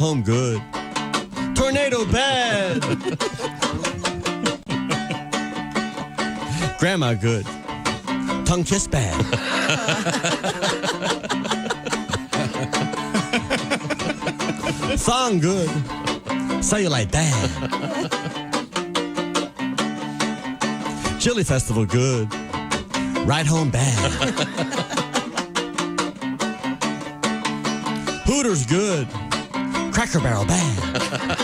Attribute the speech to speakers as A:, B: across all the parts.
A: Home good. Tornado bad. Grandma good. Tongue kiss bad. Song good. Cellulite bad. Chili festival good. Ride home bad. Hooters good. Cracker Barrel bad.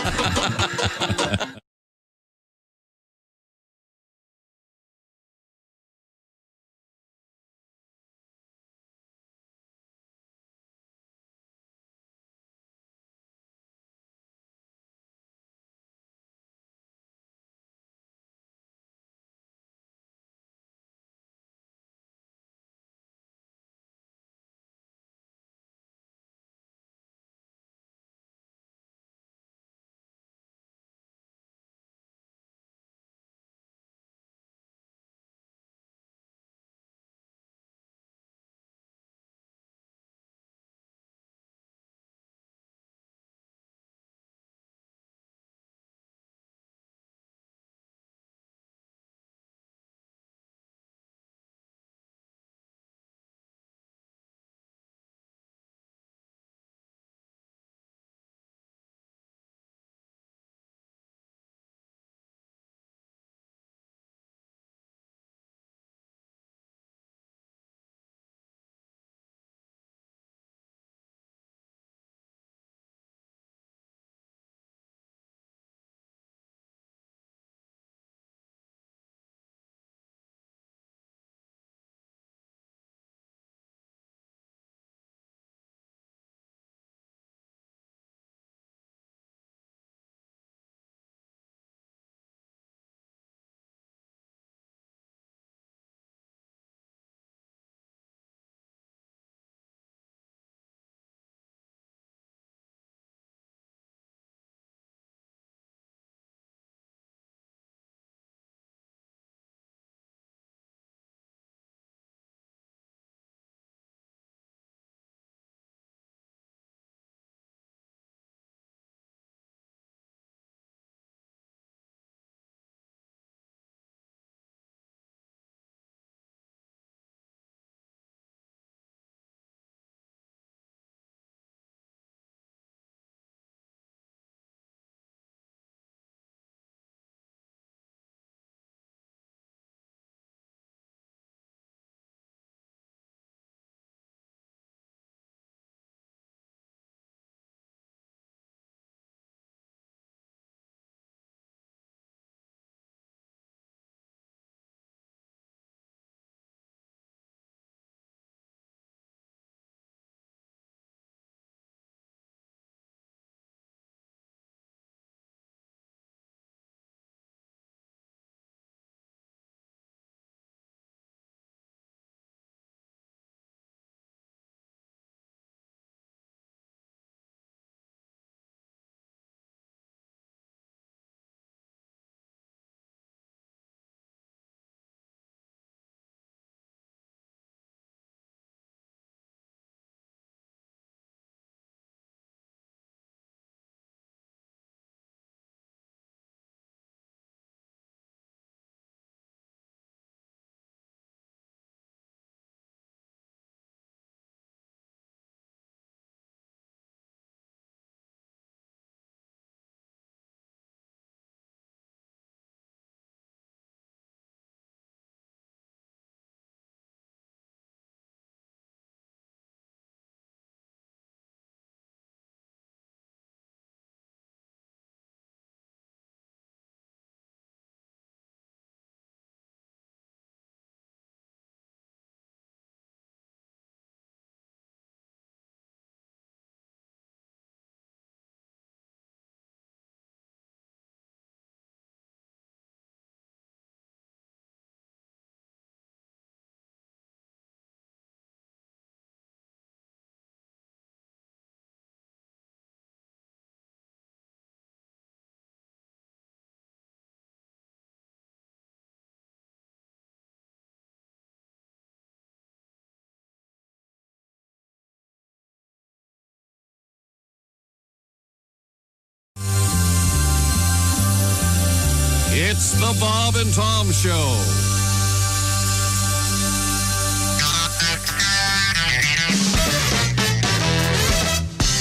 B: It's the Bob and Tom Show.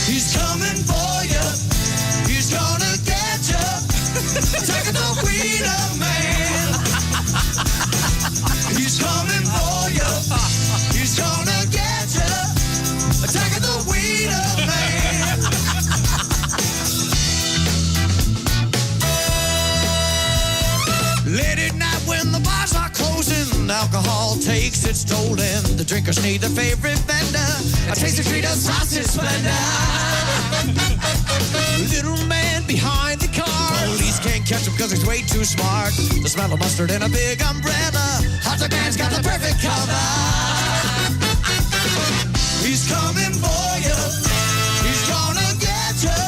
C: He's coming for you. He's gonna get you. Take the Wiener Man. He's coming for you. He's gonna get you. Take the Wiener Man. Late at night when the bars are closing, alcohol takes its toll and the drinkers need their favorite vendor. A tasty treat of sausage splendor. Little man behind the car, police can't catch him because he's way too smart. The smell of mustard and a big umbrella, hot dog man's got the perfect cover. He's coming for you. He's gonna get you.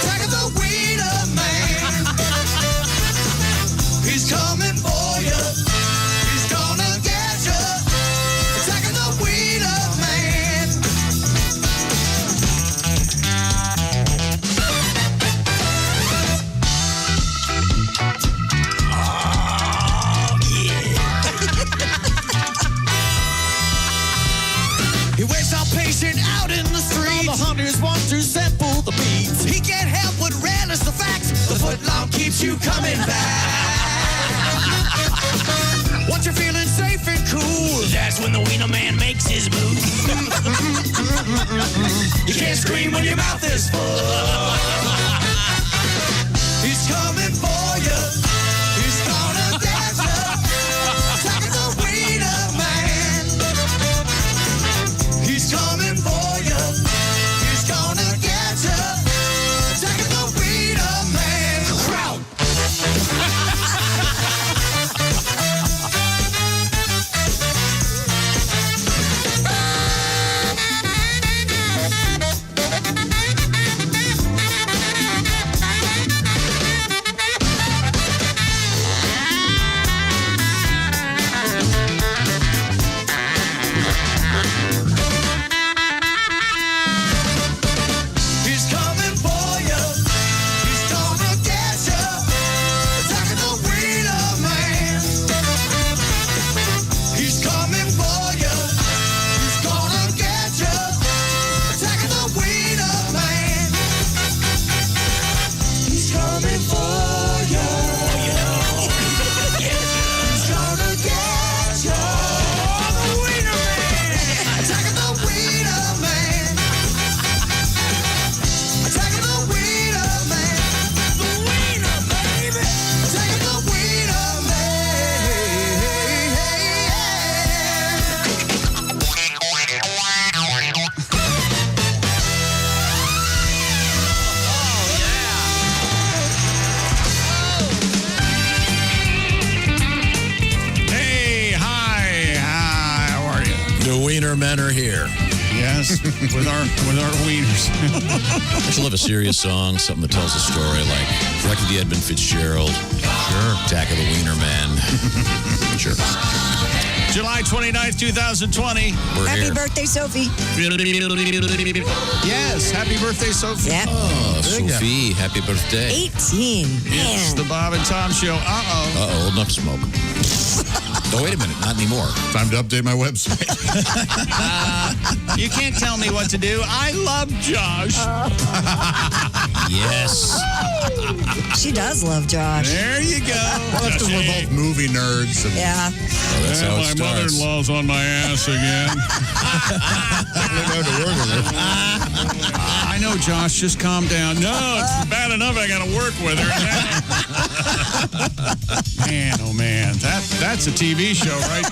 C: Attack of the Wiener Man. He's coming for you. He's gonna get you. Attack of the Wiener Man. Oh, yeah. He waits out patient out in the street. All the hunters want to sample the beats. He can't help but relish the fact the footlong keeps you coming back. Once you're feeling safe and cool, that's when the Wiener Man makes his move. You can't scream when your mouth is full. He's coming for you. He's gonna get you. Attack of the Wiener Man. He's coming for you. He's gonna get you. Attack of the Wiener Man. Crowd. He's coming for you. He's gonna get you. Attack of the Wiener Man. He's coming for you. He's gonna get you. Attack of the Wiener Man. He's coming for you. He's gonna get you. The Wiener Man. Attack of the Wiener Man. Attack of the Wiener Man. The Wiener, baby. Attack of the Wiener
D: Hey, hi, how are you?
E: The Wiener Men are here.
D: Yes, with our wieners.
E: I should love a serious song, something that tells a story like Wreck of the Edmund Fitzgerald. Sure. Attack of the Wiener Man. Sure.
D: July 29th, 2020.
E: We're
F: Happy
E: here.
F: birthday, Sophie.
D: Yes, happy birthday, Sophie.
F: Yeah.
E: Oh, Sophie, happy birthday.
F: 18.
D: It's the
F: Man.
D: Bob and Tom Show. Uh-oh.
E: Uh-oh, enough smoke. Oh, wait a minute, not anymore.
G: Time to update my website.
D: You can't tell me what to do. I love Josh.
E: Yes.
F: She does love Josh.
D: There you go.
G: Well, that's because we're both movie nerds. And
F: Yeah.
E: Oh, that's how it
D: my
E: starts.
D: mother-in-law's on my ass again. I know, Josh. Just calm down. No, it's bad enough I got to work with her. Man, oh man, that's a TV show, right?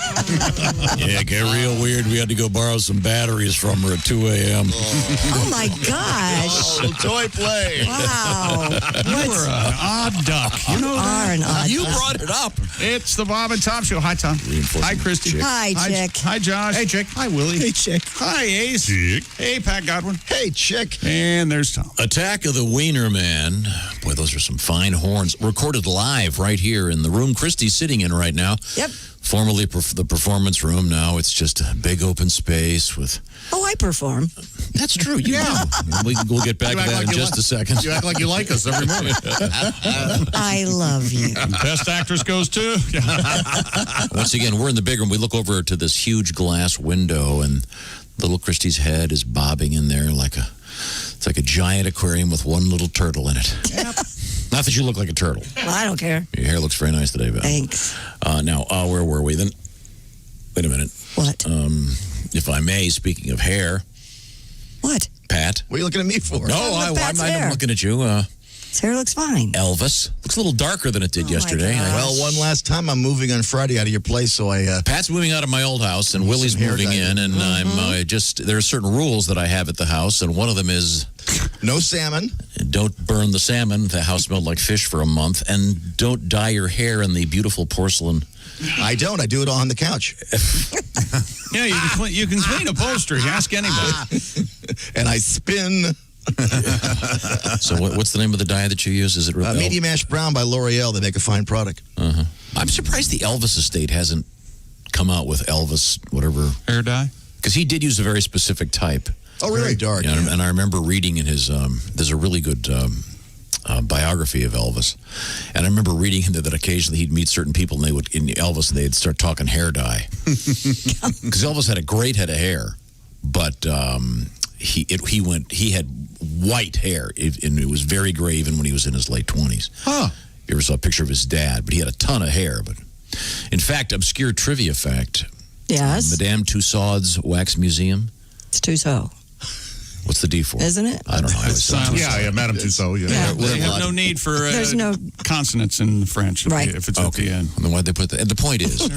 E: Yeah, it got real weird. We had to go borrow some batteries from her at 2 a.m.
F: Oh, my gosh.
G: toy play.
F: Wow.
D: You were an odd duck. You know that?
F: Are an odd
E: You
F: duck.
E: brought it up.
D: It's the Bob and Tom Show. Hi, Tom. Hi, Christy.
F: Hi, Chick.
D: Hi, Josh.
G: Hey, Chick.
D: Hi, Willie.
G: Hey, Chick.
D: Hi, Ace.
G: Chick.
D: Hey, Pat Godwin.
G: Hey, Chick.
D: And there's Tom.
E: Attack of the Wiener Man. Boy, those are some fine horns. Recorded live right here in the room Christy's sitting in right now.
F: Yep.
E: Formerly the performance room. Now it's just a big open space with...
F: Oh, I perform.
E: That's true. Yeah. We'll get back to that in just a second.
G: You act like you like us every morning.
F: I love you.
D: Best actress goes to.
E: Once again, we're in the big room. We look over to this huge glass window, and little Christy's head is bobbing in there it's like a giant aquarium with one little turtle in it.
F: Yep.
E: Not that you look like a turtle.
F: Well, I don't care.
E: Your hair looks very nice today, Val.
F: Thanks.
E: Now, where were we then? Wait a minute.
F: What?
E: If I may, speaking of hair.
F: What?
E: Pat?
G: What are you looking at me for?
E: No, I'm looking at you.
F: His hair looks fine.
E: Elvis. Looks a little darker than it did yesterday.
G: Well, one last time, I'm moving on Friday out of your place, so I...
E: Pat's moving out of my old house, and Willie's moving in, and I'm there are certain rules that I have at the house, and one of them is...
G: No salmon.
E: Don't burn the salmon. The house smelled like fish for a month, and don't dye your hair in the beautiful porcelain.
G: I don't. I do it all on the couch.
D: Yeah, you can clean upholstery. Ask anybody.
G: And I spin...
E: So what's the name of the dye that you use? Is it
G: Medium Ash Brown by L'Oreal? They make a fine product.
E: I'm surprised the Elvis estate hasn't come out with Elvis whatever
D: Hair dye?
E: because he did use a very specific type.
G: Oh, really? Very dark.
E: Yeah, and I remember reading in his there's a really good biography of Elvis, and I remember reading that occasionally he'd meet certain people and they'd start talking hair dye because Elvis had a great head of hair, but he had white hair, and it was very gray even when he was in his late 20s.
G: Huh.
E: You ever saw a picture of his dad? But he had a ton of hair. But in fact, obscure trivia fact.
F: Yes.
E: Madame Tussauds Wax Museum.
F: It's Tussauds.
E: What's the D for?
F: Isn't it?
E: I don't know. I always
D: silent.
G: Yeah, Madame Tussauds.
F: Yeah.
D: They have no need for
F: There's no
D: consonants in French if it's at the end.
E: And then why'd they put that? And the point is,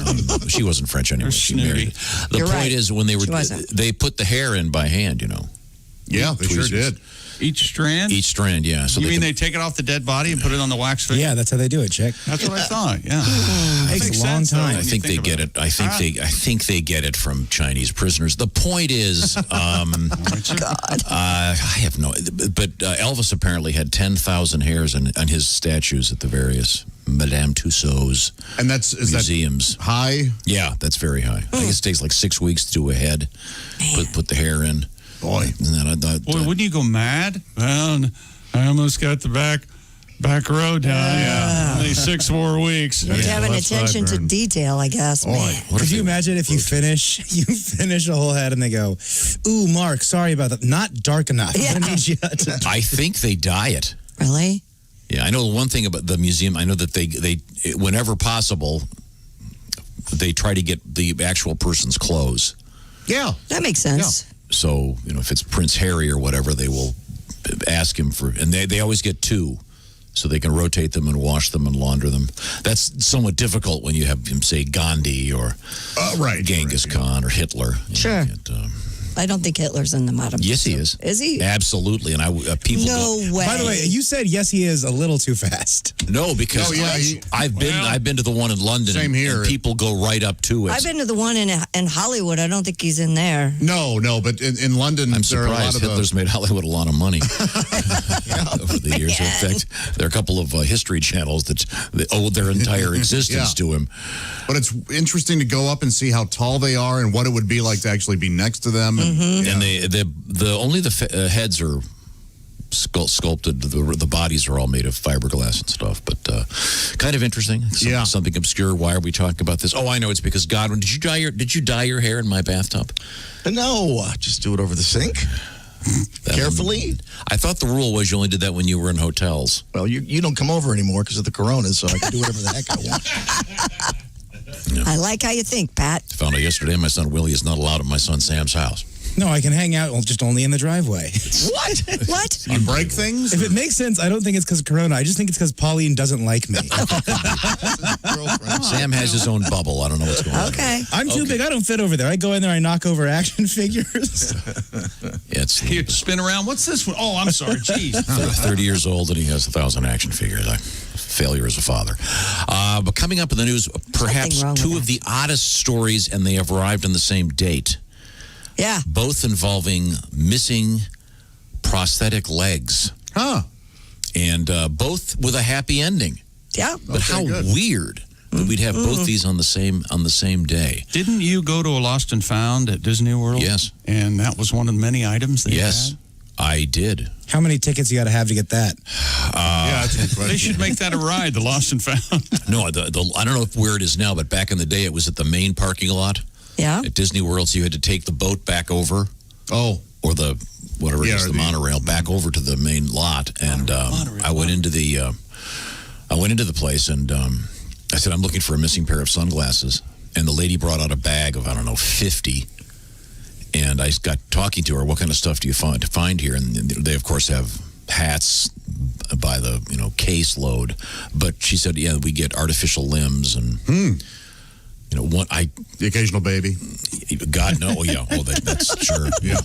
E: she wasn't French anyway. She married. The
F: You're
E: point
F: right.
E: is, when they put the hair in by hand,
G: Yeah, they
E: tweezers.
G: sure did.
D: Each strand?
E: Each strand, yeah. So
D: You mean they take it off the dead body and put it on the wax figure?
H: Yeah, that's how they do it, Chick.
D: That's what I thought, yeah.
H: Takes
D: Makes
H: a long
D: sense, though,
H: time.
D: when
E: I
D: you
E: think they get
D: about
E: it. I think they get it from Chinese prisoners. The point is, I have no. But Elvis apparently had 10,000 hairs on his statues at the various Madame Tussauds
G: And
E: museums.
G: That high?
E: Yeah, that's very high. I think it takes like 6 weeks to do a head. Put the hair in.
G: Boy.
E: And then
D: Boy, wouldn't you go mad? Well, I almost got the back row done. Yeah. Only 6 more weeks.
F: You have an attention to detail, I guess. Man.
H: Could you imagine if you finish a whole head and they go, ooh, Mark, sorry about that. Not dark enough.
F: Yeah.
H: I need you to-
E: I think they dye it.
F: Really?
E: Yeah, I know one thing about the museum. I know that they whenever possible, they try to get the actual person's clothes.
G: Yeah.
F: That makes sense.
E: So, if it's Prince Harry or whatever, they will ask him for, and they always get 2, so they can rotate them and wash them and launder them. That's somewhat difficult when you have him say Gandhi or Genghis Khan or Hitler.
F: Sure. I don't think Hitler's in the Madame
E: Yes, he
F: Tussauds.
E: is.
F: Is he?
E: Absolutely, and people
F: No way.
H: By the way, you said yes, he is a little too fast.
E: no, because I've been to the one in London.
G: Same here.
E: And people go right up to it.
F: I've been to the one in Hollywood. I don't think he's in there.
G: No, but in London,
E: I'm
G: there are a lot
E: surprised
G: of
E: Hitler's made Hollywood a lot of money over the years. In fact, there are a couple of history channels that owe their entire existence to him.
G: But it's interesting to go up and see how tall they are and what it would be like to actually be next to them.
E: And only the heads are sculpted. The bodies are all made of fiberglass and stuff. But kind of interesting. Something obscure. Why are we talking about this? Oh, I know. It's because Godwin. Did you dye your hair in my bathtub?
G: No, just do it over the sink. Carefully.
E: I thought the rule was you only did that when you were in hotels.
G: Well, you don't come over anymore because of the corona, so I can do whatever the heck I want.
F: I like how you think, Pat.
E: Found out yesterday my son Willie is not allowed at my son Sam's house.
H: No, I can hang out just only in the driveway.
F: What?
G: You break things?
H: If it makes sense, I don't think it's because of Corona. I just think it's because Pauline doesn't like me.
E: Sam has his own bubble. I don't know what's going on.
F: Okay.
H: I'm too big. I don't fit over there. I go in there, I knock over action figures.
D: You spin around. What's this one? Oh, I'm sorry. Jeez.
E: 30 years old and he has 1,000 action figures. Failure as a father. But coming up in the news, perhaps two of the oddest stories, and they have arrived on the same date.
F: Yeah.
E: Both involving missing prosthetic legs.
G: Huh.
E: And both with a happy ending.
F: Yeah.
E: But how weird. We'd have both these on the same day.
D: Didn't you go to a Lost and Found at Disney World?
E: Yes.
D: And that was one of the many items they
E: Yes,
D: had?
E: I did.
H: How many tickets you got to have to get that?
D: They should make that a ride, the Lost and Found.
E: No, I don't know where it is now, but back in the day, it was at the main parking lot
F: Yeah.
E: at Disney World. So you had to take the boat back over.
G: Oh.
E: Or the whatever it is, the monorail back over to the main lot, and I went into the place, and I said, I'm looking for a missing pair of sunglasses, and the lady brought out a bag of 50, and I got talking to her. What kind of stuff do you find here? And they of course have hats by the case load, but she said, yeah, we get artificial limbs and.
G: The occasional baby.
E: God, no. Yeah. Oh, that's sure. Yeah.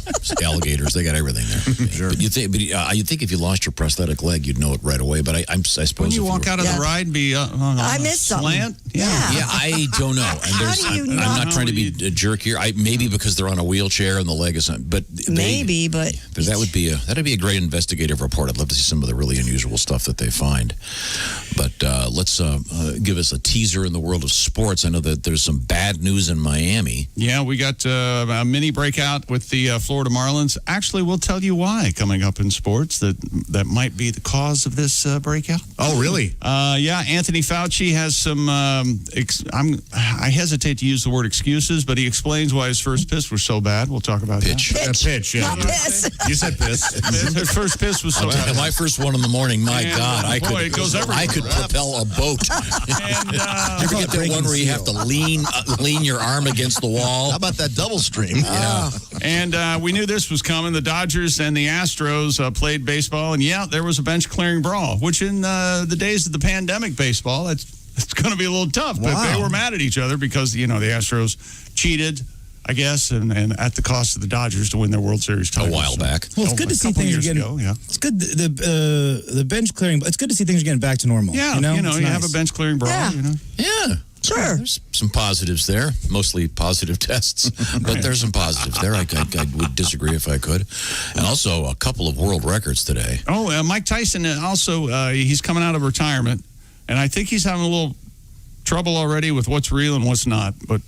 E: Alligators, they got everything there. Yeah.
G: Sure.
E: But you'd think if you lost your prosthetic leg, you'd know it right away. But I suppose
D: when you walk out of the ride and be
F: I missed
D: slant?
F: something.
E: Yeah, I don't know. And
F: How do you
E: I'm
F: not?
E: not trying to be a jerk here. Maybe because they're on a wheelchair and the leg is on. But
F: Maybe, but
E: that'd be a great investigative report. I'd love to see some of the really unusual stuff that they find. But let's give us a teaser in the world of sports. I know that there's some bad news in Miami.
D: Yeah, we got a mini breakout with the Florida Marlins. Actually, we'll tell you why coming up in sports that might be the cause of this breakout.
G: Oh, really?
D: Yeah, Anthony Fauci has some, I hesitate to use the word excuses, but he explains why his first piss was so bad. We'll talk about
E: Pitch.
G: Pitch, yeah.
F: not piss.
G: You said piss.
D: that. His first piss was so bad.
E: My first one in the morning. My
D: And,
E: God,
D: boy, it goes everywhere.
E: I could propel a boat.
D: And,
E: You ever get that one where you have to lean your arm against the wall?
A: How about that double stream?
E: Yeah.
D: And we knew this was coming. The Dodgers and the Astros played baseball, and there was a bench clearing brawl, which in the days of the pandemic baseball, it's going to be a little tough. But they were mad at each other because the Astros cheated, I guess, and at the cost of the Dodgers to win their World Series title.
E: A while back.
H: Well, it's good to see things are getting. It's good. The bench clearing. It's good to see things are getting back to normal.
D: Yeah,
H: you
D: you
H: nice.
D: have a bench clearing brawl.
F: Yeah.
E: Yeah.
F: Sure.
E: There's some positives there, mostly positive tests, but there's some positives there. I would disagree if I could. And also a couple of world records today.
D: Oh, Mike Tyson also, he's coming out of retirement, and I think he's having a little trouble already with what's real and what's not. But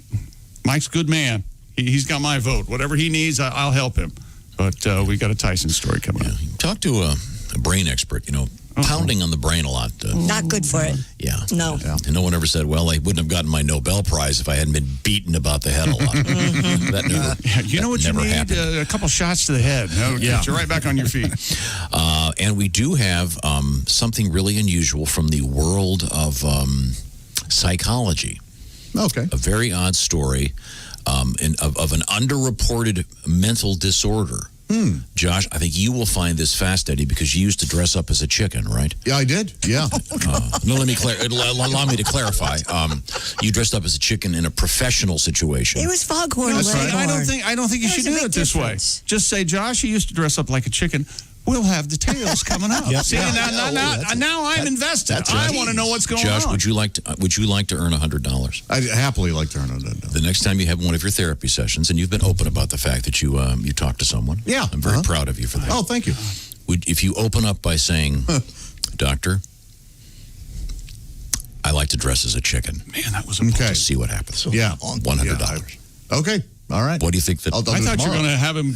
D: Mike's a good man. He's got my vote. Whatever he needs, I'll help him. But we got a Tyson story coming up.
E: Talk to a brain expert, pounding on the brain a lot.
F: Not good for it.
E: Yeah.
F: No.
E: Yeah. And no one ever said, well, I wouldn't have gotten my Nobel Prize if I hadn't been beaten about the head a lot. That never,
D: You know what you
E: never
D: need?
E: happened.
D: A couple shots to the head. Get you right back on your feet.
E: And we do have something really unusual from the world of psychology.
G: Okay.
E: A very odd story of an underreported mental disorder. Josh, I think you will find this fascinating because you used to dress up as a chicken, right?
G: Yeah, I did. Yeah.
E: No, allow me to clarify. You dressed up as a chicken in a professional situation.
F: It was foghorn
D: No, see, I don't
F: leghorn.
D: think you
F: There's
D: should
F: a
D: do
F: big
D: it this
F: difference.
D: way. Just say, Josh, you used to dress up like a chicken. We'll have the tails coming up. See, now I'm invested. I want to know what's going
E: Josh,
D: on.
E: would you like to earn $100?
G: I'd happily like to earn it.
E: The next time you have one of your therapy sessions, and you've been open about the fact that you talk to someone.
G: Yeah.
E: I'm very proud of you for that.
G: Oh, thank you.
E: If you open up by saying, Doctor, I like to dress as a chicken.
D: Man, that was
G: Okay.
E: See what happens.
G: Yeah.
E: $100.
G: Okay. All right.
E: What do you think that?
G: I'll do
D: I thought you were
G: tomorrow.
D: going to have him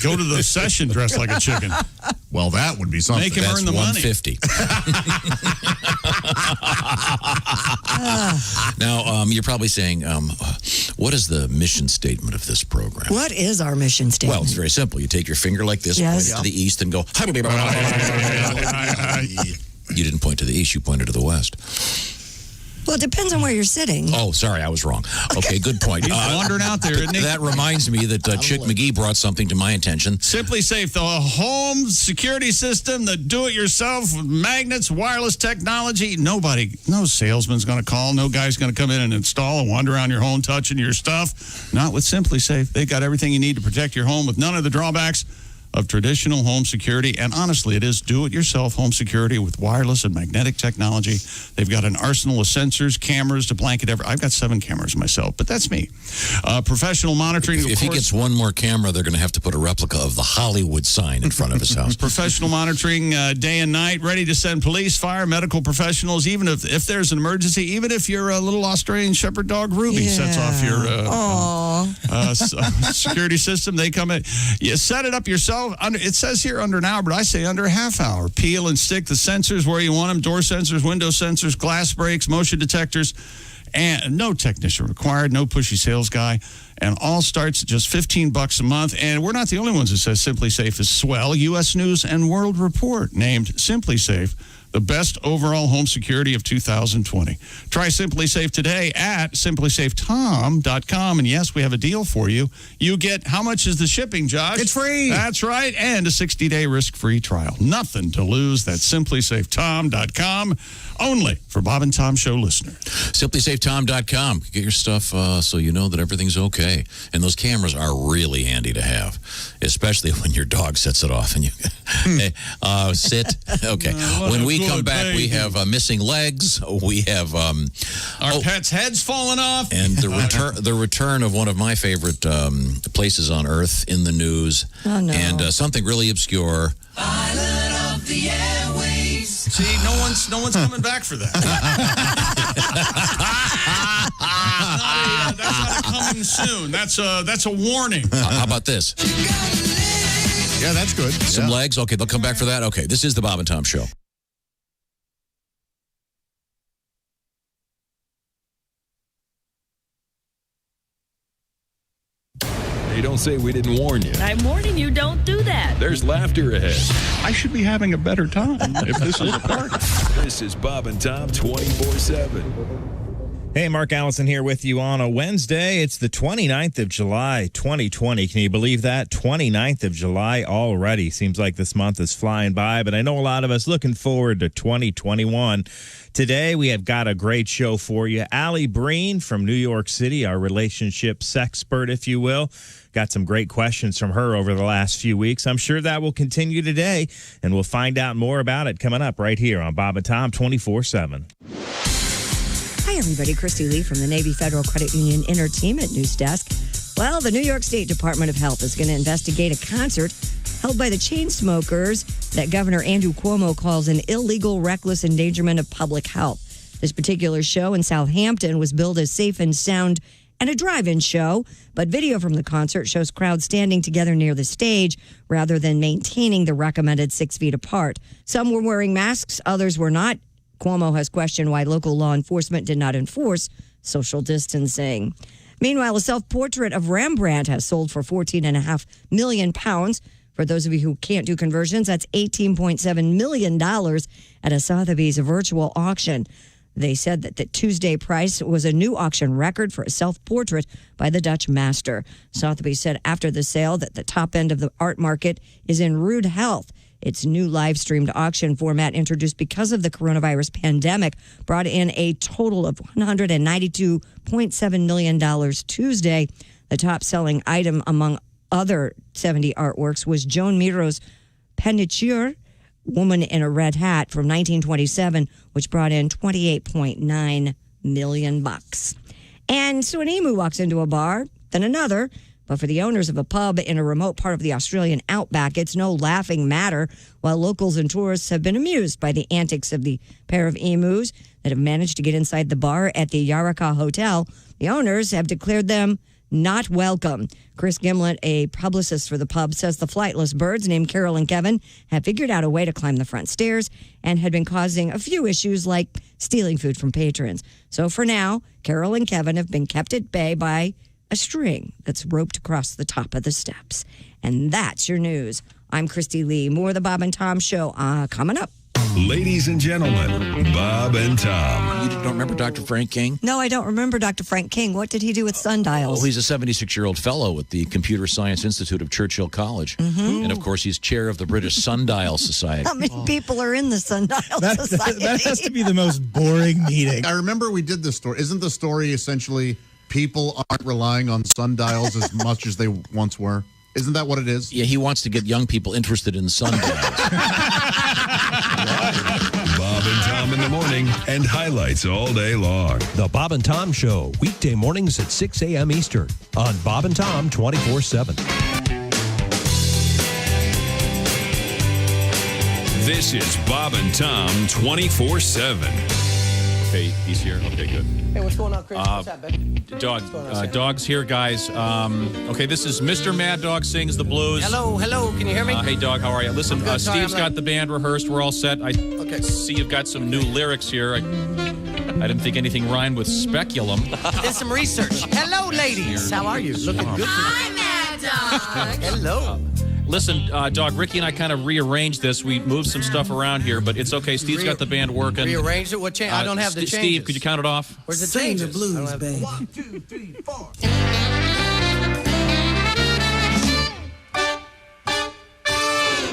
D: go to the session dressed like a chicken.
G: Well, that would be something.
D: Make him
E: That's
D: earn the money.
E: $150. Now, you're probably saying, what is the mission statement of this program?
F: What is our mission statement?
E: Well, it's very simple. You take your finger like this,
F: Yes.
E: point it to the east, and go. You didn't point to the east. You pointed to the west.
F: Well, it depends on where you're sitting.
E: Oh, sorry, I was wrong. Okay, good point.
D: He's wandering out there, isn't he?
E: That reminds me that Chick McGee brought something to my attention.
D: Simply Safe, the home security system, the do-it-yourself magnets, wireless technology. No salesman's going to call. No guy's going to come in and install and wander around your home touching your stuff. Not with Simply Safe. They've got everything you need to protect your home with none of the drawbacks of traditional home security. And honestly, it is do-it-yourself home security with wireless and magnetic technology. They've got an arsenal of sensors, cameras to blanket I've got 7 cameras myself, but that's me. Professional monitoring.
E: If he gets one more camera, they're going to have to put a replica of the Hollywood sign in front of his house.
D: Professional monitoring day and night, ready to send police, fire, medical professionals, even if there's an emergency, even if your little Australian Shepherd dog Ruby sets off your security system, they come in. You set it up yourself. It says here under an hour, but I say under a half hour. Peel and stick the sensors where you want them, door sensors, window sensors, glass breaks, motion detectors, and no technician required, no pushy sales guy. And all starts at just $15 a month. And we're not the only ones that says Simply Safe is swell. U.S. News and World Report named Simply Safe the best overall home security of 2020. Try Simply Safe today at simplysafetom.com. And yes, we have a deal for you. You get, how much is the shipping, Josh?
G: It's free.
D: That's right. And a 60-day risk-free trial. Nothing to lose. That's simplysafetom.com. Only for Bob and Tom Show listeners.
E: SimplySafeTom.com. Get your stuff so you know that everything's okay. And those cameras are really handy to have, especially when your dog sets it off and you sit. Okay. When we come back, we have missing legs. We have
D: our pets' heads falling off,
E: and the return of one of my favorite places on Earth in the news.
F: Oh no!
E: And something really obscure.
C: Island of the airways.
D: See, no one's coming back for that. That's not a coming soon. That's a warning.
E: How about this?
G: Yeah, that's good.
E: Some legs. Okay, they'll come back for that. Okay, this is the Bob and Tom Show.
I: Hey, don't say we didn't warn you.
J: I'm warning you, don't do that.
I: There's laughter ahead.
D: I should be having a better time if this is a party.
I: This is Bob and Tom 24/7.
K: Hey, Mark Allison here with you on a Wednesday. It's the 29th of July, 2020. Can you believe that? 29th of July already. Seems like this month is flying by, but I know a lot of us looking forward to 2021. Today, we have got a great show for you. Allie Breen from New York City, our relationship sexpert, if you will. Got some great questions from her over the last few weeks. I'm sure that will continue today, and we'll find out more about it coming up right here on Bob and Tom 24/7.
F: Hi, everybody. Christy Lee from the Navy Federal Credit Union Entertainment News Desk. Well, the New York State Department of Health is going to investigate a concert held by the Chainsmokers that Governor Andrew Cuomo calls an illegal, reckless endangerment of public health. This particular show in Southampton was billed as safe and sound and a drive-in show, but video from the concert shows crowds standing together near the stage rather than maintaining the recommended 6 feet apart. Some were wearing masks, others were not. Cuomo has questioned why local law enforcement did not enforce social distancing. Meanwhile, a self-portrait of Rembrandt has sold for £14.5 million. For those of you who can't do conversions, that's $18.7 million at a Sotheby's virtual auction. They said that the Tuesday price was a new auction record for a self-portrait by the Dutch master. Sotheby's said after the sale that the top end of the art market is in rude health. Its new live-streamed auction format introduced because of the coronavirus pandemic brought in a total of $192.7 million Tuesday. The top-selling item among other 70 artworks was Joan Miro's Penicure, Woman in a Red Hat from 1927, which brought in $28.9 million. And so an emu walks into a bar, then another. But for the owners of a pub in a remote part of the Australian outback, it's no laughing matter, while locals and tourists have been amused by the antics of the pair of emus that have managed to get inside the bar at the Yaraka Hotel. The owners have declared them not welcome. Chris Gimlet, a publicist for the pub, says the flightless birds named Carol and Kevin have figured out a way to climb the front stairs and had been causing a few issues like stealing food from patrons. So for now, Carol and Kevin have been kept at bay by a string that's roped across the top of the steps. And that's your news. I'm Christy Lee. More of the Bob and Tom Show coming up.
I: Ladies and gentlemen, Bob and Tom.
E: You don't remember Dr. Frank King?
F: No, I don't remember Dr. Frank King. What did he do with sundials?
E: Oh, he's a 76-year-old fellow at the Computer Science Institute of Churchill College. Mm-hmm. And, of course, he's chair of the British Sundial Society.
F: How many people are in the Sundial Society?
H: That has to be the most boring meeting.
G: I remember we did this story. Isn't the story essentially people aren't relying on sundials as much as they once were? Isn't that what it is?
E: Yeah, he wants to get young people interested in sundials.
I: Bob and Tom in the morning and highlights all day long.
L: The Bob and Tom Show, weekday mornings at 6 a.m. Eastern on Bob and Tom 24/7.
I: This is Bob and Tom 24/7.
M: Okay, he's here. Okay, good.
N: Hey, what's going on, Chris? What's up, babe?
M: Dog's here, guys. Okay, this is Mr. Mad Dog Sings the Blues.
N: Hello, can you hear me?
M: Hey, Dog, how are you? Listen,
N: I'm good, sorry,
M: Steve's
N: I'm
M: got the band rehearsed. We're all set. I see you've got some new lyrics here. I didn't think anything rhymed with speculum.
N: Did some research. Hello, ladies. How are you? Looking good.
O: Hi, Mad Dog.
N: Hello.
M: Listen, Dog, Ricky and I kind of rearranged this. We moved some stuff around here, but it's okay. Steve's got the band working.
N: Rearranged it? What change? I don't have the changes.
M: Steve, could you count it off?
N: Where's the changes?
O: the blues, babe.
N: 1, 2, 3, 4.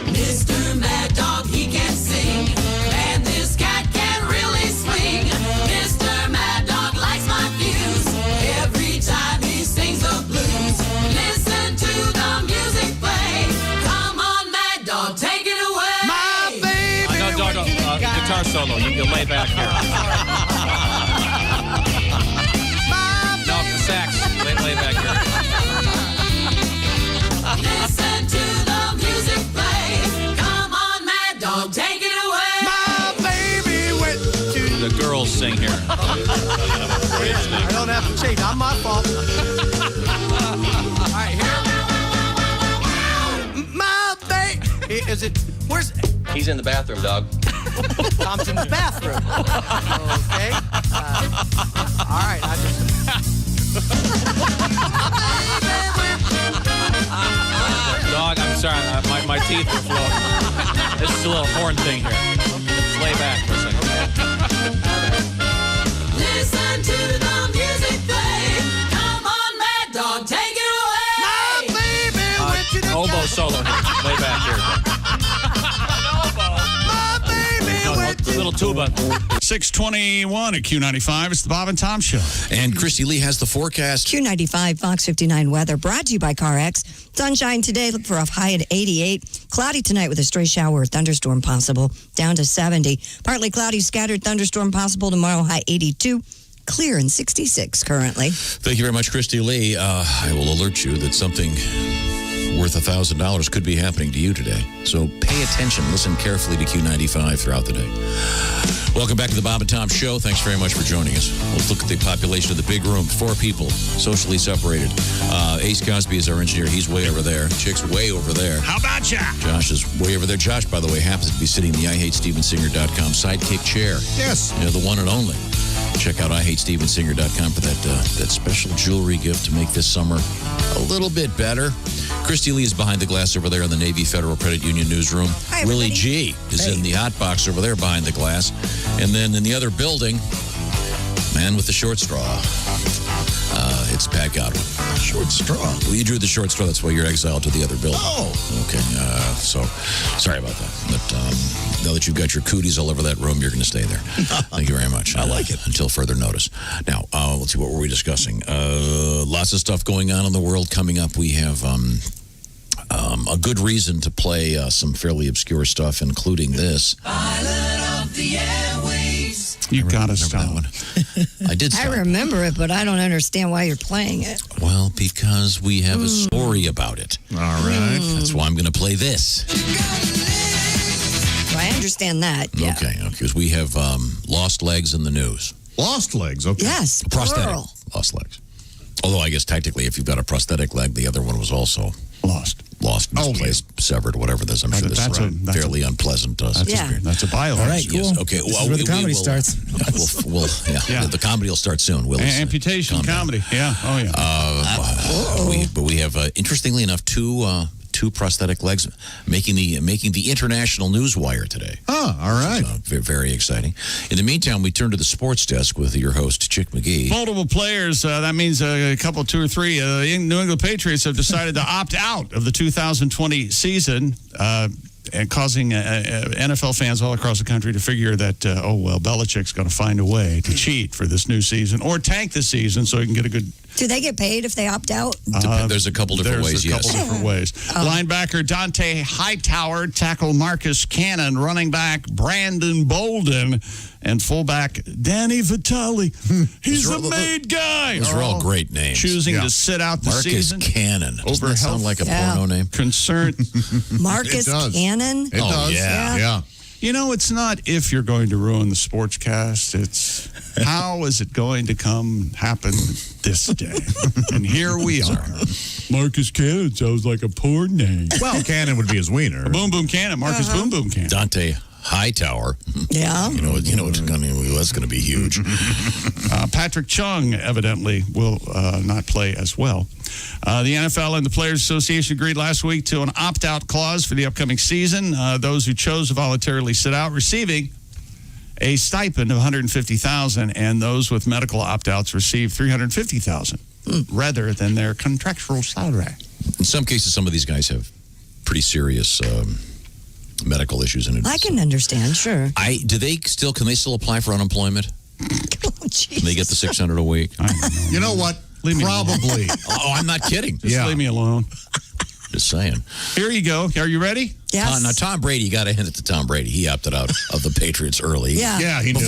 O: Mr. Mad Dog, he can sing, and this cat can really swing. Mr. Mad Dog likes my views every time he sings the blues. Listen to the music play. Come on, Mad Dog, take it away.
N: My baby.
M: No, Dog, guitar solo. You lay back here. No, the sax. Lay back here.
O: Listen to the music play. Come on, Mad Dog, take it away.
N: My baby went to.
M: The girls sing here.
N: I don't have to change. Not my fault. All right, here. My baby. Is it? Where's?
P: He's in the bathroom, dog.
N: Tom's in the bathroom. Okay. All right. I just.
M: Dog, I'm sorry. My teeth are floating. This is a little horn thing here. Just lay back for a second.
O: Listen to the music play. Come on, Mad Dog, take it away.
N: My baby went to the.
M: Oboe solo here. Lay back here.
N: My baby went to.
M: Little tuba.
D: 621 at Q95. It's the Bob and Tom Show.
E: And Christy Lee has the forecast.
F: Q95 Fox 59 weather brought to you by CarX. Sunshine today, look for a high at 88. Cloudy tonight with a stray shower or thunderstorm possible, down to 70. Partly cloudy, scattered thunderstorm possible tomorrow, high 82. Clear and 66 currently.
E: Thank you very much, Christy Lee. I will alert you that something worth $1,000 could be happening to you today. So pay attention. Listen carefully to Q95 throughout the day. Welcome back to the Bob and Tom Show. Thanks very much for joining us. Let's look at the population of the big room. 4 people, socially separated. Ace Cosby is our engineer. He's way over there. Chick's way over there.
D: How about ya?
E: Josh is way over there. Josh, by the way, happens to be sitting in the IHateStevensinger.com sidekick chair.
G: Yes.
E: You know, the one and only. Check out IHateStevensinger.com for that special jewelry gift to make this summer a little bit better. Christy Lee is behind the glass over there in the Navy Federal Credit Union newsroom.
F: Hi,
E: Willie
F: everybody.
E: G is in the hot box over there behind the glass. And then in the other building, man with the short straw. It's Pat Godwin.
G: Short straw.
E: Well, you drew the short straw. That's why you're exiled to the other building.
G: Oh.
E: Okay. So, sorry about that. But now that you've got your cooties all over that room, you're going to stay there. Thank you very much.
G: I like it.
E: Until further notice. Now, let's see, what were we discussing? Lots of stuff going on in the world coming up. We have a good reason to play some fairly obscure stuff, including this.
O: Pilot of the airways.
D: You got to
E: Remember that
D: stop.
E: one? I did stop.
F: I remember it, but I don't understand why you're playing it.
E: Well, because we have a story about it.
G: All right.
E: That's why I'm going to play this.
F: Well, I understand that. Yeah.
E: Okay, because we have lost legs in the news.
G: Lost legs. Okay.
F: Yes.
E: Prosthetic.
F: Plural.
E: Lost legs. Although I guess technically if you've got a prosthetic leg, the other one was also
D: Lost.
E: misplaced, severed, whatever it is. I'm sure this
D: That's
E: is
D: a-
E: fairly unpleasant.
D: That's
F: Yeah.
D: That's a bio.
H: All right, cool.
E: Yes. Okay.
H: This is where the comedy starts.
E: Yeah. The comedy will start soon.
D: Amputation
E: calm down.
D: comedy. Yeah. Oh, yeah.
E: But we have, interestingly enough, two prosthetic legs making the international newswire today.
G: Oh, all right.
E: Very, very exciting. In the meantime, we turn to the sports desk with your host, Chick McGee.
D: Multiple players. That means a couple, 2 or 3. New England Patriots have decided to opt out of the 2020 season, and causing NFL fans all across the country to figure that, Belichick's going to find a way to cheat for this new season or tank the season so he can get a good
F: Do they get paid if they opt out?
E: There's a couple different ways, yes.
D: Different ways. Linebacker Dante Hightower, tackle Marcus Cannon, running back Brandon Bolden, and fullback Danny Vitale. He's the made guy.
E: Those are all great names.
D: Choosing to sit out the season.
E: Marcus Cannon. Doesn't that sound like a
F: Yeah.
E: porno name?
D: Concern.
F: Marcus Cannon?
G: It does.
E: Yeah.
D: You know, it's not if you're going to ruin the sportscast. It's how is it going to happen this day? And here we are. Marcus Cannon sounds like a porn name.
G: Well, Cannon would be his wiener.
D: Boom Boom Cannon. Marcus Boom Boom Cannon.
E: Dante Hightower.
F: Yeah.
E: You know what's that's going to be huge.
D: Patrick Chung evidently will not play as well. The NFL and the Players Association agreed last week to an opt-out clause for the upcoming season. Those who chose to voluntarily sit out receiving a stipend of $150,000, and those with medical opt-outs receive $350,000 rather than their contractual salary.
E: In some cases, some of these guys have pretty serious medical issues in it.
F: I can understand, sure.
E: Can they still apply for unemployment? Can they get the $600 a week?
D: I don't know.
G: You know what? Probably.
E: Oh, I'm not kidding.
D: Just leave me alone.
E: Just saying.
D: Here you go. Are you ready?
F: Yes.
E: Now, Tom Brady, you got to hint it to Tom Brady. He opted out of the Patriots early.
F: Yeah.
G: He knew.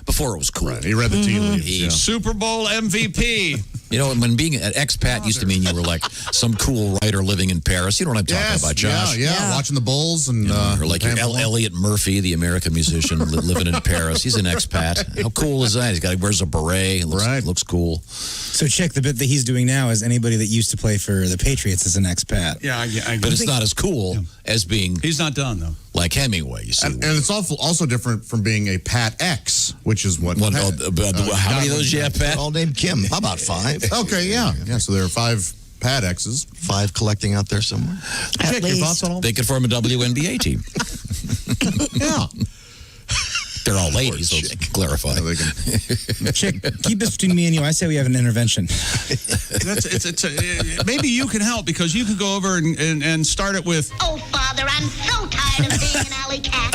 E: Before it was cool.
G: Right. He read the tea leaves.
D: Super Bowl MVP.
E: You know, when being an expat used to mean you were like some cool writer living in Paris. You know what I'm talking about, Josh?
G: Yeah. Watching the Bulls and
E: or like your Elliot Murphy, the American musician living in Paris. He's an expat. How cool is that? He wears a beret. Looks cool.
H: So, Chick, the bit that he's doing now is anybody that used to play for the Patriots is an expat.
D: Yeah,
E: but it's not as cool as being.
D: He's not done though.
E: Like Hemingway, you see.
G: And it's also different from being a Pat X, which is what.
E: How many of those do you have, Pat?
P: All named Kim. How about 5?
G: Okay, yeah. So there are 5 Pat X's.
P: 5 collecting out there somewhere.
G: Check your thoughts on all
E: They could form a WNBA team.
G: Yeah.
E: They're all ladies, let's clarify.
H: Chick, keep this between me and you. I say we have an intervention.
D: Maybe you can help because you can go over and start it with.
Q: Oh, Father, I'm so tired of being an alley cat.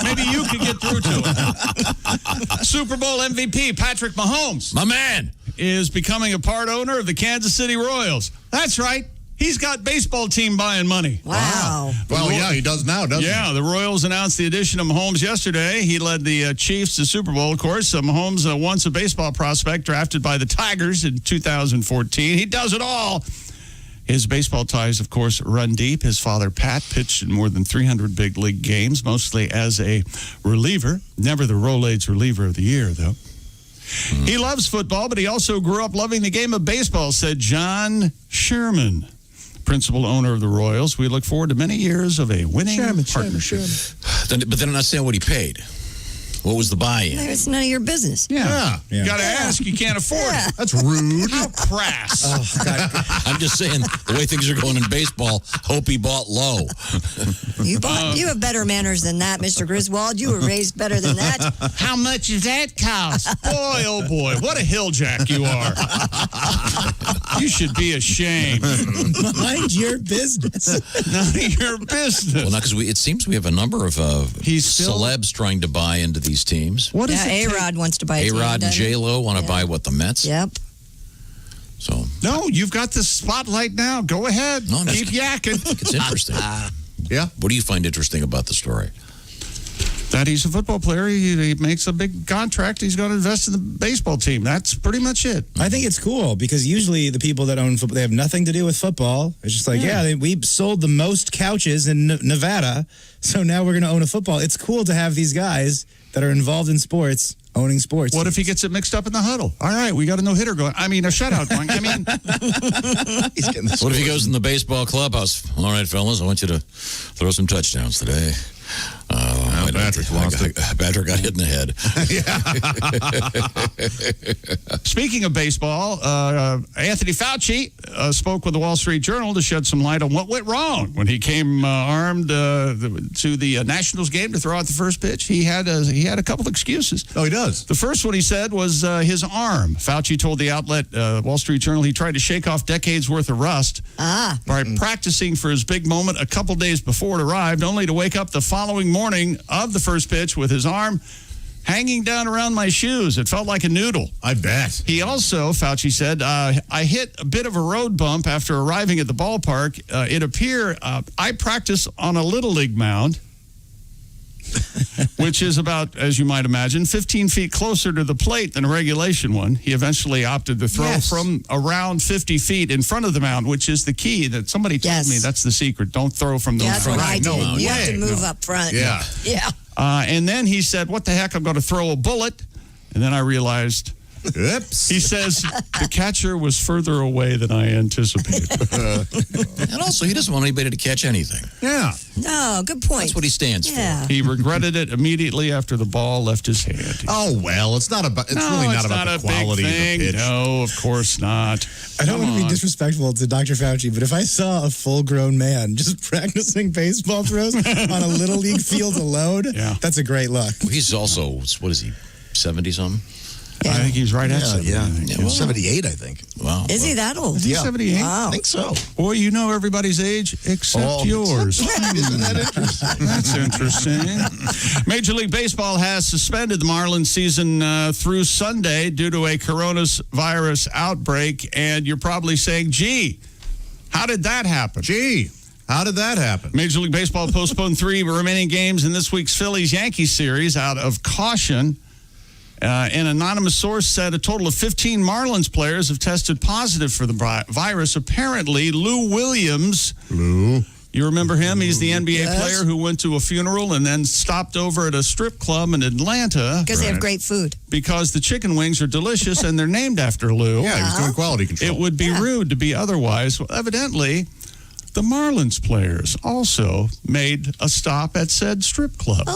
D: maybe you can get through to it. Super Bowl MVP Patrick Mahomes,
E: my man,
D: is becoming a part owner of the Kansas City Royals. That's right. He's got baseball team buying money.
F: Wow.
G: Well, yeah, he does now, doesn't he?
D: Yeah, the Royals announced the addition of Mahomes yesterday. He led the Chiefs to Super Bowl, of course. Mahomes, once a baseball prospect, drafted by the Tigers in 2014. He does it all. His baseball ties, of course, run deep. His father, Pat, pitched in more than 300 big league games, mostly as a reliever. Never the Rolaids reliever of the year, though. He loves football, but he also grew up loving the game of baseball, said John Sherman, principal owner of the Royals. We look forward to many years of a winning partnership.
E: But then I'm not saying what he paid. What was the buy-in?
F: It's none of your business.
D: Yeah. You got to ask. You can't afford it.
G: That's rude.
D: How crass.
H: Oh, God.
E: I'm just saying, the way things are going in baseball, hope he bought low.
F: You have better manners than that, Mr. Griswold. You were raised better than that.
D: How much does that cost? Boy, oh boy, what a hilljack you are. You should be ashamed.
H: Mind your business.
D: None of your business.
E: Well, not because it seems we have a number of celebs trying to buy into these teams.
F: What is A-Rod wants to buy a team.
E: A-Rod and J-Lo want to buy what, the Mets?
F: Yep.
E: So
D: no, you've got the spotlight now. Go ahead.
E: No,
D: keep yakking.
E: It's interesting.
G: Yeah.
E: What do you find interesting about the story?
D: That he's a football player. He makes a big contract. He's going to invest in the baseball team. That's pretty much it.
H: I think it's cool because usually the people that own football, they have nothing to do with football. It's just like, we sold the most couches in Nevada, so now we're going to own a football. It's cool to have these guys that are involved in sports owning sports.
D: What if he gets it mixed up in the huddle? All right, we got a no-hitter going. I mean, a shutout going. I mean,
E: what if he goes in the baseball clubhouse? All right, fellas, I want you to throw some touchdowns today.
G: Patrick lost it.
E: Patrick got hit in the head.
D: Speaking of baseball, Anthony Fauci spoke with the Wall Street Journal to shed some light on what went wrong when he came armed to the Nationals game to throw out the first pitch. He had a couple of excuses.
G: Oh, he does.
D: The first one he said was his arm. Fauci told the outlet Wall Street Journal he tried to shake off decades worth of rust by practicing for his big moment a couple days before it arrived, only to wake up the following morning of the first pitch with his arm hanging down around my shoes. It felt like a noodle.
G: I bet.
D: He also, Fauci said, I hit a bit of a road bump after arriving at the ballpark. It appeared I practice on a Little League mound, which is about, as you might imagine, 15 feet closer to the plate than a regulation one. He eventually opted to throw from around 50 feet in front of the mound, which is the key that somebody told me. That's the secret. Don't throw from the
F: That's
D: front.
F: what I did.
D: No
F: You
D: way.
F: have to move up front.
D: Yeah.
F: Yeah.
D: And then he said, what the heck, I'm going to throw a bullet. And then I realized,
G: oops.
D: He says, the catcher was further away than I anticipated.
E: And also, he doesn't want anybody to catch anything.
G: Yeah.
F: No, good point.
E: That's what he stands for.
D: He regretted it immediately after the ball left his hand.
G: Oh, well, it's not about, it's really not about the quality of the pitch.
D: No, of course not.
H: I don't want to be disrespectful to Dr. Fauci, but if I saw a full-grown man just practicing baseball throws on a Little League field alone, that's a great look.
E: Well, he's also, what is he, 70-something?
D: I think he's right at 70.
P: Yeah,
E: well,
P: 78, I think.
E: Wow.
F: Is he that old?
D: Is he 78?
F: Wow.
P: I think so.
D: Boy, you know everybody's age except yours.
P: Isn't that interesting?
D: That's interesting. Major League Baseball has suspended the Marlins season through Sunday due to a coronavirus outbreak. And you're probably saying, gee, how did that happen?
G: How did that happen?
D: Major League Baseball postponed 3 remaining games in this week's Phillies-Yankees series out of caution. An anonymous source said a total of 15 Marlins players have tested positive for the virus. Apparently, Lou Williams. You remember him? He's the NBA player who went to a funeral and then stopped over at a strip club in Atlanta.
F: Because they have great food.
D: Because the chicken wings are delicious and they're named after Lou.
G: Yeah, he was doing quality control.
D: It would be rude to be otherwise. Well, evidently, the Marlins players also made a stop at said strip club.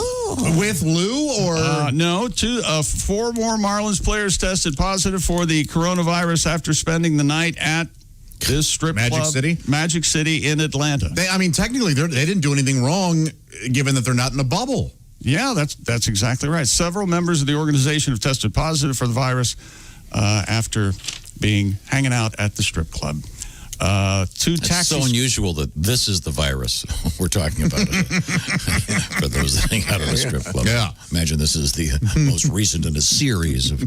G: With Lou or?
D: No, 4 more Marlins players tested positive for the coronavirus after spending the night at this strip club. Magic City in Atlanta.
G: Technically, they didn't do anything wrong, given that they're not in a bubble.
D: Yeah, that's exactly right. Several members of the organization have tested positive for the virus after hanging out at the strip club.
E: It's so unusual that this is the virus we're talking about. For those that hang out at a strip club.
G: Yeah.
E: Imagine this is the most recent in a series of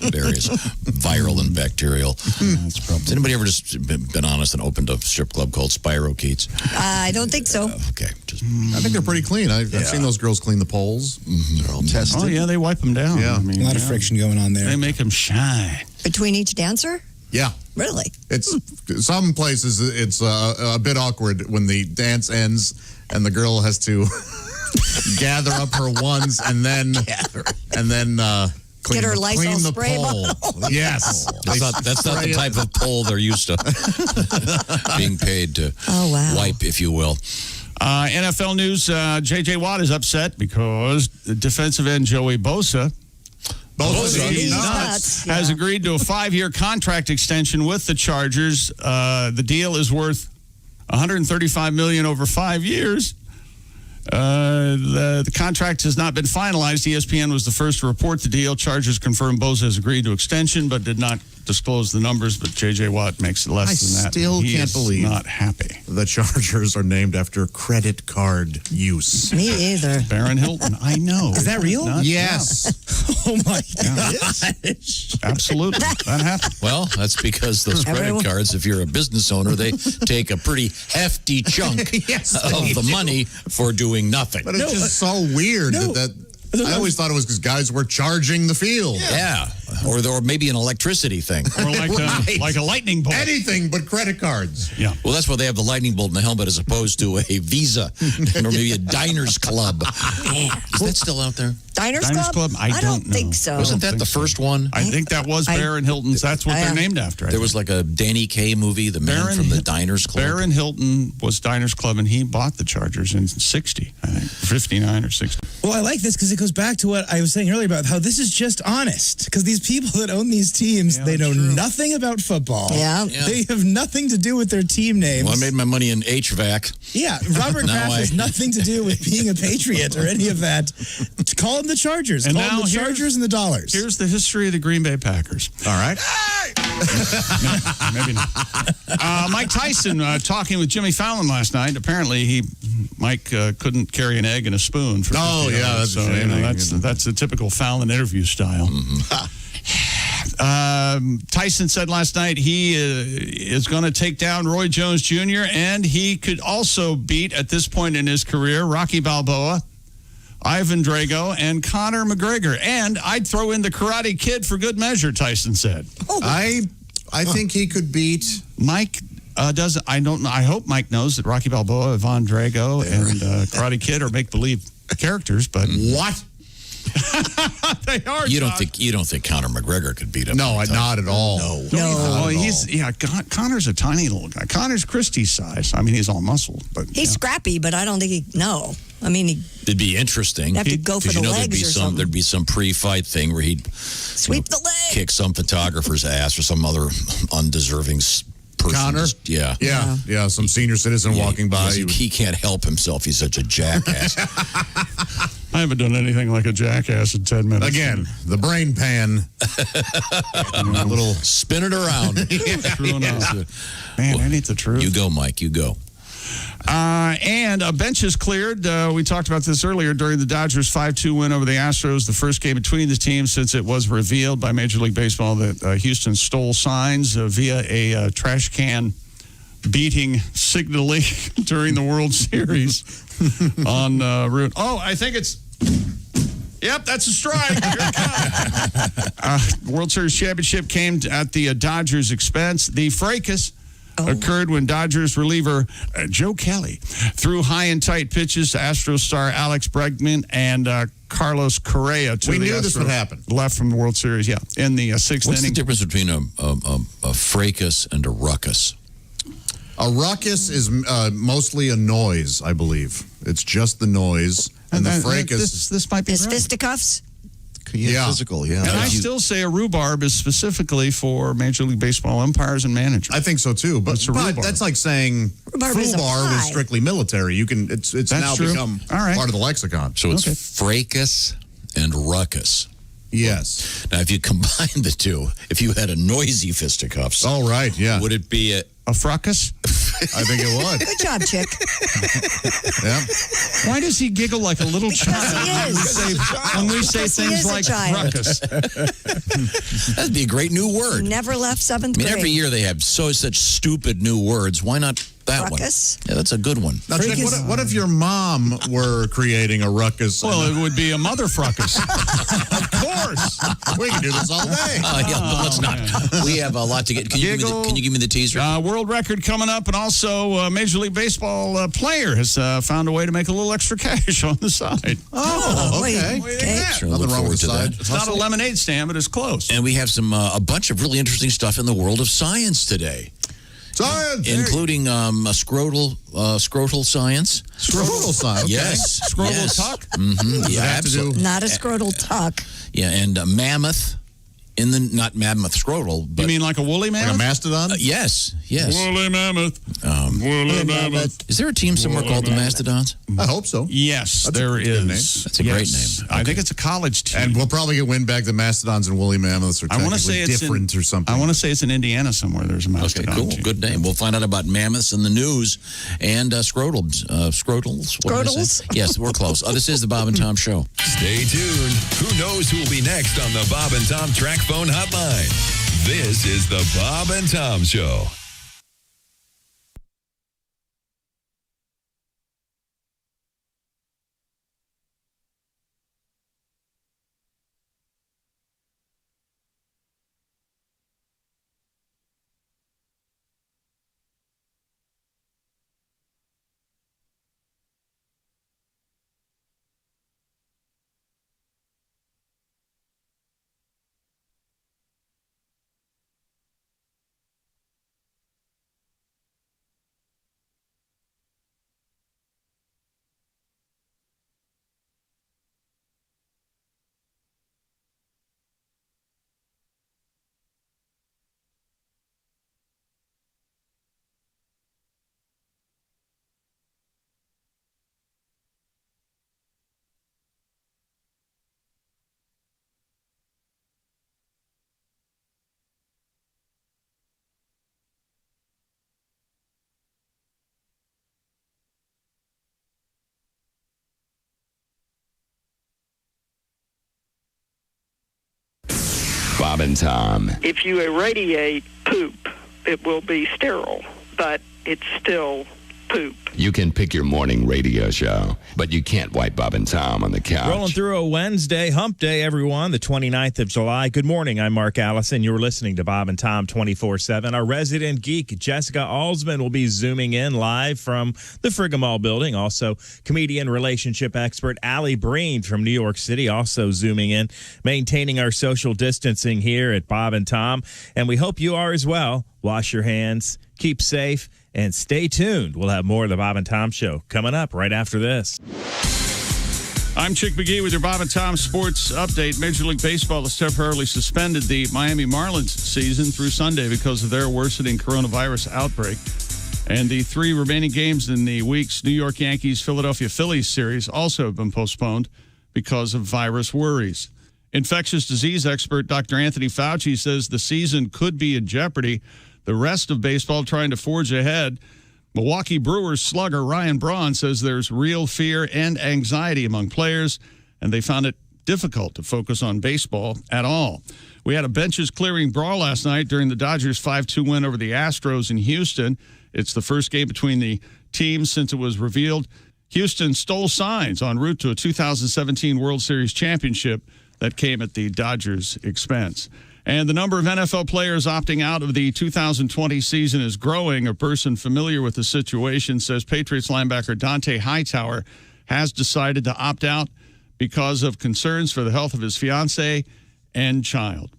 E: various viral and bacterial. Has anybody ever just been honest and opened a strip club called Spyro Keats?
F: I don't think so.
E: Okay.
G: I think they're pretty clean. I've seen those girls clean the poles.
P: They're all tested.
D: Oh, yeah, they wipe them down.
G: Yeah.
H: A lot of friction going on there.
D: They make them shine.
F: Between each dancer?
G: Yeah.
F: Really?
G: It's some places it's a bit awkward when the dance ends and the girl has to gather up her ones and then clean,
F: get her Lysol
G: clean the
F: spray
G: pole.
F: bottle.
G: Yes.
E: That's not the type of pole they're used to being paid to wipe, if you will.
D: NFL news, J.J. Watt is upset because defensive end Joey Bosa has agreed to a 5-year contract extension with the Chargers. The deal is worth $135 million over 5 years. The contract has not been finalized. ESPN was the first to report the deal. Chargers confirmed Bosa has agreed to extension, but did not disclose the numbers. But J.J. Watt makes it less than that.
G: I still can't believe
D: not happy.
G: The Chargers are named after credit card use.
F: Me either.
D: Baron Hilton, I know.
H: Is that real?
G: Yes.
H: Oh my gosh.
D: Absolutely. That happened.
E: Well, that's because those credit cards, if you're a business owner, they take a pretty hefty chunk of the money for doing nothing.
G: But it's just so weird that I always thought it was because guys were charging the field.
E: Yeah. Or maybe an electricity thing.
D: Or like a lightning bolt.
G: Anything but credit cards.
D: Yeah.
E: Well, that's why they have the lightning bolt in the helmet as opposed to a Visa or maybe a Diners Club. Is that still out there?
F: Diners Club?
D: I don't know.
F: think so.
E: Wasn't that the first one?
D: I think that was Baron Hilton's. That's what they're named after.
E: There was like a Danny Kaye movie, The Man from the Diners Club.
D: Baron Hilton was Diners Club, and he bought the Chargers in 60, I think, 59 or 60.
H: Well, I like this because it goes back to what I was saying earlier about how this is just honest. Because these people that own these teams, they know nothing about football.
F: Yeah.
H: They have nothing to do with their team names.
E: Well, I made my money in HVAC.
H: Yeah, Robert Kraft has nothing to do with being a Patriot or any of that. Call them the Chargers.
D: And
H: Call them
D: now
H: the Chargers and the Dollars.
D: Here's the history of the Green Bay Packers.
G: All right.
D: Maybe not. Mike Tyson talking with Jimmy Fallon last night. Apparently, Mike couldn't carry an egg and a spoon. For 50 hours. That's the typical Fallon interview style. Tyson said last night he is going to take down Roy Jones Jr., and he could also beat, at this point in his career, Rocky Balboa, Ivan Drago, and Conor McGregor. And I'd throw in the Karate Kid for good measure, Tyson said.
G: I think he could beat...
D: Mike does. I don't know. I hope Mike knows that Rocky Balboa, Ivan Drago, and Karate Kid are make-believe characters, but...
G: What?
D: They are.
E: You don't think Conor McGregor could beat him?
G: No, not at all.
D: No. Conor's a tiny little guy. Conor's Christie's size. I mean, he's all muscle, but
F: he's scrappy. But I don't think I mean,
E: it'd be interesting.
F: Have to go for the legs or something.
E: There'd be some pre-fight thing where he'd
F: sweep the leg,
E: kick some photographer's ass or some other undeserving person.
G: Connor? Yeah. Some senior citizen walking by.
E: He can't help himself. He's such a jackass.
D: I haven't done anything like a jackass in 10 minutes.
G: Again, the brain pan.
E: A little spin it around.
D: Man, I need the truth.
E: You go, Mike. You go.
D: And a bench is cleared. We talked about this earlier during the Dodgers' 5-2 win over the Astros, the first game between the teams since it was revealed by Major League Baseball that Houston stole signs via a trash can beating signally during the World Series on route. Oh, I think it's... Yep, that's a strike. Here it comes. World Series championship came at the Dodgers' expense. The fracas occurred when Dodgers reliever Joe Kelly threw high and tight pitches to Astros star Alex Bregman and Carlos Correa.
G: We knew this would happen.
D: Left from the World Series, in the sixth inning.
E: What's the difference between a fracas and a ruckus?
G: A ruckus is mostly a noise, I believe. It's just the noise. And the fracas...
D: This might be
F: fisticuffs?
P: Physical, yeah.
D: And I still say a rhubarb is specifically for Major League Baseball umpires and managers.
G: I think so too, but that's like saying foobar is strictly military. You can it's now
D: true.
G: become part of the lexicon.
E: So it's fracas and ruckus.
G: Yes.
E: Now, if you combine the two, if you had a noisy fisticuffs, would it be
D: a fracas?
G: I think it would.
F: Good job, Chick.
G: Yeah.
D: Why does he giggle like a little child when we say things like ruckus?
E: That'd be a great new word.
F: Never left seventh grade.
E: Every year they have such stupid new words. Why not that
F: ruckus?
E: one? Yeah, that's a good one.
G: Now, Chick, what if your mom were creating a ruckus?
D: Well, it would be a mother fracas. Of course.
G: We can do this all day.
E: Let's not. We have a lot to get. Can you give me the teaser?
D: World record coming up, and also Major League Baseball player has found a way to make a little extra cash on the side.
G: Oh, okay.
E: Sure,
G: Nothing wrong with the
E: that.
G: side.
D: It's not a lemonade stand, but it's close.
E: And we have a bunch of really interesting stuff in the world of science today.
G: Science!
E: Including a scrotal science.
G: Scrotal science? Okay.
E: Yes.
D: Scrotal tuck?
E: Mm-hmm. Yeah, absolutely.
F: Not a scrotal tuck.
E: Yeah, and mammoth. Not mammoth scrotal, but...
D: You mean like a woolly mammoth?
G: Like a mastodon?
E: Yes.
D: Woolly mammoth.
E: Woolly mammoth. Is there a team somewhere called the Mastodons?
G: I hope so.
D: Yes, there is.
E: That's a great name.
D: I think it's a college team.
G: And we'll probably get win back. The Mastodons and woolly mammoths are technically different or something.
D: I want to say it's in Indiana somewhere. There's a mastodon.
E: Okay, cool.
D: team.
E: Good name. We'll find out about mammoths in the news and scrotals. Scrotals?
F: Scrotals?
E: Yes, we're close. This is the Bob and Tom Show.
I: Stay tuned. Who knows who will be next on the Bob and Tom Track Phone Hotline? This is the Bob and Tom Show. Bob and Tom.
R: If you irradiate poop, it will be sterile, but it's still poop.
I: You can pick your morning radio show, but you can't wipe Bob and Tom on the couch.
K: Rolling through a Wednesday, hump day, everyone, the 29th of July. Good morning. I'm Mark Allison. You're listening to Bob and Tom 24/7. Our resident geek, Jessica Alsman, will be zooming in live from the Frigamall building. Also, comedian, relationship expert Allie Breen from New York City, also zooming in, maintaining our social distancing here at Bob and Tom. And we hope you are as well. Wash your hands, keep safe, and stay tuned. We'll have more of the Bob and Tom Show coming up right after this.
D: I'm Chick McGee with your Bob and Tom Sports Update. Major League Baseball has temporarily suspended the Miami Marlins season through Sunday because of their worsening coronavirus outbreak. And the 3 remaining games in the week's New York Yankees, Philadelphia Phillies series also have been postponed because of virus worries. Infectious disease expert Dr. Anthony Fauci says the season could be in jeopardy. The rest of baseball trying to forge ahead. Milwaukee Brewers slugger Ryan Braun says there's real fear and anxiety among players, and they found it difficult to focus on baseball at all. We had a benches-clearing brawl last night during the Dodgers' 5-2 win over the Astros in Houston. It's the first game between the teams since it was revealed Houston stole signs en route to a 2017 World Series championship that came at the Dodgers' expense. And the number of NFL players opting out of the 2020 season is growing. A person familiar with the situation says Patriots linebacker Dante Hightower has decided to opt out because of concerns for the health of his fiancée and child.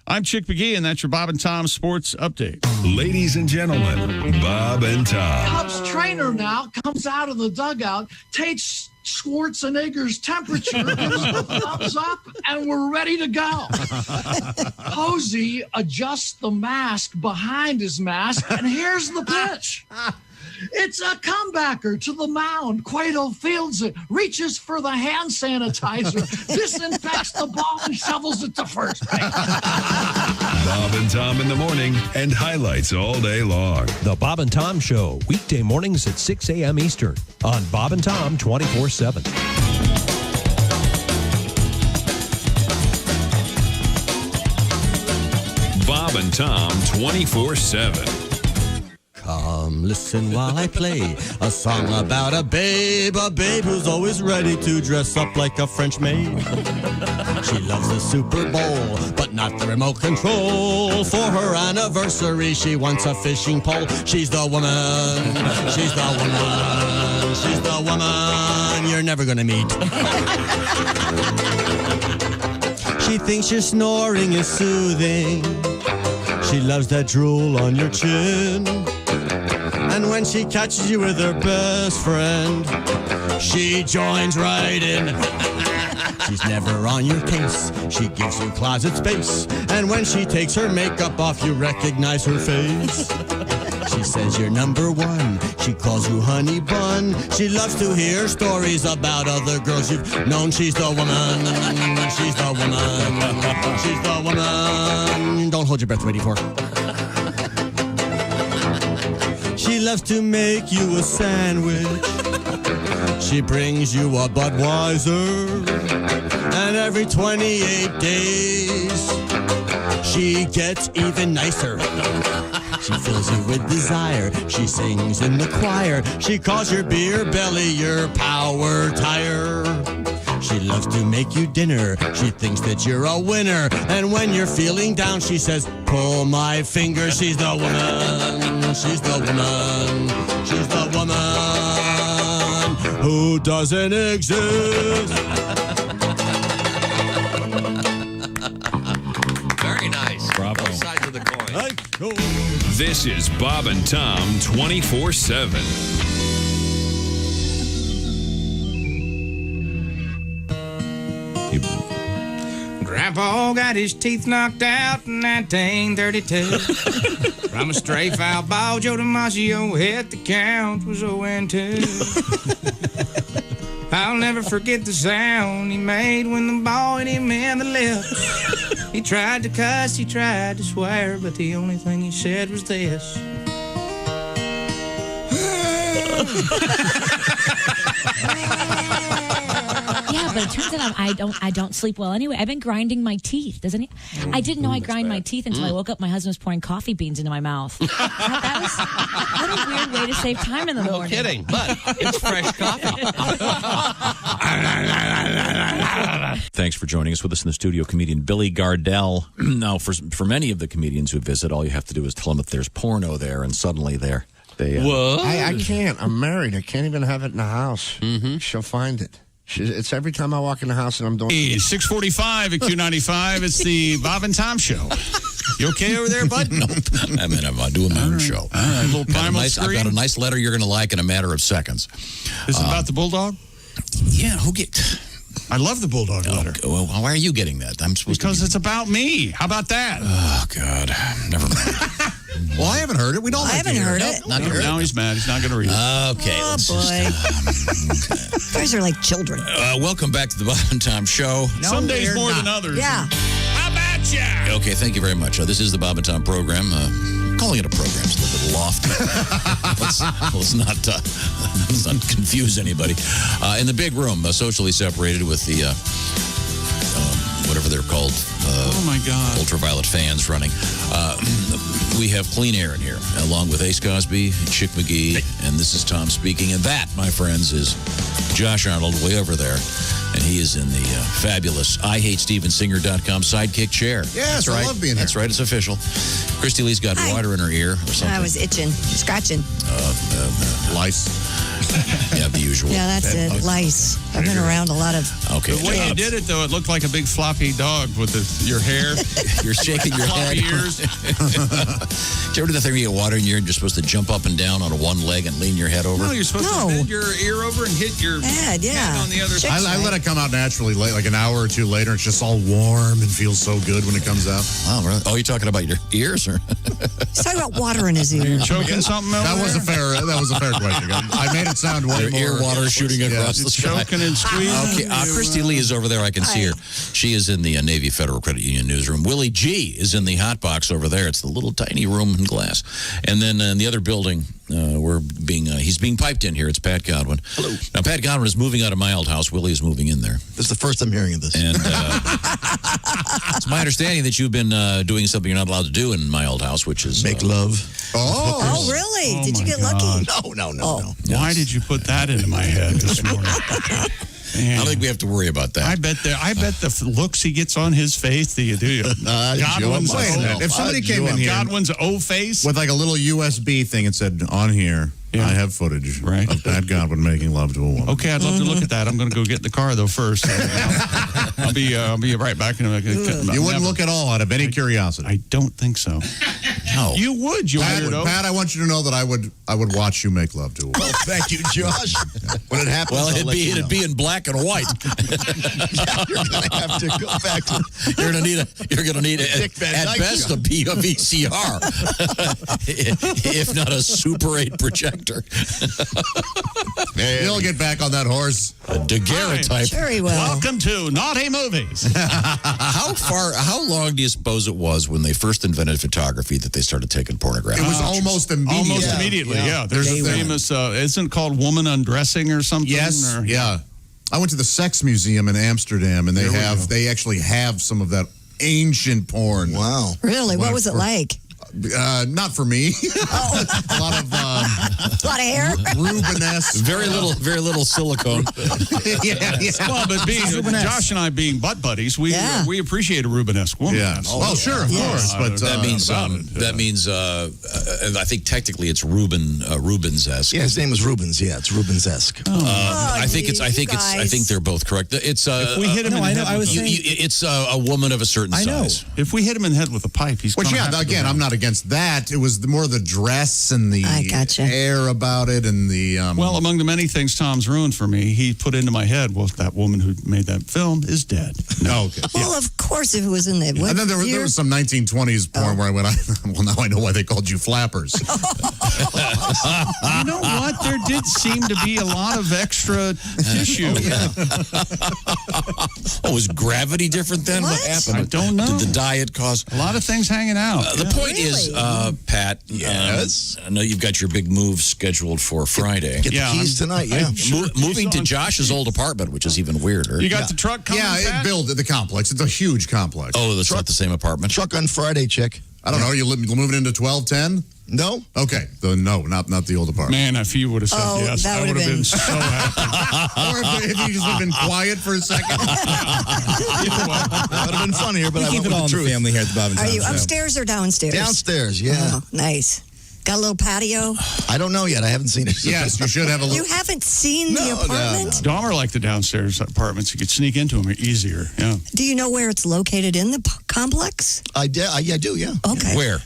D: I'm Chick McGee, and that's your Bob and Tom Sports Update.
I: Ladies and gentlemen, Bob and Tom.
S: Cubs trainer now comes out of the dugout, takes Schwarzenegger's temperature, gives the thumbs up, and we're ready to go. Posey adjusts the mask behind his mask, and here's the pitch. It's a comebacker to the mound. Cueto fields it, reaches for the hand sanitizer, disinfects the ball, and shovels it to first base.
I: Bob and Tom in the morning and highlights all day long.
L: The Bob and Tom Show, weekday mornings at 6 a.m. Eastern on Bob and Tom 24/7.
I: Bob and Tom 24/7.
A: Come listen while I play a song about a babe who's always ready to dress up like a French maid. She loves the Super Bowl, but not the remote control. For her anniversary, she wants a fishing pole. She's the woman, she's the woman, she's the woman you're never gonna meet. She thinks your snoring is soothing. She loves that drool on your chin. And when she catches you with her best friend, she joins right in. She's never on your case. She gives you closet space. And when she takes her makeup off, you recognize her face. She says you're number one. She calls you honey bun. She loves to hear stories about other girls you've known. She's the woman. She's the woman. She's the woman. Don't hold your breath, waiting for her. She loves to make you a sandwich. She brings you a Budweiser. And every 28 days, she gets even nicer. She fills you with desire. She sings in the choir. She calls your beer belly your power tire. She loves to make you dinner. She thinks that you're a winner. And when you're feeling down, she says, pull my finger. She's the woman. She's the woman. She's the woman who doesn't exist.
I: Very nice.
E: Bravo.
I: Both sides of the coin. This is Bob and Tom 24/7.
T: Grandpa got his teeth knocked out in 1932. From a stray foul ball, Joe DiMaggio hit the count was 0-2. I'll never forget the sound he made when the ball hit him in the lip. He tried to cuss, he tried to swear, but the only thing he said was this.
U: Yeah, but it turns out I don't sleep well anyway. I've been grinding my teeth. I didn't know I grind my teeth until I woke up. My husband was pouring coffee beans into my mouth. What a weird way to save time in the morning.
V: No kidding, but it's fresh coffee.
E: Thanks for joining us. With us in the studio, comedian Billy Gardell. Now, for many of the comedians who visit, all you have to do is tell them that there's porno there, and suddenly they
V: What?
W: I can't. I'm married. I can't even have it in the house. She'll find it. It's every time I walk in the house and I'm doing.
D: 6:45 at Q95. It's the Bob and Tom Show. You okay over there, bud?
E: Nope. I mean, I'm doing my own show.
D: A little primal
E: I've got a nice letter you're going to like in a matter of seconds.
D: Is it about the bulldog?
E: Yeah.
D: I love the bulldog letter.
E: Well, why are you getting that? I'm supposed
D: because it's about me. How about that?
E: Oh God, never mind.
G: Well, I haven't heard it. We don't.
F: I haven't heard it.
E: Not gonna
D: now he's mad. He's not going to read it.
E: Okay.
F: Oh, boy. You guys are like children.
E: Welcome back to the Bob and Tom Show.
D: Some days more than others.
F: Yeah.
D: How about ya?
E: Okay, thank you very much. This is the Bob and Tom program. Calling it a program is a little bit lofty. let's not confuse anybody. In the big room, socially separated with the whatever they're called.
D: Oh my God!
E: Ultraviolet fans running. We have clean air in here, along with Ace Cosby, Chick McGee, and this is Tom speaking. And that, my friends, is Josh Arnold way over there. And he is in the fabulous IHateStevenSinger.com sidekick chair.
G: Yes, I love being here.
E: That's right, it's official. Christy Lee's got water in her ear or something.
F: I was itching, scratching.
G: Lice.
E: Yeah, the usual.
F: Yeah, that's it. Lice. I've been around a lot of.
E: Okay.
D: The way you did it, though, it looked like a big floppy dog with your hair.
E: You're shaking your head.
D: Floppy ears.
E: Did you ever do that thing where you get water in your ear and you're supposed to jump up and down on one leg and lean your head over?
D: No, you're supposed to bend your ear over and hit your
F: head,
D: head on the other side.
G: I let it come out naturally, like an hour or two later. It's just all warm and feels so good when it comes out.
E: Oh, really? Oh, you're talking about your ears, or?
F: He's talking about water in his ear.
D: You're choking something over
G: That was a fair question. I made it sound way more.
E: Ear water shooting across the sky.
D: Choking and squeezing.
E: Okay, Christy Lee is over there. I can see her. She is in the Navy Federal Credit Union newsroom. Willie G is in the hot box over there. It's the little tiny room in glass. And then in the other building, he's being piped in here. It's Pat Godwin.
P: Hello.
E: Now, Pat Godwin is moving out of my old house. Willie is moving in there.
P: This is the first I'm hearing of this.
E: And it's my understanding that you've been doing something you're not allowed to do in my old house, which is
P: make love.
F: Oh, really?
D: Oh,
F: Did you
D: my
F: get
D: God.
F: lucky?
P: No.
D: Why did you put that into my head this morning?
E: I don't think we have to worry about that.
D: I bet the looks he gets on his face. Godwin's
G: Wait a minute. If somebody came in here
D: Godwin's O face
G: with like a little USB thing and said, "On here, I have footage of Pat Godwin making love to a woman."
D: Okay, I'd love to look at that. I'm going to go get in the car though first. I'll be right back.
G: You wouldn't look at all out of any curiosity.
D: I don't think so.
E: No,
D: you would. You weirdo.
G: Pat, I want you to know that I would watch you make love to a woman.
P: Well, thank you, Josh. When it happens,
E: well, it'd be in black and white.
P: Yeah, you're gonna have to go back to.
E: You're gonna need at best a VCR, if not a Super 8 projector.
G: He'll get back on that horse.
E: A daguerreotype.
F: Sure he will.
D: Welcome to Naughty Movies.
E: How long do you suppose it was when they first invented photography that they started taking pornographic?
G: It was almost immediate.
D: Almost immediately, yeah. There's a famous, isn't it called Woman Undressing or something?
G: Yes,
D: or,
G: yeah. I went to the Sex Museum in Amsterdam, and they actually have some of that ancient porn.
P: Wow.
F: Really? What was it like?
G: Not for me. A lot of
F: hair,
G: Rubenesque.
E: Very little silicone.
G: yeah.
D: Well, but Josh and I being butt buddies, we appreciate a Rubenesque woman.
G: Yeah. Oh, sure, of course. But
E: that means I think technically it's Rubens-esque.
P: Yeah, his name was Rubens. Yeah, it's Rubens-esque.
E: I think they're both correct. It's
D: if we hit him in the head,
E: it's a woman of a certain size.
D: If we hit him in the head with a pipe, he's.
G: Which again, I'm not against that. It was more the dress and the air about it and the.
D: Well, among the many things Tom's ruined for me, he put into my head, well, that woman who made that film is dead.
G: No, okay.
F: Well, of course, if it was in the.
G: And then there was some 1920s porn where I went, well, now I know why they called you flappers.
D: You know what? There did seem to be a lot of extra tissue.
E: Was gravity different then? What happened?
D: I don't know.
E: Did the diet cause
D: a lot of things hanging out?
E: The point is, Pat. Yes. I know you've got your big move scheduled for Friday.
P: Get the keys tonight. Yeah.
E: Moving to Josh's old apartment, which is even weirder.
D: You got the truck coming?
G: Yeah, build the complex. It's a huge complex.
E: Oh, that's not the same apartment.
P: Truck on Friday, chick.
G: I don't know. You moving into 1210?
P: No.
G: Okay. No, not the old apartment.
D: Man, if you would have said yes, I would have been so happy.
G: Or if you just would have been quiet for a second.
P: That would have been funnier, but I
H: keep
P: went
H: it all
P: with
H: in
P: the
H: the
P: truth.
H: family here at the Bob and
F: Are
H: Tom
F: you
H: Show.
F: upstairs or downstairs?
P: Downstairs, yeah.
F: Oh, nice. Got a little patio?
P: I don't know yet. I haven't seen it.
G: Yes, you should have a
F: You haven't seen the apartment?
D: Dahmer liked the downstairs apartments. You could sneak into them easier. Yeah.
F: Do you know where it's located in the complex?
P: I do, yeah.
F: Okay.
E: Where?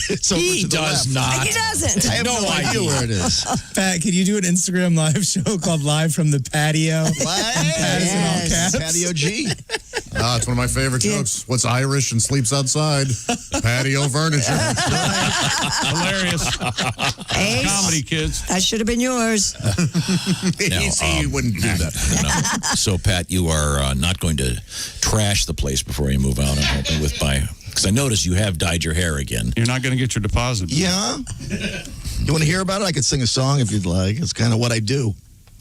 P: It's over
E: He
P: to the
E: does
P: left.
E: not.
F: He doesn't.
P: I have no idea where it is.
H: Pat, can you do an Instagram live show called Live from the Patio?
F: Yes.
P: Patio G.
G: It's one of my favorite jokes. What's Irish and sleeps outside? Patio furniture.
D: Hilarious.
F: Ace.
D: Comedy, kids.
F: That should have been yours.
G: He wouldn't do that.
E: No. So, Pat, you are not going to trash the place before you move out, I'm hoping, because I noticed you have dyed your hair again.
D: You're not going to get your deposit.
P: Yeah. You want to hear about it? I could sing a song if you'd like. It's kind of what I do.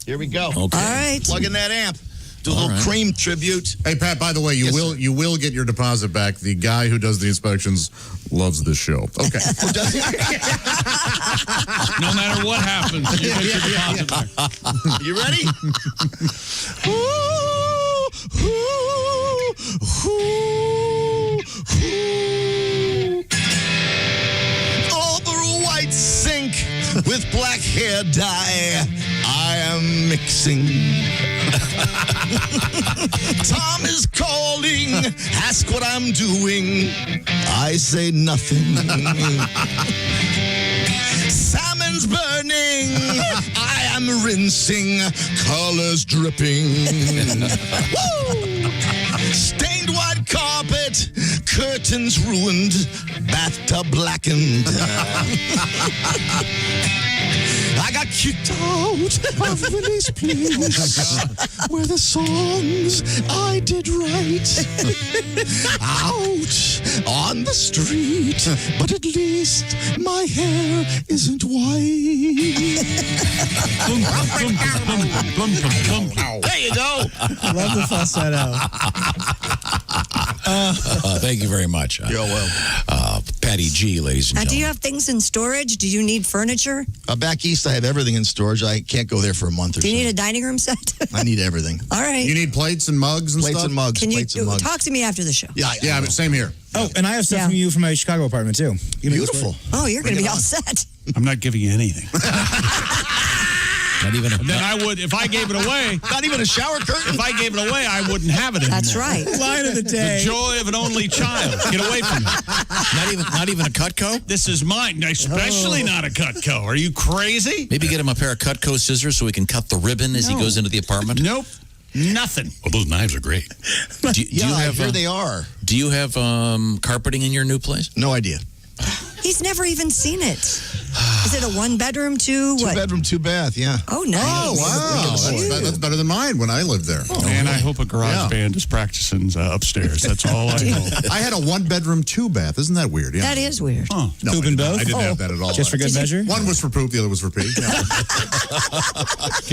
P: Here we go.
E: Okay.
F: All right.
P: Plug in that amp. Do a little cream tribute.
G: Hey, Pat, by the way, you will get your deposit back. The guy who does the inspections loves this show. Okay.
D: No matter what happens, you get your deposit back.
P: You ready? Over a white sink with black hair dye, I am mixing. Tom is calling, ask what I'm doing. I say nothing. Salmon's burning, I am rinsing, colors dripping. Woo! Stained white carpet, curtains ruined, bathtub blackened. I got kicked out of Willie's Place, where the songs I did write. Out on the street, but at least my hair isn't white. There you go.
H: Love the falsetto.
E: Thank you very much.
P: You're welcome.
E: Patty G, ladies and
F: Do
E: gentlemen.
F: you have things in storage? Do you need furniture?
P: Back east, I have everything in storage. I can't go there for a month or
F: Do
P: so.
F: you need a dining room set?
P: I need everything.
F: All right.
G: You need plates and mugs and
P: Plates
G: stuff?
P: and mugs.
F: Can you
P: plates and mugs.
F: talk to me after the show?
G: Yeah, but same here.
H: Oh, and I have stuff
F: Yeah.
H: from you from my Chicago apartment, too.
P: Beautiful.
F: Oh, you're going to
P: Bring
F: be
P: it
F: all
P: on.
F: set.
D: I'm not giving you anything.
E: Not even a
D: Then I would, if I gave it away,
P: Not even a shower curtain.
D: if I gave it away, I wouldn't have it anymore.
F: That's right.
H: Line of the day.
D: The joy of an only child. Get away from me.
E: not even a Cutco?
D: This is mine, especially not a Cutco. Are you crazy?
E: Maybe get him a pair of Cutco scissors so he can cut the ribbon as he goes into the apartment.
D: Nope. Nothing.
E: Well, those knives are great. Do you have,
P: here they are.
E: Do you have carpeting in your new place?
P: No idea.
F: He's never even seen it. Is it a one-bedroom, two?
P: Two
F: What?
P: bedroom, two bath, yeah.
F: Oh, nice.
G: Oh, wow. That's better than mine when I lived there.
D: And I hope a garage band is practicing upstairs. That's all I hope.
G: I had a one-bedroom, two-bath. Isn't that weird? Yeah.
F: That is weird.
D: Oh.
G: No,
H: Poop and both?
G: I didn't have that at all.
H: Just for good measure?
G: One was for poop, the other was for pee.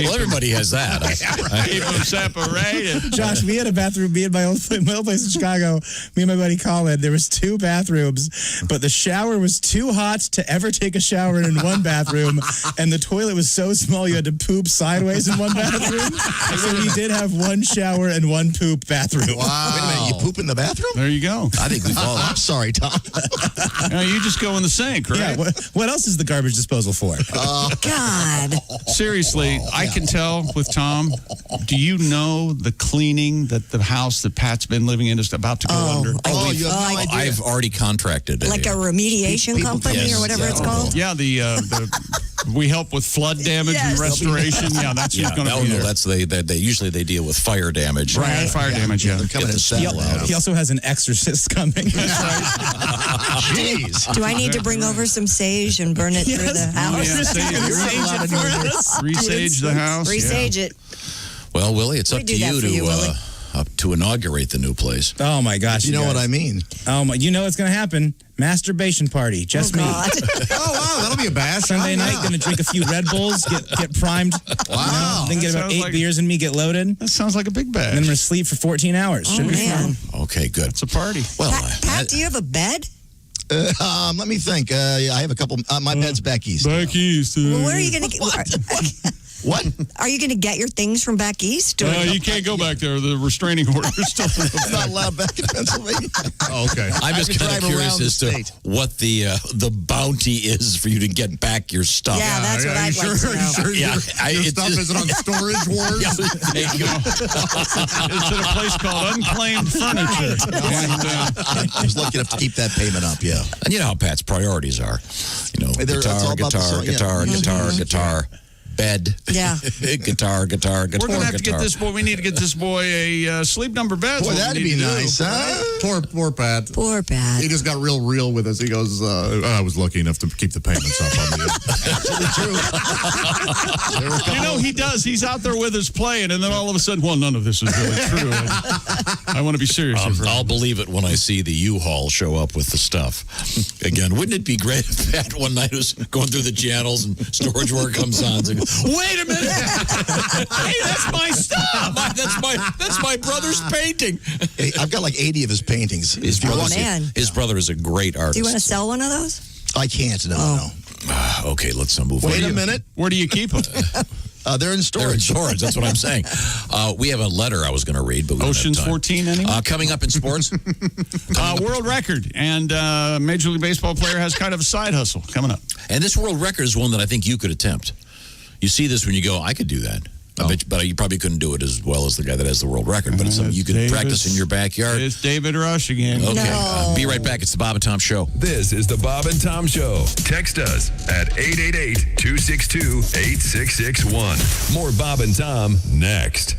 E: Well, everybody has that.
D: Keep them separated.
H: Josh, we had a bathroom. Me and my old place in Chicago. Me and my buddy Colin. There was two bathrooms, but the shower was too hot to ever take a shower in one bathroom, and the toilet was so small you had to poop sideways in one bathroom. So we did have one shower and one poop bathroom.
G: Wow.
P: Wait a minute, you poop in the bathroom?
D: There you go.
E: I think we've all.
P: I'm sorry, Tom.
D: You just go in the sink, right?
H: Yeah. What else is the garbage disposal for?
F: God.
D: Seriously, I can tell with Tom. Do you know the cleaning that the house that Pat's been living in is about to go under?
P: You have no idea.
E: I've already contracted
F: Like a remediation company
E: Yes.
F: or whatever it's called?
D: Yeah, the We help with flood damage and restoration. Yeah, that's who's going to be there.
E: That's they usually they deal with fire damage.
D: Right, fire damage. Yeah,
P: They're coming in
H: He also has an exorcist coming.
P: Jeez.
F: Do I need to bring over some sage and burn it through the house?
D: Resage the house.
F: Resage it.
E: Well, Willie, it's up to you to inaugurate the new place.
H: Oh my gosh!
P: You know what I mean?
H: Oh my! You know what's going to happen? Masturbation party. Just me.
G: Oh wow, that'll be a bash.
H: Sunday night, going to drink a few Red Bulls, get primed.
G: Wow.
H: Then get about 8 beers in me, get loaded.
D: That sounds like a big bash.
H: And then I'm going to sleep for 14 hours.
F: Oh,
H: Should be
F: man.
H: fun.
E: Okay, good.
D: It's a party.
E: Well,
F: Pat, do you have a bed?
P: Let me think. I have a couple. My bed's back east.
D: Back east.
F: Well, where are you going to get?
P: What?
F: Are you going to get your things from back east? Or?
D: You can't go back there. The restraining order is still.
P: I'm not allowed back in Pennsylvania.
G: Oh, okay.
E: I'm just kind of curious as to what the bounty is for you to get back your stuff.
F: Yeah, that's what I'd like to know.
G: Your stuff is on Storage Wars?
E: Yeah, thank you.
D: It's at a place called Unclaimed Furniture.
P: I was lucky enough to keep that payment up, yeah.
E: And you know how Pat's priorities are. You know,
P: It's all about the
E: guitar, bed,
F: Yeah.
E: guitar.
D: We're going to have to get this boy. We need to get this boy a sleep number bed.
P: Boy, that'd be nice, huh?
G: Poor Pat.
F: Poor Pat.
G: He just got real with us. He goes, I was lucky enough to keep the payments up on the
P: Absolutely true.
D: You know, he does. He's out there with us playing, and then all of a sudden, well, none of this is really true. I want to be serious.
E: I'll believe it when I see the U-Haul show up with the stuff. Again, wouldn't it be great if Pat one night was going through the channels and Storage War comes on and goes, wait a minute! Hey, that's my stuff! That's my brother's painting.
P: Hey, I've got like 80 of his paintings.
E: His brother is a great artist.
F: Do you want to sell one of those?
P: I can't, no.
E: Okay, let's move on.
P: Wait a minute.
D: Where do you keep them?
P: They're in storage.
E: They're in storage. That's what I'm saying. We have a letter I was going to read, but we
D: Ocean's
E: don't have time.
D: 14, anyone?
E: Coming up in sports.
D: World record. And Major League Baseball player has kind of a side hustle coming up.
E: And this world record is one that I think you could attempt. You see this when you go, I could do that. But you probably couldn't do it as well as the guy that has the world record. But it's something you can practice in your backyard.
D: It's David Rush again.
E: Okay.
F: No.
E: Be right back. It's the Bob and Tom Show.
I: This is the Bob and Tom Show. Text us at 888-262-8661. More Bob and Tom next.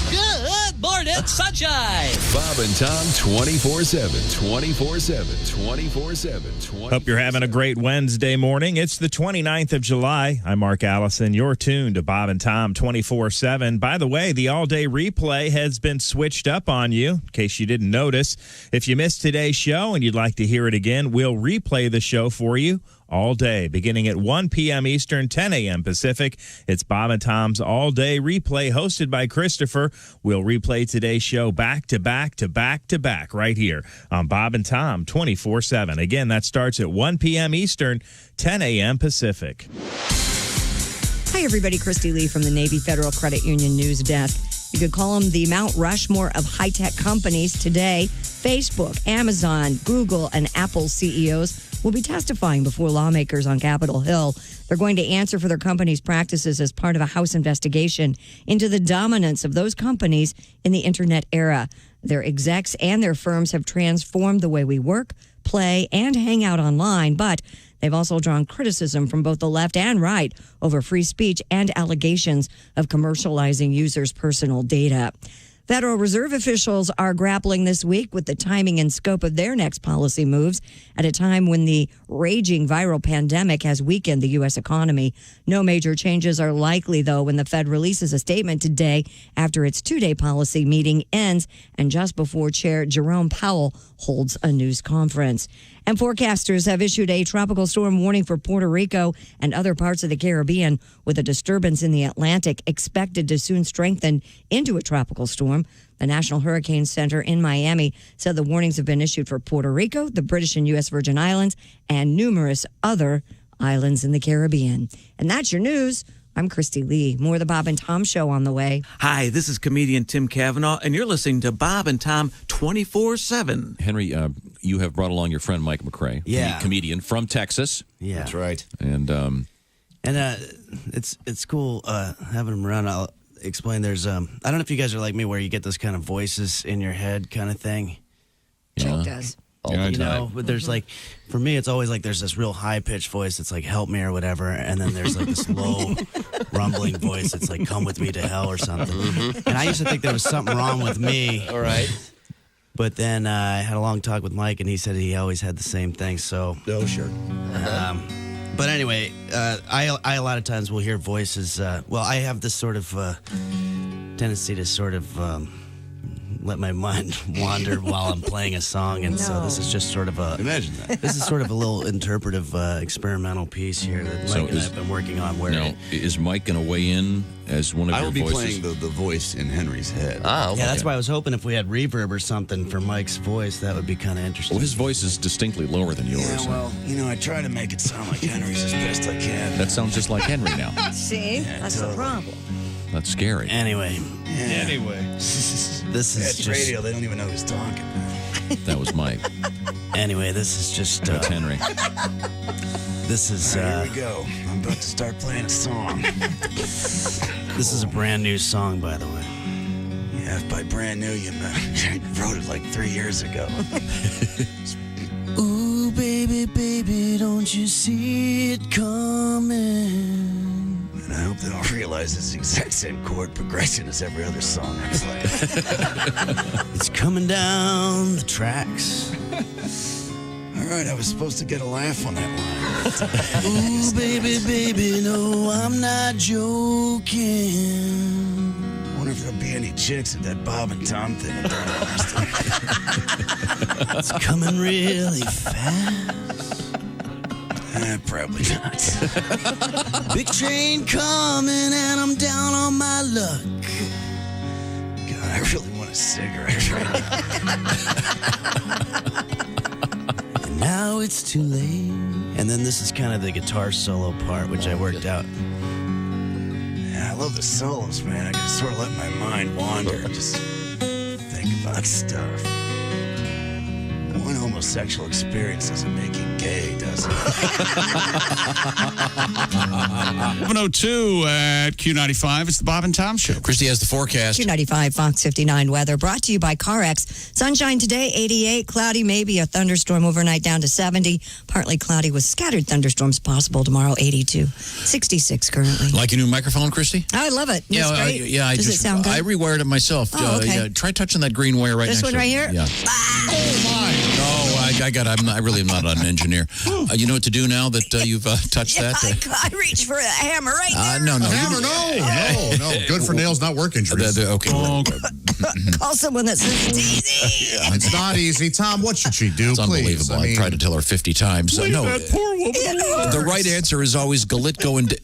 V: Good morning, sunshine.
I: Bob and Tom 24/7, 24/7, 24/7.
K: Hope you're having a great Wednesday morning. It's the 29th of July. I'm Mark Allison. You're tuned to Bob and Tom 24/7. By the way, the all-day replay has been switched up on you, in case you didn't notice. If you missed today's show and you'd like to hear it again, we'll replay the show for you all day, beginning at 1 p.m. Eastern, 10 a.m. Pacific. It's Bob and Tom's all-day replay hosted by Christopher. We'll replay today's show back to back to back to back right here on Bob and Tom 24/7. Again, that starts at 1 p.m. Eastern, 10 a.m. Pacific.
F: Hi, everybody. Christy Lee from the Navy Federal Credit Union News Desk. You could call them the Mount Rushmore of high-tech companies today. Facebook, Amazon, Google, and Apple CEOs will be testifying before lawmakers on Capitol Hill. They're going to answer for their company's practices as part of a House investigation into the dominance of those companies in the internet era. Their execs and their firms have transformed the way we work, play, and hang out online, but they've also drawn criticism from both the left and right over free speech and allegations of commercializing users' personal data. Federal Reserve officials are grappling this week with the timing and scope of their next policy moves at a time when the raging viral pandemic has weakened the U.S. economy. No major changes are likely, though, when the Fed releases a statement today after its two-day policy meeting ends and just before Chair Jerome Powell holds a news conference. And forecasters have issued a tropical storm warning for Puerto Rico and other parts of the Caribbean, with a disturbance in the Atlantic expected to soon strengthen into a tropical storm. The National Hurricane Center in Miami said the warnings have been issued for Puerto Rico, the British and U.S. Virgin Islands, and numerous other islands in the Caribbean. And that's your news. I'm Christy Lee. More of the Bob and Tom Show on the way.
B: Hi, this is comedian Tim Cavanaugh, and you're listening to Bob and Tom 24/7.
E: Henry, you have brought along your friend Mike McRae,
C: Yeah.
E: the comedian from Texas.
C: Yeah.
E: That's right. And
C: it's cool having him around. I'll explain. There's I don't know if you guys are like me, where you get those kind of voices in your head, kind of thing.
F: Chuck does.
C: You know, but there's like, for me, it's always like there's this real high pitched voice that's like, help me or whatever. And then there's like this low rumbling voice that's like, come with me to hell or something. And I used to think there was something wrong with me.
B: All right.
C: But then I had a long talk with Mike, and he said he always had the same thing. So,
B: sure.
C: But anyway, I a lot of times will hear voices. I have this sort of tendency to sort of let my mind wander while I'm playing a song, and so this is just sort of a This is sort of a little interpretive experimental piece here that Mike and I have been working on. Where
E: is Mike going to weigh in as one of
J: I
E: your
J: will be
E: voices?
J: playing the voice in Henry's head.
C: Yeah, that's why I was hoping if we had reverb or something for Mike's voice, that would be kind of interesting.
E: Well, his voice is distinctly lower than yours.
J: Yeah, well, I try to make it sound like Henry's as best I can.
E: That sounds just like Henry now.
F: See? That's the problem.
E: That's scary.
C: Anyway. This is
J: It's
C: just
J: radio. They don't even know who's talking.
E: That was Mike.
C: Anyway, this is just
E: That's Henry.
C: This is
J: Here we go. I'm about to start playing a song.
C: This is a brand new song, by the way.
J: Yeah, if by brand new you meant I wrote it like 3 years ago.
C: Ooh, baby, baby, don't you see it coming?
J: And I hope they don't realize it's the exact same chord progression as every other song I play.
C: It's coming down the tracks.
J: All right, I was supposed to get a laugh on that line.
C: Ooh, baby, baby, no, I'm not joking.
J: I wonder if there'll be any chicks at that Bob and Tom thing I done last time.
C: It's coming really fast.
J: Probably not.
C: Big train coming and I'm down on my luck.
J: God, I really want a cigarette right now.
C: And now it's too late. And then this is kind of the guitar solo part, which I worked out.
J: Yeah, I love the solos, man. I can sort of let my mind wander and just think about stuff. One homosexual experience doesn't make you gay, does it?
D: 7:02 at Q95. It's the Bob and Tom Show.
E: Christy has the forecast.
F: Q95 Fox 59 weather brought to you by CarX. Sunshine today, 88. Cloudy, maybe a thunderstorm overnight down to 70. Partly cloudy with scattered thunderstorms possible tomorrow, 82. 66 currently.
E: Like your new microphone, Christy?
F: I love it. It's great.
E: Does
F: it sound good?
E: I rewired it myself.
F: Oh, okay.
E: Yeah, try touching that green wire right
F: This
E: next
F: one
E: to it.
F: right here?
E: Yeah.
F: Oh, my.
E: No, I really am not an engineer. You know what to do now that you've touched that?
F: I reach for a hammer right there.
E: No.
G: Hammer, no. Good for nails, not work injuries.
E: Okay.
F: Call someone that says it's easy.
G: It's not easy. Tom, what should she do,
E: It's
G: please?
E: unbelievable. I've tried to tell her 50 times.
F: Leave that poor woman alone.
E: The right answer is always Galitko and...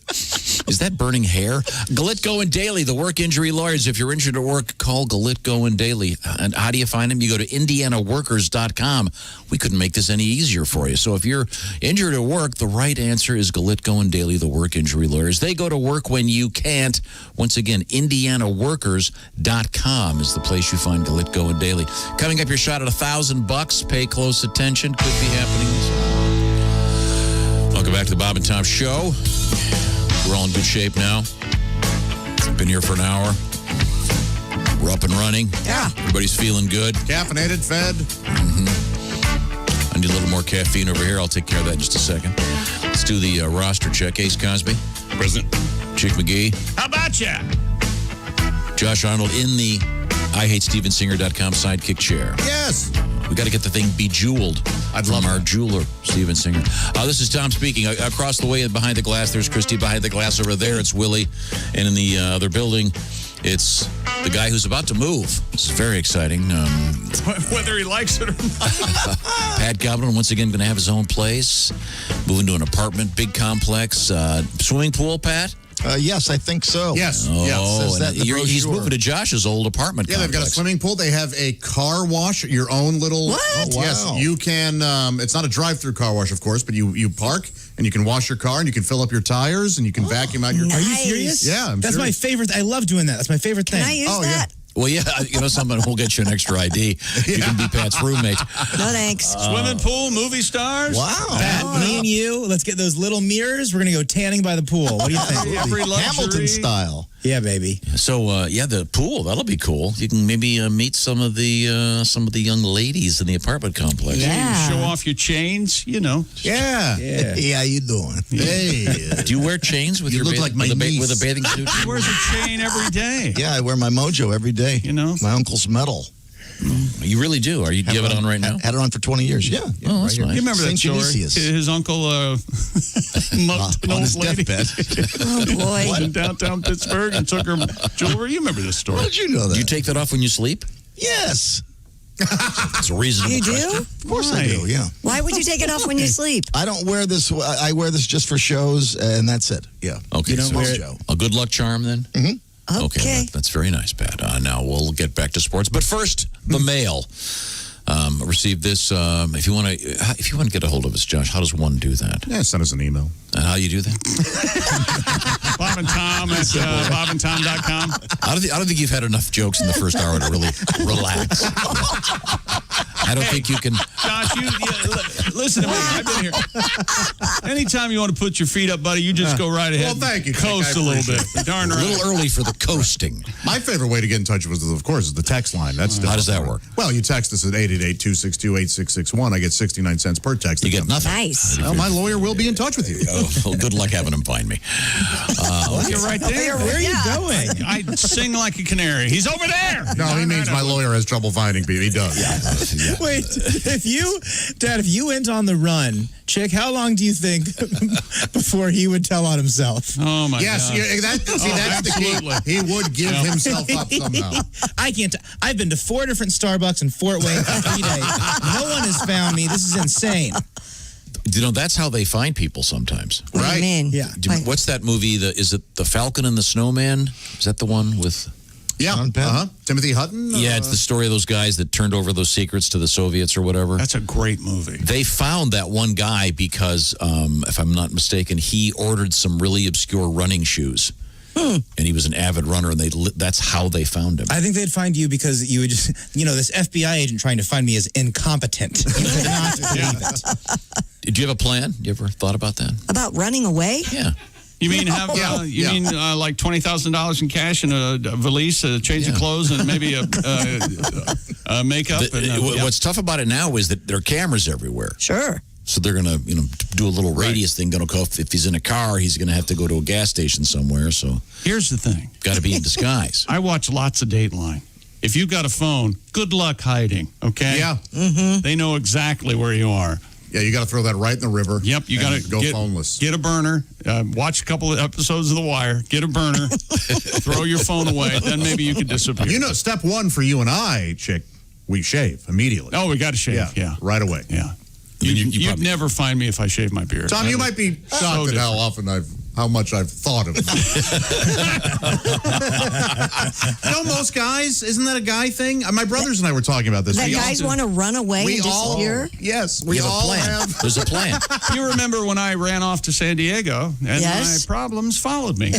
E: Is that burning hair? Galitko and Daly, the work injury lawyers. If you're injured at work, call Galitko and Daly. And how do you find them? You go to IndianaWorkers.com. We couldn't make this any easier for you. So if you're injured at work, the right answer is Galitko and Daly, the work injury lawyers. They go to work when you can't. Once again, IndianaWorkers.com is the place you find Galitko and Daly. Coming up, your shot at $1,000. Pay close attention. Could be happening. Welcome back to the Bob and Tom Show. We're all in good shape now. Been here for an hour. We're up and running.
F: Yeah.
E: Everybody's feeling good.
G: Caffeinated, fed.
E: I need a little more caffeine over here. I'll take care of that in just a second. Let's do the roster check. Ace Cosby.
D: Present.
E: Chick McGee.
D: How about ya?
E: Josh Arnold in the IHateStevenSinger.com sidekick chair.
G: Yes.
E: We got to get the thing bejeweled from our jeweler, Steven Singer. This is Tom speaking. Across the way and behind the glass, there's Christy. Behind the glass over there, it's Willie. And in the other building, it's the guy who's about to move. It's very exciting.
D: Whether he likes it or not.
E: Pat Goblin, once again, going to have his own place. Moving to an apartment, big complex. Swimming pool, Pat?
P: Yes, I think so.
G: Yes.
E: Oh,
P: that in the
E: he's
P: brochure.
E: moving to Josh's old apartment
G: Yeah,
E: complex.
G: they've got a swimming pool. They have a car wash, your own little.
F: What?
P: Oh, wow.
G: Yes, you can. It's not a drive-through car wash, of course, but you park and you can wash your car and you can fill up your tires and you can vacuum out your.
F: Nice.
H: Are you serious?
G: Yeah, I'm
H: That's
G: serious.
H: my favorite. I love doing that. That's my favorite thing.
F: Can I use that?
E: Well, yeah, someone will get you an extra ID. You can be Pat's roommate.
F: No thanks.
D: Swimming pool, movie stars.
P: Wow.
H: Pat, me and you, let's get those little mirrors. We're going to go tanning by the pool. What do you think?
D: Every luxury.
P: Hamilton style.
H: Yeah, baby.
E: So, the pool, that'll be cool. You can maybe meet some of the young ladies in the apartment complex.
F: Yeah.
D: Show off your chains,
G: Yeah.
P: Yeah, how you doing? Hey.
E: Do you wear chains with
P: You
E: your
P: look like my
E: with
P: niece.
E: a bathing suit?
D: He wears a chain every day.
P: Yeah, I wear my mojo every day. My uncle's medal.
E: You really do? Do you have it on right now?
P: Had it on for 20 years. Yeah.
E: Oh, that's
P: right here.
E: nice.
D: You remember that
P: St.
D: story?
P: Genesius.
D: His uncle mugged an
P: on
D: old
P: his
D: lady
P: deathbed.
F: Oh, boy.
D: in downtown Pittsburgh and took her jewelry. You remember this story?
P: How did you know that?
E: Do you take that off when you sleep?
P: Yes.
E: It's a reasonable
F: You do?
E: question.
P: Of course I do, yeah.
F: Why would you take it off when you sleep?
P: I don't wear this. I wear this just for shows, and that's it. Yeah.
E: Okay,
P: You don't
E: so
P: wear it.
E: a good luck charm then?
P: Mm-hmm.
F: Okay.
E: That's very nice, Pat. Now we'll get back to sports, but first, the mail. Received this. If you want to get a hold of us, Josh, how does one do that?
G: Yeah, send us an email.
E: And how you do that?
D: Bob and Tom at bobandtom.com.
E: I don't think you've had enough jokes in the first hour to really relax. I don't think you can.
D: Josh, listen to me. I've been here. Anytime you want to put your feet up, buddy, you just go right ahead.
G: Well, thank you.
D: Coast a little bit. Darn right.
E: A little early for the coasting.
G: My favorite way to get in touch with us, of course, is the text line. How
E: does that work?
G: Well, you text us at 888-262-8661. I get 69 cents per text.
E: You get nothing.
F: Nice.
G: Well, my lawyer will be in touch with you.
E: Well, good luck having him find me.
D: You're right there.
H: Where are you going?
D: I sing like a canary. He's over there.
G: No, he means my lawyer has trouble finding people. He does.
E: Yeah.
H: Wait, if you went on the run, Chick, how long do you think before he would tell on himself?
D: Oh, my
G: yes,
D: God.
G: that's
D: absolutely.
G: the key. He would give himself up somehow.
H: I can't. I've been to 4 different Starbucks in Fort Wayne for 3 days. No one has found me. This is insane.
E: That's how they find people sometimes.
F: What do you mean?
H: Yeah.
E: What's that movie? Is it The Falcon and the Snowman? Is that the one with...
G: Yeah, Timothy Hutton?
E: Yeah, it's the story of those guys that turned over those secrets to the Soviets or whatever.
D: That's a great movie.
E: They found that one guy because, if I'm not mistaken, he ordered some really obscure running shoes. And he was an avid runner, and that's how they found him.
H: I think they'd find you because you would just, this FBI agent trying to find me is incompetent. You could not believe it.
E: Did you have a plan? You ever thought about that?
F: About running away?
E: Yeah.
D: You mean like $20,000 in cash and a valise, a change of clothes, and maybe a makeup?
E: What's tough about it now is that there are cameras everywhere.
F: Sure.
E: So they're going to, do a little radius thing. Going to go if he's in a car, he's going to have to go to a gas station somewhere. So
D: here's the thing:
E: got to be in disguise.
D: I watch lots of Dateline. If you've got a phone, good luck hiding. Okay.
G: Yeah.
F: Mm-hmm.
D: They know exactly where you are.
G: Yeah, you got to throw that right in the river.
D: Yep, you got to
G: go phoneless.
D: Get a burner. Watch a couple of episodes of The Wire. Get a burner. Throw your phone away. Then maybe you could disappear.
G: Step one for you and I, Chick, we shave immediately.
D: Oh, we got to shave. Yeah,
G: right away.
D: Yeah. You'd never find me if I shave my beard.
G: Tom, you might be shocked at how much I've thought of it. Most guys, isn't that a guy thing? My brothers and I were talking about this.
F: That guys want to run away and disappear?
G: Yes, we all have.
E: There's a plan.
D: You remember when I ran off to San Diego and my problems followed me.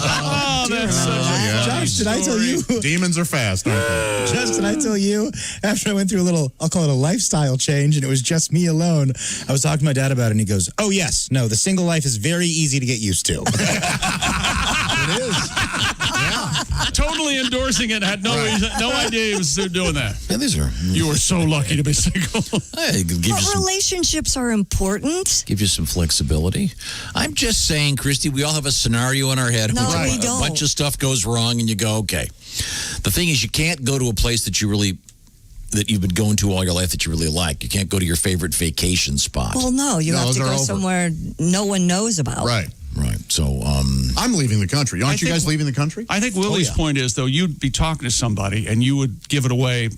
D: Oh, that's such a
H: Josh, did I tell you?
G: Demons are fast, aren't they?
H: Josh, did I tell you? After I went through I'll call it a lifestyle change, and it was just me alone, I was talking to my dad about it, and he goes, "Oh, yes. No, the single life is very easy to get used to."
P: It is.
D: Totally endorsing it. Had no idea he was doing that.
E: Yeah, these are.
D: You were so lucky to be single.
F: Relationships are important.
E: Give you some flexibility. I'm just saying, Christy, we all have a scenario in our head.
F: No,
E: where
F: we don't.
E: A bunch of stuff goes wrong, and you go, okay. The thing is, you can't go to a place that you've been going to all your life that you really like. You can't go to your favorite vacation spot.
F: Well, no, you have to go somewhere no one knows about.
G: Right.
E: So,
G: I'm leaving the country. Aren't you guys leaving the country?
D: I think Willie's point is, though, you'd be talking to somebody and you would give it away.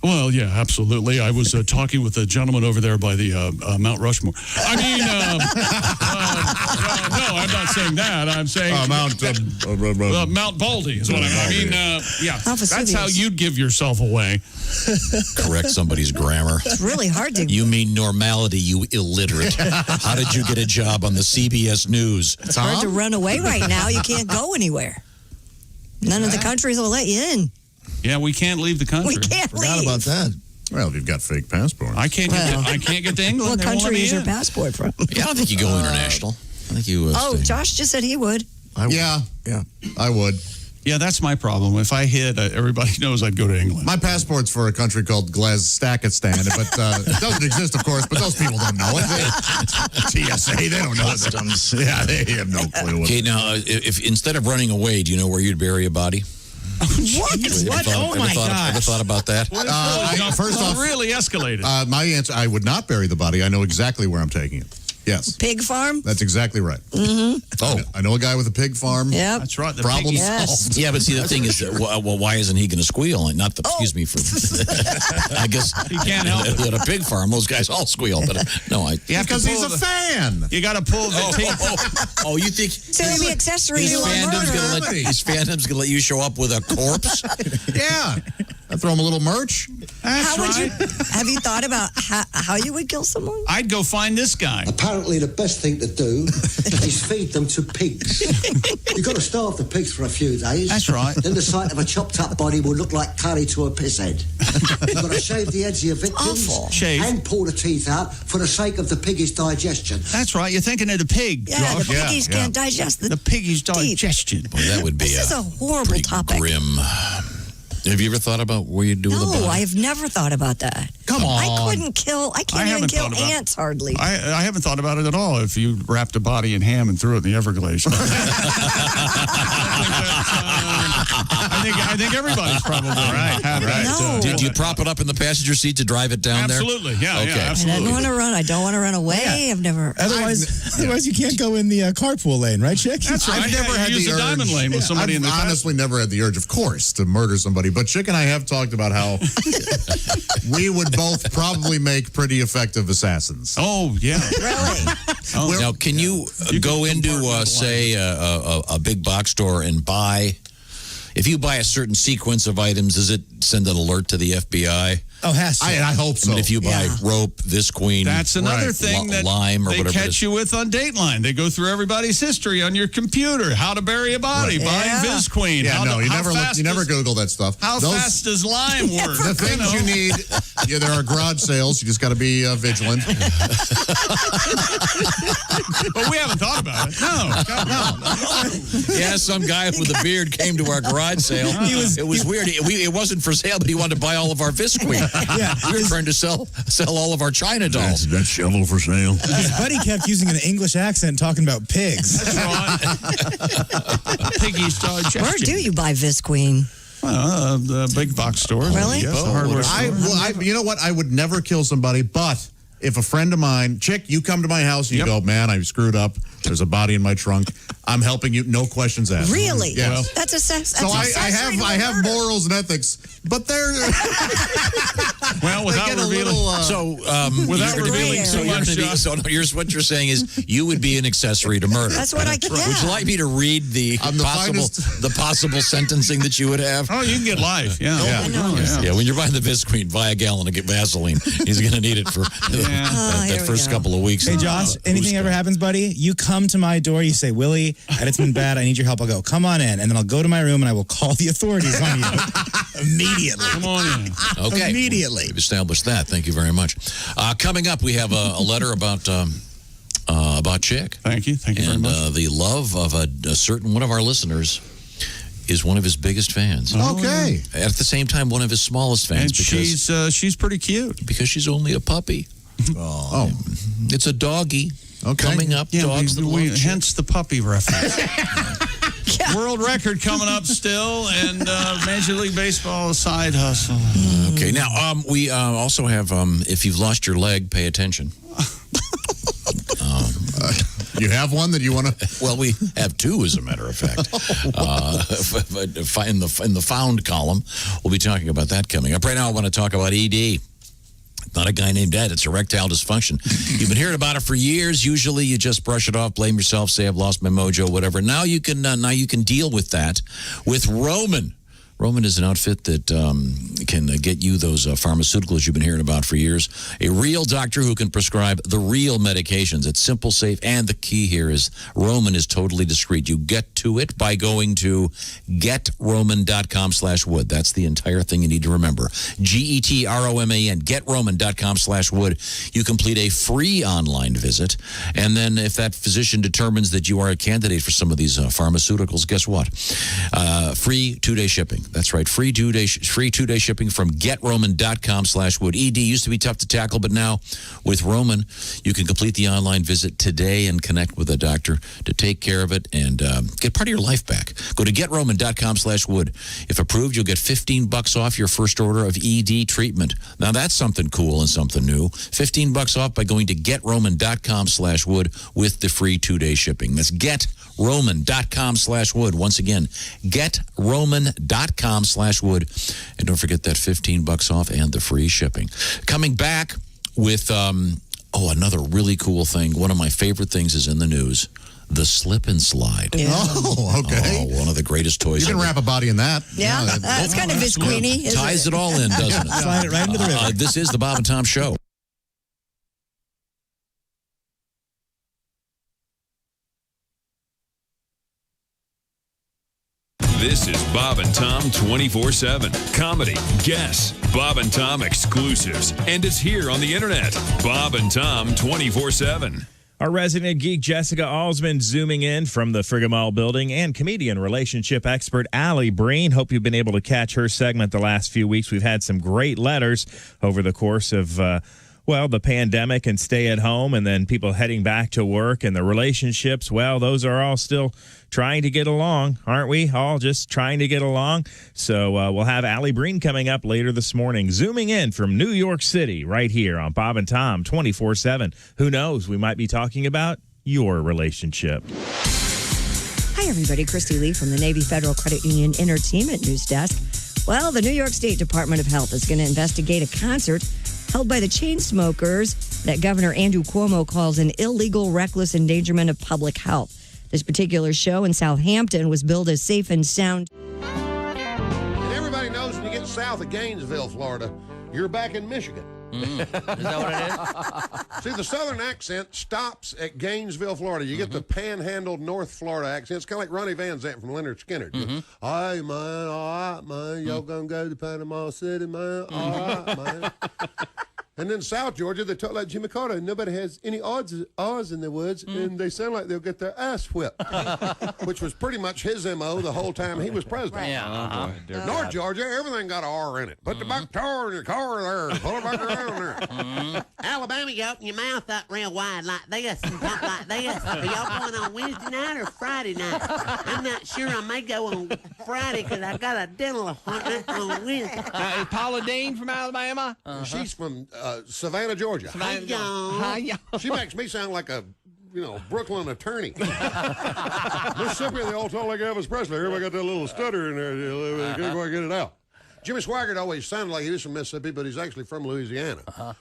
D: Well, yeah, absolutely. I was talking with a gentleman over there by the Mount Rushmore. I mean, no, I'm not saying that. I'm saying Mount Baldy is what I mean. Yeah, that's how you'd give yourself away.
E: Correct somebody's grammar.
F: It's really hard to.
E: You mean normality, you illiterate. How did you get a job on the CBS News?
F: It's hard to run away right now. You can't go anywhere. None of the countries will let you in.
D: Yeah, we can't leave the country.
F: We can't
G: Forgot
F: leave.
G: about that. Well, if you've got fake passports.
D: I can't get to England.
F: What
D: They won't let
F: country
D: me
F: is your
D: in.
F: passport from?
E: Yeah, I don't think you go international. I think you.
F: Josh just said he would.
G: Yeah, I would.
D: Yeah, that's my problem. If I hid, everybody knows I'd go to England.
G: My passport's for a country called Glastakistan, but it doesn't exist, of course, but those people don't know it. TSA, they don't know customs. Yeah, they have no clue.
E: Okay, now, if instead of running away, do you know where you'd bury a body?
F: What?
E: Oh, my God. Ever thought about that?
G: First off,
D: really escalated.
G: My answer, I would not bury the body. I know exactly where I'm taking it. Yes.
F: Pig farm?
G: That's exactly right.
F: Mm-hmm.
E: Oh.
G: I know a guy with a pig farm.
F: Yeah.
D: That's right.
G: Problem solved.
E: Yeah, but see, the thing is, well, why isn't he going to squeal? Not the, excuse me for, I guess.
D: He can't help it.
E: At a pig farm, those guys all squeal. But no,
G: because he's a fan.
D: You got to pull the teeth.
E: Oh, you think.
F: So it'll be accessories
E: His
F: to a
E: fandom's going to let you show up with a corpse?
G: Yeah. I throw him a little merch.
D: That's right.
F: Have you thought about how you would kill someone?
D: I'd go find this guy.
M: Apparently, the best thing to do is feed them to pigs. You've got to starve the pigs for a few days.
D: That's right.
M: Then the sight of a chopped up body will look like curry to a piss head. You've got to shave the heads of your victims
D: Shave.
M: and pull the teeth out for the sake of the piggy's digestion.
D: That's right. You're thinking of the pig.
F: Yeah,
D: Josh.
F: the piggies can't digest the
D: piggy's digestion.
E: Well, that would be
F: This is a horrible
E: pretty
F: topic.
E: grim. Have you ever thought about where you'd do with a body?
F: No, I have never thought about that.
G: Come on.
F: I can't even kill ants hardly.
D: I haven't thought about it at all. If you wrapped a body in ham and threw it in the Everglades. I think everybody's probably right.
F: No.
E: Did you prop it up in the passenger seat to drive it down
D: Absolutely.
E: there?
D: Yeah,
E: okay.
D: yeah, absolutely.
F: I don't want to run. I don't want to run away.
H: Yeah.
F: I've never.
H: Otherwise, you can't go in the carpool lane, right, Chick?
D: That's right.
G: I've never had
D: use
G: the
D: the
G: urge.
D: diamond lane with somebody in the
G: I've honestly never had the urge, of course, to murder somebody. But Chick and I have talked about how we would both probably make pretty effective assassins.
D: Oh, yeah.
F: Really?
E: Now, can you go into, say, a big box store and buy, if you buy a certain sequence of items, does it send an alert to the FBI?
H: Oh, has to.
G: I hope so.
E: I mean, if you buy rope, this queen,
D: That's another thing that
E: lime or
D: they
E: whatever it
D: catch
E: is.
D: you with on Dateline. They go through everybody's history on your computer. How to bury a body, buying Viz Queen.
G: Yeah,
D: How
G: you
D: how fast
G: never
D: does-
G: Google that stuff.
D: How fast does lime work?
G: The things you need, there are garage sales. You just got to be vigilant.
D: But we haven't thought about it. No.
E: Yeah, some guy with a beard came to our garage sale. It was weird. It wasn't for sale, but he wanted to buy all of our Visqueen.
H: Yeah.
E: We were trying to sell all of our China dolls.
G: That shovel for sale.
H: His buddy kept using an English accent talking about pigs.
D: That's right. Piggy's digestion.
F: Where do you buy Visqueen?
D: The big box stores.
F: Really?
D: Yes, the hardware store.
G: You know what? I would never kill somebody, but if a friend of mine, Chick, you come to my house and you go, man, I screwed up. There's a body in my trunk. I'm helping you. No questions asked.
F: Really?
G: Yes.
F: That's a
G: So I have morals and ethics, but they're
D: well, without revealing.
E: Without
D: revealing so much.
E: What you're saying is you would be an accessory to murder.
F: That's what I can.
E: Would you like me to read the possible sentencing that you would have?
D: Oh, you can get life. Yeah.
E: Yeah, when you're buying the Visqueen, buy a gallon of Vaseline. He's going to need it for that first couple of weeks.
H: Hey, Josh, anything ever happens, buddy, you come to my door, you say, Willie, it's been bad, I need your help. I'll go, come on in. And then I'll go to my room and I will call the authorities on you immediately.
D: Come on in.
E: Okay.
H: Immediately.
E: We've established that. Thank you very much. Coming up, we have a letter about Chick.
D: Thank you. Thank you very much.
E: The love of a certain one of our listeners is one of his biggest fans.
G: Okay.
E: At the same time, one of his smallest fans.
D: And she's pretty cute.
E: Because she's only a puppy.
G: Oh.
E: It's a doggy.
G: Okay.
E: Coming up, dogs that love chicks.
D: Hence the puppy reference. World record coming up still, and Major League Baseball side hustle.
E: Okay, now we also have, if you've lost your leg, pay attention.
G: You have one that you want to?
E: Well, we have two, as a matter of fact. In the found column, we'll be talking about that coming up. Right now, I want to talk about ED. Not a guy named Ed. It's erectile dysfunction. You've been hearing about it for years. Usually, you just brush it off, blame yourself, say I've lost my mojo, whatever. Now you can deal with that with Roman. Roman is an outfit that can get you those pharmaceuticals you've been hearing about for years. A real doctor who can prescribe the real medications. It's simple, safe, and the key here is Roman is totally discreet. You get to it by going to getroman.com/wood. That's the entire thing you need to remember. GETROMAN, getroman.com/wood. You complete a free online visit, and then if that physician determines that you are a candidate for some of these pharmaceuticals, guess what? Free 2-day shipping. That's right. Free two-day shipping from getroman.com/wood. ED used to be tough to tackle, but now with Roman, you can complete the online visit today and connect with a doctor to take care of it and get part of your life back. Go to getroman.com/wood. If approved, you'll get $15 off your first order of ED treatment. Now that's something cool and something new. $15 off by going to getroman.com/wood with the free 2-day shipping. That's getroman.com/wood. Once again, getroman.com/wood. And don't forget that $15 off and the free shipping. Coming back with another really cool thing. One of my favorite things is in the news. The slip and slide.
G: Yeah. Oh, okay.
E: One of the greatest toys.
G: You can wrap a body in that.
F: Yeah, that's kind of Visqueenie.
E: Ties it all in, doesn't it?
H: Slide it right into the river.
E: This is the Bob and Tom Show.
I: This is Bob and Tom 24/7. Comedy, guests, Bob and Tom exclusives. And it's here on the internet. Bob and Tom 24/7.
K: Our resident geek, Jessica Alsman, zooming in from the Frigamall building, and comedian relationship expert Allie Breen. Hope you've been able to catch her segment the last few weeks. We've had some great letters over the course of the pandemic and stay at home, and then people heading back to work, and the relationships, well, those are all still trying to get along, aren't we? All just trying to get along. So we'll have Allie Breen coming up later this morning, zooming in from New York City right here on Bob and Tom 24/7. Who knows? We might be talking about your relationship.
F: Hi, everybody. Christy Lee from the Navy Federal Credit Union Entertainment News Desk. Well, the New York State Department of Health is going to investigate a concert held by the Chainsmokers that Governor Andrew Cuomo calls an illegal, reckless endangerment of public health. This particular show in Southampton was billed as safe and sound.
N: And everybody knows when you get south of Gainesville, Florida, you're back in Michigan.
V: Is that what it is?
N: See, the southern accent stops at Gainesville, Florida. You get the panhandled North Florida accent. It's kind of like Ronnie Van Zant from Leonard Skinner. Hey, man, all right, man. Y'all gonna go to Panama City, man? All right, man. And then South Georgia, they talk like Jimmy Carter. Nobody has any R's in their words, and they sound like they'll get their ass whipped, which was pretty much his M.O. the whole time he was president.
V: Yeah.
N: North Georgia, everything got an R in it. Put the back tire in your car there. Pull it back around there.
O: Alabama, you open your mouth up real wide like this and talk like this. Are y'all going on Wednesday night or Friday night? I'm not sure. I may go on Friday because I got a dental appointment on Wednesday.
V: Is Paula Dean from Alabama?
N: She's from Savannah, Georgia.
O: Hi, y'all.
N: She makes me sound like a, Brooklyn attorney. Mississippi, they all talk like Elvis Presley. Everybody got that little stutter in there. They can't quite get it out. Jimmy Swaggart always sounded like he was from Mississippi, but he's actually from Louisiana.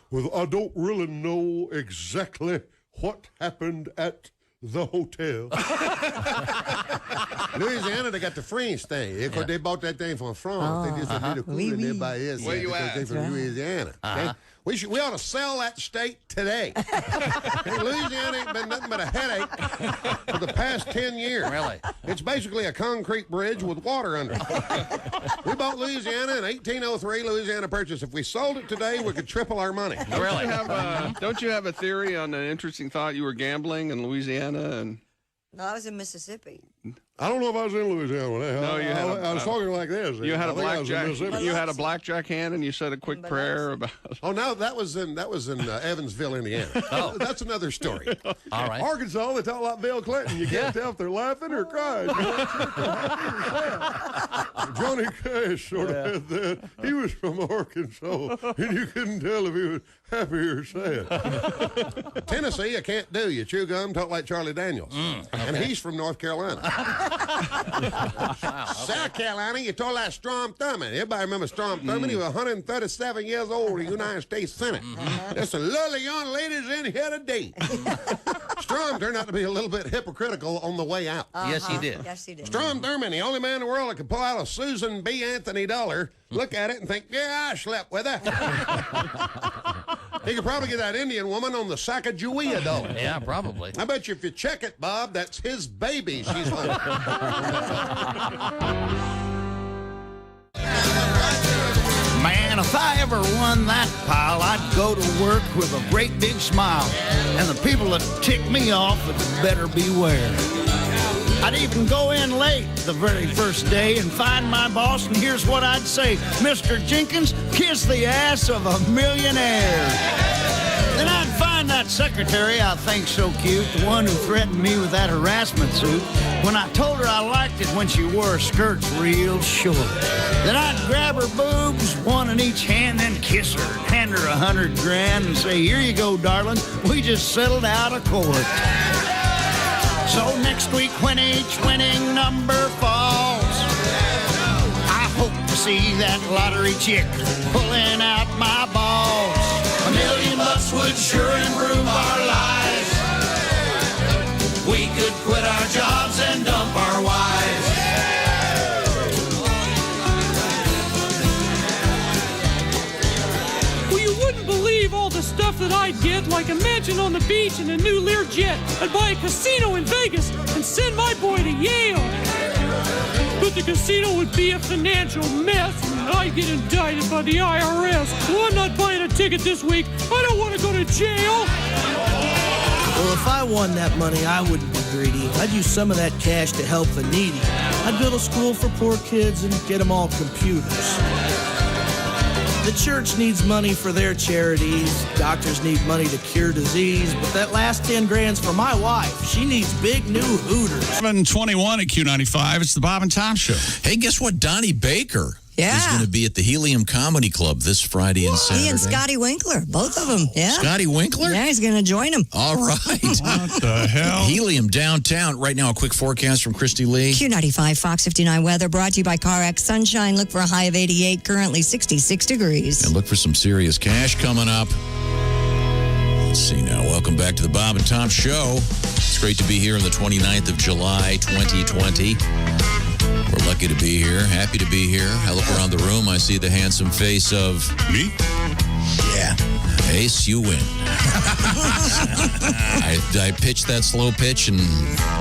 N: Well, I don't really know exactly what happened at the hotel. Louisiana, they got the French thing. Because they bought that thing from France. They just did a cool and everybody else.
V: Where you at?
N: They from Louisiana. Okay? We ought to sell that state today. Hey, Louisiana ain't been nothing but a headache for the past 10 years.
V: Really?
N: It's basically a concrete bridge with water under it. We bought Louisiana in 1803, Louisiana Purchase. If we sold it today, we could triple our money.
V: Really?
Q: Don't you have a theory on an interesting thought? You were gambling in Louisiana and...
F: No, I was in Mississippi.
N: I don't know if I was in Louisiana when that happened.
Q: No, you had
N: I was talking like this.
Q: You had
N: I
Q: a
N: think I was in
Q: blackjack.
N: Mississippi.
Q: You had a blackjack hand, and you said a quick prayer about.
N: Oh no, that was in Evansville, Indiana.
R: Oh.
N: That's another story.
R: All right.
N: Arkansas, they talk like Bill Clinton. You can't tell if they're laughing or crying. Johnny Cash sort of had that. He was from Arkansas, and you couldn't tell if he was happy or sad. Tennessee, I can't do. You chew gum, talk like Charlie Daniels. And he's from North Carolina. South Carolina, you talk like Strom Thurmond. Everybody remember Strom Thurmond? He was 137 years old in the United States Senate. There's some lovely young ladies in here today. Strom turned out to be a little bit hypocritical on the way out.
R: Yes, he did.
F: Yes, he did.
N: Strom Thurmond, the only man in the world that could pull out a Susan B. Anthony dollar, look at it and think, yeah, I slept with her. He could probably get that Indian woman on the Sacagawea dollar.
R: Yeah, probably.
N: I bet you if you check it, Bob, that's his baby she's holding.
S: Man, if I ever won that pile, I'd go to work with a great big smile. And the people that tick me off would better beware. I'd even go in late the very first day and find my boss, and here's what I'd say: Mr. Jenkins, kiss the ass of a millionaire. Then I'd find that secretary I think so cute, the one who threatened me with that harassment suit, when I told her I liked it when she wore her skirts real short. Then I'd grab her boobs, one in each hand, then kiss her, and hand her $100 grand and say, here you go, darling, we just settled out of court. So next week when each winning number falls, I hope to see that lottery chick pulling out my balls. $1 million would sure improve our lives. We could quit our jobs and dump our wives.
X: Well, you wouldn't believe all the stuff that I'd get, like a mansion on the beach and a new Learjet. I'd buy a casino in Vegas and send my boy to Yale. But the casino would be a financial mess, and I'd get indicted by the IRS. Well, I'm not buying a ticket this week. I don't want to go to jail.
Y: Well, if I won that money, I wouldn't be greedy. I'd use some of that cash to help the needy. I'd build a school for poor kids and get them all computers. The church needs money for their charities. Doctors need money to cure disease. But that last 10 grand's for my wife. She needs big new Hooters.
D: 7:21 at Q95. It's the Bob and Tom Show.
E: Hey, guess what? Donnie Baker is going to be at the Helium Comedy Club this Friday and Saturday.
F: He and Scotty Winkler, both of them. Yeah.
E: Scotty Winkler?
F: Yeah, he's going to join him.
E: All right.
D: What the hell?
E: Helium downtown. Right now, a quick forecast from Christy Lee.
F: Q95 Fox 59 weather brought to you by CarX Sunshine. Look for a high of 88, currently 66 degrees.
E: And look for some serious cash coming up. Let's see now. Welcome back to the Bob and Tom Show. It's great to be here on the 29th of July, 2020. We're lucky to be here. Happy to be here. I look around the room. I see the handsome face of...
D: Me?
E: Yeah. Ace, you win. I pitched that slow pitch, and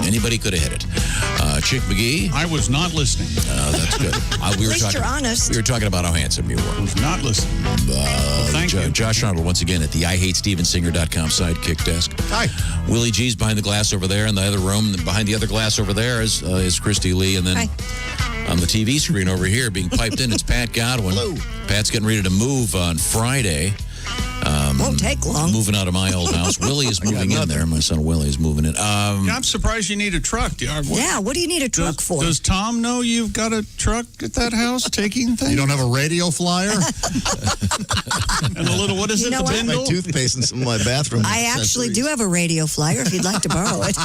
E: anybody could have hit it. Chick McGee?
D: I was not listening.
E: That's good.
F: At least you're honest.
E: We were talking about how handsome you were.
D: I was not listening. Thank you.
E: Josh Arnold, once again, at the IHateStevensinger.com sidekick desk.
G: Hi.
E: Willie G's behind the glass over there in the other room. Behind the other glass over there is Christy Lee. And then on the TV screen over here being piped in, it's Pat Godwin.
G: Hello.
E: Pat's getting ready to move on Friday.
F: Won't take long.
E: Moving out of my old house. Willie is moving in there. My son Willie is moving in.
D: I'm surprised you need a truck.
F: What do you need a truck for?
D: Does Tom know you've got a truck at that house taking things?
G: You don't have a radio flyer?
D: And a little, what is
F: You
D: it,
F: know
D: the
F: what?
D: bindle?
P: My toothpaste and some of my bathroom.
F: I actually do have a radio flyer if you'd like to borrow it.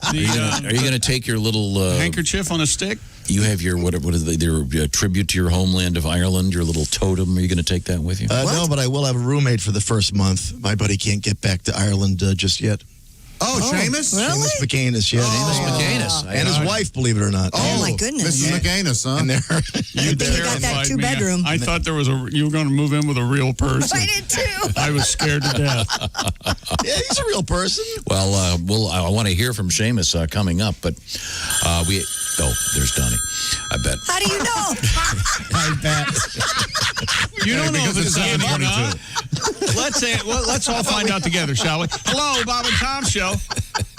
E: Are you going to take your little...
D: handkerchief on a stick?
E: You have your, what is their tribute to your homeland of Ireland, your little totem. Are you going to take that with you?
P: No, but I will have a roommate for the first month. My buddy can't get back to Ireland just yet.
G: Oh, Seamus?
F: Really?
P: Seamus McCanus, yeah.
E: Seamus McCanus.
P: And his wife, believe it or not.
F: Oh, my goodness.
G: Mrs. McAnus, huh?
P: And
F: Good thing you got that two-bedroom.
D: I thought there was you were going to move in with a real person.
F: I did too.
D: I was scared to death.
P: Yeah, he's a real person.
E: Well, I want to hear from Seamus coming up, but there's Donnie. I bet.
F: How do you know?
P: I bet.
D: You don't know if
G: Because
D: it's
G: it's
D: Donnie or
G: 7:22.
D: not. Let's all find out together, shall we? Hello, Bob and Tom Show.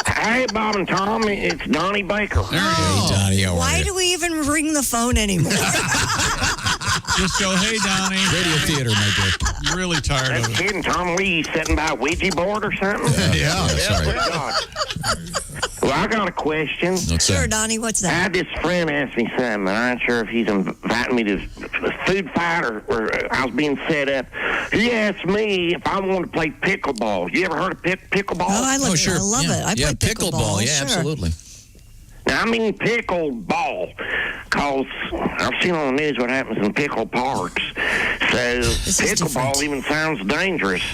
A: Hey, Bob and Tom, it's Donnie Baker.
E: Hey, Donnie, how are
F: Why
E: you?
F: do we even ring the phone anymore?
D: Just go, hey, Donnie.
E: Radio theater, my dear.
D: I'm really tired
A: That's
D: of it.
A: kidding, Tom. Were you sitting by a Ouija board or something?
E: Yeah, sorry.
A: Good God. Well, I got a question.
F: Sure, Donnie, what's
A: I
F: that?
A: had this friend ask me something. I'm not sure if he's inviting me to a food fight or I was being set up. He asked me if I wanted to play pickleball. You ever heard of pickleball?
F: Oh, I love it. I play pickleball.
E: Yeah,
F: sure.
E: absolutely.
A: Now, I mean pickleball, because I've seen on the news what happens in pickle parks. So pickleball even sounds dangerous.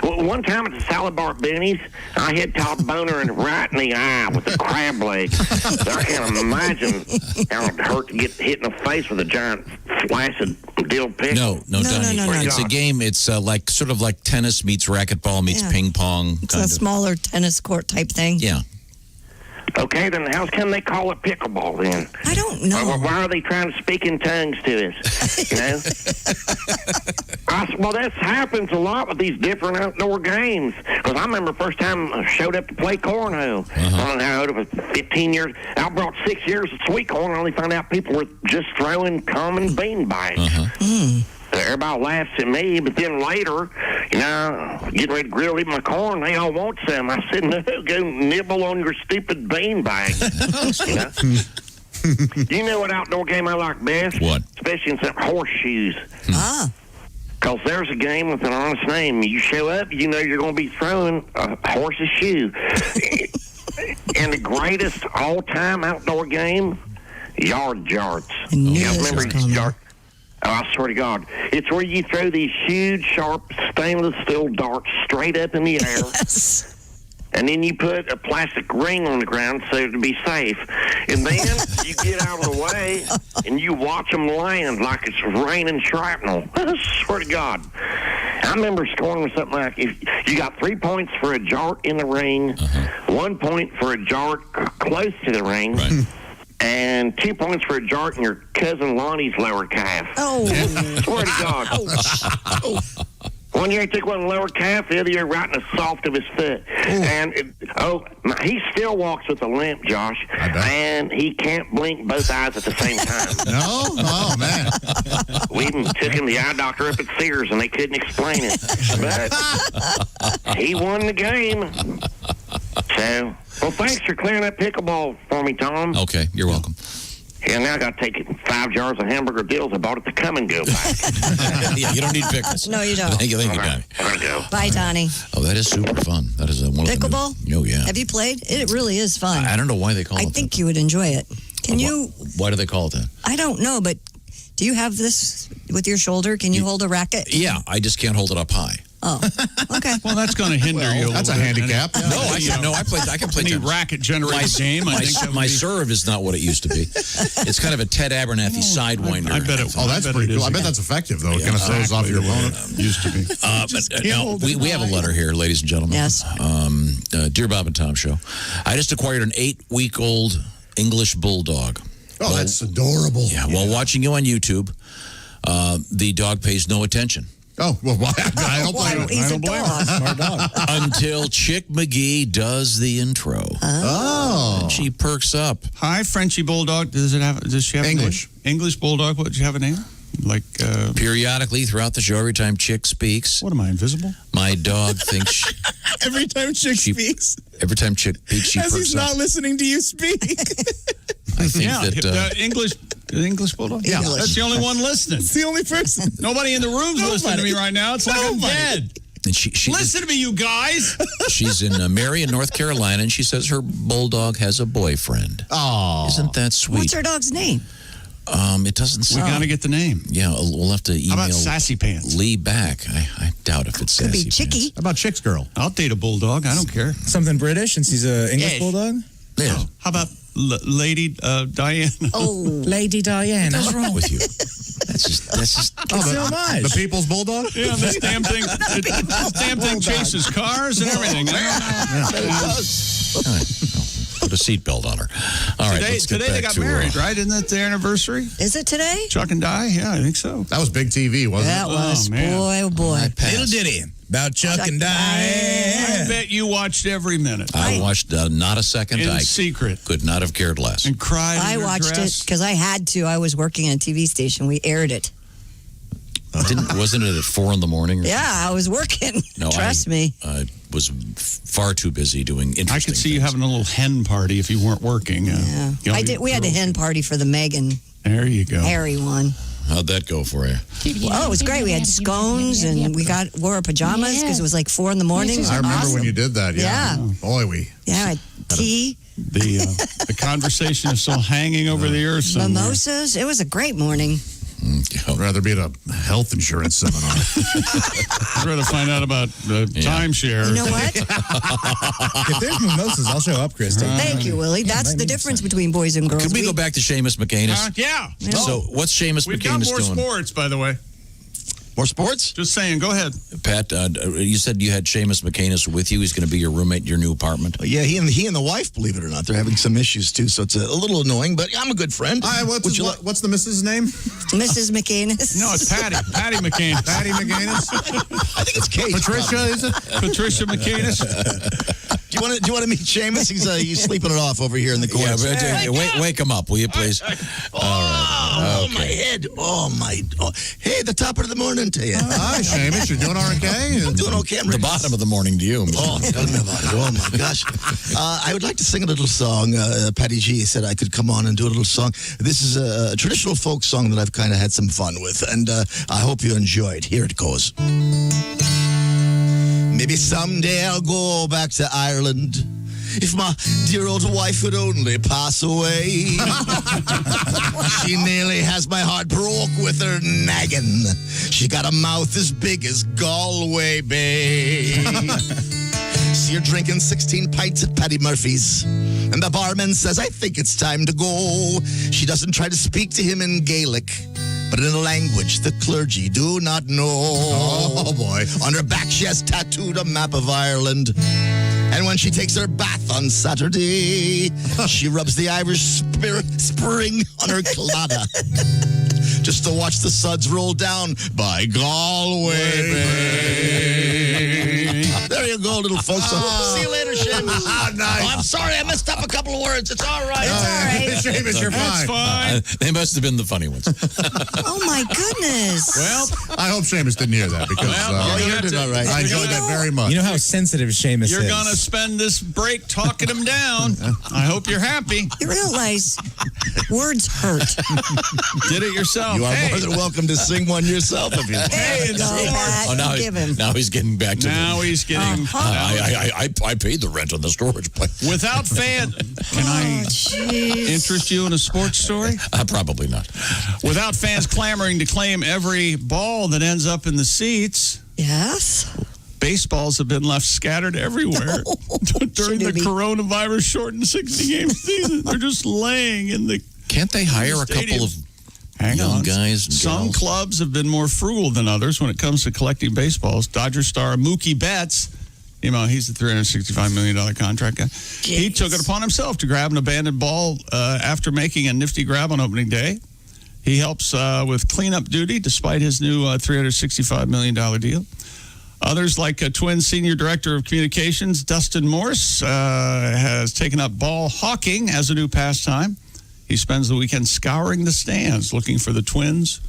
A: One time at the Salad Bar at Benny's, I hit Todd Boner in the right in the eye with a crab leg. So I can't imagine how it hurt to get hit in the face with a giant flaccid dill pickle.
E: No, Donnie. It's a game. It's sort of like tennis meets racquetball meets ping pong.
F: It's a smaller tennis court type thing.
E: Yeah.
A: Okay, then how come they call it pickleball then?
F: I don't know.
A: Why are they trying to speak in tongues to us? You know? Well, that happens a lot with these different outdoor games. Because I remember the first time I showed up to play cornhole. I don't know how old it was, 15 years. I brought 6 years of sweet corn and only found out people were just throwing common bean bites. Everybody laughs at me, but then later, you know, getting ready to grill eat my corn, they all want some. I said, no, go nibble on your stupid bean bag. You know? You know what outdoor game I like best?
E: What?
A: Especially in some horseshoes. Because there's a game with an honest name. You show up, you know you're going to be throwing a horse's shoe. And the greatest all-time outdoor game, yard jarts. You remember yard? Oh, I swear to God. It's where you throw these huge, sharp, stainless steel darts straight up in the air.
F: Yes.
A: And then you put a plastic ring on the ground so to be safe. And then you get out of the way and you watch them land like it's raining shrapnel. I swear to God. I remember scoring with something like, if you got 3 points for a jart in the ring, 1 point for a jart close to the ring, and 2 points for a jart in your cousin Lonnie's lower calf.
F: Oh.
A: Swear to God. One year he took one in the lower calf, the other year right in the soft of his foot. And, he still walks with a limp, Josh. And he can't blink both eyes at the same time.
G: No? Oh, man.
A: We even took him to the eye doctor up at Sears, and they couldn't explain it. But he won the game. So, well, thanks for clearing up pickleball for me, Tom.
E: Okay, you're welcome.
A: Yeah, now I got to take 5 jars of hamburger deals I bought at the Come and Go pack.
E: Yeah, you don't need pickles.
F: No, you don't.
E: Thank you, Donnie.
F: Bye, Donnie.
E: Oh, that is super fun. That is one of the
F: Pickleball?
E: Oh, yeah.
F: Have you played? It really is fun.
E: I don't know why they call it
F: I think you would enjoy it. Can you?
E: Why do they call it that?
F: I don't know, but do you have this with your shoulder? Can you hold a racket?
E: Yeah, I just can't hold it up high.
F: Oh, okay.
D: Well, that's going to hinder you.
G: That's a handicap.
E: I can play
D: any racket generated game.
E: My serve is not what it used to be. It's kind of a Ted Abernathy sidewinder.
G: I bet it. Oh, that's pretty cool. I bet that's effective though. It kind of throws off your opponent.
D: Used to be.
E: Now, we have a letter here, ladies and gentlemen.
F: Yes.
E: Dear Bob and Tom Show, I just acquired an 8-week-old English bulldog.
G: Oh, that's adorable.
E: Yeah. While watching you on YouTube, the dog pays no attention.
G: Oh, well, I don't blame him.
F: He's a dog.
H: Smart dog.
E: Until Chick McGee does the intro.
G: Oh.
E: And she perks up.
D: Hi, Frenchie Bulldog. Does she have
G: English?
D: a name? English Bulldog. What, does she have a name? Like
E: Periodically throughout the show, every time Chick speaks.
D: What am I, invisible?
E: My dog thinks
H: Every time Chick speaks.
E: Every time Chick speaks, she
H: As
E: perks
H: he's
E: up.
H: not listening to you speak.
E: I think
D: that English Bulldog?
H: Yeah.
D: That's the only one listening.
H: It's the only person.
D: Nobody in the room's listening to me right now. It's like I'm dead.
E: And she
D: Listen to me, you guys.
E: She's in Marion, North Carolina, and she says her bulldog has a boyfriend.
G: Oh.
E: Isn't that sweet?
F: What's her dog's name?
E: It doesn't say.
D: We got to get the name.
E: Yeah, we'll have to email
D: How about Sassy Pants?
E: Lee back. I doubt if it's
F: Could
E: Sassy
F: be Chicky.
E: Pants.
G: How about Chick's Girl?
D: I'll date a bulldog. I don't care.
H: Something British since he's an English
D: Yes.
H: bulldog?
E: Yeah.
D: Oh, how about Lady Diana?
F: Oh,
H: Lady Diana.
E: What's wrong with you? That's just.
H: It's so much.
G: The People's Bulldog?
D: Yeah, this damn thing. This damn thing chases cars and everything.
E: All right. Put a seatbelt on her. All right, let's get
D: today
E: back
D: they got
E: to,
D: married, right? Isn't that the anniversary?
F: Is it today?
D: Chuck and Di? Yeah, I think so.
G: That was big TV, wasn't
F: That
G: it?
F: was,
D: man.
F: boy, oh boy.
H: Little ditty about Chuck and Di.
D: I bet you watched every minute.
E: I watched not a second.
D: In
E: I
D: secret.
E: could not have cared less.
D: And cried.
F: I watched it because I had to. I was working on a TV station. We aired it.
E: Wasn't it at 4 in the morning?
F: Yeah, I was working.
E: No,
F: Trust me.
E: I was far too busy doing interesting
D: I could see you
E: things.
D: having a little hen party if you weren't working.
F: Yeah.
D: You know,
F: I did. We had a hen party for the Meghan
D: There you go.
F: Harry one.
E: How'd that go for you?
F: Well, it was great. We had scones and we wore our pajamas because it was like 4 in the morning. It was
G: I remember
F: awesome.
G: when you did that. Yeah. Boy,
F: Yeah, tea.
D: The conversation is still hanging over the earth somewhere.
F: Mimosas. It was a great morning.
G: I'd rather be at a health insurance seminar.
D: I'd rather find out about the timeshare.
F: You know what?
H: If there's mimosas, I'll show up, Kristen.
F: Thank you, Willie. That's the difference between boys and girls.
E: Can we go back to Seamus McCanus?
D: Yeah.
E: So what's Seamus
D: We've got
E: McCanus
D: more
E: doing?
D: sports, by the way.
E: More sports?
D: Just saying. Go ahead.
E: Pat, you said you had Seamus McCanus with you. He's going to be your roommate in your new apartment.
P: Yeah, he and the wife, believe it or not, they're having some issues too. So it's a little annoying, but I'm a good friend.
G: What's the missus' name?
F: Mrs. McCanus.
D: No, it's Patty. Patty McCanus.
G: Patty McCanus?
P: I think it's Kate.
G: Patricia, is it?
D: Patricia McCanus.
P: Do you want to meet Seamus? He's sleeping it off over here in the corner.
E: Yeah, but, wake him up, will you, please? All right.
P: Oh, my head. Hey, the top of the morning to you.
G: Hi, Seamus. You're doing okay?
P: I'm doing okay. I'm
E: The
P: ready.
E: bottom of the morning to you.
P: Oh, tell me about it. Oh, my gosh. I would like to sing a little song. Patty G said I could come on and do a little song. This is a traditional folk song that I've kind of had some fun with, and I hope you enjoy it. Here it goes. Maybe someday I'll go back to Ireland. If my dear old wife would only pass away. She nearly has my heart broke with her nagging. She got a mouth as big as Galway Bay. See her drinking 16 pints at Paddy Murphy's. And the barman says, I think it's time to go. She doesn't try to speak to him in Gaelic, but in a language the clergy do not know.
G: Oh, boy.
P: On her back, she has tattooed a map of Ireland. And when she takes her bath on Saturday, she rubs the Irish spring on her claddagh. Just to watch the suds roll down by Galway Bay. There you go, little folks. See you later, Seamus.
G: Nice.
P: Oh, I'm sorry, I messed up a couple of words. It's all right.
F: It's all right.
G: Seamus, you're
D: That's
G: fine.
D: fine.
E: They must have been the funny ones.
F: Oh, my goodness.
D: Well,
G: I hope Seamus didn't hear that because
D: you
P: did all right.
G: I enjoyed that very much.
H: You know how sensitive Seamus
D: you're
H: is.
D: going to spend this break talking him down. I hope you're happy.
F: You realize words hurt.
D: Did it yourself.
P: You are
D: Hey,
P: more than welcome to sing one yourself if you want.
F: There you go, Pat.
E: Oh, now,
F: Give him.
E: now he's getting back to
D: now he's getting...
E: I paid the rent on the storage place.
D: Without fan... Can I interest you in a sports story?
E: Probably not.
D: Without fans clamoring to claim every ball that ends up in the seats,
F: Yes.
D: baseballs have been left scattered everywhere during the coronavirus shortened 60-game season. They're just laying in the...
E: Can't they hire a couple of young guys and
D: Some
E: gals?
D: clubs have been more frugal than others when it comes to collecting baseballs. Dodger star Mookie Betts, you know, he's the $365 million contract guy. He took it upon himself to grab an abandoned ball after making a nifty grab on opening day. He helps with cleanup duty despite his new $365 million deal. Others, like Twins Senior Director of Communications, Dustin Morse, has taken up ball hawking as a new pastime. He spends the weekend scouring the stands looking for the Twins'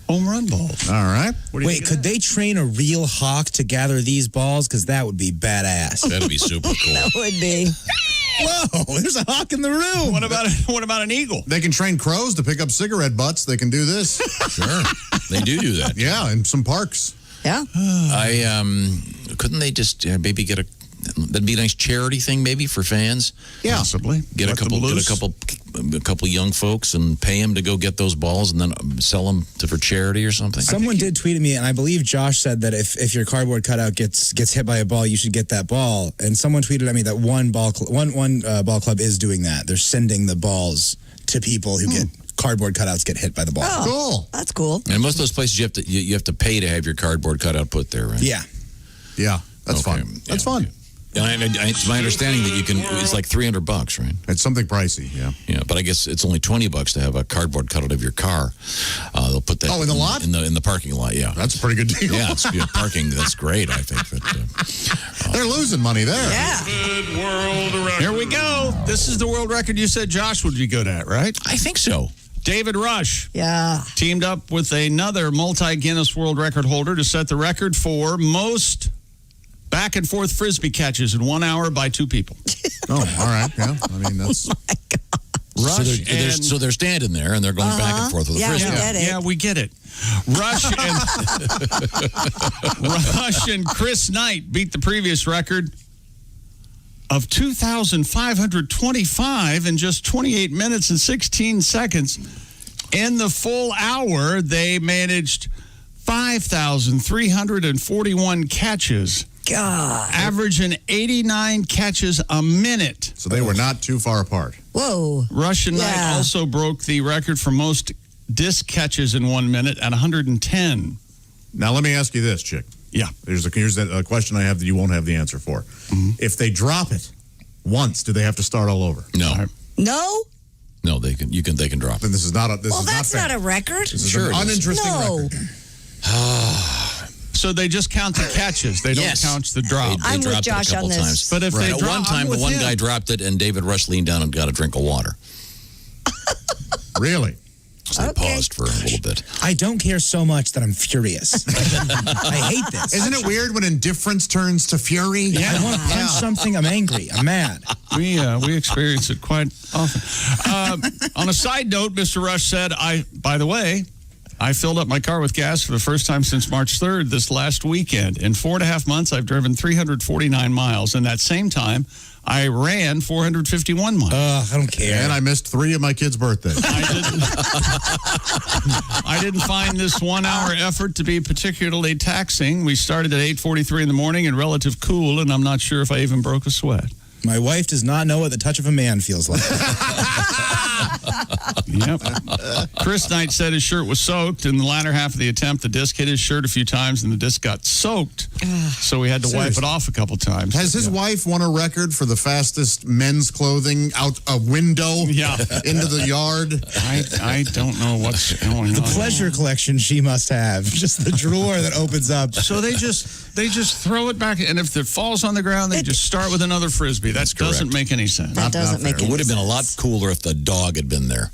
D: home run balls.
G: All right.
H: Wait, could they train a real hawk to gather these balls? Because that would be badass.
E: That'd be super cool.
F: That would be.
H: Whoa, there's a hawk in the room.
D: What about an eagle?
G: They can train crows to pick up cigarette butts. They can do this.
E: Sure. They do that.
G: Yeah, in some parks.
F: Yeah.
E: Couldn't they just maybe get that'd be a nice charity thing maybe for fans?
G: Yeah.
D: Possibly.
E: Get a couple young folks and pay them to go get those balls and then sell them for charity or something.
H: Someone did tweet at me, and I believe Josh said that if your cardboard cutout gets hit by a ball, you should get that ball. And someone tweeted at me that one ball club is doing that. They're sending the balls to people who get cardboard cutouts get hit by the ball.
F: Oh,
G: Cool.
F: That's cool.
E: And most of those places you have to pay to have your cardboard cutout put there, right?
H: Yeah.
G: Yeah, that's fun. That's fun.
E: It's my understanding that you can. It's like $300, right?
G: It's something pricey, yeah.
E: Yeah, but I guess it's only $20 to have a cardboard cutout of your car. They'll put that.
G: In the lot?
E: In the parking lot. Yeah,
G: that's a pretty good deal.
E: Yeah, it's parking. That's great. I think. But,
G: they're losing money there.
F: Yeah.
D: Good world record. Here we go. This is the world record you said Josh would be good at, right?
E: I think so.
D: David Rush.
F: Yeah.
D: Teamed up with another multi-Guinness World Record holder to set the record for most back and forth frisbee catches in 1 hour by two people.
G: Oh, all right. Yeah. I mean, that's.
D: Rush
E: so they're standing there and they're going back and forth with the frisbee.
F: We get it.
D: Yeah, we get it. Rush and Chris Knight beat the previous record of 2,525 in just 28 minutes and 16 seconds. In the full hour, they managed 5,341 catches.
F: God.
D: Averaging 89 catches a minute.
G: So they were not too far apart.
F: Whoa.
D: Rush and Knight also broke the record for most disc catches in 1 minute at 110.
G: Now, let me ask you this, Chick.
D: Yeah.
G: Here's a question I have that you won't have the answer for. Mm-hmm. If they drop it once, do they have to start all over?
E: No.
F: No?
E: No, they can drop it.
G: Then this is not a
F: that's not a record.
G: This is an uninteresting record.
D: So they just count the catches. They don't count the drop.
E: They dropped it a couple times.
D: But if they
E: at one time, the one guy dropped it, and David Rush leaned down and got a drink of water.
G: Really?
E: So they paused for a little bit.
H: I don't care so much that I'm furious. I hate this.
G: Isn't it weird when indifference turns to fury?
H: Yeah. I want to punch something. I'm angry. I'm mad.
D: We experience it quite often. On a side note, Mr. Rush said, by the way, I filled up my car with gas for the first time since March 3rd this last weekend. In 4.5 months, I've driven 349 miles. In that same time, I ran 451 miles.
H: I don't care.
G: And I missed 3 of my kids' birthdays.
D: I didn't find this 1 hour effort to be particularly taxing. We started at 8:43 in the morning in relative cool, and I'm not sure if I even broke a sweat.
H: My wife does not know what the touch of a man feels like.
D: Yep. Chris Knight said his shirt was soaked. In the latter half of the attempt, the disc hit his shirt a few times, and the disc got soaked. So we had to wipe it off a couple times.
G: Has his wife won a record for the fastest men's clothing out a window into the yard?
D: I don't know what's going on.
H: The pleasure collection she must have. Just the drawer that opens up.
D: So they just throw it back, and if it falls on the ground, they just start with another frisbee. That doesn't make any sense.
F: That doesn't make any sense.
E: It would have been a lot cooler if the dog had been there.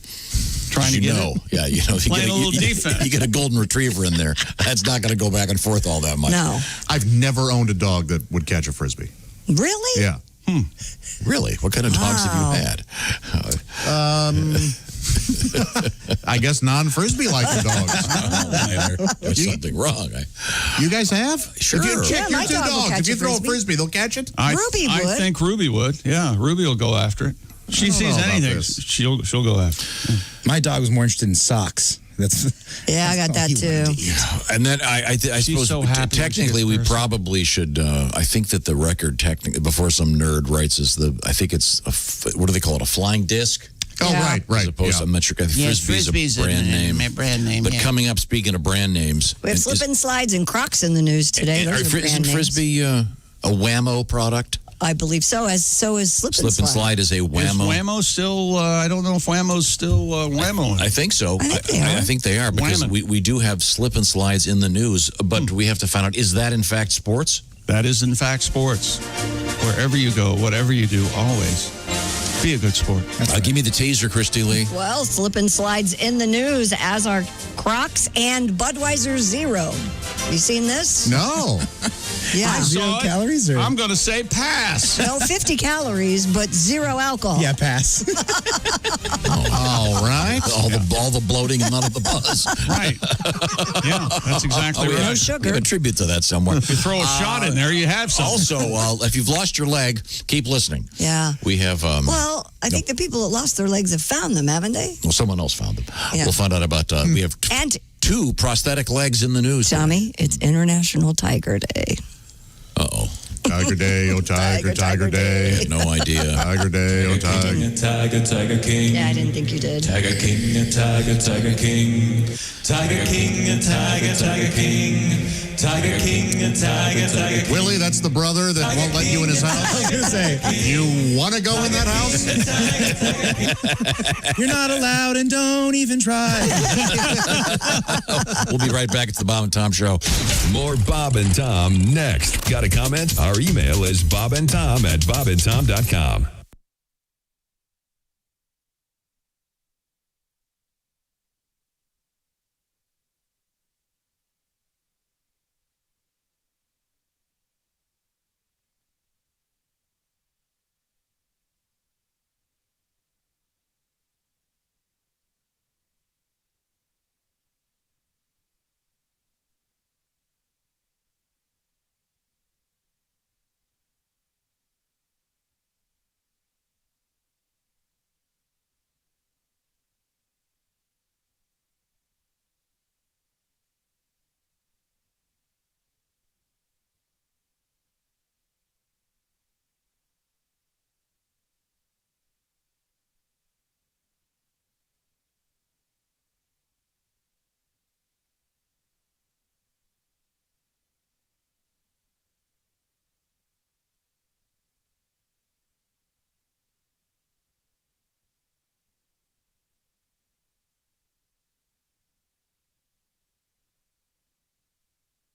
D: Trying to get it?
E: Yeah, you
D: Playing a little defense.
E: You get a golden retriever in there. That's not going to go back and forth all that much.
F: No.
G: I've never owned a dog that would catch a frisbee.
F: Really?
G: Yeah.
E: Really? What kind of dogs have you had?
G: I guess non-frisbee-like dogs.
E: There's something wrong.
G: You guys have?
E: Sure.
G: If you check your
F: my
G: 2
F: dog will
G: dogs,
F: catch
G: if you
F: a
G: throw a
F: frisbee.
G: frisbee, they'll catch it?
F: Ruby would.
D: I think Ruby would. Yeah, Ruby will go after it. She sees
G: know about
D: anything,
G: this.
D: she'll go after it.
H: My dog was more interested in socks.
F: Yeah, I got that too.
E: And then I suppose
D: so happy
E: technically
D: when she
E: we
D: gets first.
E: probably should. I think that the record technically before some nerd writes is I think it's what do they call it? A flying disc.
G: Oh, right.
E: As opposed to metric. Frisbee's a brand name.
O: Brand name.
E: But coming up, speaking of brand names,
F: We have slip and slides and Crocs in the news today. Those are brand
E: isn't
F: names.
E: Frisbee a Whammo product?
F: I believe so. So is slip and slide.
E: Slip and slide is a Whammo.
D: Is Whammo still, I don't know if Whammo's still Whammo.
E: I think so.
F: I think they are.
E: Because
D: Whammon.
E: we do have slip and slides in the news, but we have to find out, is that in fact sports?
D: That is in fact sports. Wherever you go, whatever you do, always be a good sport.
E: Give me the teaser, Christy Lee.
F: Well, slip and slides in the news, as are Crocs and Budweiser Zero. You seen this?
G: No.
F: Yeah.
H: 0 calories? Or?
D: I'm going to say pass.
F: Well, 50 calories, but 0 alcohol.
H: Yeah, pass.
G: All right.
E: All the bloating and none of the buzz.
D: Right. Yeah, that's exactly right.
F: No sugar.
E: We have a tribute to that somewhere.
D: If you throw a shot in there, you have something.
E: Also, if you've lost your leg, keep listening.
F: Yeah.
E: We have...
F: Well, I think the people that lost their legs have found them, haven't they?
E: Well, someone else found them.
F: Yeah.
E: We'll find out about... we have
F: And
E: 2 prosthetic legs in the news.
F: Tommy, it's International Tiger Day.
E: Uh-oh.
G: Tiger Day, oh tiger day.
E: No idea.
G: Tiger Day, oh tiger.
L: Tiger King.
F: Yeah, I didn't think you did.
L: Tiger King, Tiger King. Tiger King, Tiger King. Tiger King, Tiger King.
G: Willie, that's the brother that won't let you in his house.
H: I was going to say.
G: You want to go in that house?
H: You're not allowed and don't even try.
E: We'll be right back. It's the Bob and Tom Show.
I: More Bob and Tom next. Got a comment? Our email is bobandtom@bobandtom.com.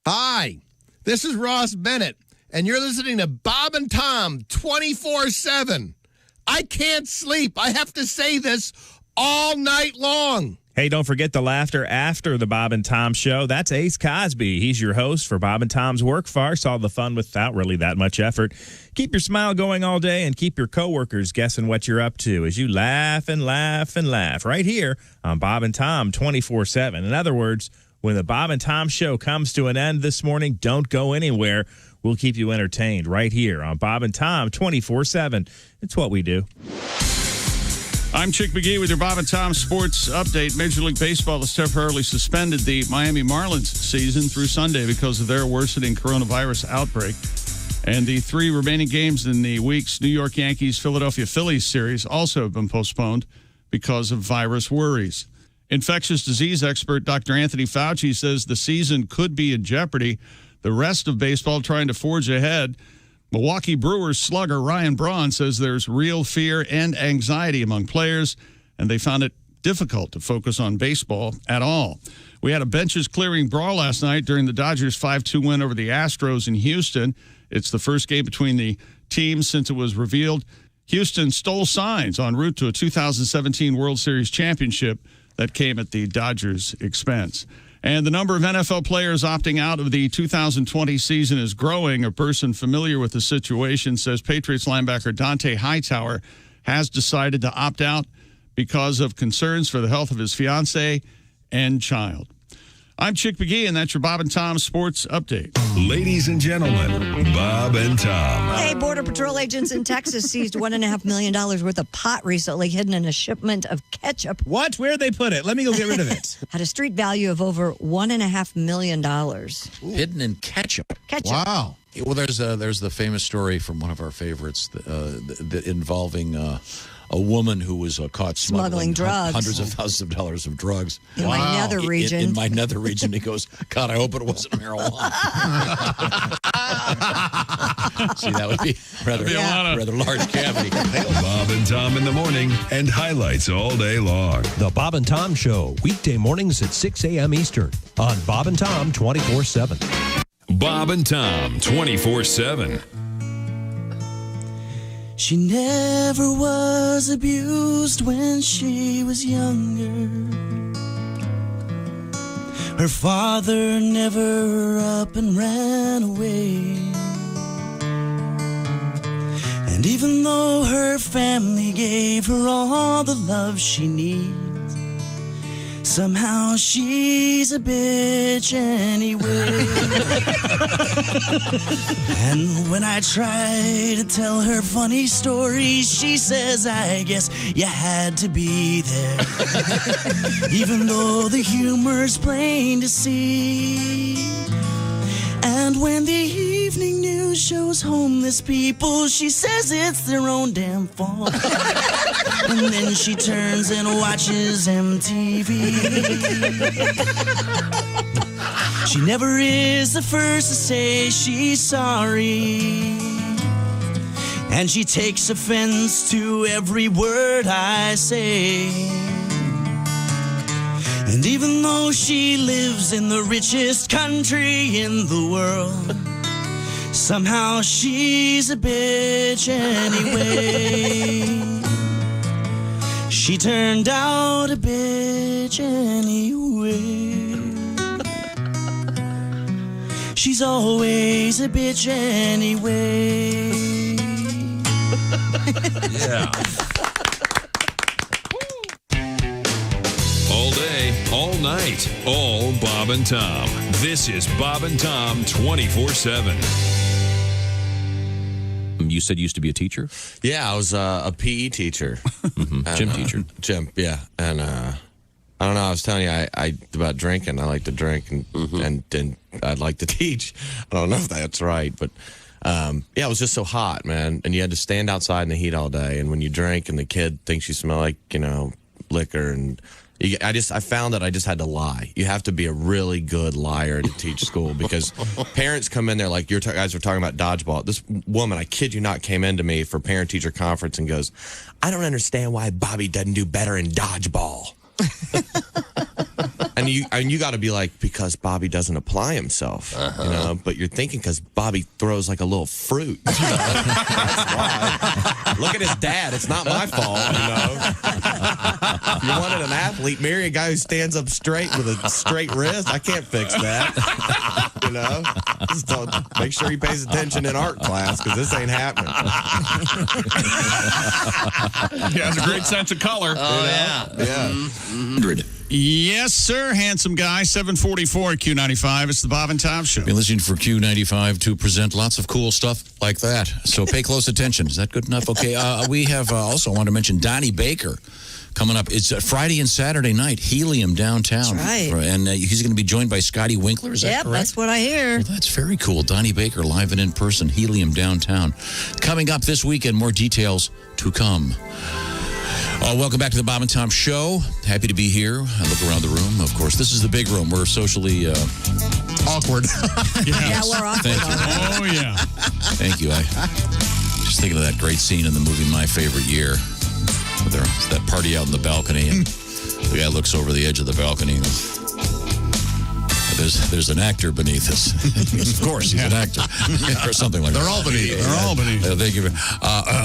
R: Hi, this is Ross Bennett, and you're listening to Bob and Tom 24/7. I can't sleep. I have to say this all night long.
K: Hey, don't forget the laughter after the Bob and Tom Show. That's Ace Cosby. He's your host for Bob and Tom's Work Farce, all the fun without really that much effort. Keep your smile going all day and keep your coworkers guessing what you're up to as you laugh and laugh and laugh right here on Bob and Tom 24/7. In other words, when the Bob and Tom Show comes to an end this morning, don't go anywhere. We'll keep you entertained right here on Bob and Tom 24/7. It's what we do.
D: I'm Chick McGee with your Bob and Tom Sports Update. Major League Baseball has temporarily suspended the Miami Marlins season through Sunday because of their worsening coronavirus outbreak. And the 3 remaining games in the week's New York Yankees, Philadelphia Phillies series also have been postponed because of virus worries. Infectious disease expert Dr. Anthony Fauci says the season could be in jeopardy. The rest of baseball trying to forge ahead. Milwaukee Brewers slugger Ryan Braun says there's real fear and anxiety among players, and they found it difficult to focus on baseball at all. We had a benches clearing brawl last night during the Dodgers' 5-2 win over the Astros in Houston. It's the first game between the teams since it was revealed Houston stole signs en route to a 2017 World Series championship that came at the Dodgers' expense. And the number of NFL players opting out of the 2020 season is growing. A person familiar with the situation says Patriots linebacker Dante Hightower has decided to opt out because of concerns for the health of his fiancée and child. I'm Chick McGee, and that's your Bob and Tom Sports Update.
I: Ladies and gentlemen, Bob and Tom.
F: Hey, Border Patrol agents in Texas seized $1.5 million worth of pot recently hidden in a shipment of ketchup.
H: What? Where'd they put it? Let me go get rid of it.
F: Had a street value of over $1.5 million.
E: Hidden in ketchup.
F: Ketchup.
G: Wow.
E: Well, there's the famous story from one of our favorites involving a woman who was caught smuggling
F: drugs.
E: Hundreds of thousands of dollars of drugs.
F: In my nether region.
E: In my nether region. He goes, God, I hope it wasn't marijuana. See, that would be rather large cavity.
I: Bob and Tom in the morning and highlights all day long.
T: The Bob and Tom Show, weekday mornings at 6 a.m. Eastern on Bob and Tom 24/7.
I: Bob and Tom 24/7.
Y: She never was abused when she was younger. Her father never up and ran away. And even though her family gave her all the love she needs, somehow she's a bitch anyway. And when I try to tell her funny stories, she says, I guess you had to be there. Even though the humor's plain to see. And when the evening news shows homeless people, she says it's their own damn fault. And then she turns and watches MTV.
B: She never is the first to say she's sorry. And she takes offense to every word I say. And even though she lives in the richest country in the world, somehow she's a bitch anyway. She turned out a bitch anyway. She's always a bitch anyway.
I: Yeah. All day, all night, all Bob and Tom. This is Bob and Tom 24/7.
E: You said you used to be a teacher?
C: Yeah, I was a PE teacher.
E: Gym teacher.
C: Gym, yeah. And I don't know, I was telling you I about drinking. I like to drink and I'd like to teach. I don't know if that's right, but yeah, it was just so hot, man. And you had to stand outside in the heat all day. And when you drink and the kid thinks you smell like, liquor and I found that I just had to lie. You have to be a really good liar to teach school because parents come in there like you guys were talking about dodgeball. This woman, I kid you not, came into me for parent-teacher conference and goes, I don't understand why Bobby doesn't do better in dodgeball. And you got to be like, because Bobby doesn't apply himself, but you're thinking because Bobby throws like a little fruit. That's why. Look at his dad. It's not my fault, If you wanted an athlete, marry a guy who stands up straight with a straight wrist. I can't fix that. Just make sure he pays attention in art class because this ain't happening.
D: He has a great sense of color.
C: Yeah.
E: 100.
D: Yes, sir. Handsome guy. 744 at Q95. It's the Bob and Tom Show.
E: Been listening for Q95 to present lots of cool stuff like that. So pay close attention. Is that good enough? Okay. We have also want to mention Donnie Baker coming up. It's Friday and Saturday night, Helium downtown.
F: That's right.
E: And he's going to be joined by Scotty Winkler. Is that correct?
F: That's what I hear.
E: Well, that's very cool. Donnie Baker live and in person, Helium downtown. Coming up this weekend, more details to come. Welcome back to the Bob and Tom Show. Happy to be here. I look around the room. Of course, this is the big room. We're socially
G: awkward.
F: Yeah, we're awkward.
E: Thank you.
D: Oh, yeah.
E: Thank you. I just thinking of that great scene in the movie My Favorite Year. There's that party out in the balcony, and the guy looks over the edge of the balcony and there's an actor beneath us. Of course, he's an actor. Or something like that.
G: They're all beneath.
D: They're all beneath.
E: Thank you.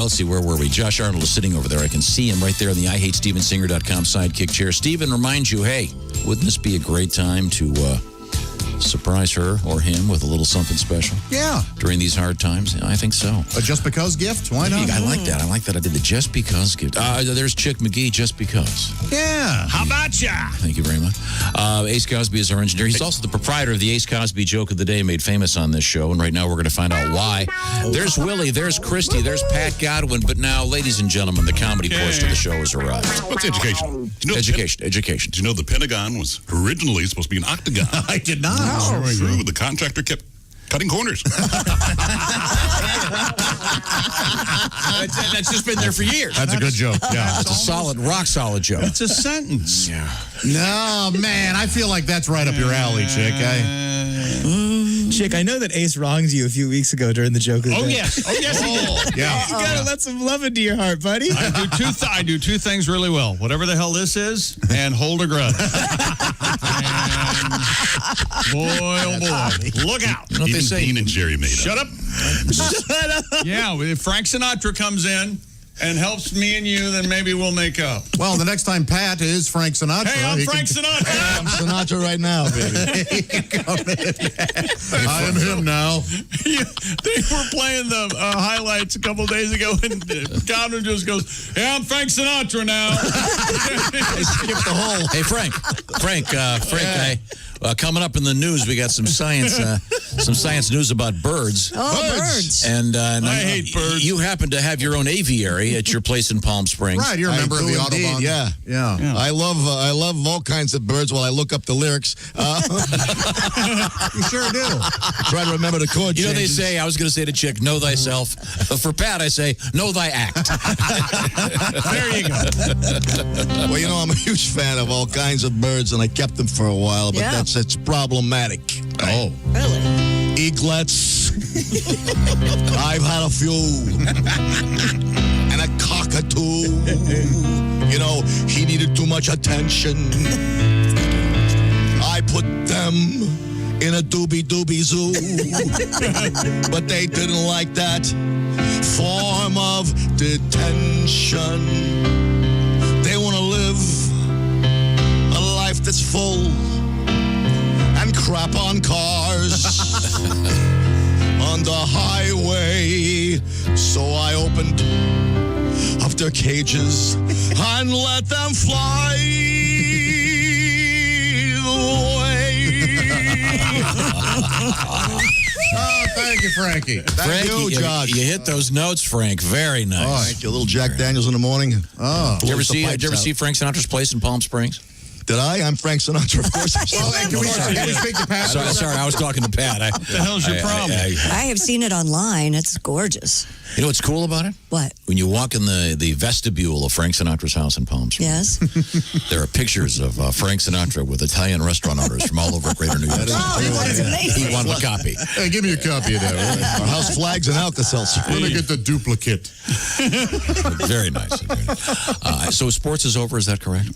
E: Let's see, where were we? Josh Arnold is sitting over there. I can see him right there on the IHateStevenSinger.com sidekick chair. Steven reminds you, hey, wouldn't this be a great time to surprise her or him with a little something special?
G: Yeah.
E: During these hard times? I think so.
G: A just because gift? Why not?
E: I like that. I like that. I did the just because gift. There's Chick McGee, just because.
G: Yeah.
D: How about ya?
E: Thank you very much. Ace Cosby is our engineer. He's also the proprietor of the Ace Cosby Joke of the Day, made famous on this show. And right now we're going to find out why. There's Willie, there's Christy, there's Pat Godwin. But now, ladies and gentlemen, the comedy portion of the show has arrived.
J: What's education?
E: Education.
J: Did you know the Pentagon was originally supposed to be an octagon?
G: I did not.
J: That's true. The contractor kept cutting corners.
E: That's just been there for years.
G: That's a good joke. Yeah.
E: It's a solid, rock solid joke.
D: It's a sentence.
E: Yeah.
G: No, man, I feel like that's right up your alley, Chick.
H: Chick, I know that Ace wronged you a few weeks ago during the joke of the day.
D: Yes. He did.
G: Yeah.
H: You gotta let some love into your heart, buddy.
D: I do two things really well. Whatever the hell this is, and hold a grudge. And boy, oh boy, look out!
E: You know what they say?
J: Dean and Jerry made
D: Shut
J: up.
D: up. Yeah, if Frank Sinatra comes in and helps me and you, then maybe we'll make up.
G: Well, the next time Pat is Frank Sinatra.
D: Hey, I'm Frank Sinatra.
P: I'm Sinatra right now, baby.
G: I am him now.
D: They were playing the highlights a couple days ago, and Godwin just goes, "Hey, I'm Frank Sinatra now."
E: I skipped the whole. Hey, Frank. Coming up in the news, we got some science news about birds.
F: Oh, birds.
E: And
D: I hate birds.
E: You happen to have your own aviary at your place in Palm Springs.
G: Right, you're a member of the Audubon.
P: Yeah. I love all kinds of birds while I look up the lyrics.
G: You sure do.
P: Try to remember the chord
E: You know, they
P: changes.
E: say, I was going to say to Chick, know thyself. For Pat, I say, know thy act.
D: There you go.
P: Well, you know, I'm a huge fan of all kinds of birds, and I kept them for a while, but
F: Yeah.
P: it's problematic.
G: Oh.
F: Really?
P: Eaglets. I've had a few. And a cockatoo. You know, he needed too much attention. I put them in a doobie zoo. But they didn't like that form of detention. They want to live a life that's full and crap on cars on the highway. So I opened up their cages and let them fly
G: Oh, thank you, Frankie.
P: Thank you, Josh.
E: You hit those notes, Frank. Very nice.
P: Oh, thank you. A little Jack Daniels in the morning.
G: Oh.
E: Did you ever see Frank Sinatra's place in Palm Springs?
P: Did I? I'm Frank Sinatra, of course.
G: Can we speak to Pat?
E: Sorry, I was talking to Pat.
D: What the hell's your problem?
F: I have seen it online. It's gorgeous.
E: You know what's cool about it?
F: What?
E: When you walk in the vestibule of Frank Sinatra's house in Palm Springs,
F: Yes.
E: there are pictures of Frank Sinatra with Italian restaurant owners from all over Greater New York.
F: That's amazing.
E: He wanted a copy.
G: Hey, give me a copy of that.
P: Our house flags and Alka-Seltzer.
G: Let me get the duplicate.
E: Very nice. Very nice. So sports is over, is that correct?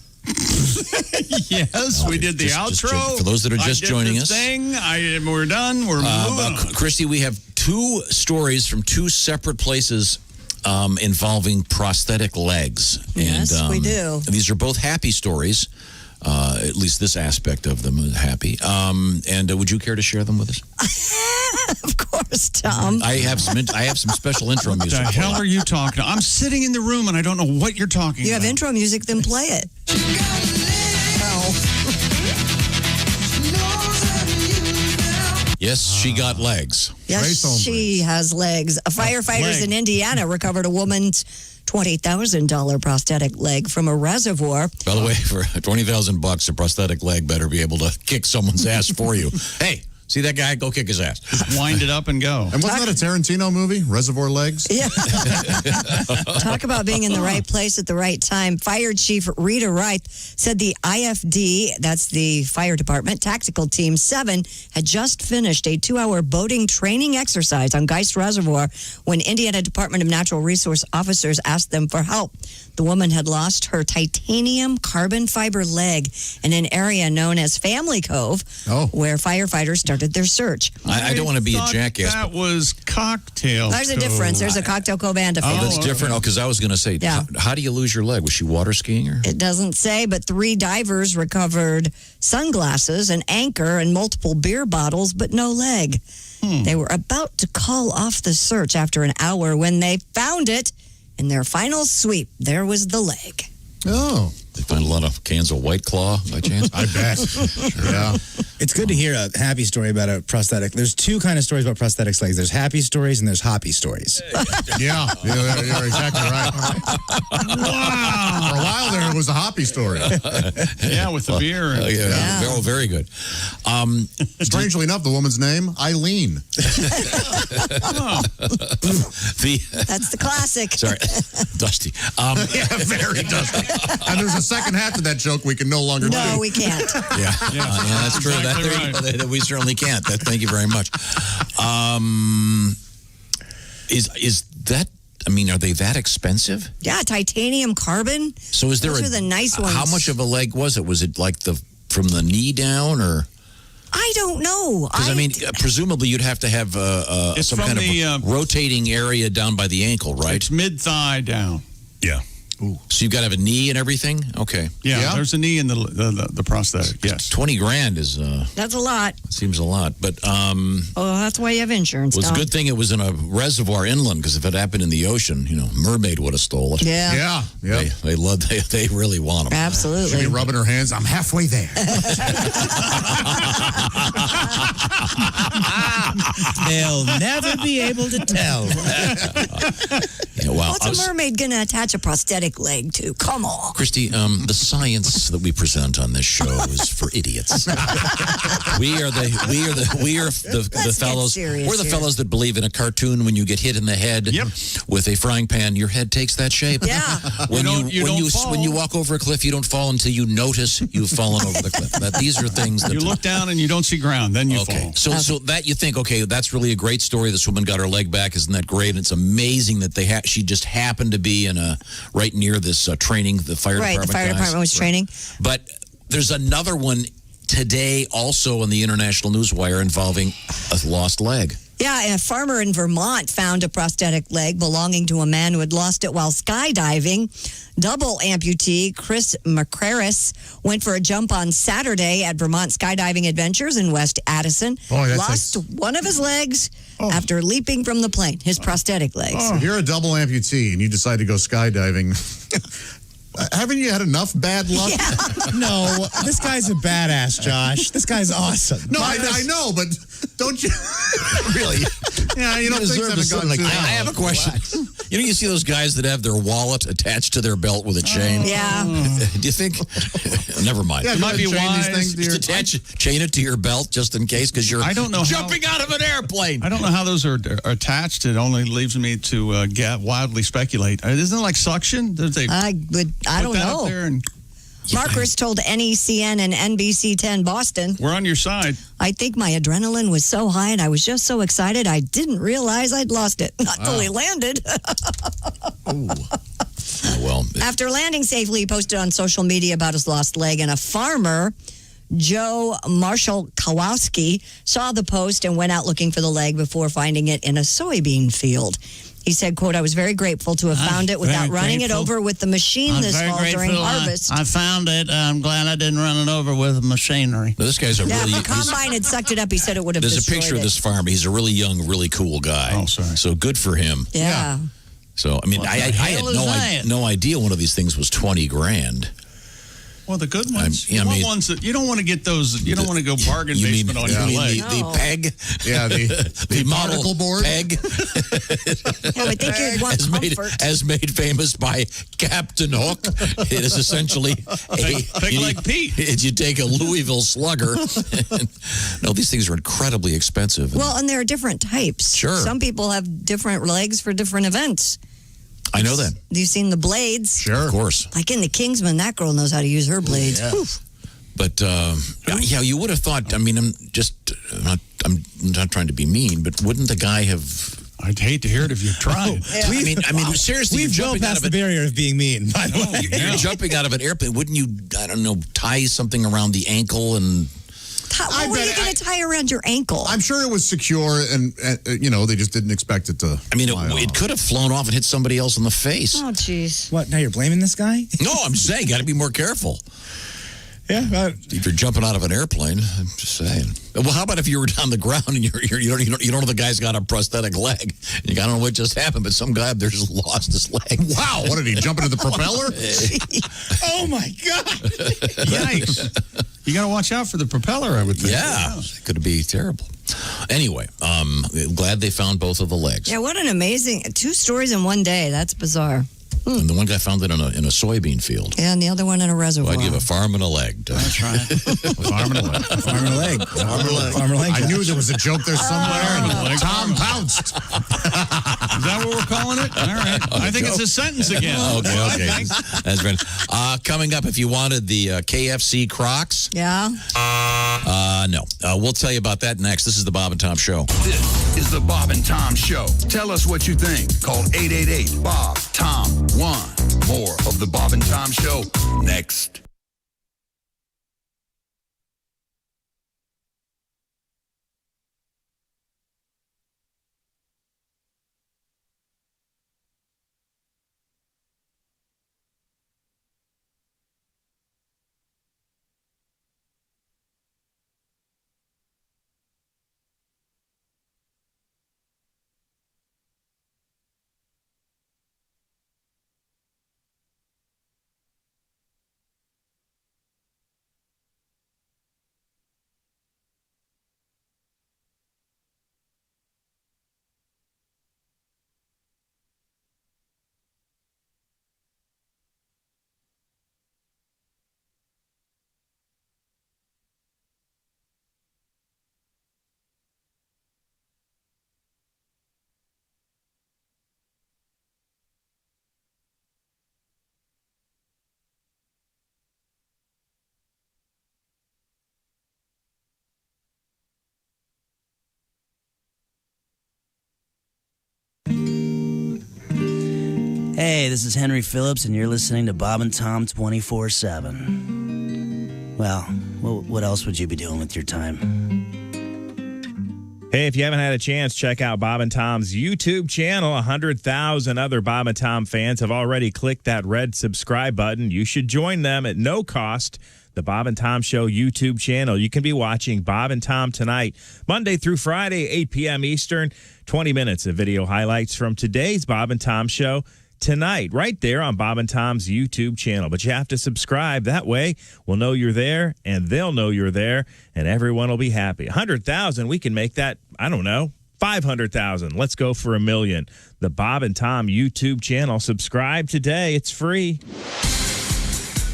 D: Yes, we did the outro.
E: For those that are just joining us.
D: We're done. We're moving on.
E: Christy, we have two stories from two separate places involving prosthetic legs.
F: Yes, we do.
E: These are both happy stories. At least this aspect of them is happy. And would you care to share them with us?
F: Of course, Tom.
E: I have some special intro music.
D: What the hell are you talking? I'm sitting in the room and I don't know what you're talking
F: You
D: about.
F: have intro music, then play it.
E: Yes, she got legs.
F: Yes, she has legs. Firefighters in Indiana recovered a woman's $20,000 prosthetic leg from a reservoir.
E: By the way, for $20,000, a prosthetic leg better be able to kick someone's ass for you. Hey, see that guy? Go kick his ass.
D: Wind it up and go.
G: And wasn't that a Tarantino movie, Reservoir Legs?
F: Yeah. Talk about being in the right place at the right time. Fire Chief Rita Wright said the IFD, that's the fire department, tactical team 7, had just finished a 2-hour boating training exercise on Geist Reservoir when Indiana Department of Natural Resource officers asked them for help. The woman had lost her titanium carbon fiber leg in an area known as Family Cove, where firefighters started their search.
E: I don't want to be a jackass.
D: That was Cocktail
F: There's a difference. There's a Cocktail Cove and a
E: Oh,
F: Family
E: that's different. Oh, because I was going to say, how do you lose your leg? Was she water skiing? Or?
F: It doesn't say, but 3 divers recovered sunglasses, an anchor, and multiple beer bottles, but no leg. They were about to call off the search after an hour when they found it. In their final sweep, there was the leg.
G: Oh.
E: They find a lot of cans of White Claw, by chance?
G: I bet. Yeah.
H: It's good to hear a happy story about a prosthetic. There's two kind of stories about prosthetics legs. There's happy stories and there's hoppy stories.
G: Yeah, you're exactly right. Wow. For a while there, it was a hoppy story.
D: Yeah, with the beer.
E: Oh, very good.
G: Strangely enough, the woman's name, Eileen.
F: That's the classic.
E: Sorry, Dusty.
G: Yeah, very dusty. And there's a second half to that joke we can no longer do.
F: No, we can't.
E: Yeah, that's true.
D: Exactly
E: That we certainly can't. Thank you very much. Is that? I mean, are they that expensive?
F: Yeah, titanium carbon.
E: So is there?
F: Those are the nice ones.
E: How much of a leg was it? Was it like from the knee down, or?
F: I don't know.
E: Because I mean, presumably you'd have to have some kind of rotating area down by the ankle, right?
D: It's mid-thigh down.
E: Yeah. Ooh. So you've got to have a knee and everything? Okay.
D: Yeah, there's a knee in the prosthetic, yes.
E: $20,000 is...
F: That's a lot.
E: Seems a lot, but...
F: oh, that's why you have insurance,
E: Well, it's a
F: Tom.
E: good thing it was in a reservoir inland, because if it happened in the ocean, mermaid would have stole it.
F: Yeah.
G: Yeah.
E: They really want them.
F: Absolutely.
G: She'd be rubbing her hands. I'm halfway there.
H: They'll never be able to tell.
E: Wow.
F: What's a mermaid going to attach a prosthetic leg leg, too. Come on.
E: Christy, the science that we present on this show is for idiots. we are the fellows. We're the fellows that believe in a cartoon when you get hit in the head with a frying pan, your head takes that shape.
F: Yeah.
E: When you walk over a cliff, you don't fall until you notice you've fallen over the cliff. These are things that
D: you look down and you don't see ground, then you fall.
E: So that you think, okay, that's really a great story. This woman got her leg back. Isn't that great? And it's amazing that she just happened to be right near this training. The fire department.
F: Right, the fire department was training.
E: But there's another one today, also on the international newswire, involving a lost leg.
F: Yeah, and a farmer in Vermont found a prosthetic leg belonging to a man who had lost it while skydiving. Double amputee Chris McCraris went for a jump on Saturday at Vermont Skydiving Adventures in West Addison. Lost one of his legs after leaping from the plane, his prosthetic legs.
G: If you're a double amputee and you decide to go skydiving, haven't you had enough bad luck?
F: Yeah.
H: No, this guy's a badass, Josh. This guy's awesome.
G: No, I know, but don't you
E: really?
G: Yeah, you know, things haven't gone too
E: I have a question. You know, you see those guys that have their wallet attached to their belt with a chain?
F: Yeah.
E: Do you think? Never mind.
G: Yeah,
E: it might be
G: wise.
E: chain it to your belt just in case, because you're
D: jumping
E: out of an airplane.
D: I don't know how those are attached. It only leaves me to wildly speculate. Isn't it like suction?
F: I don't know. Markers told NECN and NBC 10 Boston.
D: We're on your side.
F: I think my adrenaline was so high and I was just so excited I didn't realize I'd lost it. Not till he landed.
E: Well,
F: after landing safely, he posted on social media about his lost leg, and a farmer, Joe Marshall Kowalski, saw the post and went out looking for the leg before finding it in a soybean field. He said, quote, "I was very grateful to have found it without running it over with the machine this fall during harvest."
M: I found it. I'm glad I didn't run it over with machinery.
E: Now, this guy's a really...
F: if the combine had sucked it up, he said it would have
E: There's a
F: destroyed
E: picture of this farmer. He's a really young, really cool guy.
D: Oh, sorry.
E: So good for him.
F: Yeah.
E: So, I mean, I had no idea one of these things was $20,000.
D: Well, the good ones.
E: You
D: want ones that you don't want to get those. You don't want to go bargain basement on your leg.
E: The peg?
G: Yeah, the
E: model
G: board
E: peg.
F: Yeah, I think you'd want comfort.
E: As made famous by Captain Hook. It is essentially
D: Peg Leg Pete.
E: You take a Louisville Slugger. No, these things are incredibly expensive.
F: Well, and there are different types.
E: Sure.
F: Some people have different legs for different events.
E: I know that.
F: You've seen the blades?
E: Sure. Of course.
F: Like in the Kingsman, that girl knows how to use her blades.
E: Yeah. But, yeah, you would have thought, I mean, I'm not trying to be mean, but wouldn't the guy have...
D: I'd hate to hear it if you tried.
E: I mean, seriously,
H: we've
E: you're
H: well
E: jumping out
H: past
E: of
H: the barrier of being mean, by the way.
E: You're jumping out of an airplane. Wouldn't you, I don't know, tie something around the ankle and...
F: What were you going to tie around your ankle?
G: I'm sure it was secure, and they just didn't expect it to.
E: I mean, it could have flown off and hit somebody else in the face.
F: Oh, jeez.
H: What? Now you're blaming this guy?
E: No, I'm saying, got to be more careful.
H: Yeah.
E: If you're jumping out of an airplane, I'm just saying. Well, how about if you were on the ground and you don't know the guy's got a prosthetic leg? You don't know what just happened, but some guy up there just lost his leg.
G: Wow! What did he jump into the propeller?
H: Oh my God!
D: Yikes! You got to watch out for the propeller, I would think.
E: Yeah, it could be terrible. Anyway, glad they found both of the legs.
F: Yeah, what an amazing 2 stories in one day. That's bizarre.
E: And the one guy found it in a soybean field.
F: Yeah, and the other one in a reservoir.
E: Well, I'd give a farm and a leg.
D: That's right.
G: Farm and a leg.
H: Farm and a leg. Farm and a leg.
G: I knew there was a joke there somewhere, and Tom pounced.
D: Is that what we're calling it? All right. I think it's a sentence again.
E: Okay. That's right. Coming up, if you wanted the KFC Crocs.
F: Yeah.
I: No.
E: We'll tell you about that next. This is the Bob and Tom Show.
I: This is the Bob and Tom Show. Tell us what you think. Call 888-BOB-TOM-1. More of the Bob and Tom Show next.
B: Hey, this is Henry Phillips, and you're listening to Bob and Tom 24/7. Well, what else would you be doing with your time?
K: Hey, if you haven't had a chance, check out Bob and Tom's YouTube channel. 100,000 other Bob and Tom fans have already clicked that red subscribe button. You should join them at no cost. The Bob and Tom Show YouTube channel. You can be watching Bob and Tom Tonight, Monday through Friday, 8 p.m. Eastern. 20 minutes of video highlights from today's Bob and Tom Show tonight, right there on Bob and Tom's YouTube channel. But you have to subscribe. That way, we'll know you're there, and they'll know you're there, and everyone will be happy. 100,000, we can make that, I don't know, 500,000. Let's go for 1 million. The Bob and Tom YouTube channel. Subscribe today. It's free.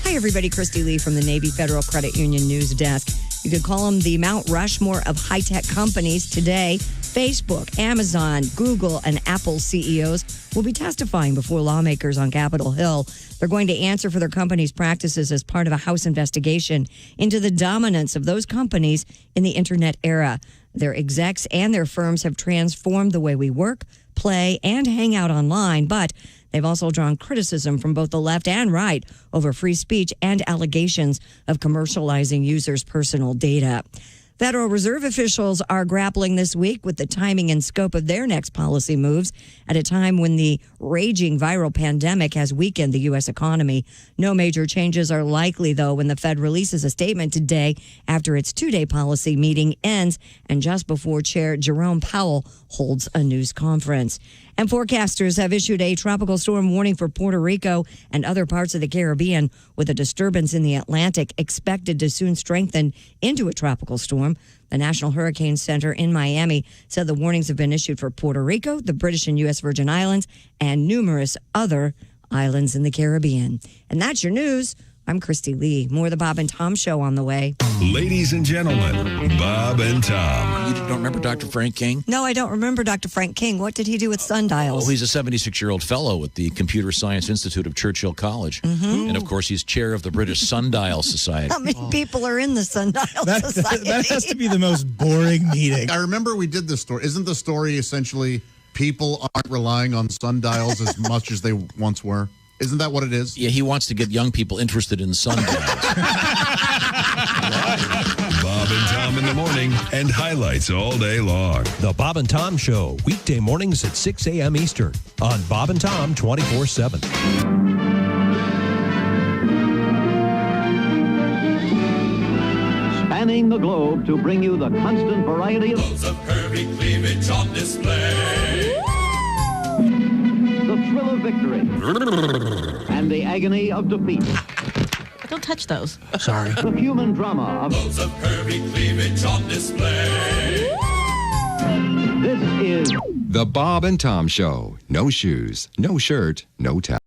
F: Hi, everybody. Christy Lee from the Navy Federal Credit Union News Desk. You could call them the Mount Rushmore of high-tech companies today. Facebook, Amazon, Google, and Apple CEOs will be testifying before lawmakers on Capitol Hill. They're going to answer for their company's practices as part of a House investigation into the dominance of those companies in the internet era. Their execs and their firms have transformed the way we work, play, and hang out online, but they've also drawn criticism from both the left and right over free speech and allegations of commercializing users' personal data. Federal Reserve officials are grappling this week with the timing and scope of their next policy moves at a time when the raging viral pandemic has weakened the U.S. economy. No major changes are likely, though, when the Fed releases a statement today after its two-day policy meeting ends and just before Chair Jerome Powell holds a news conference. And forecasters have issued a tropical storm warning for Puerto Rico and other parts of the Caribbean, with a disturbance in the Atlantic expected to soon strengthen into a tropical storm. The National Hurricane Center in Miami said the warnings have been issued for Puerto Rico, the British and U.S. Virgin Islands, and numerous other islands in the Caribbean. And that's your news. I'm Christy Lee. More of the Bob and Tom Show on the way.
I: Ladies and gentlemen, Bob and Tom.
E: You don't remember Dr. Frank King?
F: No, I don't remember Dr. Frank King. What did he do with sundials?
E: Oh, he's a 76-year-old fellow at the Computer Science Institute of Churchill College.
F: Mhm.
E: And, of course, he's chair of the British Sundial Society.
F: How many people are in the sundial society?
H: That has to be the most boring meeting.
G: I remember we did this story. Isn't the story essentially people aren't relying on sundials as much as they once were? Isn't that what it is?
E: Yeah, he wants to get young people interested in sundials.
I: Bob and Tom in the morning and highlights all day long.
T: The Bob and Tom Show, weekday mornings at 6 a.m. Eastern on Bob and Tom 24/7.
N: Spanning the globe to bring you the constant variety of
L: Loads of curvy cleavage on display.
N: the thrill of victory and the agony of defeat.
Q: Don't touch those.
N: Sorry. The human drama of
L: Loads of curvy cleavage on display.
N: this is
U: The Bob and Tom Show. No shoes, no shirt, no tie.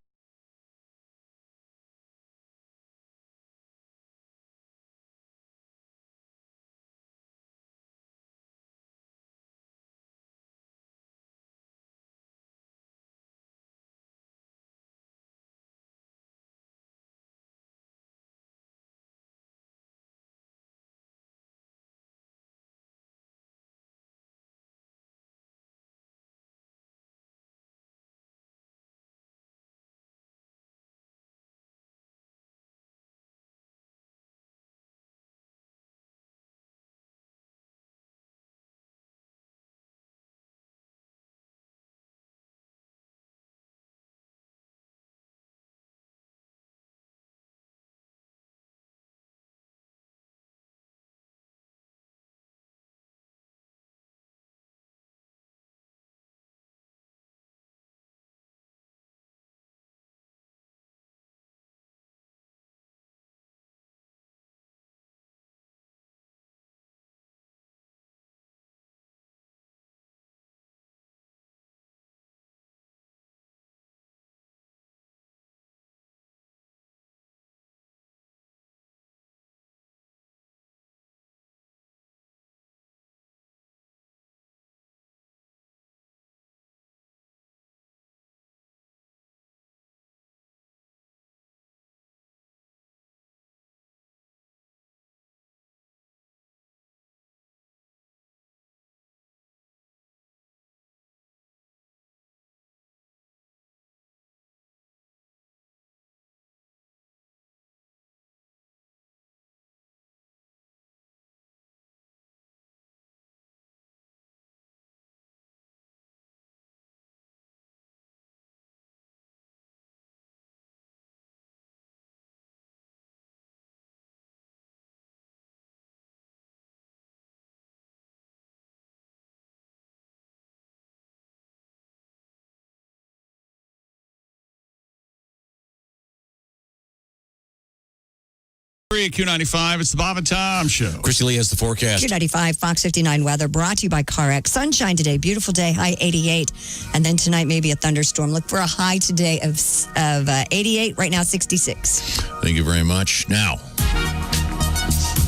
D: Q95, it's the Bob and Tom Show.
E: Christy Lee has the forecast.
F: Q95, Fox 59 weather brought to you by CarX. Sunshine today, beautiful day, high 88. And then tonight, maybe a thunderstorm. Look for a high today of 88, right now 66.
E: Thank you very much. Now,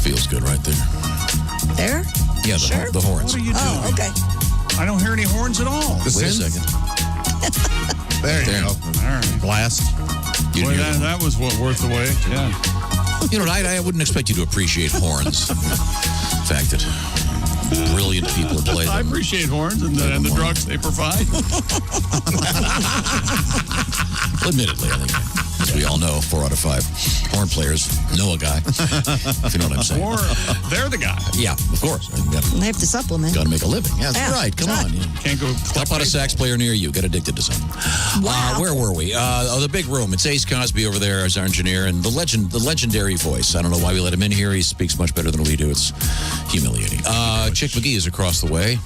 E: feels good right there.
F: There?
E: Yeah, the horns.
D: What are you doing?
F: Oh, okay.
D: I don't hear any horns at all.
E: Wait a second.
G: There you go.
D: All right.
G: Blast.
D: Boy, that was worth the wait. Yeah.
E: You know, I wouldn't expect you to appreciate horns. The fact that brilliant people play them.
D: I appreciate horns and the drugs they provide.
E: Admittedly, I think, as we all know, 4 out of 5 horn players know a guy. If you know what I'm saying.
D: Or they're the guy.
E: Yeah, of course.
F: They have to supplement.
E: Got to make a living. Yeah, that's right. Come on.
D: Can't go.
E: Help out a sax player near you. Get addicted to something.
F: Wow.
E: Where were we? The big room. It's Ace Cosby over there as our engineer, and the legendary voice. I don't know why we let him in here. He speaks much better than we do. It's humiliating. Chick McGee is across the way.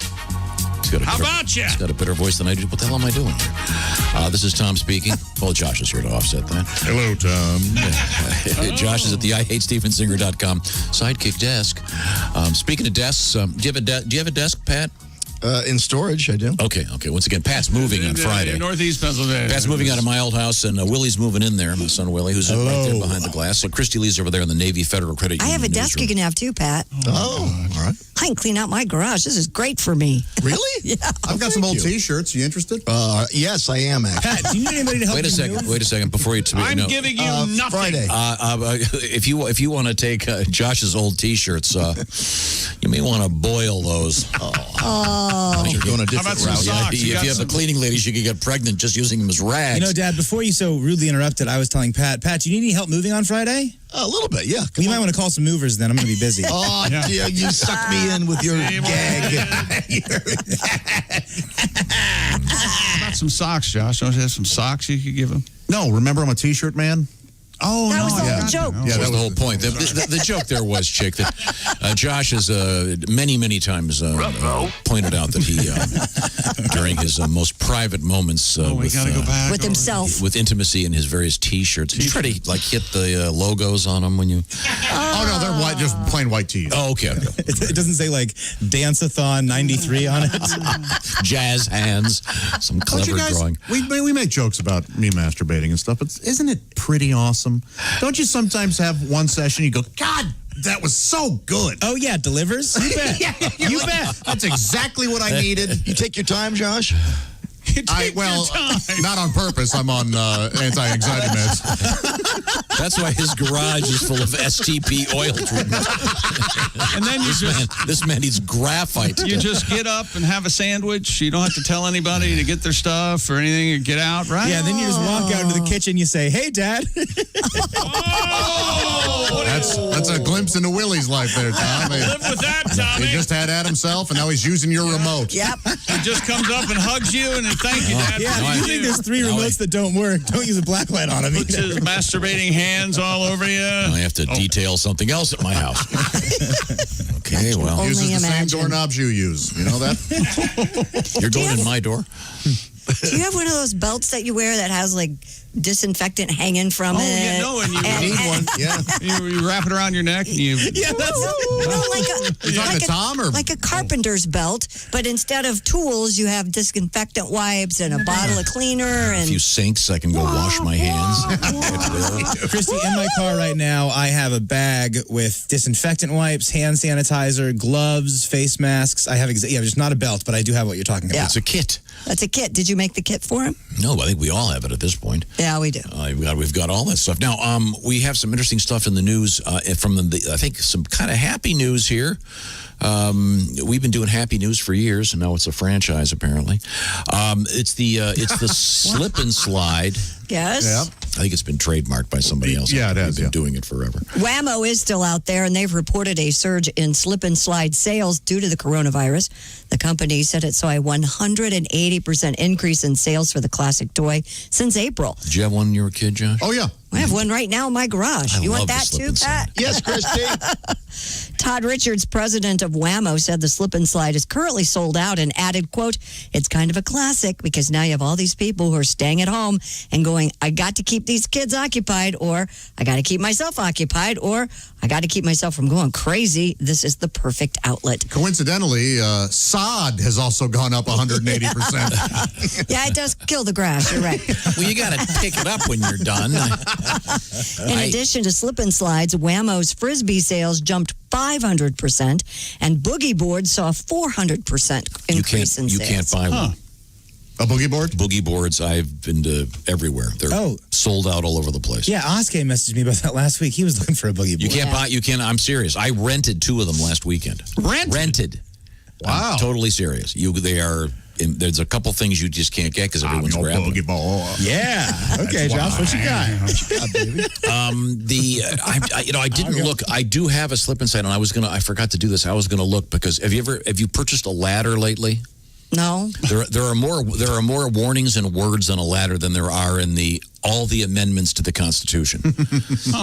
D: How about you?
E: He's got a better voice than I do. What the hell am I doing here? This is Tom speaking. Well, Josh is here to offset that.
G: Hello, Tom.
E: Josh is at the IHateStevensinger.com sidekick desk. Speaking of desks, do you have a desk, Pat?
P: In storage, I do.
E: Okay. Once again, Pat's moving on Friday.
D: In Northeast Pennsylvania.
E: Pat's moving out of my old house, and Willie's moving in there. My son Willie, who's right there behind the glass. So Christy Lee's over there in the Navy Federal Credit
F: I
E: Union.
F: have a desk you can have too, Pat.
P: Oh, all right.
F: I can clean out my garage. This is great for me.
P: Really?
F: Yeah.
G: I've got some old T-shirts. You interested?
P: Yes, I am, actually.
H: Pat, do you need anybody to help
E: Wait a second. Before you...
D: I'm giving you nothing.
P: Friday.
E: If you want to take Josh's old T-shirts, you may want to boil those.
F: Oh.
P: You're going a
D: How about
P: different
D: some
P: route.
D: socks?
E: If you have the cleaning ladies, you could get pregnant just using them as rags.
H: You know, Dad, before you so rudely interrupted, I was telling Pat, do you need any help moving on Friday?
P: A little bit, yeah.
H: You might want to call some movers then. I'm going to be busy.
P: Oh, dear, you sucked me in with your gag.
D: How about some socks, Josh? Don't you have some socks you could give him?
G: No, remember I'm a T-shirt man?
D: Oh,
F: That
D: no.
F: was the whole joke.
E: Yeah, that was the whole point. The joke there was, Chick, that Josh has many times pointed out that he, during his most private moments
D: We got to go back.
F: With himself.
E: with intimacy in his various T-shirts, did you try to hit the logos on them when you?
G: Oh, no, they're white, just plain white tees.
E: Oh, okay.
H: It doesn't say like Dance-a-thon 93 on it.
E: Jazz hands, some
G: Don't you
E: clever
G: guys,
E: drawing.
G: we make jokes about me masturbating and stuff, but isn't it pretty awesome? Don't you sometimes have one session you go, God, that was so good.
H: Oh, yeah, delivers? You bet.
G: You bet. That's exactly what I needed.
P: You take your time, Josh?
G: Not on purpose. I'm on anti-anxiety meds.
E: That's why his garage is full of STP oil treatment.
D: And then
E: this man needs graphite.
D: You just get up and have a sandwich. You don't have to tell anybody to get their stuff or anything. You get out, right?
H: Yeah, then you just walk out into the kitchen. You say, hey, Dad.
G: That's a glimpse into Willie's life there, Tom.
D: Live with that, Tommy.
G: He just had Adam self, and now he's using your remote.
F: Yep.
D: He just comes up and hugs you and thank you, Dad.
H: Yeah,
D: for
H: you
D: what
H: think
D: do.
H: there's 3 remotes that don't work. Don't use a black light on them.
D: Puts his masturbating hands all over you.
E: I have to detail something else at my house. Okay, well.
F: Only
G: Uses the same
F: imagine.
G: doorknobs you use. You know that?
E: You're going in my door?
F: Do you have one of those belts that you wear that has like disinfectant hanging from it?
D: Yeah, no, and you
P: need one. Yeah.
D: You wrap it around your neck and you.
H: Yeah, that's
F: like a carpenter's belt, but instead of tools, you have disinfectant wipes and a bottle of cleaner
E: A
F: and
E: few sinks I can go wash my hands.
H: Christy, in my car right now, I have a bag with disinfectant wipes, hand sanitizer, gloves, face masks. I have, just not a belt, but I do have what you're talking about.
E: It's a kit.
F: That's a kit. Did you make the kit for him?
E: No, I think we all have it at this point.
F: Yeah, we do.
E: We've got all that stuff. Now, we have some interesting stuff in the news from I think some kind of happy news here. We've been doing happy news for years, and now it's a franchise apparently. It's the slip and slide.
F: Yes.
G: Yeah.
E: I think it's been trademarked by somebody else.
G: Yeah, it has.
E: They've been doing it forever.
F: Whammo is still out there, and they've reported a surge in slip and slide sales due to the coronavirus. The company said it saw a 180% increase in sales for the classic toy since April.
E: Did you have one when you were a kid, Josh?
G: Oh, yeah.
F: I have one right now in my garage.
E: I
F: you
E: love
F: want
E: the
F: that
E: slip
F: too,
E: and slide.
F: Pat?
P: Yes, Christy.
F: Todd Richards, president of Whammo, said the slip and slide is currently sold out and added, quote, it's kind of a classic because now you have all these people who are staying at home and going, I got to keep these kids occupied, or I got to keep myself occupied, or I got to keep myself from going crazy. This is the perfect outlet.
G: Coincidentally, sod has also gone up 180%.
F: Yeah, it does kill the grass. You're right.
E: Well, you got to pick it up when you're done.
F: In addition to slip and slides, Whammo's Frisbee sales jumped 500%, and boogie boards saw a 400% increase in
E: You
F: sales.
E: can't buy one.
G: A boogie board?
E: Boogie boards, I've been to everywhere. They're sold out all over the place.
H: Yeah, Oskay messaged me about that last week. He was looking for a boogie board.
E: You can't buy, I'm serious. I rented 2 of them last weekend. Rented.
G: Wow.
E: I'm totally serious. There's a couple things you just can't get because everyone's grabbing them.
H: Yeah. Okay, Josh, what you got?
E: I didn't look. I do have a slip and slide, and I forgot to do this. I was gonna look because have you purchased a ladder lately?
F: No.
E: There are more warnings and words on a ladder than there are in all the amendments to the Constitution.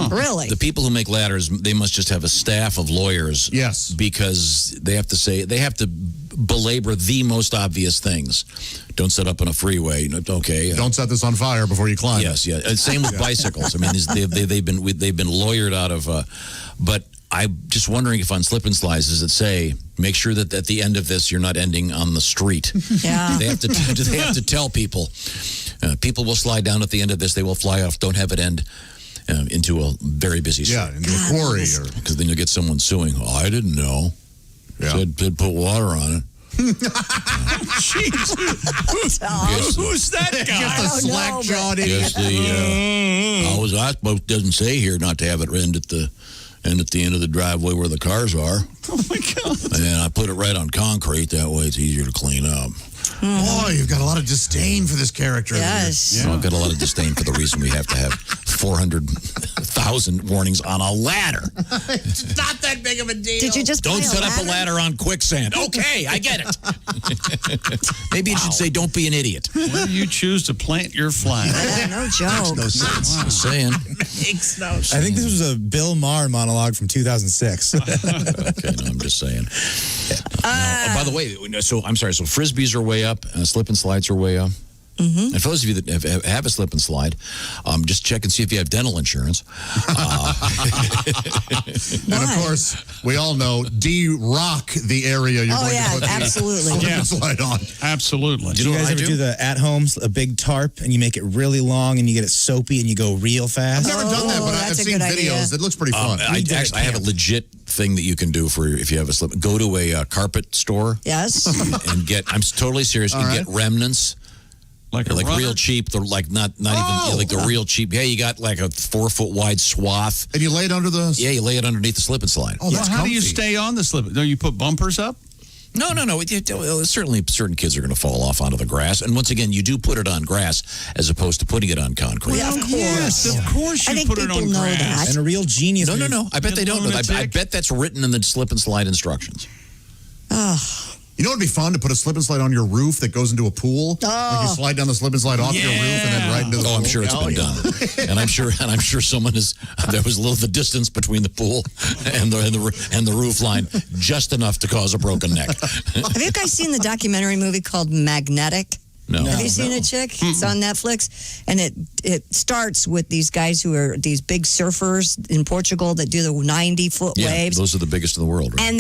F: Really?
E: The people who make ladders, they must just have a staff of lawyers.
G: Yes.
E: Because they have to belabor the most obvious things. Don't set up on a freeway. Okay.
G: Don't set this on fire before you climb.
E: Yes, yeah. Same with bicycles. I mean, they've been lawyered out of. But I'm just wondering if on slip and slides does it say make sure that at the end of this you're not ending on the street.
F: Yeah.
E: Do they have to tell people? People will slide down at the end of this. They will fly off. Don't have it end into a very busy street.
G: Yeah, into a quarry.
E: Because then you'll get someone suing. Oh, I didn't know.
G: Yeah.
E: Said put water on it.
D: Jeez. Who's that guy?
G: Just a slack-jawed idiot.
E: How was I supposed? Doesn't say here not to have it end at the end of the driveway where the cars are.
D: Oh my God!
E: And I put it right on concrete. That way, it's easier to clean up.
G: Boy, you've got a lot of disdain for this character.
F: Yes.
E: Yeah. I've got a lot of disdain for the reason we have to have 400,000 warnings on a ladder.
G: It's not that big of a deal.
F: Did you just
E: Don't
F: buy
E: set up a ladder on quicksand. Okay, I get it. Maybe it should say, don't be an idiot.
D: Where do you choose to plant your flag?
F: Yeah, no joke.
E: No sense. Just saying.
G: Makes no sense.
H: I think this was a Bill Maher monologue from 2006.
E: Okay, no, I'm just saying. By the way, so I'm sorry. So frisbees are way up, slip and slides are way up. Mm-hmm. And for those of you that have a slip and slide, just check and see if you have dental insurance.
G: And of course, we all know de-rock the area you're going to put
F: absolutely.
G: the slide on.
D: Absolutely.
H: Do you guys ever do the at-home, a big tarp, and you make it really long, and you get it soapy, and you go real fast?
G: I've never done that, but I've seen videos. It looks pretty fun.
E: I have a legit thing that you can do for if you have a slip. Go to a carpet store.
F: Yes.
E: And get, I'm totally serious, get remnants.
D: Like
E: real cheap. They're like not even like the real cheap. Yeah, you got like a 4-foot wide swath.
G: And you lay it under the...
E: Yeah, you lay it underneath the slip and slide.
G: Oh, that's
D: how do you
G: comfy.
D: stay on the slip? Do you put bumpers up?
E: No. Certainly, certain kids are going to fall off onto the grass. And once again, you do put it on grass as opposed to putting it on concrete.
F: Yeah, of course.
D: Yes, of course you put it on grass.
F: That.
H: And a real genius.
E: No. I bet they don't know that. I bet that's written in the slip and slide instructions.
G: You know what would be fun? To put a slip and slide on your roof that goes into a pool. Like you slide down the slip and slide off your roof and then right into the pool.
E: I'm sure it's been done. And I'm sure someone there was the distance between the pool and the roof line just enough to cause a broken neck.
F: Have you guys seen the documentary movie called Magnetic?
E: No.
F: Have you seen it, Chick? It's on Netflix. And it starts with these guys who are these big surfers in Portugal that do the 90-foot waves.
E: Those are the biggest in the world, right?
F: And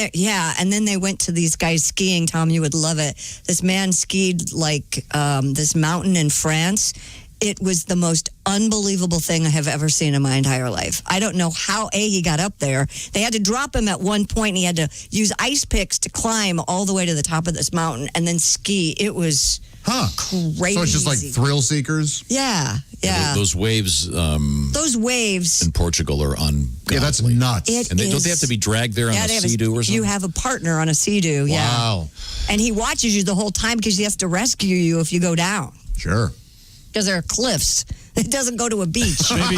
F: then they went to these guys skiing. Tom, you would love it. This man skied like this mountain in France. It was the most unbelievable thing I have ever seen in my entire life. I don't know how, he got up there. They had to drop him at one point, and he had to use ice picks to climb all the way to the top of this mountain and then ski. It was crazy.
G: So it's just like thrill seekers?
F: Yeah.
E: Those waves.
F: Those waves
E: in Portugal are ungodly.
G: Yeah, that's nuts.
E: Don't they have to be dragged there on a Sea-Doo or something?
F: You have a partner on a Sea-Doo, yeah.
G: Wow.
F: And he watches you the whole time because he has to rescue you if you go down.
G: Sure.
F: Because there are cliffs. It doesn't go to a beach.
D: Maybe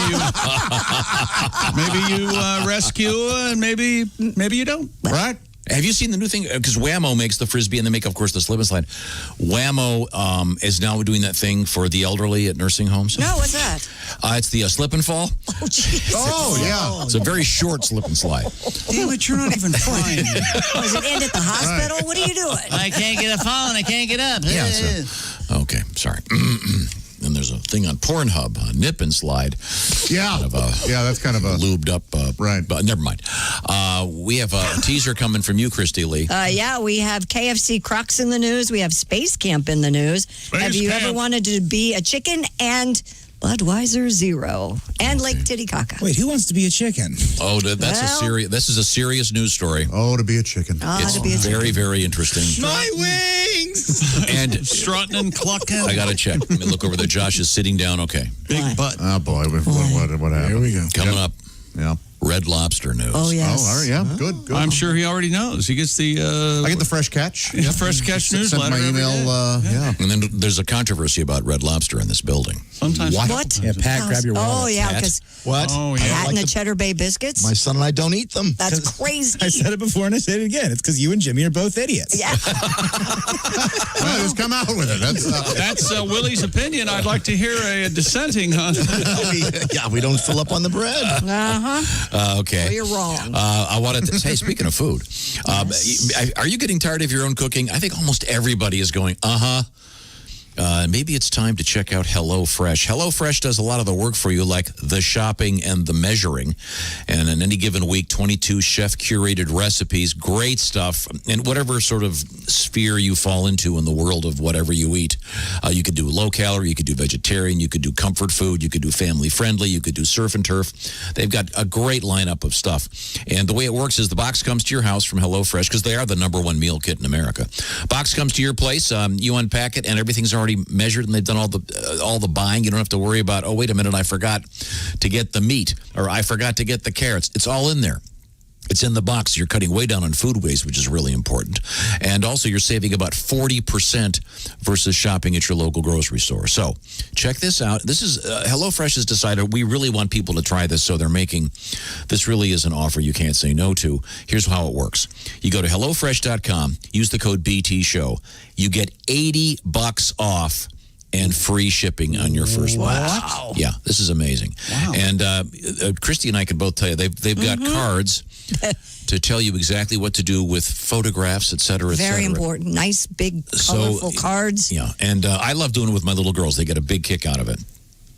D: you rescue and maybe you don't.
G: Right?
E: Have you seen the new thing? Because Whammo makes the Frisbee and they make, of course, the slip and slide. Whammo is now doing that thing for the elderly at nursing homes.
F: No, what's that?
E: It's the slip and fall.
F: Oh, jeez.
G: Oh, yeah.
E: It's a very short slip and slide.
B: Damn it, you're not even trying.
F: Was it end at the hospital? What are you doing?
M: I can't get a phone. I can't get up.
E: Yeah, okay, sorry. And there's a thing on Pornhub, a nip and slide.
G: Yeah. That's kind of a
E: lubed up.
G: Right.
E: But never mind. We have a teaser coming from you, Christy Lee.
F: Yeah, we have KFC Crocs in the news. We have Space Camp in the news. Have you ever wanted to be a chicken? And Budweiser Zero and Lake Titicaca.
H: Wait, who wants to be a chicken?
E: Oh, this is a serious news story.
G: Oh, to be a chicken.
E: It's very, very interesting.
H: My wings!
E: And
B: strutting and clucking.
E: I got to check. Let me look over there. Josh is sitting down. Okay.
B: Big butt.
G: Oh, boy. What happened?
B: Here we go.
E: Coming up.
G: Yeah.
E: Red Lobster news.
F: Oh, yes.
G: Oh, all right, yeah. Good.
B: I'm sure he already knows. He gets the...
G: I get the Fresh Catch.
B: Yeah, Fresh Catch newsletter.
G: Send my email, yeah.
E: And then there's a controversy about Red Lobster in this building.
B: Sometimes.
F: What?
H: Yeah, Pat, grab your wallet.
F: Oh, yeah,
E: Pat?
F: because
P: What?
B: Oh, yeah.
F: Pat and the Cheddar Bay biscuits.
P: My son and I don't eat them.
F: That's crazy.
H: I said it before and I say it again. It's because you and Jimmy are both idiots.
F: Yeah.
G: Well, just come out with it.
B: That's Willie's opinion. I'd like to hear a dissenting on.
P: We don't fill up on the bread.
F: Uh-huh.
E: Okay.
F: Well, you're wrong.
E: I wanted to say, speaking of food, are you getting tired of your own cooking? I think almost everybody is going, maybe it's time to check out HelloFresh. HelloFresh does a lot of the work for you, like the shopping and the measuring. And in any given week, 22 chef-curated recipes, great stuff. In whatever sort of sphere you fall into in the world of whatever you eat. You could do low-calorie, you could do vegetarian, you could do comfort food, you could do family-friendly, you could do surf and turf. They've got a great lineup of stuff. And the way it works is the box comes to your house from HelloFresh, because they are the #1 meal kit in America. Box comes to your place, you unpack it, and everything's already measured, and they've done all the buying. You don't have to worry about, oh, wait a minute, I forgot to get the meat, or I forgot to get the carrots. It's all in there. It's in the box. You're cutting way down on food waste, which is really important. And also, you're saving about 40% versus shopping at your local grocery store. So check this out. This is HelloFresh has decided we really want people to try this, so they're making this really is an offer you can't say no to. Here's how it works. You go to HelloFresh.com, use the code BTShow. You get $80 off and free shipping on your first box.
F: Wow.
E: Yeah, this is amazing. Wow. And Christy and I can both tell you, they've got cards to tell you exactly what to do with photographs, et cetera, et cetera.
F: Very important. Nice, big, colorful cards.
E: Yeah, and I love doing it with my little girls. They get a big kick out of it.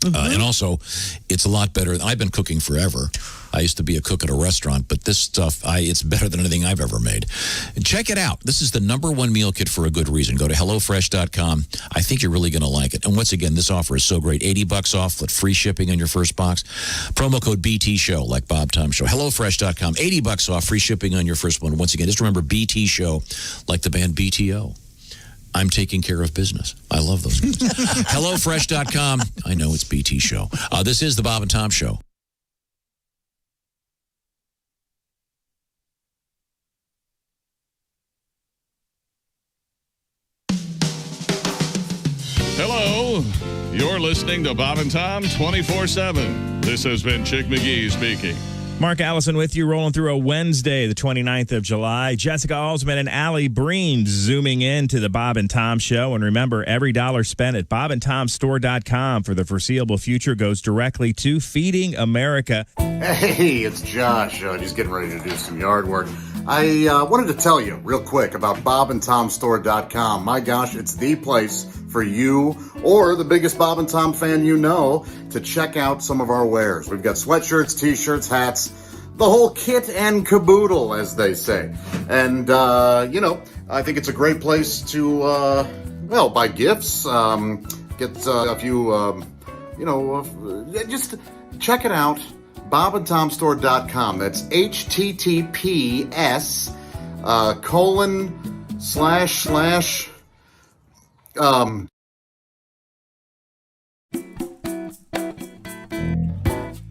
E: And also, it's a lot better. I've been cooking forever. I used to be a cook at a restaurant, but this stuff, it's better than anything I've ever made. Check it out. This is the #1 meal kit for a good reason. Go to HelloFresh.com. I think you're really going to like it. And once again, this offer is so great. $80 off with free shipping on your first box. Promo code BTShow, like Bob Tom Show. HelloFresh.com. $80 off, free shipping on your first one. Once again, just remember BT Show, like the band BTO. I'm taking care of business. I love those guys. HelloFresh.com. I know it's BT Show. This is the Bob and Tom Show.
D: Hello. You're listening to Bob and Tom 24/7. This has been Chick McGee speaking.
K: Mark Allison with you, rolling through a Wednesday, the 29th of July. Jessica Alsman and Allie Breen zooming in to the Bob and Tom Show. And remember, every dollar spent at bobandtomstore.com for the foreseeable future goes directly to Feeding America.
A: Hey, it's Josh. Just getting ready to do some yard work. I wanted to tell you real quick about bobandtomstore.com. My gosh, it's the place for you or the biggest Bob and Tom fan you know to check out some of our wares. We've got sweatshirts, t-shirts, hats, the whole kit and caboodle, as they say. And, I think it's a great place to, buy gifts, get a few, just check it out. bobandtomstore.com. That's HTTPS ://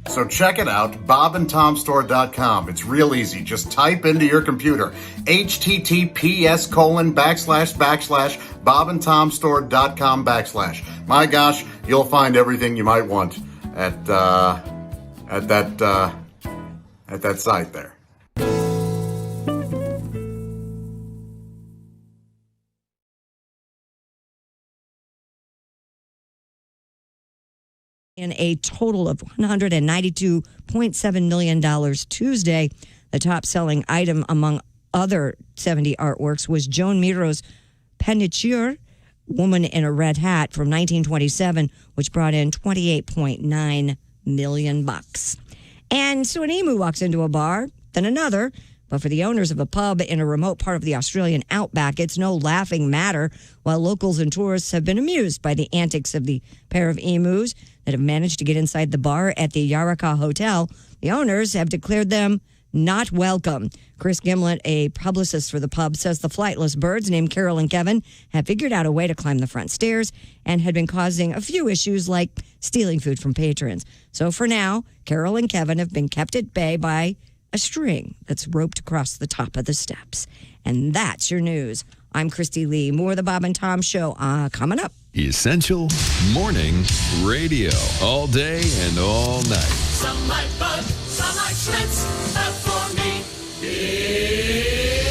A: So check it out, bobandtomstore.com. It's real easy. Just type into your computer, HTTPS :/ bobandtomstore.com /. My gosh, you'll find everything you might want at that site there.
F: in a total of $192.7 million Tuesday. The top-selling item among other 70 artworks was Joan Miro's Penicure, Woman in a Red Hat from 1927, which brought in $28.9 million. And so an emu walks into a bar, then another. But for the owners of a pub in a remote part of the Australian outback, it's no laughing matter, while locals and tourists have been amused by the antics of the pair of emus that have managed to get inside the bar at the Yarraka Hotel. The owners have declared them not welcome. Chris Gimlet, a publicist for the pub, says the flightless birds named Carol and Kevin have figured out a way to climb the front stairs and had been causing a few issues like stealing food from patrons. So for now, Carol and Kevin have been kept at bay by a string that's roped across the top of the steps. And that's your news. I'm Christy Lee. More of the Bob and Tom Show coming up.
I: Essential Morning Radio. All day and all night.
L: Some like Bud, some like Schlitz, but for me, it's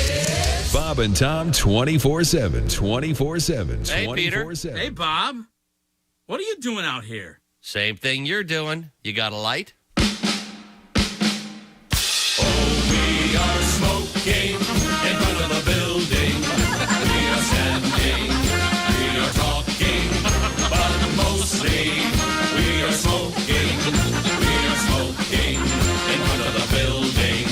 I: Bob and Tom 24/7. 24/7.
O: Hey, Peter.
I: 24/7.
O: Hey, Bob. What are you doing out here?
S: Same thing you're doing. You got a light?
L: we are smoking in front of the building. We are standing, we are talking, but mostly we are smoking. We are smoking in front of the building.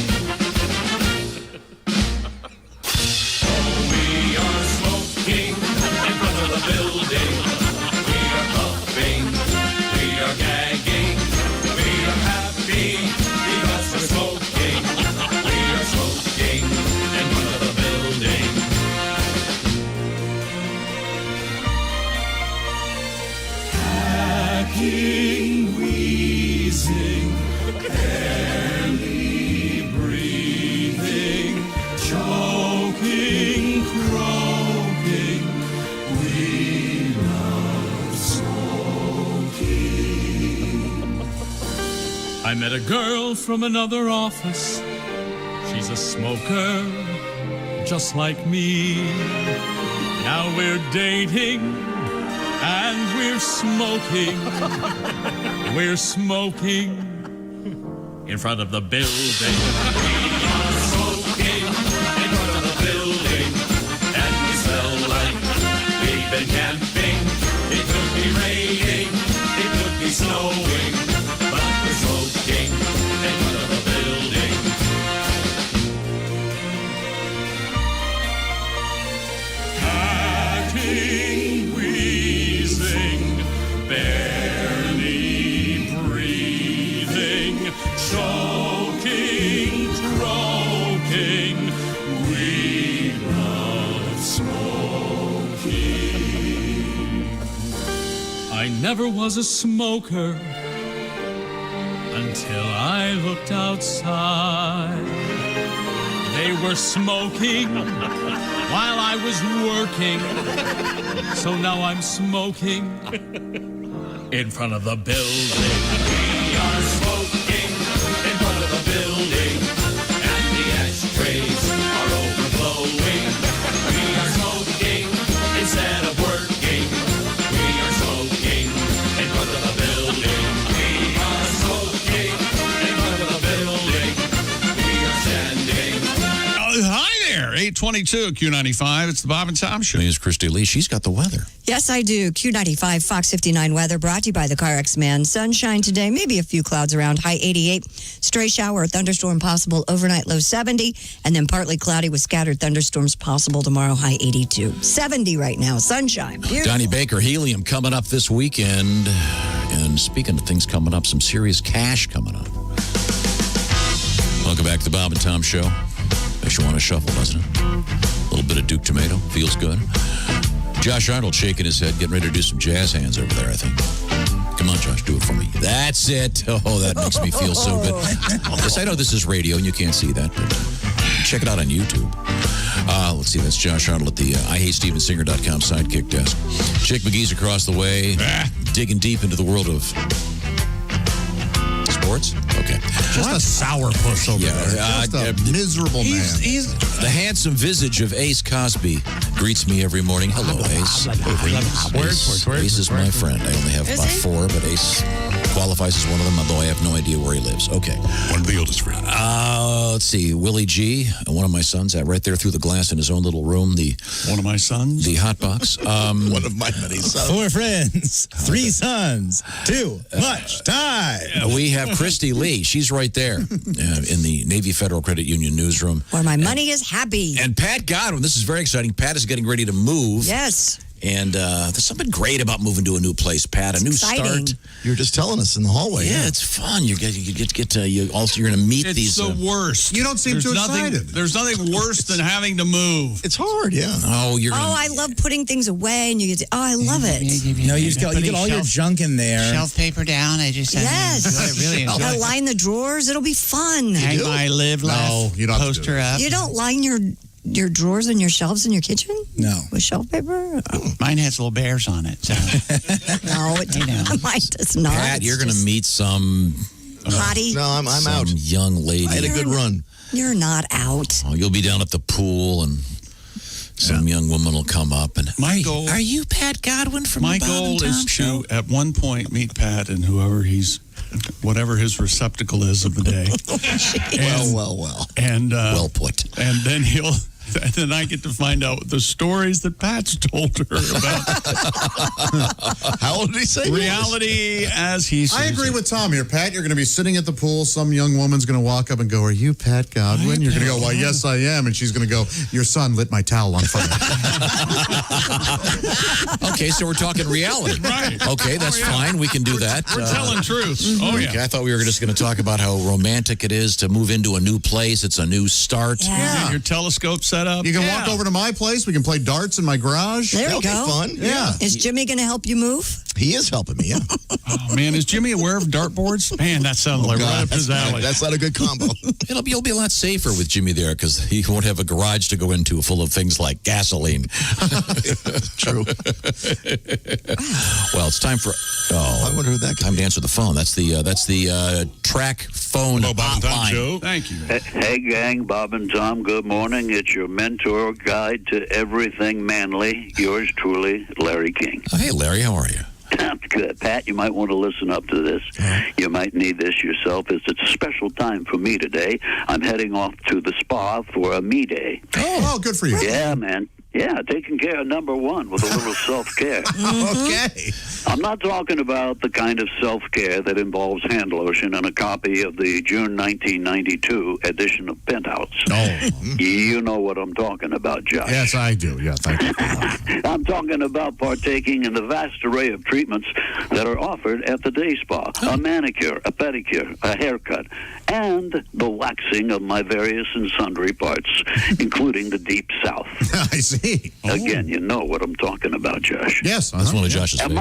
L: We are smoking in front of the building. We are puffing, we are gagging, we are happy because we're smoking. We are smoking in front of the building. Hacking, wheezing, barely breathing, choking, croaking. We love smoking. I met a girl from another office. She's a smoker, just like me. Now we're dating and we're smoking. We're smoking in front of the building. We are smoking in front of the building. And we smell like we've been camping. It could be raining, it could be snowing, but we're smoking in front of the building. Hacking, wheezing, barely breathing, choking, croaking. We love smoking. I never was a smoker until I looked outside. They were smoking while I was working. So now I'm smoking in front of the building. We are smoking in front of the building, and the ashtrays are overflowing. We are smoking instead of working. We are smoking in front of the building. We are smoking in front of the building. We are standing.
D: Hi there, 822 Q95. It's the Bob and Tom Show.
E: My name is Christy Lee. She's got the weather.
F: Yes, I do. Q95 Fox 59 weather brought to you by the CarX Man. Sunshine today, maybe a few clouds around, high 88. Stray shower or thunderstorm possible overnight, low 70. And then partly cloudy with scattered thunderstorms possible tomorrow, high 82. 70 right now, sunshine. Beautiful.
E: Donnie Baker, Helium coming up this weekend. And speaking of things coming up, some serious cash coming up. Welcome back to the Bob and Tom Show. Makes you want to shuffle, doesn't it? A little bit of Duke Tomato. Feels good. Josh Arnold shaking his head, getting ready to do some jazz hands over there, I think. Come on, Josh, do it for me. That's it. Oh, that makes me feel so good. Yes, I know this is radio and you can't see that, but check it out on YouTube. Let's see, that's Josh Arnold at the IHateStevenSinger.com sidekick desk. Chick McGee's across the way, digging deep into the world of sports. Okay.
G: Just a sourpuss over there. Just a miserable man.
E: He's the handsome visage of Ace Cosby greets me every morning. Hello, Ace. Ace is my friend. I only have about four, but Ace qualifies as one of them, although I have no idea where he lives. Okay.
J: One of the oldest friends.
E: Let's see. Willie G, one of my sons, right there through the glass in his own little room.
D: One of my sons?
E: The hot box.
G: One of my many sons.
H: 4 friends, 3 sons, too much time.
E: We have Christy Lee. She's right there in the Navy Federal Credit Union newsroom.
F: Where my money is happy.
E: And Pat Godwin, this is very exciting. Pat is getting ready to move.
F: Yes.
E: And there's something great about moving to a new place, Pat. A new
F: exciting.
E: start.
P: You were just telling us in the hallway.
E: Yeah, it's fun. You're going to meet
D: It's
E: these.
D: the worst.
G: You don't seem
D: There's
G: too
D: nothing,
G: excited.
D: There's nothing worse than having to move.
P: It's hard, yeah.
E: Oh, you're.
F: Oh, I love putting things away, and you get to, I love it.
H: No, you get all your junk in there.
M: Shelf paper down. I just
F: Yes.
M: really enjoy
F: I
M: it.
F: line the drawers. It'll be fun.
M: Hang my live laugh
G: you don't have to do
M: poster up.
F: You don't line your drawers and your shelves in your kitchen?
H: No.
F: With shelf paper?
M: Mine has little bears on it. So.
F: No, mine does not.
E: Pat, you're going to meet some
F: hottie.
P: No, I'm
E: some
P: out.
E: young lady.
P: I had a good run.
F: You're not out.
E: Oh, you'll be down at the pool, and some young woman will come up and.
D: My goal.
E: Are you Pat Godwin from
D: My
E: the Bob
D: goal
E: and Tom
D: is
E: Show?
D: to, at one point, meet Pat and whatever his receptacle is of the day.
P: Well.
D: And
E: well put.
D: And then then I get to find out the stories that Pat's told her about.
P: How old did he say?
D: Reality as he sees
G: I agree
D: it.
G: with Tom here, Pat. You're going to be sitting at the pool. Some young woman's going to walk up and go, "Are you Pat Godwin?" You're going to go, "Well, yes, I am." And she's going to go, "Your son lit my towel on fire."
E: Okay, so we're talking reality.
D: Right.
E: Okay, that's fine. We can do that.
D: We're telling truths. Oh, yeah.
E: Okay, I thought we were just going to talk about how romantic it is to move into a new place. It's a new start.
D: You got your telescope set up.
G: You can walk over to my place. We can play darts in my garage.
F: There we
P: That'll
F: go.
P: be fun.
G: Yeah.
F: Is Jimmy going to help you move?
P: He is helping me, yeah.
D: Oh, man, is Jimmy aware of dartboards? Man, that sounds like right up his alley.
P: That's not a good combo.
E: You'll be a lot safer with Jimmy there because he won't have a garage to go into full of things like gasoline.
P: True.
E: Well, it's time for. Oh,
P: I wonder who that could
E: time
P: be.
E: to answer the phone. That's the track phone
J: Hello, Bob and Tom
E: hotline.
J: Show.
D: Thank you.
R: Hey, gang, Bob and Tom, good morning. It's your mentor guide to everything manly. Yours truly, Larry King.
E: Oh, hey, Larry, how are you?
R: I'm good. Pat, you might want to listen up to this. You might need this yourself. It's a special time for me today. I'm heading off to the spa for a me day.
G: Oh, good for you.
R: Yeah, man. Yeah, taking care of number one with a little self-care.
G: Okay.
R: I'm not talking about the kind of self-care that involves hand lotion and a copy of the June 1992 edition of Penthouse.
G: Oh.
R: You know what I'm talking about, Josh.
G: Yes, I do. Yeah, thank you.
R: I'm talking about partaking in the vast array of treatments that are offered at the day spa. A manicure, a pedicure, a haircut, and the waxing of my various and sundry parts, including the Deep South.
G: I see.
R: Again, you know what I'm talking about, Josh.
G: Yes.
E: That's one of Josh's
R: At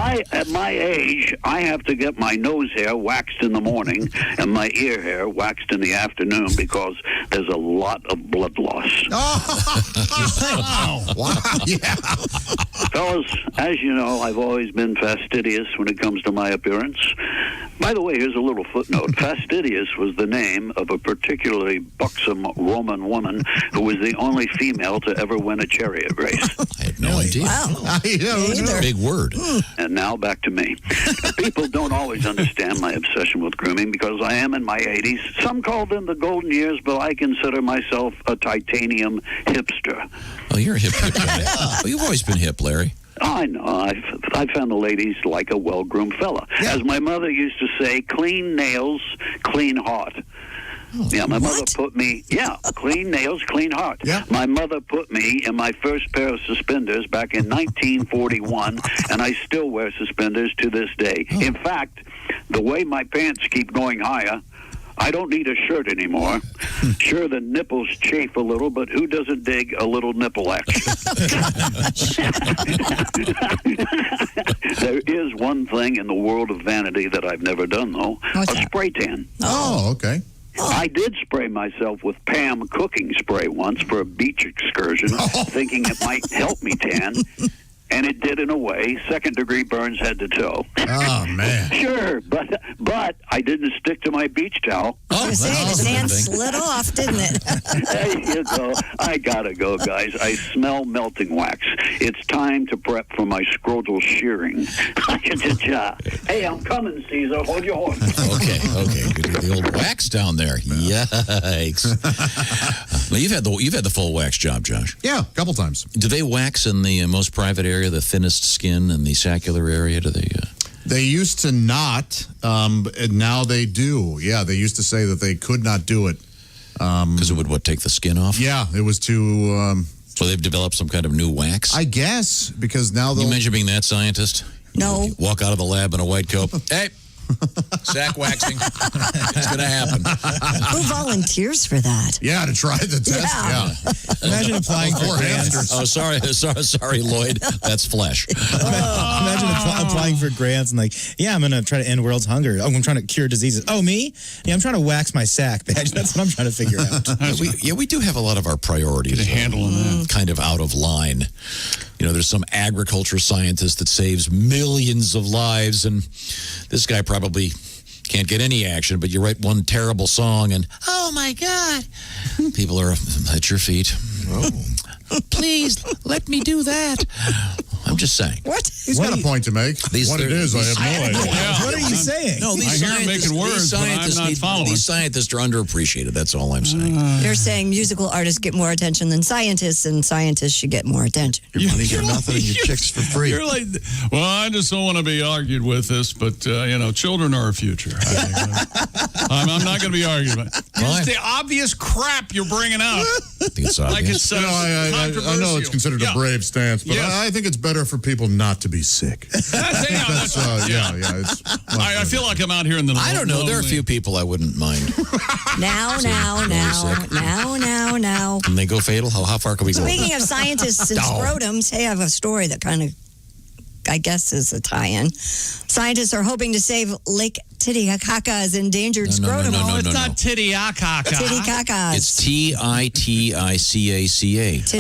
R: my age, I have to get my nose hair waxed in the morning and my ear hair waxed in the afternoon because there's a lot of blood loss.
G: Oh. Wow. Yeah.
R: Fellas, as you know, I've always been fastidious when it comes to my appearance. By the way, here's a little footnote. Fastidious was the name of a particularly buxom Roman woman who was the only female to ever win a chariot race.
E: I had no idea.
F: Wow.
E: Big word.
R: And now back to me. People don't always understand my obsession with grooming because I am in my 80s. Some call them the golden years, but I consider myself a titanium hipster.
E: Oh, you're a hip guy. Oh, you've always been hip, Larry.
R: I know. I found the ladies like a well-groomed fella.
G: Yeah.
R: As my mother used to say, clean nails, clean heart. Yeah, my mother put me, clean nails, clean heart.
G: Yeah.
R: My mother put me in my first pair of suspenders back in 1941, and I still wear suspenders to this day. In fact, the way my pants keep going higher, I don't need a shirt anymore. Sure, the nipples chafe a little, but who doesn't dig a little nipple action? There is one thing in the world of vanity that I've never done, though.
F: What's
R: a
F: that?
R: spray tan.
G: Oh, okay.
R: I did spray myself with Pam cooking spray once for a beach excursion, thinking it might help me tan. and it did in a way. Second-degree burns head to toe.
G: Oh, man.
R: Sure, but I didn't stick to my beach towel.
F: I was going to say, the sand slid off, didn't it?
R: There you go. I gotta go, guys. I smell melting wax. It's time to prep for my scrotal shearing. Hey, I'm coming, Caesar. Hold your horse.
E: Okay. The old wax down there. Yikes. Well, you've had the full wax job, Josh.
G: Yeah, a couple times.
E: Do they wax in the most private area, the thinnest skin, and the saccular area? Do they?
G: They used to not, and now they do. Yeah, they used to say that they could not do it.
E: Because it would, take the skin off?
G: Yeah, it was too...
E: so they've developed some kind of new wax?
G: I guess, because now they'll...
E: You imagine being that scientist?
F: No.
E: You walk out of the lab in a white coat. Hey! Sack waxing. It's going to happen.
F: Who volunteers for that?
G: Yeah, to try the test. Yeah.
H: Imagine applying for grants.
E: Oh, sorry, Lloyd. That's flesh.
H: Imagine applying for grants and I'm going to try to end world's hunger. Oh, I'm trying to cure diseases. Oh, me? Yeah, I'm trying to wax my sack badge. That's what I'm trying to figure out.
E: we do have a lot of our priorities.
D: Get a handle on that.
E: Kind of out of line. There's some agriculture scientist that saves millions of lives, and this guy probably can't get any action, but you write one terrible song, and oh my God, people are at your feet. Oh. Please, let me do that. I'm just saying.
F: What?
G: He's got a point to make. I have no idea.
H: What are you saying?
E: No,
D: I hear him making words, but I'm not following.
E: These scientists are underappreciated. That's all I'm saying.
F: You're saying musical artists get more attention than scientists, and scientists should get more attention.
P: Your money for nothing and your chicks for free.
D: You're like, well, I just don't want to be argued with this, but, children are our future. I'm not going to be argued about it. It's the obvious crap you're bringing up.
E: I think it's obvious.
G: I know it's considered a brave stance, but I think it's better for people not to be sick.
D: I feel like I'm out here in the...
E: I don't know. There are a few people I wouldn't mind.
F: Now.
E: Can they go fatal? How far can we go?
F: Speaking of scientists and scrotums, hey, I have a story that kind of, I guess, is a tie-in. Scientists are hoping to save Lake Titicaca's endangered scrotum.
D: No, it's not Titicaca.
F: Titicaca's.
E: It's Titicaca.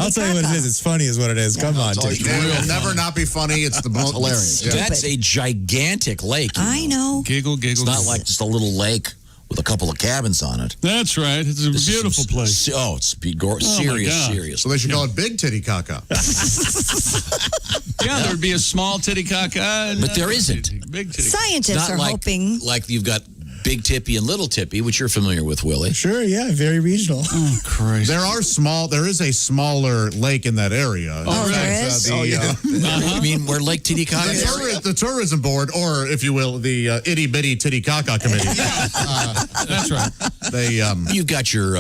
H: I'll tell you what it is. It's funny is what it is. Come on,
G: It will never not be funny. It's the most hilarious.
E: That's a gigantic lake.
F: I know.
D: Giggle.
E: It's not like just a little lake with a couple of cabins on it.
D: That's right. It's a beautiful place.
E: Oh, it's serious.
G: So they should call it Big Titicaca.
D: Yeah, there'd be a small Titicaca.
E: But there isn't.
D: Big Titicaca.
F: Scientists are hoping.
E: Like you've got Big Tippy and Little Tippy, which you're familiar with, Willie.
H: Sure, yeah, very regional.
D: Oh, Christ.
G: There is a smaller lake in that area.
F: Oh, there is?
E: You mean where Lake Titicaca is?
G: The tourism board, or if you will, the itty bitty Titicaca committee.
D: That's right.
E: You've got your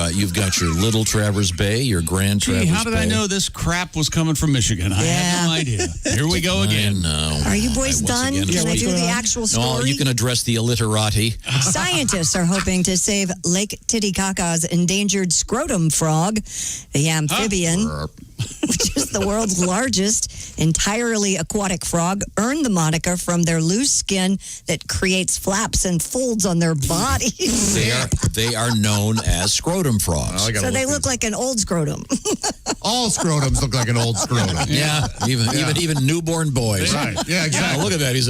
E: Little Travers Bay, your Grand Travers Bay.
D: How did I know this crap was coming from Michigan? I had no idea. Here we go again.
E: No.
F: Are you boys done? Can I do the actual story?
E: No, you can address the illiterati.
F: Scientists are hoping to save Lake Titicaca's endangered scrotum frog, the amphibian, which is the world's largest entirely aquatic frog, earned the moniker from their loose skin that creates flaps and folds on their bodies.
E: They are known as scrotum frogs.
F: So they look like an old scrotum.
G: All scrotums look like an old scrotum.
E: Yeah, even newborn boys.
G: Right. Yeah, exactly.
E: Now, look at that. He's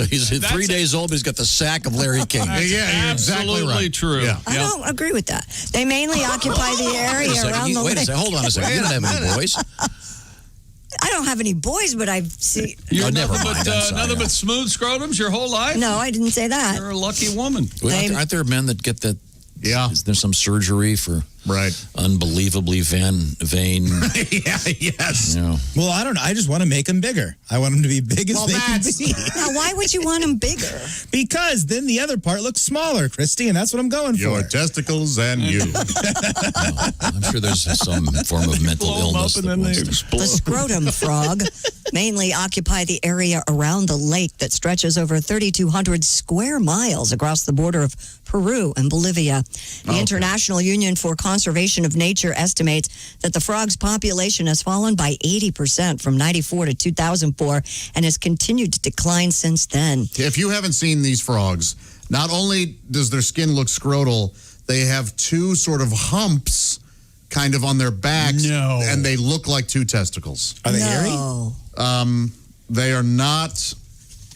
E: 3 days old, but he's got the sack of Larry King.
G: Yeah, you're exactly right.
D: True.
G: Yeah.
F: I don't agree with that. They mainly occupy the area around the lake.
E: Wait a second. Hold on a second. You don't have any boys.
F: I don't have any boys, but I've seen.
E: You're nothing
D: but smooth scrotums your whole life?
F: No, I didn't say that.
D: You're a lucky woman.
E: Aren't there men that get that?
G: Yeah.
E: Is there some surgery for unbelievably vain?
G: Yes.
H: Well, I don't know. I just want to make them bigger. I want them to be big as they can be.
F: Now, why would you want them bigger?
H: Because then the other part looks smaller, Christy, and that's what I'm going for.
G: Your testicles and you.
E: I'm sure there's some form of mental illness.
F: The scrotum frog mainly occupy the area around the lake that stretches over 3,200 square miles across the border of Peru and Bolivia. The International Union for Conservation of Nature estimates that the frog's population has fallen by 80% from 94 to 2004 and has continued to decline since then.
G: If you haven't seen these frogs, not only does their skin look scrotal, they have two sort of humps kind of on their backs, and they look like two testicles.
H: Are they hairy?
G: They are not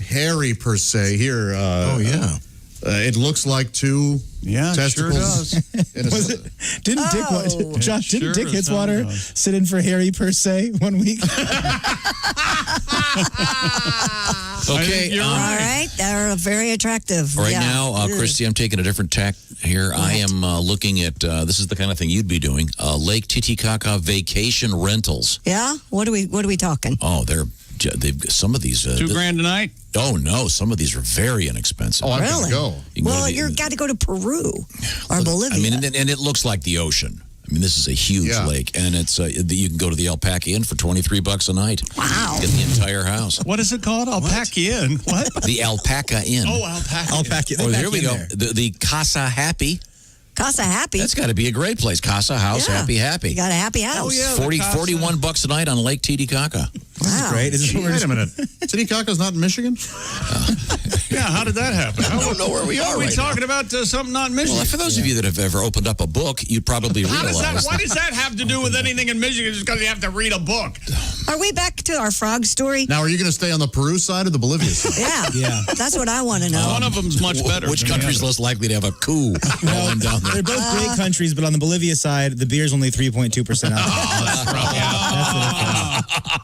G: hairy per se. Here, it looks like two testicles.
H: Didn't Dick Hitswater sit in for Harry per se one week?
E: Okay.
F: All right. They're very attractive.
E: Right
F: Yeah.
E: now, Christy, I'm taking a different tack here. I am looking at, this is the kind of thing you'd be doing, Lake Titicaca vacation rentals.
F: Yeah? What are we talking?
E: Oh, they've some of these.
D: $2,000 a night?
E: Oh, no. Some of these are very inexpensive.
G: Oh, I'm
F: Really?
G: going to go.
F: Well, you've got to go to Peru or Bolivia.
E: I mean, and it looks like the ocean. I mean, this is a huge lake, and it's you can go to the Alpaca Inn for $23 a night.
F: Wow!
E: Get the entire house.
D: What is it called? Alpaca Inn? What?
E: The Alpaca Inn.
D: Oh, Alpaca.
E: Oh, here we go. The Casa Happy.
F: Casa Happy.
E: That's got to be a great place. Casa House, Happy.
F: You got a happy house.
D: Oh, yeah.
E: 41 bucks a night on Lake Titicaca.
F: Wow.
H: Great.
G: Wait a minute. Titicaca's not in Michigan?
D: Yeah, how did that happen?
E: I don't know where we are.
D: Are we
E: right
D: talking
E: now.
D: about something not in Michigan?
E: Well, for those of you that have ever opened up a book, you'd probably realize.
D: What does that have to do with anything in Michigan just because you have to read a book?
F: Are we back to our frog story?
G: Now, are you going to stay on the Peru side or the Bolivia side?
F: Yeah. That's what I want to know.
D: One of them's much better.
E: Which country's less likely to have a coup rolling down there?
H: They're both great countries, but on the Bolivia side, the beer's only 3.2% alcohol.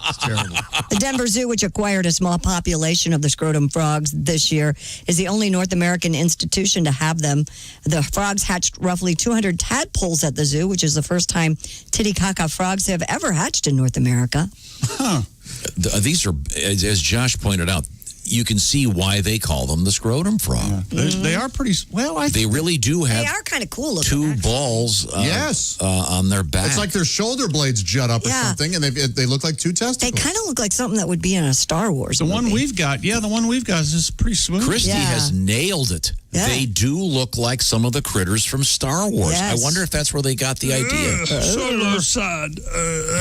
G: It's terrible.
F: The Denver Zoo, which acquired a small population of the scrotum frogs this year, is the only North American institution to have them. The frogs hatched roughly 200 tadpoles at the zoo, which is the first time Titicaca frogs have ever hatched in North America.
D: Huh.
E: These are, as Josh pointed out, you can see why they call them the scrotum frog.
D: Yeah. They are pretty,
E: they really do have
F: They are kind of cool looking.
E: two balls on their back.
G: It's like their shoulder blades jut up or something, and they look like two testicles.
F: They kind of look like something that would be in a Star Wars
D: The one we've got, is pretty smooth.
E: Christy has nailed it.
F: Yeah.
E: They do look like some of the critters from Star Wars.
F: Yes.
E: I wonder if that's where they got the idea.
D: So sad.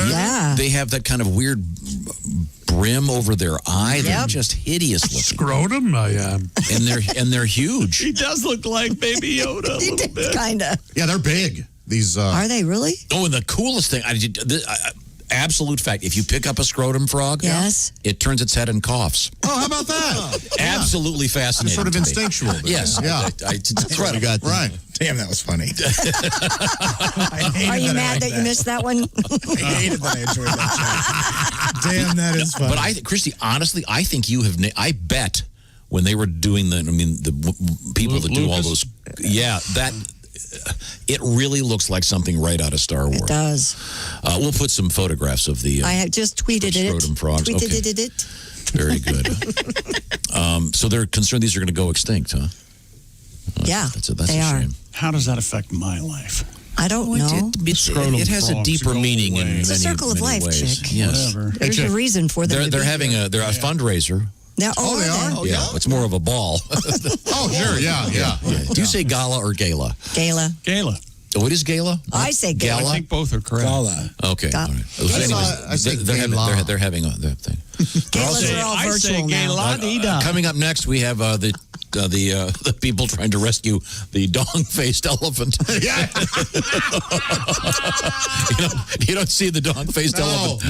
F: Yeah.
E: They have that kind of weird brim over their eye. They're just hideous looking.
J: Scrotum, I am.
E: And they're huge.
D: He does look like Baby Yoda a little bit.
F: Kind of.
G: Yeah, they're big. These
F: Are they really?
E: Oh, and the coolest thing, absolute fact, if you pick up a scrotum frog, it turns its head and coughs.
G: Oh, how about that?
E: Absolutely fascinating.
G: It's sort of instinctual.
E: Yes.
G: Yeah.
E: It's incredible.
G: Right.
H: Damn, that was funny.
F: Are you mad that you missed that one?
H: I hated that I enjoyed that show. Damn, that is funny.
E: But Christy, honestly, I think you have. I bet when they were doing the people that do all those, it really looks like something right out of Star Wars.
F: It does.
E: We'll put some photographs of the.
F: I have just tweeted it.
E: Scrotum frogs.
F: Tweeted it.
E: Very good. So they're concerned these are going to go extinct, huh?
F: Yeah,
E: that's
F: they
E: a
F: are.
E: shame.
D: How does that affect my life?
F: I don't know.
E: It has a deeper meaning in
F: It's a circle of life,
E: ways.
F: chick.
E: Yes.
F: There's a reason for them.
E: They're having a fundraiser.
F: They are?
E: Yeah, it's more of a ball.
G: Oh, sure, yeah.
E: Do you say gala or gala?
F: Gala.
E: What is gala?
F: I say gala.
D: I think both are correct.
H: Gala.
E: Okay. All right.
G: I say
E: they're having a thing.
F: Galas are all virtual now.
E: Coming up next, we have the people trying to rescue the dong-faced elephant.
G: Yeah.
E: you don't see the dong-faced elephant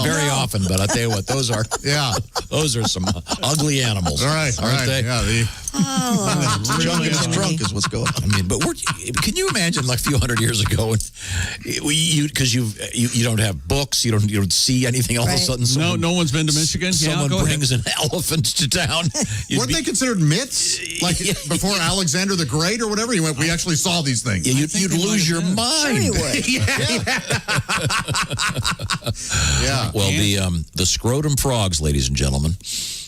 E: very often, but I'll tell you what, those are some ugly animals.
G: All right.
E: They?
G: Yeah.
E: Drunk is what's going on. I mean, but can you imagine like a few hundred years ago, because you don't have books, you don't see anything. All of a sudden,
D: no one's been to Michigan.
E: Someone brings an elephant to town.
G: Weren't they considered myths? Like before Alexander the Great or whatever? We actually saw these things.
E: Yeah, you'd lose your mind.
F: Sure you would.
G: Yeah.
E: Well, the scrotum frogs, ladies and gentlemen.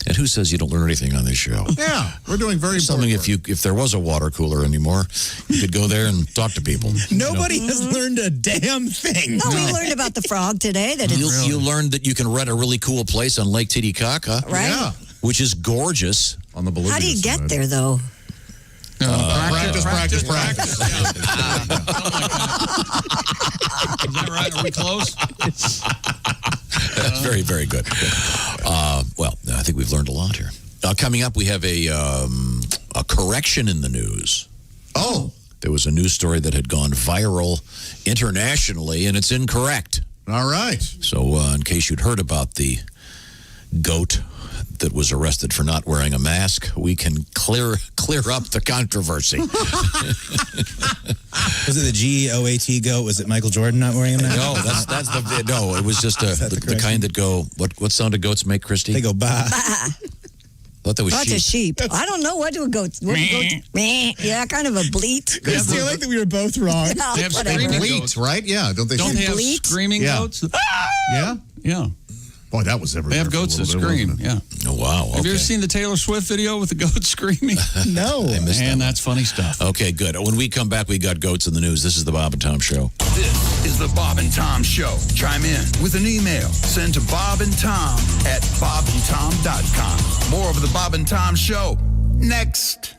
E: And who says you don't learn anything on this show?
G: Yeah, we're doing very
E: something.
G: important.
E: If there was a water cooler anymore, you could go there and talk to people.
H: Nobody has learned a damn thing.
F: No, we learned about the frog today. That
E: you learned that you can rent a really cool place on Lake Titicaca,
F: right?
G: Yeah.
E: Which is gorgeous.
G: On the Bolivia
F: How do you get
G: side.
F: there, though?
G: Practice.
D: Is that right? Are we close?
E: That's very, very good. Well, I think we've learned a lot here. Coming up, we have a correction in the news.
G: Oh.
E: There was a news story that had gone viral internationally, and it's incorrect.
G: All right.
E: So in case you'd heard about the goat that was arrested for not wearing a mask, we can clear up the controversy.
H: Was it the GOAT goat? Was it Michael Jordan not wearing a mask?
E: No, that's the no. It was just the kind that go. What sound do goats make, Christy?
H: They go bah.
F: Bah.
E: I thought that was
F: That's a sheep. I don't know. What do a goat? Yeah, kind of a bleat.
H: Christy, I like that we were both wrong.
F: No,
A: They have
F: whatever.
A: screaming bleats, right? Yeah, don't they?
D: Don't they have
F: bleat?
D: screaming
A: Yeah.
D: goats?
A: Yeah.
D: Yeah.
A: Boy, that was everywhere.
D: They have
A: for a
D: goats that
A: little bit,
D: scream.
A: wasn't it?
D: Yeah.
E: Oh, wow.
D: Have you ever
E: Okay.
D: seen the Taylor Swift video with the goat screaming?
H: No.
E: I missed that
D: And
E: one.
D: that's funny stuff.
E: Okay, good. When we come back, we got goats in the news. This is the Bob and Tom Show.
C: This is the Bob and Tom Show. Chime in with an email. Send to Bob and Tom at bobandtom.com. More of the Bob and Tom Show next.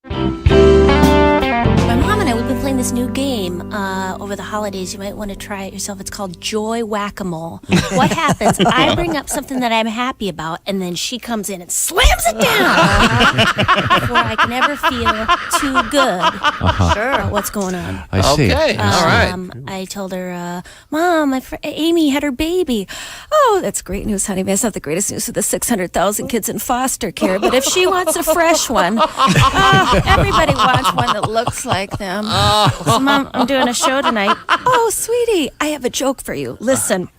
V: My mom and I, we've been playing this new game over the holidays. You might want to try it yourself. It's called Joy Whack-A-Mole. What happens? I bring up something that I'm happy about, and then she comes in and slams it down before I can ever feel too good about what's going on.
U: I see.
S: Okay, all right.
V: I told her, Mom, my friend Amy had her baby. Oh, that's great news, honey. That's not the greatest news for the 600,000 kids in foster care. But if she wants a fresh one, everybody wants one that looks like them. So, Mom, I'm doing a show tonight. Oh, sweetie, I have a joke for you. Listen.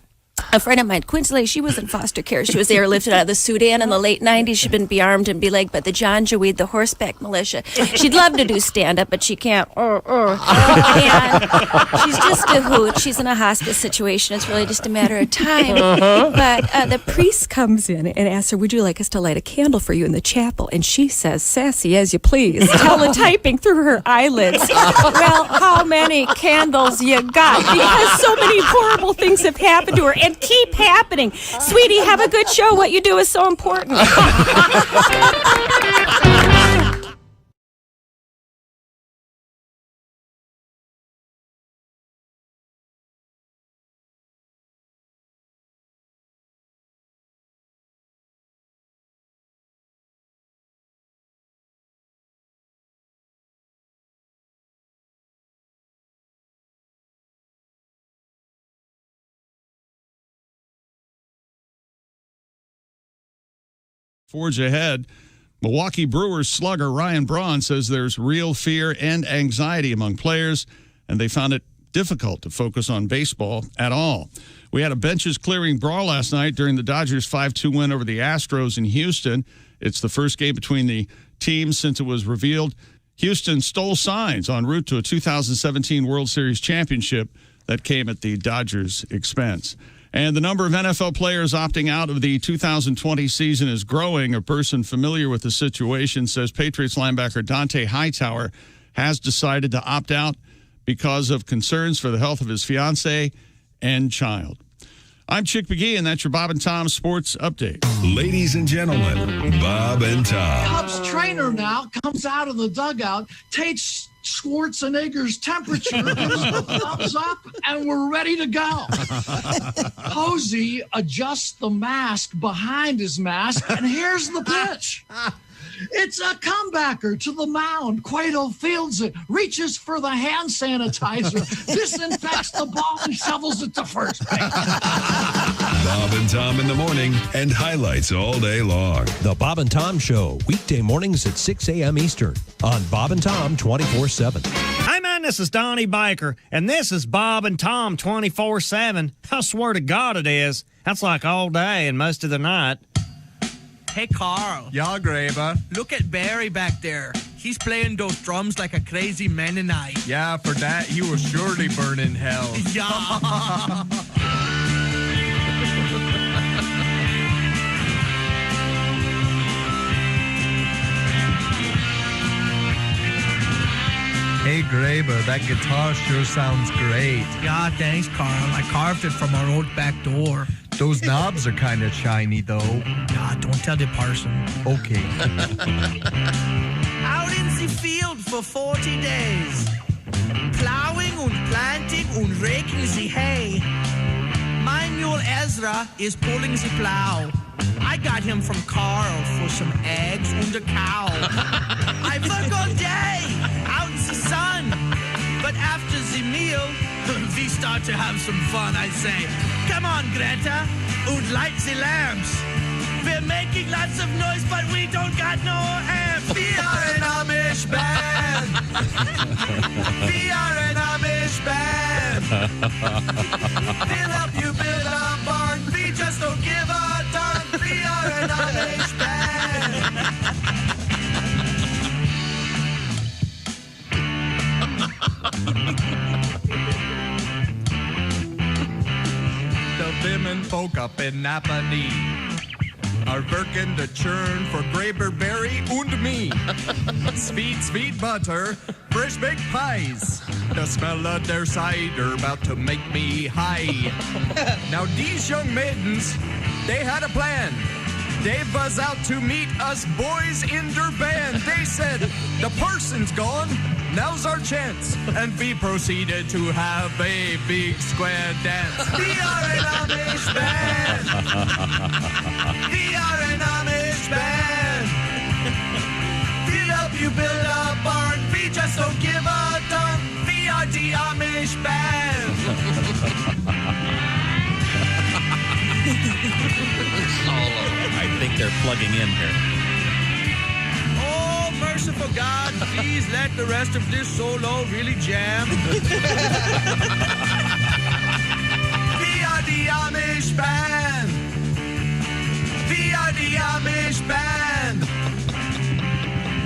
V: A friend of mine, Quinsley, she was in foster care. She was airlifted out of the Sudan in the late 90s. She'd been bearmed and belegged by the Janjaweed, the horseback militia. She'd love to do stand-up, but she can't. And she's just a hoot. She's in a hospice situation. It's really just a matter of time. But the priest comes in and asks her, would you like us to light a candle for you in the chapel? And she says, sassy as you please, teletyping through her eyelids. Well, how many candles you got? Because so many horrible things have happened to her and keep happening. Sweetie, have a good show. What you do is so important.
D: Forge ahead. Milwaukee Brewers slugger Ryan Braun says there's real fear and anxiety among players, and they found it difficult to focus on baseball at all. We had a benches clearing brawl last night during the Dodgers 5-2 win over the Astros in Houston. It's the first game between the teams since it was revealed Houston stole signs en route to a 2017 World Series championship that came at the Dodgers' expense. And the number of NFL players opting out of the 2020 season is growing. A person familiar with the situation says Patriots linebacker Dante Hightower has decided to opt out because of concerns for the health of his fiancée and child. I'm Chick McGee, and that's your Bob and Tom Sports Update.
I: Ladies and gentlemen, Bob and Tom.
W: Cubs trainer now comes out of the dugout, takes Schwarzenegger's temperature, gives the thumbs up, and we're ready to go. Posey adjusts the mask behind his mask, and here's the pitch. It's a comebacker to the mound. Cueto fields it, reaches for the hand sanitizer, disinfects the ball, and shovels it to first base.
I: Bob and Tom in the morning and highlights all day long.
T: The Bob and Tom Show, weekday mornings at 6 a.m. Eastern on Bob and Tom 24/7.
X: Hi, man, this is Donnie Baker, and this is Bob and Tom 24/7. I swear to God it is. That's like all day and most of the night.
Y: Hey, Carl.
X: Ja, Graber.
Y: Look at Barry back there. He's playing those drums like a crazy Mennonite.
X: Yeah, for that, he will surely burn in hell.
Y: Yeah.
X: Hey, Graber, that guitar sure sounds great.
Y: Yeah, thanks, Carl. I carved it from our old back door. Those knobs are kind of shiny, though. Ah, don't tell the parson. Okay. Out in the field for 40 days. Plowing and planting and raking the hay. My mule Ezra is pulling the plow. I got him from Carl for some eggs and a cow. I work all day out in the sun. But after the meal, we start to have some fun. I say, come on, Greta, and light the lamps. We're making lots of noise, but we don't got no amps. We are an Amish band. We are an Amish band. We'll help you build a barn. We just don't give a darn. We are an Amish band. The women folk up in Napanee are working the churn for Graberberry and me. Sweet butter, fresh baked pies. The smell of their cider about to make me high. Now these young maidens, they had a plan. They was out to meet us boys in their band. They said, the person's gone, now's our chance. And we proceeded to have a big square dance. We are an Amish band. We are an Amish band. We'll help you build a barn. We just don't give a darn. We are the Amish band.
E: I think they're plugging in here.
Y: Oh, merciful God, please let the rest of this solo really jam. We are the Amish band. We are the Amish band.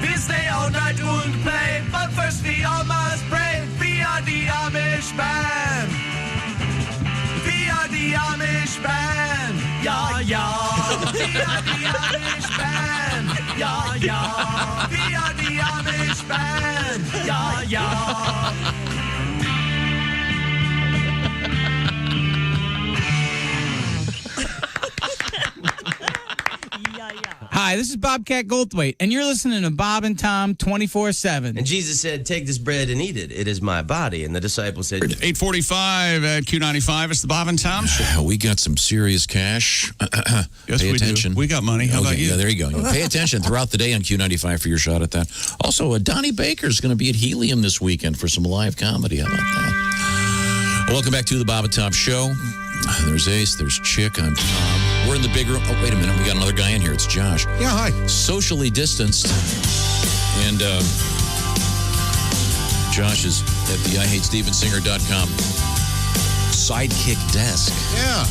Y: We stay all night and play, but first we all must pray. We are the Amish band. We are the Amish band. Yeah, yeah. We are the Amish band. Yeah, yeah. We are the Amish band. Yeah, yeah.
B: Hi, this is Bobcat Goldthwait, and you're listening to Bob and Tom 24/7.
K: And Jesus said, take this bread and eat it. It is my body. And the disciples said,
D: 8:45 at Q95. It's the Bob and Tom Show.
E: We got some serious cash.
D: Yes,
E: Pay
D: we
E: attention.
D: do. We got money. How about you?
E: Yeah, there you go. Pay attention throughout the day on Q95 for your shot at that. Also, Donnie Baker is going to be at Helium this weekend for some live comedy. How about that? Welcome back to the Bob and Tom Show. There's Ace, there's Chick, I'm Tom. We're in the big room. Oh, wait a minute. We got another guy in here. It's Josh.
G: Yeah, hi.
E: Socially distanced. And Josh is at the IHateStevensinger.com sidekick desk.
G: Yeah.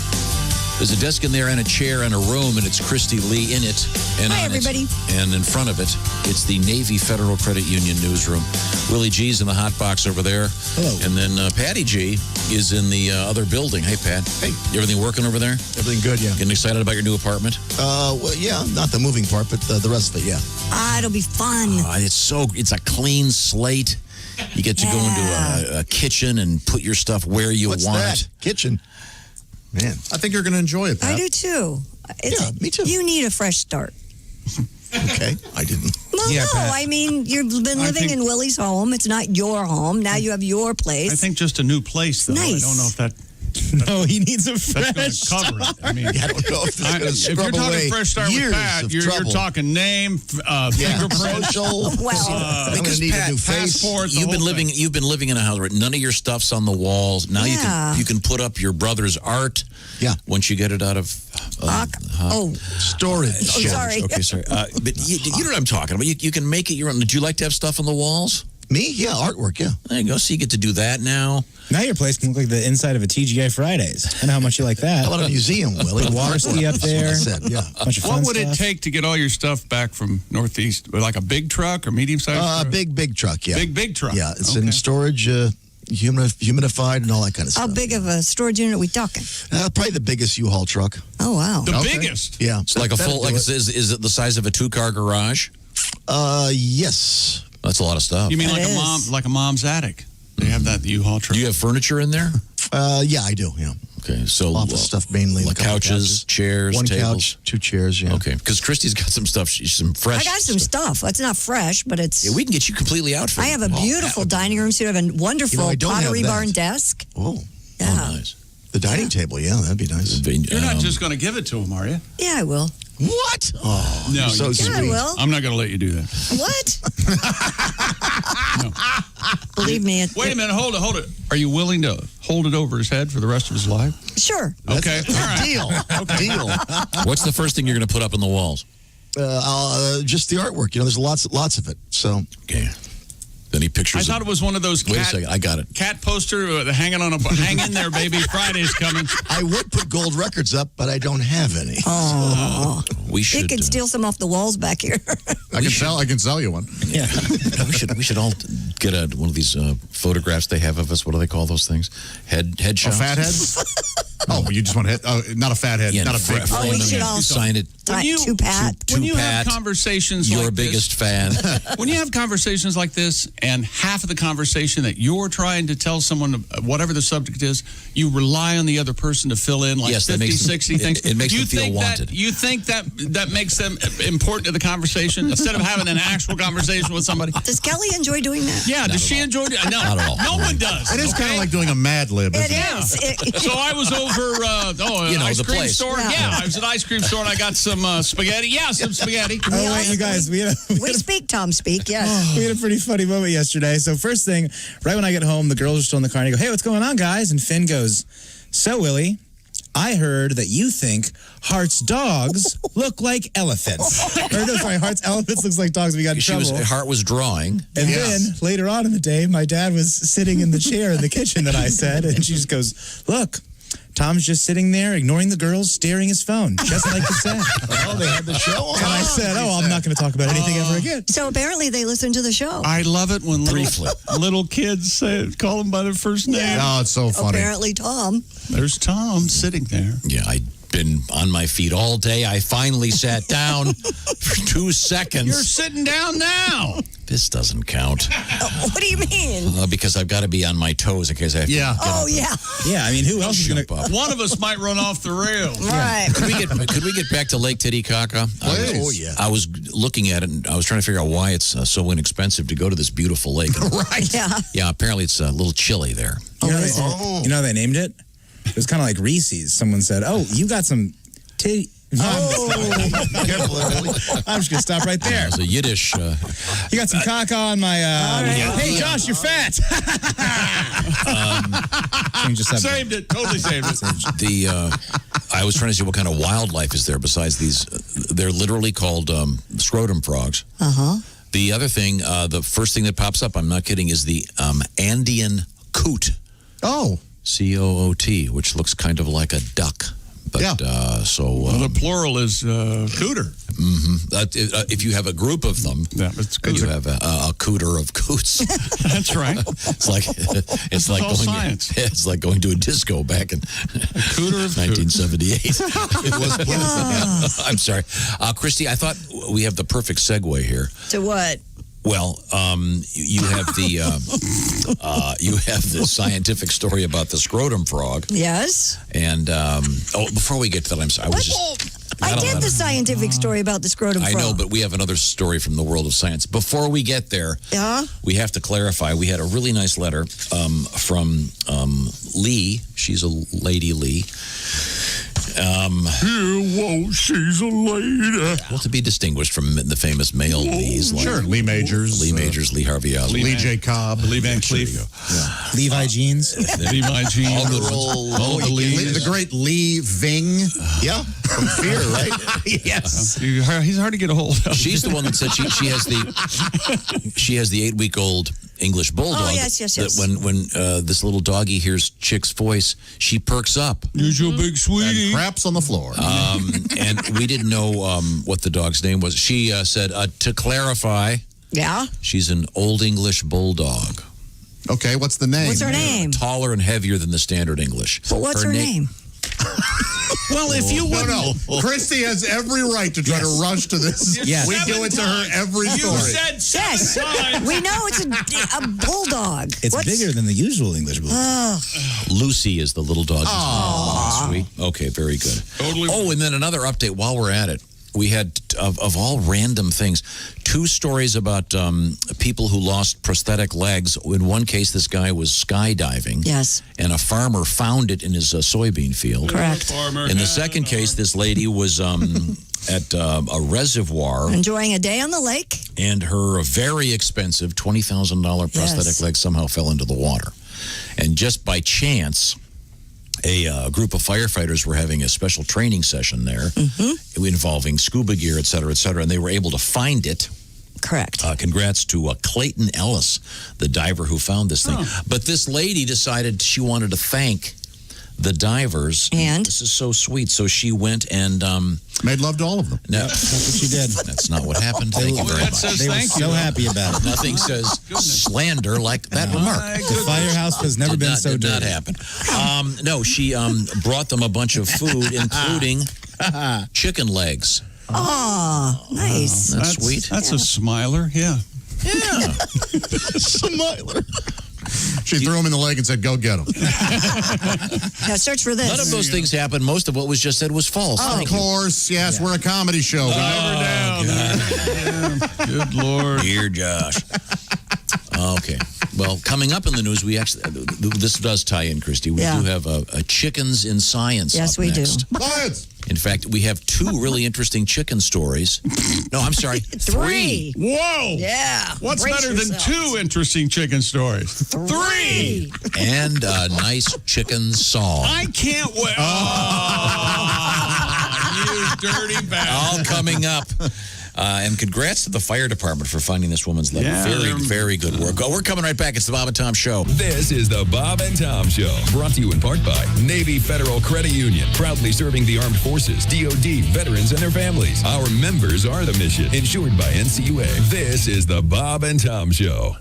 E: There's a desk in there and a chair and a room, and it's Christy Lee in it. And
F: Hi,
E: on
F: everybody.
E: And in front of it, it's the Navy Federal Credit Union newsroom. Willie G's in the hot box over there.
G: Hello.
E: And then Patty G is in the other building. Hey, Pat.
P: Hey.
E: Everything working over there?
P: Everything good, yeah.
E: Getting excited about your new apartment?
P: Well, yeah, not the moving part, but the rest of it, yeah.
F: It'll be fun.
E: It's a clean slate. You get to go into a kitchen and put your stuff where you
P: What's
E: want
P: that?
E: it.
P: Kitchen. Man.
G: I think you're going to enjoy it, Pat.
F: I do too.
P: Yeah, me too.
F: You need a fresh start.
P: Okay, I didn't.
F: Well,
D: Yeah,
F: no,
D: Pat.
F: I mean, you've been living in Willie's home. It's not your home. Now you have your place.
D: I think just a new place, though.
F: Nice.
D: I don't know if that.
H: No, he needs a
D: That's
H: fresh
D: going to cover it. I mean,
P: I don't know if this is going to
D: if you're
P: scrub
D: talking
P: away
D: fresh start with
P: years
D: Pat,
P: of
D: you're
P: trouble.
D: talking name, fingerprint,
P: social.
F: Well,
P: I'm going
E: Because
P: to need
E: Pat,
P: a new face.
D: passport. the
E: You've
D: whole
E: been living.
D: thing.
E: You've been living in a house where none of your stuff's on the walls. Now
F: Yeah.
E: you can put up your brother's art.
P: Yeah.
E: Once you get it out of
P: Storage.
F: sorry.
E: Okay, sorry. But you know what I'm talking about. You can make it your own. Do you like to have stuff on the walls?
P: Me? Yeah, artwork, yeah.
E: There you go. So you get to do that now.
H: Now your place can look like the inside of a TGI Fridays. I know how much you like that.
P: How about a museum, Willie?
H: Water ski up
P: That's what I
H: there.
P: said, yeah.
H: Bunch of
D: What
H: fun
D: would it
H: stuff.
D: take to get all your stuff back from Northeast? Like a big truck or medium-sized truck?
P: Big truck, yeah.
D: Big truck.
P: Yeah, it's
D: Okay.
P: in storage, humidified, and all that kind of
F: How
P: stuff.
F: big of a storage unit are we talking?
P: Probably the biggest U-Haul truck.
F: Oh, wow.
D: The
P: Okay.
D: biggest.
P: Yeah.
E: It's like a full. Like is it the size of a 2-car garage?
P: Yes.
E: That's a lot of stuff.
D: You mean
F: That
D: like
F: is.
D: a mom's attic? They have that U-Haul truck.
E: Do you have furniture in there?
P: Yeah, I do. Yeah.
E: Okay, so
P: office stuff mainly.
E: Like couches, chairs,
P: one
E: tables.
P: couch, 2 chairs. Yeah.
E: Okay, because Christy's got some stuff. Some fresh.
F: I got some stuff. It's not fresh, but it's.
E: Yeah, we can get you completely outfitted.
F: I have a beautiful dining room suite. I have a wonderful
P: I don't
F: Pottery
P: have that.
F: Barn desk.
P: Oh.
F: Yeah.
E: Nice.
P: The dining table. Yeah, that'd be nice.
D: You're not just going to give it to him, are you?
F: Yeah, I will.
P: What? Oh,
D: no,
P: so
F: Yeah,
P: sweet.
F: I will.
D: I'm not going to let you do that.
F: What? Believe me.
D: Wait a minute. Hold it. Are you willing to hold it over his head for the rest of his life?
F: Sure.
D: Okay. All right.
P: Deal. Deal.
E: What's the first thing you're going to put up on the walls?
P: Just the artwork. There's lots of it. So.
E: Okay. Any pictures?
D: I thought it was one of those.
E: Wait a second, I got it.
D: Cat poster hanging on a hang in there, baby. Friday's coming.
P: I would put gold records up, but I don't have any.
F: Oh,
E: we should.
F: You can steal some off the walls back here.
G: I can sell you one.
H: Yeah.
E: we should all get one of these photographs they have of us. What do they call those things? Headshots.
G: A fat head? Oh, you just want head? Not a fat head.
E: Yeah,
G: not a big.
F: We should all
E: sign it.
F: To Pat.
D: When you
E: Pat,
D: have conversations
E: your
D: like
E: biggest
D: this,
E: fan.
D: When you have conversations like this, and half of the conversation that you're trying to tell someone, whatever the subject is, you rely on the other person to fill in like
E: Yes, that
D: 50,
E: makes them-
D: 60 things.
E: it makes them feel
D: think
E: wanted.
D: You think that makes them important to the conversation instead of having an actual conversation with somebody?
F: Does Kelly enjoy doing that?
D: Yeah, does she enjoy it? No,
E: Not at all.
D: no one does.
G: It is kind
D: okay?
G: of like doing a Mad Lib.
F: It
G: isn't it?
F: is.
D: So I was over, an ice
E: the
D: cream
E: place.
D: store. Yeah, I was at an ice cream store and I got some spaghetti. Yeah, some spaghetti.
H: Oh, wait, you guys.
F: We speak, Tom speak, yes.
H: We had a pretty funny moment yesterday. So first thing, right when I get home, the girls are still in the car and I go, hey, what's going on, guys? And Finn goes, so, Willie, I heard that you think Hart's dogs look like elephants. Or no, sorry, Hart's elephants looks like dogs. We got in trouble.
E: Hart was drawing.
H: And then later on in the day, my dad was sitting in the chair in the kitchen that I said, and she just goes, look, Tom's just sitting there ignoring the girls, staring his phone, just like you said.
P: Oh, they had the show on.
H: And I said, I'm not going to talk about anything ever again.
F: So apparently they listen to the show.
D: I love it when little kids call them by their first name.
G: Oh, it's so funny.
F: Apparently Tom.
D: There's Tom sitting there.
E: Yeah, I'd been on my feet all day. I finally sat down for 2 seconds.
D: You're sitting down now.
E: This doesn't count.
F: What do you mean?
E: Because I've got to be on my toes in case I have to get up.
H: Yeah, I mean, who else is going to...
D: One of us might run off the rails.
F: Right.
E: Could we get back to Lake Titicaca? I was looking at it, and I was trying to figure out why it's so inexpensive to go to this beautiful lake.
F: Right. Yeah.
E: Yeah, apparently it's a little chilly there.
H: You know how they named it? It was kind of like Reese's. Someone said, you got some titty...
P: Careful, Emily.
H: I'm just going to stop right there.
E: It's a Yiddish...
H: You got some caca on my... Hey, Josh, you're fat.
D: Saved it. Totally saved it.
E: I was trying to see what kind of wildlife is there besides these. They're literally called scrotum frogs.
F: Uh-huh.
E: The other thing, the first thing that pops up, I'm not kidding, is the Andean coot.
G: Oh.
E: C-O-O-T, which looks kind of like a duck. But,
D: the plural is cooter.
E: Mm-hmm. If you have a group of them, you have a cooter of coots.
D: That's right.
E: It's like going.
D: Science.
E: It's like going to a disco back in
D: cooter of
E: 1978. It was. I'm sorry, Christy. I thought we have the perfect segue here.
F: To what?
E: Well, you have the scientific story about the scrotum frog.
F: Yes.
E: And before we get to that, I'm sorry.
F: I did the scientific story about the scrotum frog.
E: I know, but we have another story from the world of science. Before we get there, we have to clarify. We had a really nice letter from Lee. She's a lady, Lee.
D: She's a lady.
E: Well, to be distinguished from the famous male Lees. Like
G: Lee Majors.
E: Lee Majors, Lee Harvey Oswald.
G: Lee J. Cobb.
D: Lee Van Cleef.
H: Levi Jeans.
D: Levi Jeans.
E: All the Lees.
G: The great Lee Ving.
P: Yeah. From Fear, right?
G: Yes.
D: He's hard to get a hold of.
E: She's the one that said she has the 8-week-old English bulldog.
F: Oh, yes.
E: That when this little doggy hears Chick's voice, she perks up.
D: Use your big sweetie.
G: And craps on the floor.
E: And we didn't know what the dog's name was. She said, to clarify, she's an Old English bulldog.
G: Okay, what's the name?
F: What's her name?
E: Taller and heavier than the standard English.
F: But what's her name?
D: Well, if you would.
G: No. Christy has every right to try to rush to this.
H: Yes.
G: We do it to her every story.
D: You said
F: Yes. We know it's a bulldog.
H: It's bigger than the usual English bulldog.
E: Lucy is the little dog. Oh, sweet. Okay, very good.
D: Totally.
E: Oh, and then another update while we're at it. We had, of all random things, 2 stories about people who lost prosthetic legs. In one case, this guy was skydiving.
F: Yes.
E: And a farmer found it in his soybean field.
F: Correct.
E: In the second case, this lady was at a reservoir.
F: Enjoying a day on the lake.
E: And her very expensive $20,000 prosthetic leg somehow fell into the water. And just by chance, a group of firefighters were having a special training session there involving scuba gear, et cetera, and they were able to find it.
F: Correct.
E: Congrats to Clayton Ellis, the diver who found this thing. But this lady decided she wanted to thank the divers.
F: And?
E: This is so sweet. So she went and
G: made love to all of them.
E: No,
H: that's what she did.
E: That's not what happened. Thank you very much.
H: They were so happy about it.
E: Nothing says slander like that remark.
H: The firehouse has never been so dirty.
E: Did not happen. No, she brought them a bunch of food, including chicken legs.
F: Oh, nice.
E: That's sweet.
D: That's a smiler, yeah.
E: Yeah.
G: Smiler. She threw him in the leg and said, go get him.
F: Now search for this.
E: None of those things happened. Most of what was just said was false.
G: Of course. Yes, we're a comedy show.
D: Good Lord.
E: Dear Josh. Okay. Well, coming up in the news, we actually, this does tie in, Christy. We do have a Chickens in Science.
F: Yes, we
E: next.
F: do.
G: Science!
E: In fact, we have 2 really interesting chicken stories. No, I'm sorry. 3.
D: Whoa.
F: Yeah.
D: What's
F: Brace
D: better
F: yourselves.
D: than 2 interesting chicken stories? 3.
E: And a nice chicken song.
D: I can't wait. Oh, you dirty bastard.
E: All coming up. And congrats to the fire department for finding this woman's leg.
I: Yeah.
E: Very good work. Oh, we're coming right back. It's the Bob and Tom Show.
I: This is the Bob and Tom Show, brought to you in part by Navy Federal Credit Union, proudly serving the armed forces, DoD, veterans, and their families. Our members are the mission, insured by NCUA. This is the Bob and Tom Show.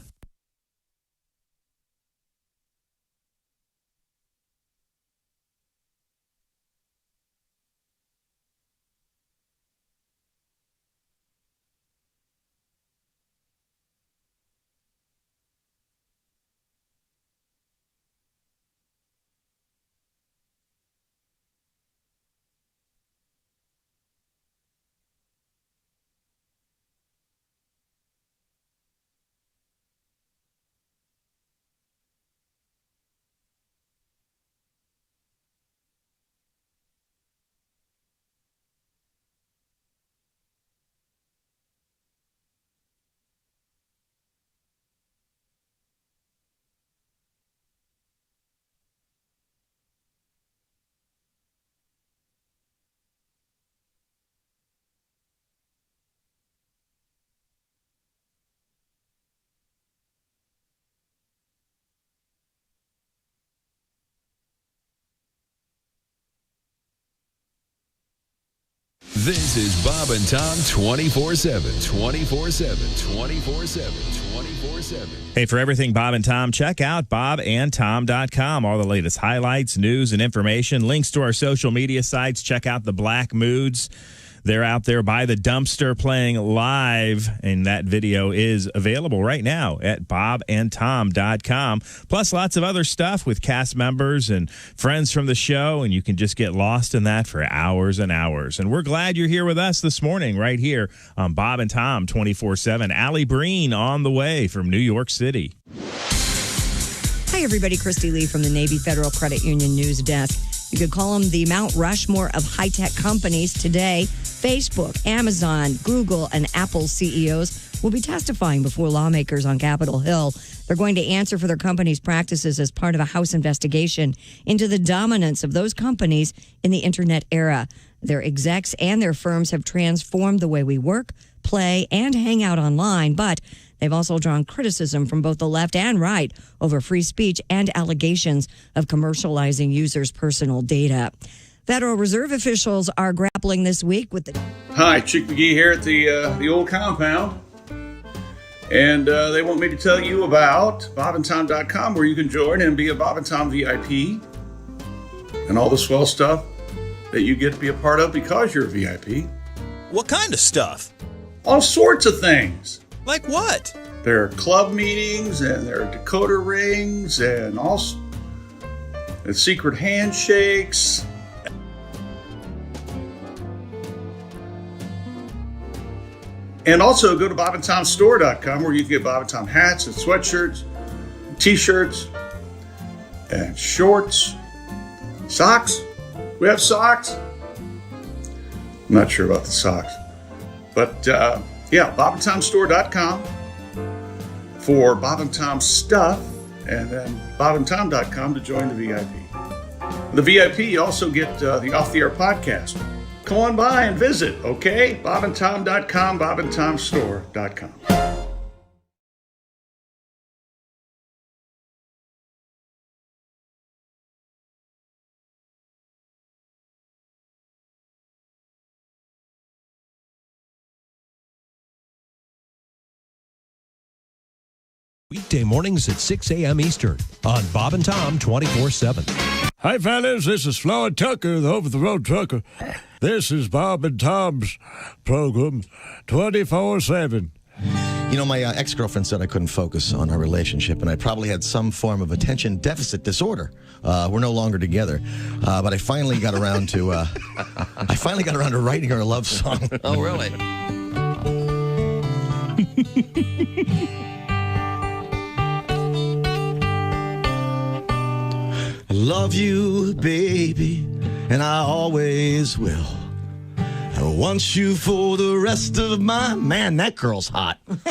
I: This is Bob and Tom 24/7, 24/7, 24/7, 24/7.
L: Hey, for everything Bob and Tom, check out bobandtom.com. All the latest highlights, news, and information. Links to our social media sites. Check out the Black Moods. They're out there by the dumpster playing live, and that video is available right now at bobandtom.com. Plus, lots of other stuff with cast members and friends from the show, and you can just get lost in that for hours and hours. And we're glad you're here with us this morning right here on Bob and Tom 24/7. Allie Breen on the way from New York City.
F: Hi, everybody. Christy Lee from the Navy Federal Credit Union News Desk. You could call them the Mount Rushmore of high-tech companies today. Facebook, Amazon, Google, and Apple CEOs will be testifying before lawmakers on Capitol Hill. They're going to answer for their company's practices as part of a House investigation into the dominance of those companies in the internet era. Their execs and their firms have transformed the way we work, play, and hang out online, but they've also drawn criticism from both the left and right over free speech and allegations of commercializing users' personal data. Federal Reserve officials are grappling this week with the...
M: Hi, Chick McGee here at the old compound. And they want me to tell you about bobandtom.com, where you can join and be a Bob and Tom VIP and all the swell stuff that you get to be a part of because you're a VIP.
J: What kind of stuff?
M: All sorts of things.
J: Like what?
M: There are club meetings and there are decoder rings and secret handshakes. And also go to BobandTomStore.com where you can get Bob and Tom hats and sweatshirts, t-shirts, and shorts, socks. We have socks. I'm not sure about the socks. But BobandTomStore.com for Bob and Tom stuff, and then BobandTom.com to join the VIP. The VIP, you also get the Off the Air podcast. Come on by and visit, okay? BobandTom.com, BobandTomStore.com.
T: Weekday mornings at 6 a.m. Eastern on Bob and Tom 24/7.
N: Hi, fellas. This is Floyd Tucker, the over-the-road trucker. This is Bob and Tom's program 24/7.
P: You know, my ex-girlfriend said I couldn't focus on our relationship, and I probably had some form of attention deficit disorder. We're no longer together, but I finally got around to writing her a love song.
S: Oh, really?
P: I love you, baby, and I always will. I want you for the rest of my... Man, that girl's hot. Life.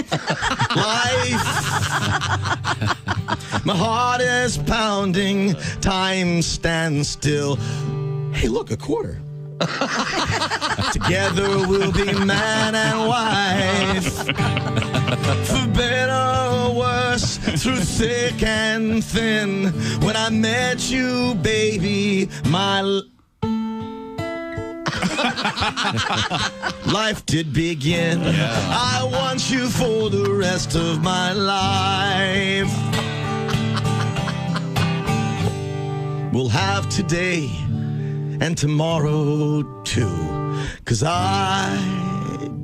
P: My heart is pounding. Time stands still. Hey, look, a quarter. Together we'll be man and wife. For better or worse, through thick and thin. When I met you, baby, my life did begin. Yeah. I want you for the rest of my life. We'll have today and tomorrow too. 'Cause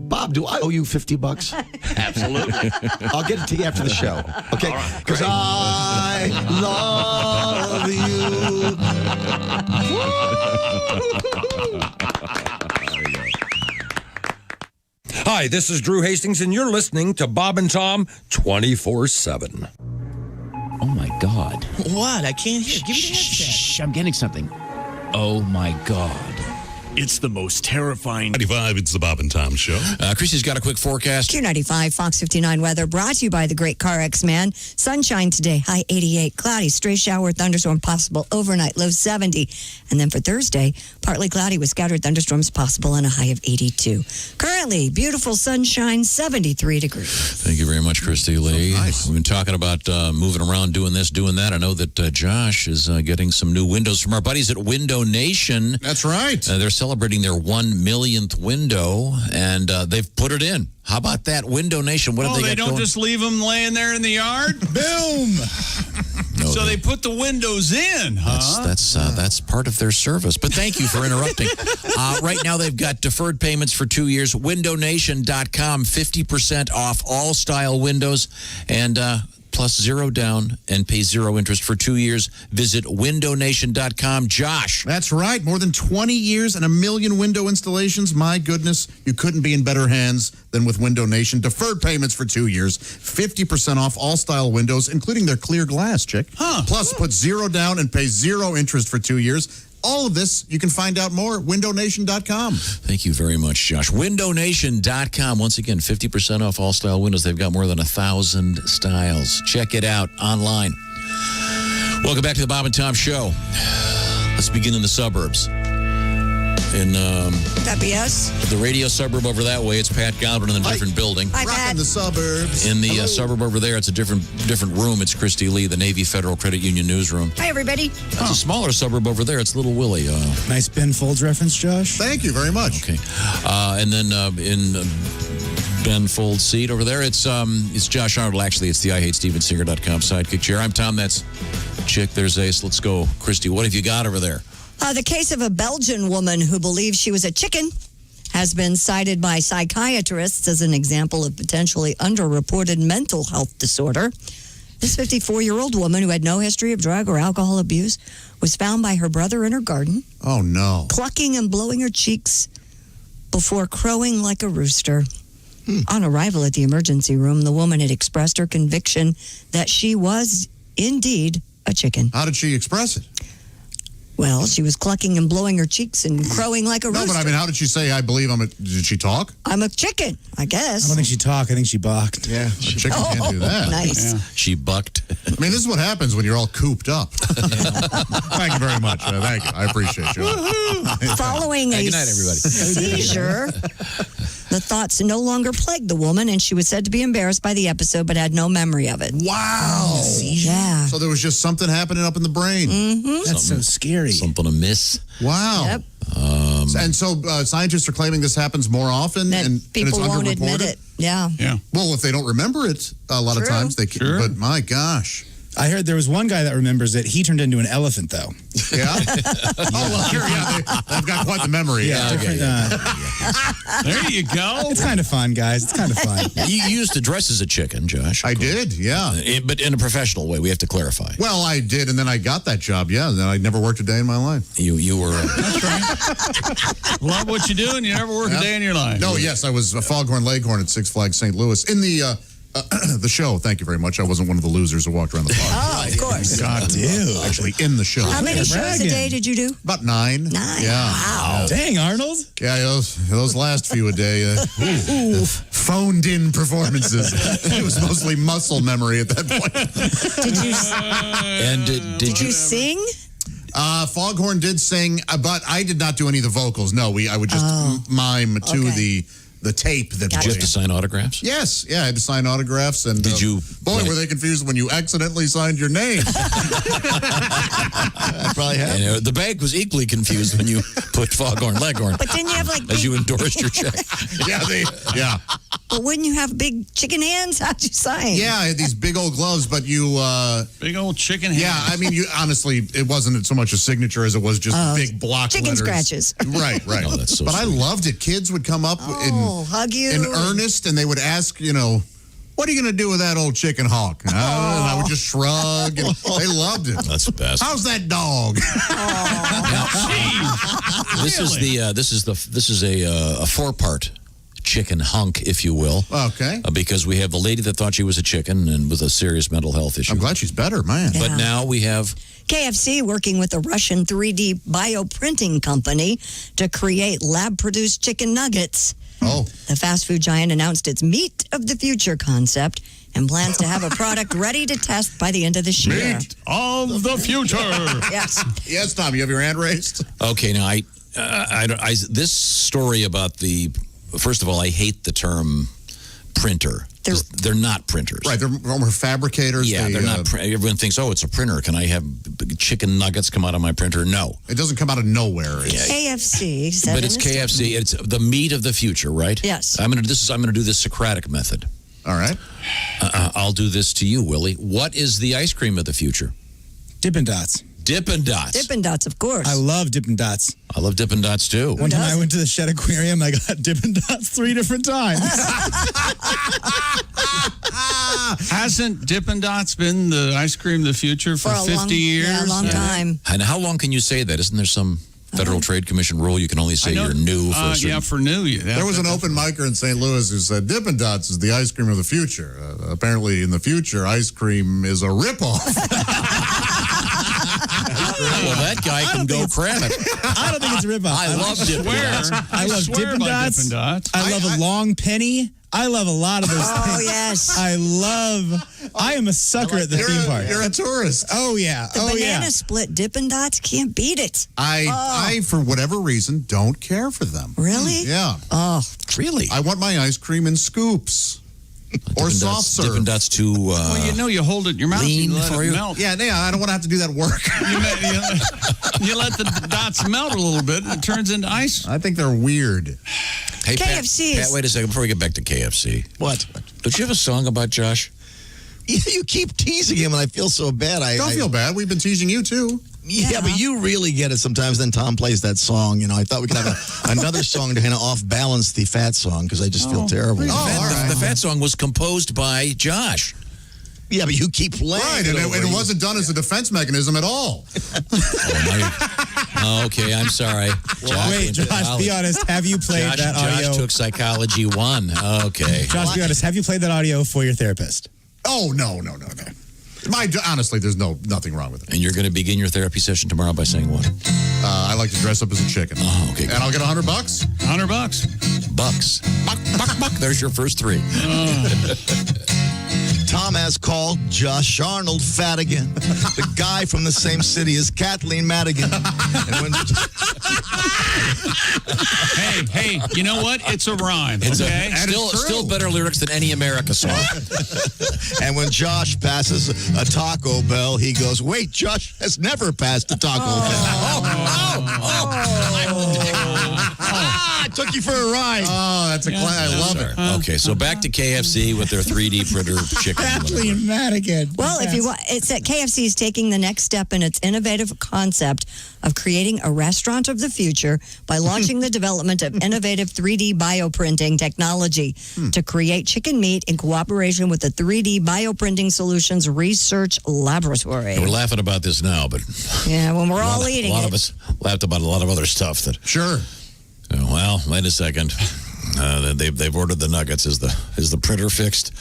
P: Bob, do I owe you $50?
S: Absolutely.
P: I'll get it to you after the show. Okay? Because I love you.
O: Hi, this is Drew Hastings, and you're listening to Bob and Tom 24/7.
E: Oh, my God.
J: What? I can't hear. Give me the headset.
E: Shh, I'm getting something. Oh, my God.
N: It's the most terrifying. 95, it's the Bob and Tom Show.
E: Chrissy's got a quick forecast.
F: Q95, Fox 59 weather brought to you by the Great Car X-Man. Sunshine today, high 88. Cloudy, stray shower, thunderstorm possible overnight, low 70. And then for Thursday, partly cloudy with scattered thunderstorms possible and a high of 82. Currently, beautiful sunshine, 73 degrees.
E: Thank you very much, Christy Lee.
G: So nice.
E: We've been talking about moving around, doing this, doing that. I know that Josh is getting some new windows from our buddies at Window Nation.
G: That's right.
E: They're celebrating their 1 millionth window, and they've put it in. How about that, Window Nation? What have
D: they
E: got
D: don't
E: going?
D: just leave them laying there in the yard?
H: Boom!
E: No,
D: so they put the windows in, huh?
E: That's part of their service. But thank you for interrupting. Right now, they've got deferred payments for 2 years. WindowNation.com, 50% off all style windows, and plus zero down and pay zero interest for 2 years. Visit WindowNation.com. Josh.
G: That's right. More than 20 years and 1 million window installations. My goodness, you couldn't be in better hands than with Window Nation. Deferred payments for 2 years, 50% off all style windows, including their clear glass, chick. Plus, put zero down and pay zero interest for 2 years. All of this, you can find out more at WindowNation.com.
E: Thank you very much, Josh. WindowNation.com. Once again, 50% off all style windows. They've got more than 1,000 styles. Check it out online. Welcome back to the Bob and Tom Show. Let's begin in the suburbs. In
F: That be us?
E: the radio suburb over that way, it's Pat Godwin in a different building.
F: Hi, Pat.
G: Rocking the suburbs.
E: In the suburb over there, it's a different room. It's Christy Lee, the Navy Federal Credit Union newsroom.
F: Hi, everybody.
E: That's a smaller suburb over there. It's Little Willie.
H: Nice Ben Folds reference, Josh.
G: Thank you very much.
E: Okay. And then in Ben Folds' seat over there, it's Josh Arnold. Actually, it's the IHateStevenSinger.com sidekick chair. I'm Tom. That's Chick. There's Ace. Let's go. Christy, what have you got over there?
F: The case of a Belgian woman who believes she was a chicken has been cited by psychiatrists as an example of potentially underreported mental health disorder. This 54-year-old woman who had no history of drug or alcohol abuse was found by her brother in her garden.
G: Oh, no.
F: Clucking and blowing her cheeks before crowing like a rooster. On arrival at the emergency room, the woman had expressed her conviction that she was indeed a chicken.
G: How did she express it?
F: Well, she was clucking and blowing her cheeks and crowing like a rooster.
G: No, but I mean, how did she say, I believe I'm a... Did she talk?
F: I'm a chicken, I guess.
H: I don't think she talked. I think she balked.
G: Yeah, a chicken can't do that.
F: Nice.
E: Yeah. She bucked.
G: I mean, this is what happens when you're all cooped up. Thank you very much. Thank you. I appreciate you.
F: Following a
E: good night, everybody.
F: seizure, the thoughts no longer plagued the woman, and she was said to be embarrassed by the episode but had no memory of it.
G: Wow.
F: Yeah.
G: So there was just something happening up in the brain.
F: Mm-hmm.
H: That's so scary.
E: Something amiss.
G: Wow.
F: Yep.
G: And so scientists are claiming this happens more often,
F: That
G: and
F: people
G: it's
F: won't admit
G: underreported?
F: it. Yeah.
D: Yeah.
G: Well, if they don't remember it, a lot of
F: True.
G: times they can.
D: Sure.
G: But my gosh.
H: I heard there was one guy that remembers it. He turned into an elephant, though.
G: Yeah? Oh, well, sure, yeah. They've got quite the memory.
H: Different,
D: There you go.
H: it's kind of fun, guys. It's kind of fun.
E: You used to dress as a chicken, Josh.
G: I did, yeah.
E: But in a professional way, we have to clarify.
G: Well, I did, and then I got that job, yeah. And then I never worked a day in my life.
E: You were...
D: That's right. Love what you do, and you never work a day in your life.
G: No, yes, I was a Foghorn Leghorn at Six Flags St. Louis. In the show, thank you very much. I wasn't one of the losers who walked around the park.
F: Oh, of course.
G: God,
H: Ew.
G: actually in the show.
F: How many shows a
H: bragging.
F: day did you do?
G: About 9.
F: 9.
G: Yeah.
F: Wow.
H: Dang, Arnold.
G: Yeah, those last few a day, phoned in performances. It was mostly muscle memory at that point.
F: Did you
E: And did
F: you sing?
G: Foghorn did sing, but I did not do any of the vocals. No, I would just mime to the tape that
E: Did you have to sign autographs?
G: Yes, yeah, I had to sign autographs. And
E: Did you?
G: Boy, were they confused when you accidentally signed your name. I probably have.
E: And, the bank was equally confused when you put Foghorn Leghorn.
F: But didn't you have like
E: as you endorsed your check?
G: Yeah.
F: But wouldn't you have big chicken hands? How'd you sign?
G: Yeah, I had these big old gloves, but you...
D: big old chicken hands.
G: Yeah, I mean, honestly, it wasn't so much a signature as it was just big block
F: chicken
G: letters.
F: scratches.
G: Right.
E: Oh, that's so
G: but I
E: sweet.
G: loved it. Kids would come up
F: hug you.
G: in earnest, and they would ask, what are you going to do with that old chicken hawk? And I would just shrug, and they loved it.
E: That's the best.
G: How's that dog?
E: This is a 4-part chicken hunk, if you will.
G: Okay.
E: Because we have the lady that thought she was a chicken and with a serious mental health issue.
G: I'm glad she's better, man.
E: But
F: Yeah.
E: now we have...
F: KFC working with a Russian 3D bioprinting company to create lab-produced chicken nuggets.
G: Oh.
F: The fast food giant announced its meat of the future concept and plans to have a product ready to test by the end of this year.
D: Meat of the future.
F: Yes.
G: Yes, Tom, you have your hand raised?
E: Okay, now this story about the... First of all, I hate the term printer. They're not printers.
G: Right, they're more fabricators.
E: Yeah, they're not. Everyone thinks, it's a printer. Can I have chicken nuggets come out of my printer? No.
G: It doesn't come out of nowhere.
F: KFC said
E: But
F: in
E: it's
F: a
E: KFC.
F: statement.
E: It's the meat of the future, right?
F: Yes.
E: I'm gonna do this Socratic method.
G: All right.
E: I'll do this to you, Willie. What is the ice cream of the future?
H: Dippin' Dots.
E: Dippin' Dots.
F: Dippin' Dots, of course.
H: I love Dippin' Dots.
E: I love Dippin' Dots, too.
H: One time I went to the Shed Aquarium, I got Dippin' Dots 3 different times.
D: Hasn't Dippin' Dots been the ice cream of the future for 50 years?
F: Yeah, a long time.
E: And how long can you say that? Isn't there some Federal Trade Commission rule you can only say you're new for a certain...
D: Yeah, for new.
G: There was an open micer in St. Louis who said Dippin' Dots is the ice cream of the future. Apparently, in the future, ice cream is a ripoff.
E: Well, that guy can go cram it.
H: I don't think it's a ripoff.
E: I love Dippin' Dots.
H: I love Dippin' Dots.
D: Dippin' Dots.
H: I love a long penny. I love a lot of those things.
F: Oh, yes.
H: I am a sucker at the theme park.
G: You're a tourist.
H: Oh, yeah.
F: The banana split Dippin' Dots can't beat it.
G: I, for whatever reason, don't care for them.
F: Really?
G: Yeah.
F: Oh.
E: Really?
G: I want my ice cream in scoops. Or soft serve.
E: Dippin' Dots too...
D: well, you hold it in your mouth.
E: lean
D: you let
E: for
D: it
E: you?
D: melt.
G: Yeah, I don't want to have to do that work.
D: You let the dots melt a little bit, and it turns into ice.
G: I think they're weird.
E: Hey,
F: KFC
E: Pat, wait a second before we get back to KFC.
P: What?
E: Don't you have a song about Josh?
P: You keep teasing him, and I feel so bad.
G: Don't feel bad. We've been teasing you, too.
P: Yeah, but you really get it sometimes. Then Tom plays that song. I thought we could have another song to kind of off-balance the fat song because I just feel terrible.
E: The fat song was composed by Josh.
P: Yeah, but you keep playing.
G: Right, and it wasn't done as a defense mechanism at all.
E: Okay, I'm sorry.
H: Wait, Josh, be honest. Have you played that audio?
E: Josh took Psychology 1. Okay.
H: Josh, be honest. Have you played that audio for your therapist?
G: Oh, no. Honestly, there's nothing wrong with it.
E: And you're going to begin your therapy session tomorrow by saying what?
G: I like to dress up as a chicken.
E: Oh, okay.
G: And I'll get $100.
D: $100.
E: Bucks. Buck. There's your first 3.
P: Tom has called Josh Arnold fat again. The guy from the same city as Kathleen Madigan. And when
D: Hey, you know what? It's a rhyme,
E: It's
D: okay?
E: still better lyrics than any America song.
P: And when Josh passes a Taco Bell, he goes, wait, Josh has never passed a Taco Bell. I took you for a ride.
G: Oh, that's a I love it.
E: Okay, so back to KFC with their 3D printer chicken.
H: Kathleen Madigan.
F: Well, if you want, it's that KFC is taking the next step in its innovative concept of creating a restaurant of the future by launching the development of innovative 3D bioprinting technology to create chicken meat in cooperation with the 3D bioprinting solutions research laboratory.
E: We're laughing about this now, but
F: Yeah, when we're all eating
E: a lot
F: it.
E: of us laughed about a lot of other stuff that.
G: Sure.
E: Well, wait a second. They've ordered the nuggets. Is the printer fixed?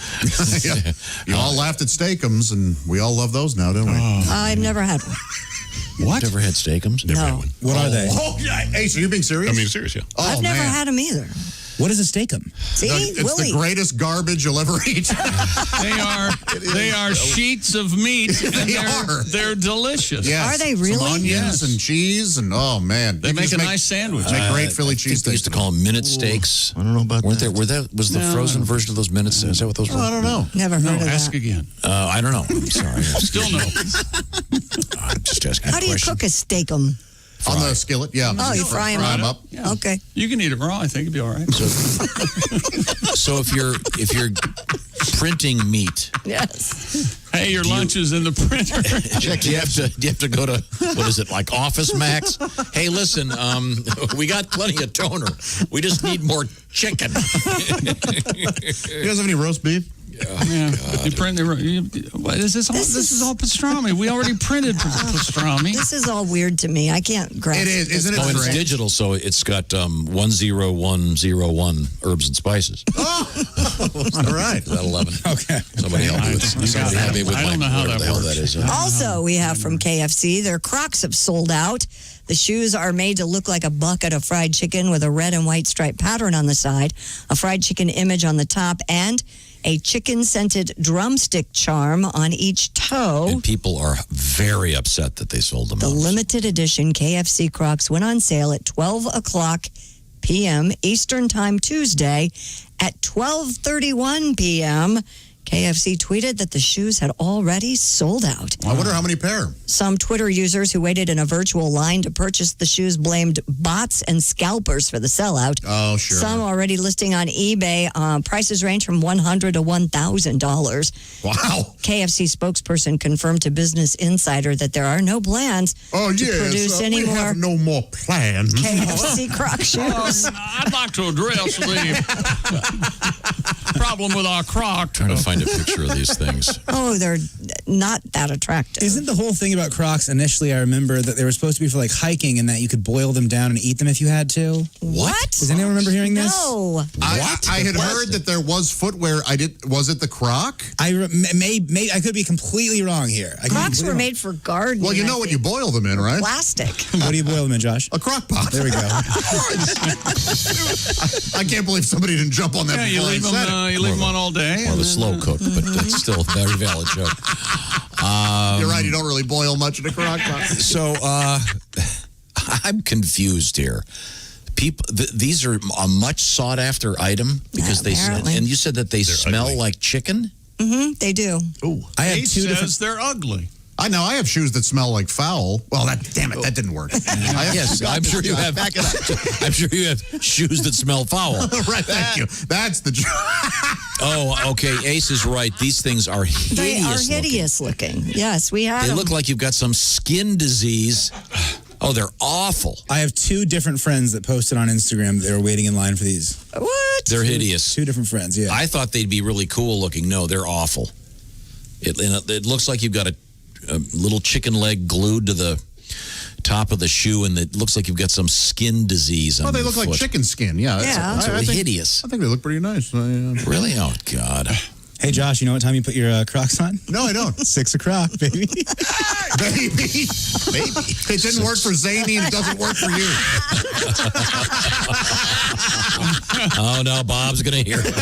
G: Yeah. You all laughed at Steakums, and we all love those now, don't we?
F: I've never had one.
E: What? Never had Steakums?
F: Never had
H: one. What are they?
G: Oh, yeah. Hey, so you're being serious?
D: I'm being serious, yeah.
G: Oh,
F: I've never
G: man.
F: had them either.
H: What is a Steakum?
F: See,
G: It's
F: Willie.
G: the greatest garbage you'll ever eat.
D: They are sheets of meat. They're delicious.
G: Yes.
F: Are they really?
G: Some onions
D: Yes.
G: and cheese, and oh man,
D: They make a nice sandwich.
G: Make great Philly
E: I think
G: cheese
E: they used to call them minute steaks.
P: I don't know about
E: Weren't
P: that.
E: Was the frozen version of those minutes? Is that what those were?
G: I don't know.
F: Never heard of
D: Ask
F: that.
D: again.
E: I don't know. I'm sorry.
D: Still no.
E: I'm just asking
F: How
E: a
F: do you
E: question.
F: cook a steakum?
G: On the skillet, yeah.
F: Oh, you fry them up?
D: Yeah.
F: Okay.
D: You can eat it raw. I think it'd be all right.
E: So if you're printing meat,
F: Yes.
D: Hey, your lunch is in the printer.
E: do you have to go to what is it, like Office Max? Hey, listen, we got plenty of toner. We just need more chicken.
G: You guys have any roast beef?
D: Yeah. You print what is this? This is all pastrami. We already printed pastrami.
F: This is all weird to me. I can't grasp
G: It is, isn't it?
E: Oh, and it's
G: strange?
E: digital, so it's got 10101 herbs and spices.
G: All right.
E: Is that 11?
H: Okay.
E: Somebody help me with somebody help me with
D: I don't know how
E: whatever
D: that
E: the hell
D: works.
E: that is.
F: Also, we have from KFC, their Crocs have sold out. The shoes are made to look like a bucket of fried chicken with a red and white striped pattern on the side, a fried chicken image on the top, and a chicken-scented drumstick charm on each toe.
E: And people are very upset that they sold them
F: The
E: out.
F: limited edition KFC Crocs went on sale at 12 o'clock p.m. Eastern Time Tuesday. At 12:31 p.m., KFC tweeted that the shoes had already sold out.
G: I wonder how many pair.
F: Some Twitter users who waited in a virtual line to purchase the shoes blamed bots and scalpers for the sellout.
G: Oh, sure.
F: Some already listing on eBay. Prices range from $100 to $1,000.
G: Wow.
F: KFC spokesperson confirmed to Business Insider that there are no plans to produce any
G: we
F: more
G: have no more plans.
F: KFC Croc shoes.
D: I'd like to address the problem with our Croc.
E: Trying to find a picture of these things.
F: Oh, they're not that attractive.
H: Isn't the whole thing about Crocs initially, I remember that they were supposed to be for like hiking and that you could boil them down and eat them if you had to?
F: What?
H: Does anyone remember hearing this?
F: No.
G: I had heard that there was footwear. Was it the Croc?
H: I could be completely wrong here.
F: Crocs were made for gardening.
G: Well, you know what you boil them in, right?
F: Plastic.
H: What do you boil them in, Josh?
G: A crock pot.
H: There we go.
G: I can't believe somebody didn't jump on that.
D: Yeah, you
G: before I
D: leave
G: said
D: them.
G: it.
D: You leave them on all day.
E: More of a slow cook, but that's still a very valid joke.
G: You're right. You don't really boil much in a crock pot.
E: So I'm confused here. People, these are a much sought after item because
F: apparently.
E: and you said that they smell
D: ugly.
E: like chicken.
F: Mm-hmm, they do.
G: Ooh,
H: I have
D: He
H: two different.
D: says they're ugly.
G: I know. I have shoes that smell like foul. Well, that didn't work.
E: Yes, I'm sure you have.
G: Back it up.
E: I'm sure you have shoes that smell foul.
G: Right. Thank you. That's the joke.
E: Oh, okay. Ace is right. These things are hideous.
F: They are hideous looking. Yes, we have.
E: They
F: them.
E: look like you've got some skin disease. Oh, they're awful.
H: I have two different friends that posted on Instagram that they were waiting in line for these.
F: What?
E: They're hideous.
H: Two different friends, yeah.
E: I thought they'd be really cool looking. No, they're awful. It looks like you've got a little chicken leg glued to the top of the shoe, and it looks like you've got some skin disease on
G: Oh, they
E: your
G: look like
E: foot.
G: chicken skin. Yeah.
E: It's
G: I think-
E: hideous.
G: I think they look pretty nice.
E: Really? Oh, God.
H: Hey, Josh, you know what time you put your Crocs on?
G: No, I don't.
H: 6 o'clock, baby.
G: Baby. It didn't work for Zany, and it doesn't work for you.
E: Oh, no, Bob's going to hear it.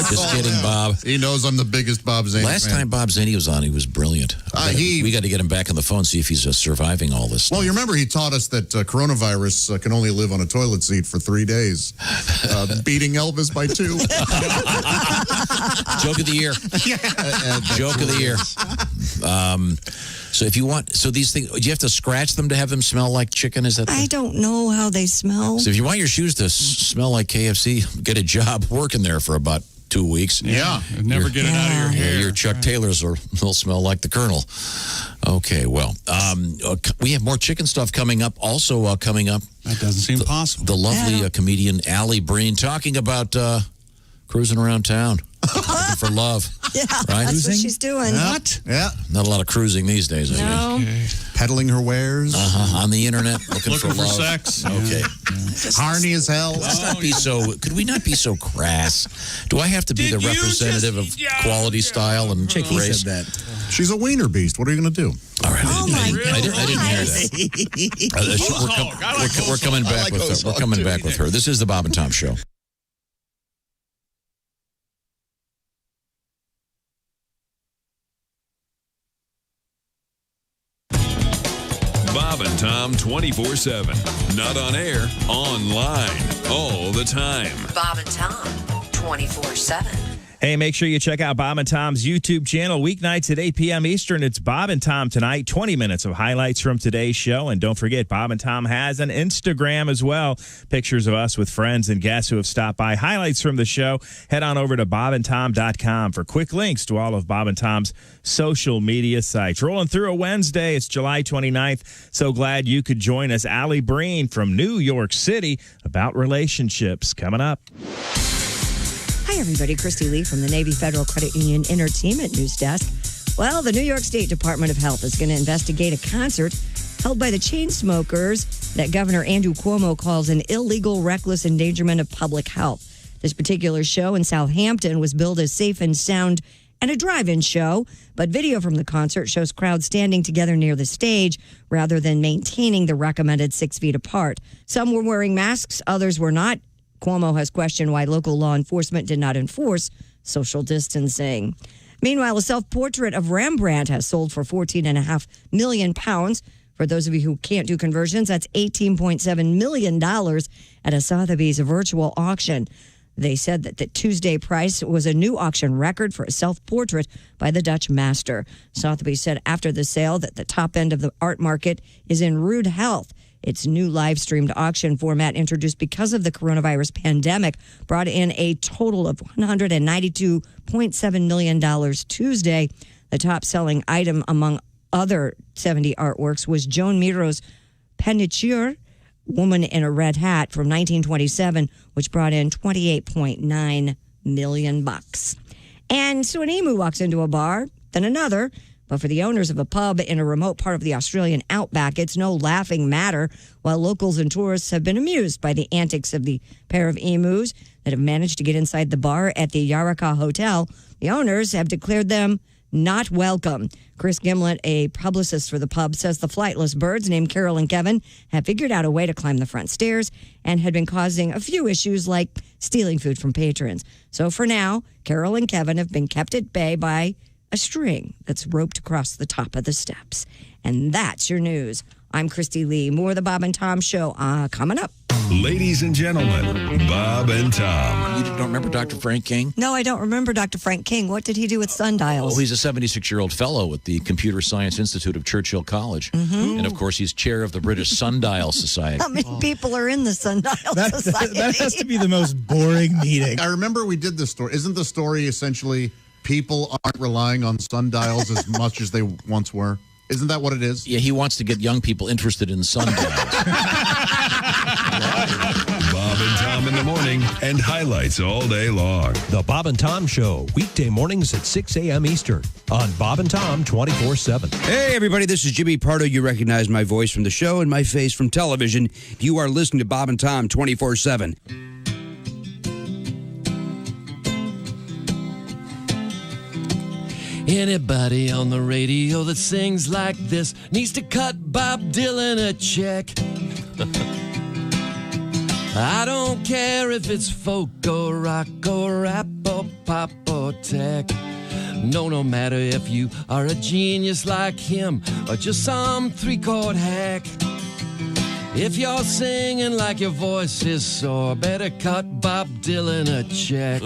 E: Just kidding, Bob.
G: He knows I'm the biggest Bob Zany
E: Last
G: fan.
E: time Bob Zany was on, he was brilliant. We got to get him back on the phone, see if he's surviving all this stuff.
G: Well, you remember he taught us that coronavirus can only live on a toilet seat for 3 days, beating Elvis by 2.
E: Joke of the year. Joke of the year. So if you want, so these things, do you have to scratch them to have them smell like chicken? Is that?
F: I don't know how they smell.
E: So if you want your shoes to smell like KFC, get a job working there for about 2 weeks.
D: Yeah, never get it out of your hair.
E: Your Chuck Taylors will smell like the Colonel. Okay, well, we have more chicken stuff coming up. Also coming up.
D: That doesn't seem possible.
E: The lovely comedian Allie Breen talking about cruising around town. Looking for love.
F: Yeah,
E: right?
F: that's what she's doing.
G: What? Yeah.
E: Not a lot of cruising these days, I
F: No.
E: guess.
G: Peddling her wares.
E: On the internet, looking for love.
D: sex.
E: Okay.
G: Harny as hell.
E: Let's not be so. Could we not be so crass? Do I have to be the representative of quality, style, and race?
H: Said that.
G: She's a wiener beast. What are you going to do?
E: All right.
F: Oh my God.
E: I didn't hear that. We're coming back with her. We're coming back with her. This is the Bob and Tom Show.
I: Bob and Tom 24/7. Not on air, online, all the time.
A: Bob and Tom, 24/7.
L: Hey, make sure you check out Bob and Tom's YouTube channel weeknights at 8 p.m. Eastern. It's Bob and Tom Tonight, 20 minutes of highlights from today's show. And don't forget, Bob and Tom has an Instagram as well. Pictures of us with friends and guests who have stopped by. Highlights from the show. Head on over to bobandtom.com for quick links to all of Bob and Tom's social media sites. Rolling through a Wednesday. It's July 29th. So glad you could join us. Allie Breen from New York City about relationships coming up.
F: Hi, everybody. Christy Lee from the Navy Federal Credit Union Entertainment News Desk. Well, the New York State Department of Health is going to investigate a concert held by the chain smokers that Governor Andrew Cuomo calls an illegal, reckless endangerment of public health. This particular show in Southampton was billed as safe and sound and a drive-in show, but video from the concert shows crowds standing together near the stage rather than maintaining the recommended 6 feet apart. Some were wearing masks, others were not. Cuomo has questioned why local law enforcement did not enforce social distancing. Meanwhile, a self-portrait of Rembrandt has sold for £14.5 million. For those of you who can't do conversions, that's $18.7 million at a Sotheby's virtual auction. They said that the Tuesday price was a new auction record for a self-portrait by the Dutch master. Sotheby's said after the sale that the top end of the art market is in rude health. Its new live-streamed auction format introduced because of the coronavirus pandemic brought in a total of $192.7 million Tuesday. The top-selling item among other 70 artworks was Joan Miro's Penicure, Woman in a Red Hat from 1927, which brought in $28.9 million. And so an emu walks into a bar, then another. But for the owners of a pub in a remote part of the Australian outback, it's no laughing matter, while locals and tourists have been amused by the antics of the pair of emus that have managed to get inside the bar at the Yarraka Hotel. The owners have declared them not welcome. Chris Gimlet, a publicist for the pub, says the flightless birds named Carol and Kevin have figured out a way to climb the front stairs and had been causing a few issues like stealing food from patrons. So for now, Carol and Kevin have been kept at bay by a string that's roped across the top of the steps. And that's your news I'm Christy Lee. More of the Bob and Tom Show coming up.
I: Ladies and gentlemen, Bob and Tom.
E: You don't remember Dr. Frank King?
F: No, I don't remember Dr. Frank King. What did he do with sundials?
E: Oh, he's a 76-year-old fellow at the Computer Science Institute of Churchill College. And, of course, he's chair of the British Sundial Society.
F: How many people are in the Sundial Society?
H: That has to be the most boring meeting.
G: I remember we did this story. Isn't the story essentially people aren't relying on sundials as much as they once were? Isn't that what it is?
E: Yeah, he wants to get young people interested in sundials.
I: Bob and Tom in the morning and highlights all day long.
T: The Bob and Tom Show, weekday mornings at 6 a.m. Eastern on Bob and Tom 24/7.
C: Hey, everybody, this is Jimmy Puerto. You recognize my voice from the show and my face from television. You are listening to Bob and Tom 24/7.
Q: Anybody on the radio that sings like this needs to cut Bob Dylan a check. I don't care if it's folk or rock or rap or pop or tech. No matter if you are a genius like him or just some three-chord hack. If you're singing like your voice is sore, better cut Bob Dylan a check.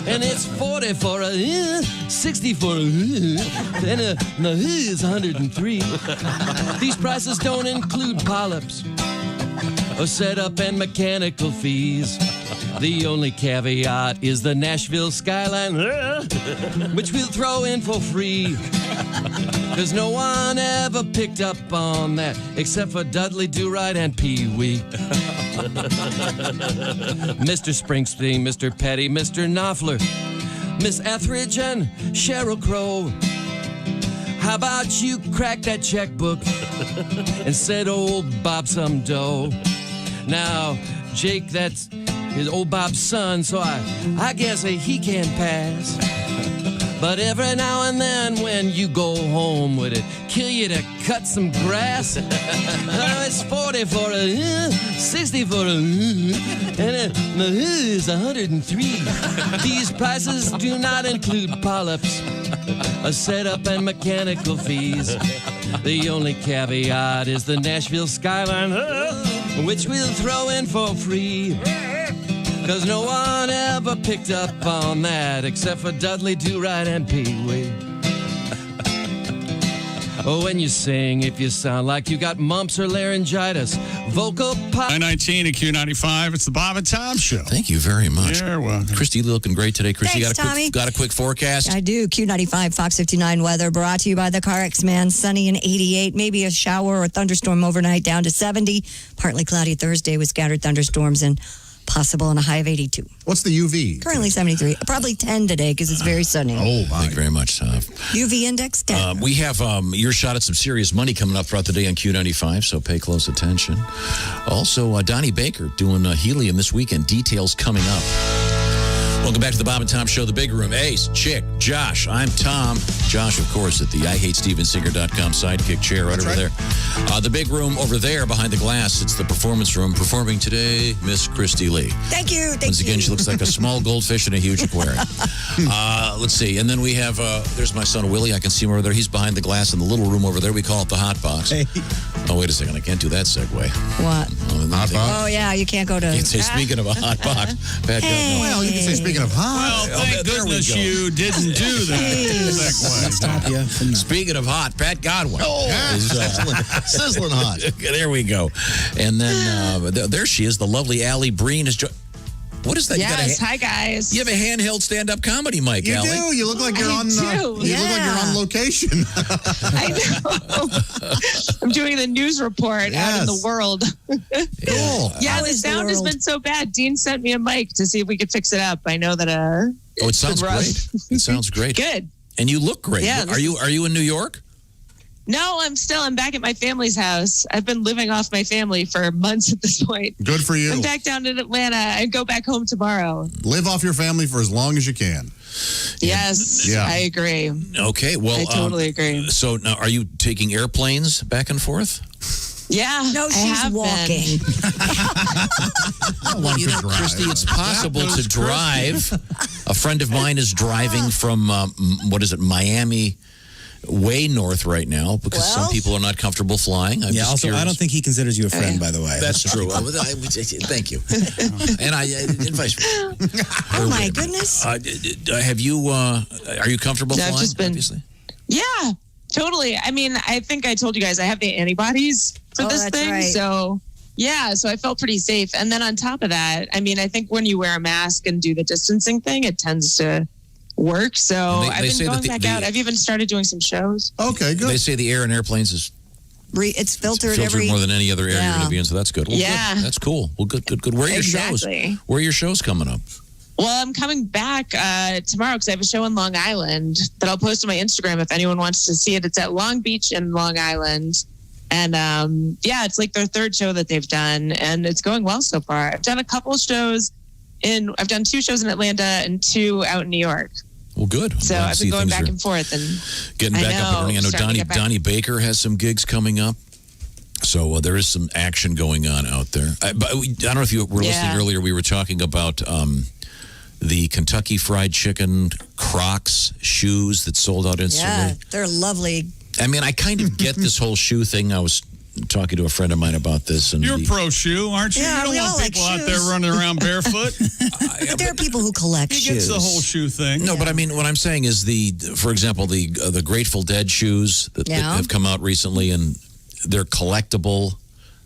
Q: And it's 40 for a 60 for a then it's 103. These prices don't include polyps or setup and mechanical fees. The only caveat is the Nashville skyline, which we'll throw in for free. Cause no one ever picked up on that except for Dudley Do-Right and Pee-wee. Mr. Springsteen, Mr. Petty, Mr. Knopfler, Miss Etheridge and Sheryl Crow. How about you crack that checkbook and send old Bob some dough? Now, Jake, that's his old Bob's son, so I guess he can pass. But every now and then when you go home, would it kill you to cut some grass? It's 40 for a 60 for a and it's 103. These prices do not include polyps, a setup and mechanical fees. The only caveat is the Nashville skyline, which we'll throw in for free. Cause no one ever picked up on that except for Dudley Do-Right and Pee-wee. Oh, when you sing, if you sound like you got mumps or laryngitis, vocal pop.
D: 919 at Q95. It's the Bob and Tom Show.
E: Thank you very much.
D: You're welcome.
E: Christy, looking great today. Christy,
F: Thanks, Tommy.
E: got a quick forecast?
F: I do. Q95, Fox 59 weather brought to you by the CarX Man. Sunny and 88. Maybe a shower or thunderstorm overnight down to 70. Partly cloudy Thursday with scattered thunderstorms and possible on a high of 82.
G: What's the UV?
F: Currently 73. Probably 10 today because it's very sunny.
G: Oh, my.
E: Thank you very much, Tom.
F: UV index 10.
E: We have your shot at some serious money coming up throughout the day on Q95, so pay close attention. Also, Donnie Baker doing helium this weekend. Details coming up. Welcome back to the Bob and Tom Show, the big room. Ace, Chick, Josh, I'm Tom. Josh, of course, at the IHateStevensinger.com sidekick chair right over there. The big room over there behind the glass, it's the performance room. Performing today, Miss Christy Lee.
F: Thank you.
E: Once again, she looks like a small goldfish in a huge aquarium. Let's see. And then we have, there's my son, Willie. I can see him over there. He's behind the glass in the little room over there. We call it the hot box. Hey. Oh, wait a second. I can't do that segue.
F: What?
G: Hot box?
F: Oh, yeah. You can't go to...
E: Can't say, speaking of a hot box. Bad
F: Hey.
G: Well, you can say speaking of hot.
D: Well, thank goodness you didn't do that.
H: Stop you.
E: Speaking of hot, Pat Godwin.
P: Oh, sizzling hot.
E: There we go. And then there she is, the lovely Allie Breen. What is that?
R: Yes, hi guys.
E: You have a handheld stand-up comedy mic,
G: You
E: Allie.
G: do. You look like you're on.
R: do.
G: You look like you're on location.
R: I know. I'm doing the news report out in the world.
G: Cool.
R: Yeah,
F: How
R: the
F: is the
R: sound has
F: world?
R: been so bad. Dean sent me a mic to see if we could fix it up. I know that
E: Oh, it sounds great. It sounds great.
R: Good.
E: And you look great.
R: Yeah,
E: Are you in New York?
R: No, I'm back at my family's house. I've been living off my family for months at this point.
G: Good for you.
R: I'm back down in Atlanta. I go back home tomorrow.
G: Live off your family for as long as you can.
R: Yes,
G: Yeah.
R: I agree.
E: Okay, well,
R: I totally agree.
E: So now, are you taking airplanes back and forth?
R: Yeah,
F: No,
R: I
F: she's
R: have
F: walking.
G: One could drive.
E: Christy, it's possible to drive. A friend of mine is driving from Miami way north right now because some people are not comfortable flying. I'm just
H: also,
E: curious.
H: I don't think he considers you a friend, by the way.
E: That's true. Thank you. And I advice.
F: Oh, my goodness.
E: Have you, are you comfortable flying, obviously?
R: Yeah, totally. I mean, I think I told you guys I have the antibodies for this
F: that's
R: thing.
F: right.
R: So, yeah, so I felt pretty safe. And then on top of that, I mean, I think when you wear a mask and do the distancing thing, it tends to work. So I've been going back out. I've even started doing some shows.
G: Okay, good.
E: They say the air in airplanes is
F: it's filtered
E: more than any other air you're going to be in, so that's good. Well,
R: Yeah.
E: good. That's cool. Well, good. Where are your shows? Where are your shows coming up?
R: Well, I'm coming back tomorrow because I have a show in Long Island that I'll post on my Instagram if anyone wants to see it. It's at Long Beach in Long Island. And it's like their third show that they've done, and it's going well so far. I've done a couple shows I've done 2 shows in Atlanta and 2 out in New York.
E: Well, good.
R: So I've been going back and forth and
E: getting back up and running. I know Donnie Baker has some gigs coming up. So there is some action going on out there. I don't know if you were listening earlier. We were talking about the Kentucky Fried Chicken Crocs shoes that sold out instantly.
F: Yeah, they're lovely.
E: I mean, I kind of get this whole shoe thing. I was talking to a friend of mine about this. And
D: You're pro shoe, aren't you?
F: Yeah,
D: you
F: we
D: don't
F: all
D: want
F: like
D: people out
F: shoes.
D: there running around barefoot.
F: But there are people who collect
D: He
F: shoes.
D: gets the whole shoe thing.
E: No, but I mean, what I'm saying is for example, the Grateful Dead shoes that have come out recently, and they're collectible.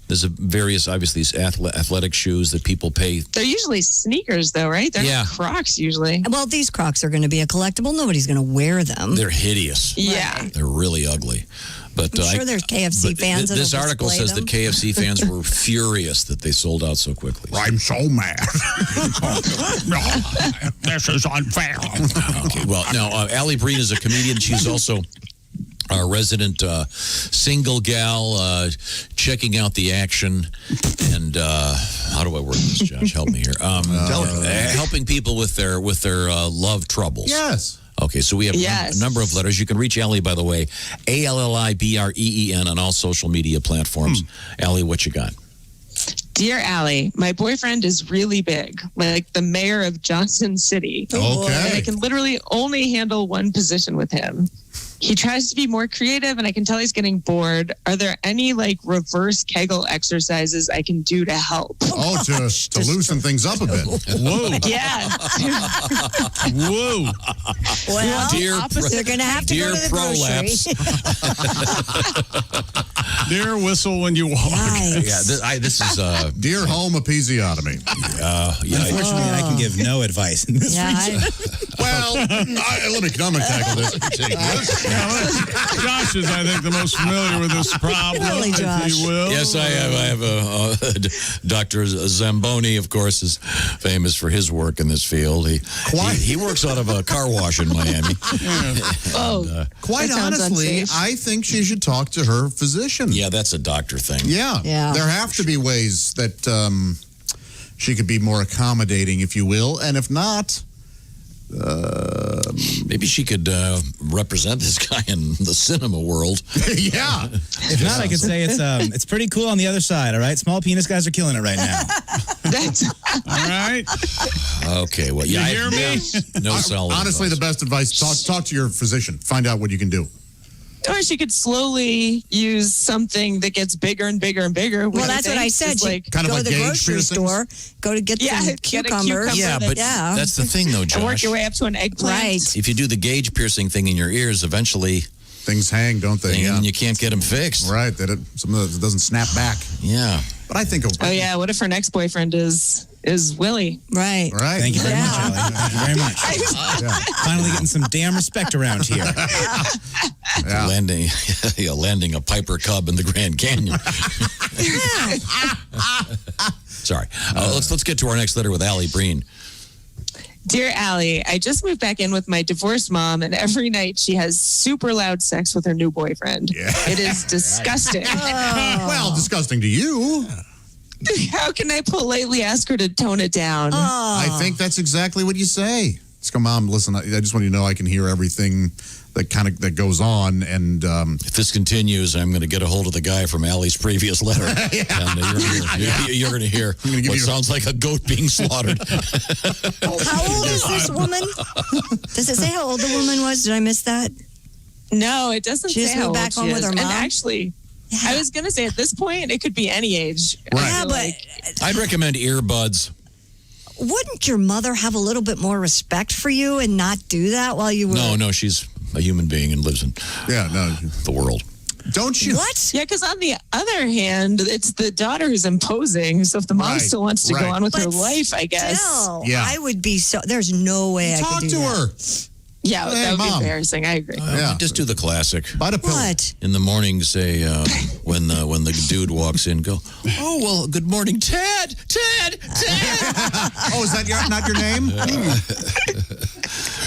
E: There's various, obviously, these athletic shoes that people pay.
R: They're usually sneakers, though, right? They're not Crocs usually.
F: Well, these Crocs are going to be a collectible. Nobody's going to wear them.
E: They're hideous.
R: Yeah.
E: They're really ugly. But
F: I'm sure there's KFC fans.
E: This
F: that'll
E: article
F: display
E: says
F: them.
E: that KFC fans were furious that they sold out so quickly.
G: I'm so mad.
D: This is unfair.
E: Okay, well, now, Allie Breen is a comedian. She's also our resident single gal, checking out the action. And how do I word this, Josh? Help me here. Helping people with their love troubles.
G: Yes.
E: Okay, so we have a number of letters. You can reach Allie, by the way, ALLIBREEN on all social media platforms. Allie, what you got?
R: Dear Allie, my boyfriend is really big, like the mayor of Johnson City.
G: Okay.
R: And I can literally only handle one position with him. He tries to be more creative, and I can tell he's getting bored. Are there any reverse Kegel exercises I can do to help?
G: Oh, to loosen things up a bit.
D: Whoa.
R: Yeah.
D: Whoa.
F: Well, they're going to have to go to the grocery.
D: Dear whistle when you walk.
F: Nice.
E: Yeah, this is
G: Dear home episiotomy.
H: Unfortunately, I can give no advice in this region.
G: Well, let me tackle this.
D: Josh is, I think, the most familiar with this problem,
F: Really, Josh?
D: if you will.
E: Yes, I have. Dr. Zamboni, of course, is famous for his work in this field. He works out of a car wash in Miami.
G: Quite honestly, I think she should talk to her physician.
E: Yeah, that's a doctor thing.
G: Yeah. There have to be ways that she could be more accommodating, if you will. And if not...
E: maybe she could represent this guy in the cinema world.
G: Yeah.
H: If not, I could say it's pretty cool on the other side, all right? Small penis guys are killing it right now.
D: All right.
E: Okay, well,
D: You hear me?
E: No solid
G: Honestly,
E: advice.
G: the best advice, talk to your physician. Find out what you can do.
R: Or she could slowly use something that gets bigger and bigger and bigger.
F: Well, that's what I said. She
G: Kind of
F: go
G: like
F: to the
G: gauge
F: grocery
G: piercings?
F: store, go to get some
R: get a
F: cucumbers.
E: Yeah, but that's the thing, though, Josh.
R: And work your way up to an eggplant.
F: Right.
E: If you do the gauge piercing thing in your ears, eventually
G: things hang, don't they?
E: And you can't get them fixed.
G: Right. Some of it doesn't snap back.
E: Yeah.
G: But I think.
R: Oh yeah. What if her next boyfriend is Willie?
F: Right.
G: Right.
H: Thank you very much, Allie. Thank you very much. Finally getting some damn respect around here.
E: Landing a Piper Cub in the Grand Canyon. Sorry. Let's get to our next letter with Allie Breen.
R: Dear Allie, I just moved back in with my divorced mom, and every night she has super loud sex with her new boyfriend. Yeah. It is disgusting.
G: Well, disgusting to you.
R: How can I politely ask her to tone it down?
G: I think that's exactly what you say. Just go, Mom, listen, I just want you to know I can hear everything that goes on, and
E: if this continues, I'm going to get a hold of the guy from Allie's previous letter. And you're going to hear what sounds like a goat being slaughtered.
F: How old is this woman? Does it say how old the woman was? Did I miss that?
R: No, it doesn't
F: She
R: say
F: just
R: how
F: moved
R: old
F: back
R: she
F: home
R: is.
F: with her
R: And
F: mom?
R: actually, I was going to say at this point, it could be any age.
F: Yeah, but
E: I'd recommend earbuds.
F: wouldn't your mother have a little bit more respect for you and not do that while you were?
E: No, she's a human being and lives in the world.
G: Don't you?
F: What?
R: Yeah, because on the other hand, it's the daughter who's imposing. So if the mom
G: Right,
R: still wants to go
G: right.
R: on with her
F: But
R: life, I guess.
F: Still,
G: Yeah.
F: I would be so. There's no way I
G: Talk
F: could do
G: to
F: that.
G: her.
R: Yeah,
G: Hey,
R: that would be
G: Mom.
R: embarrassing. I agree.
E: Just do the classic.
G: Bite a pillow.
F: What?
E: In the morning, say when the dude walks in, go, oh well, good morning, Ted.
G: Oh, is that not your name?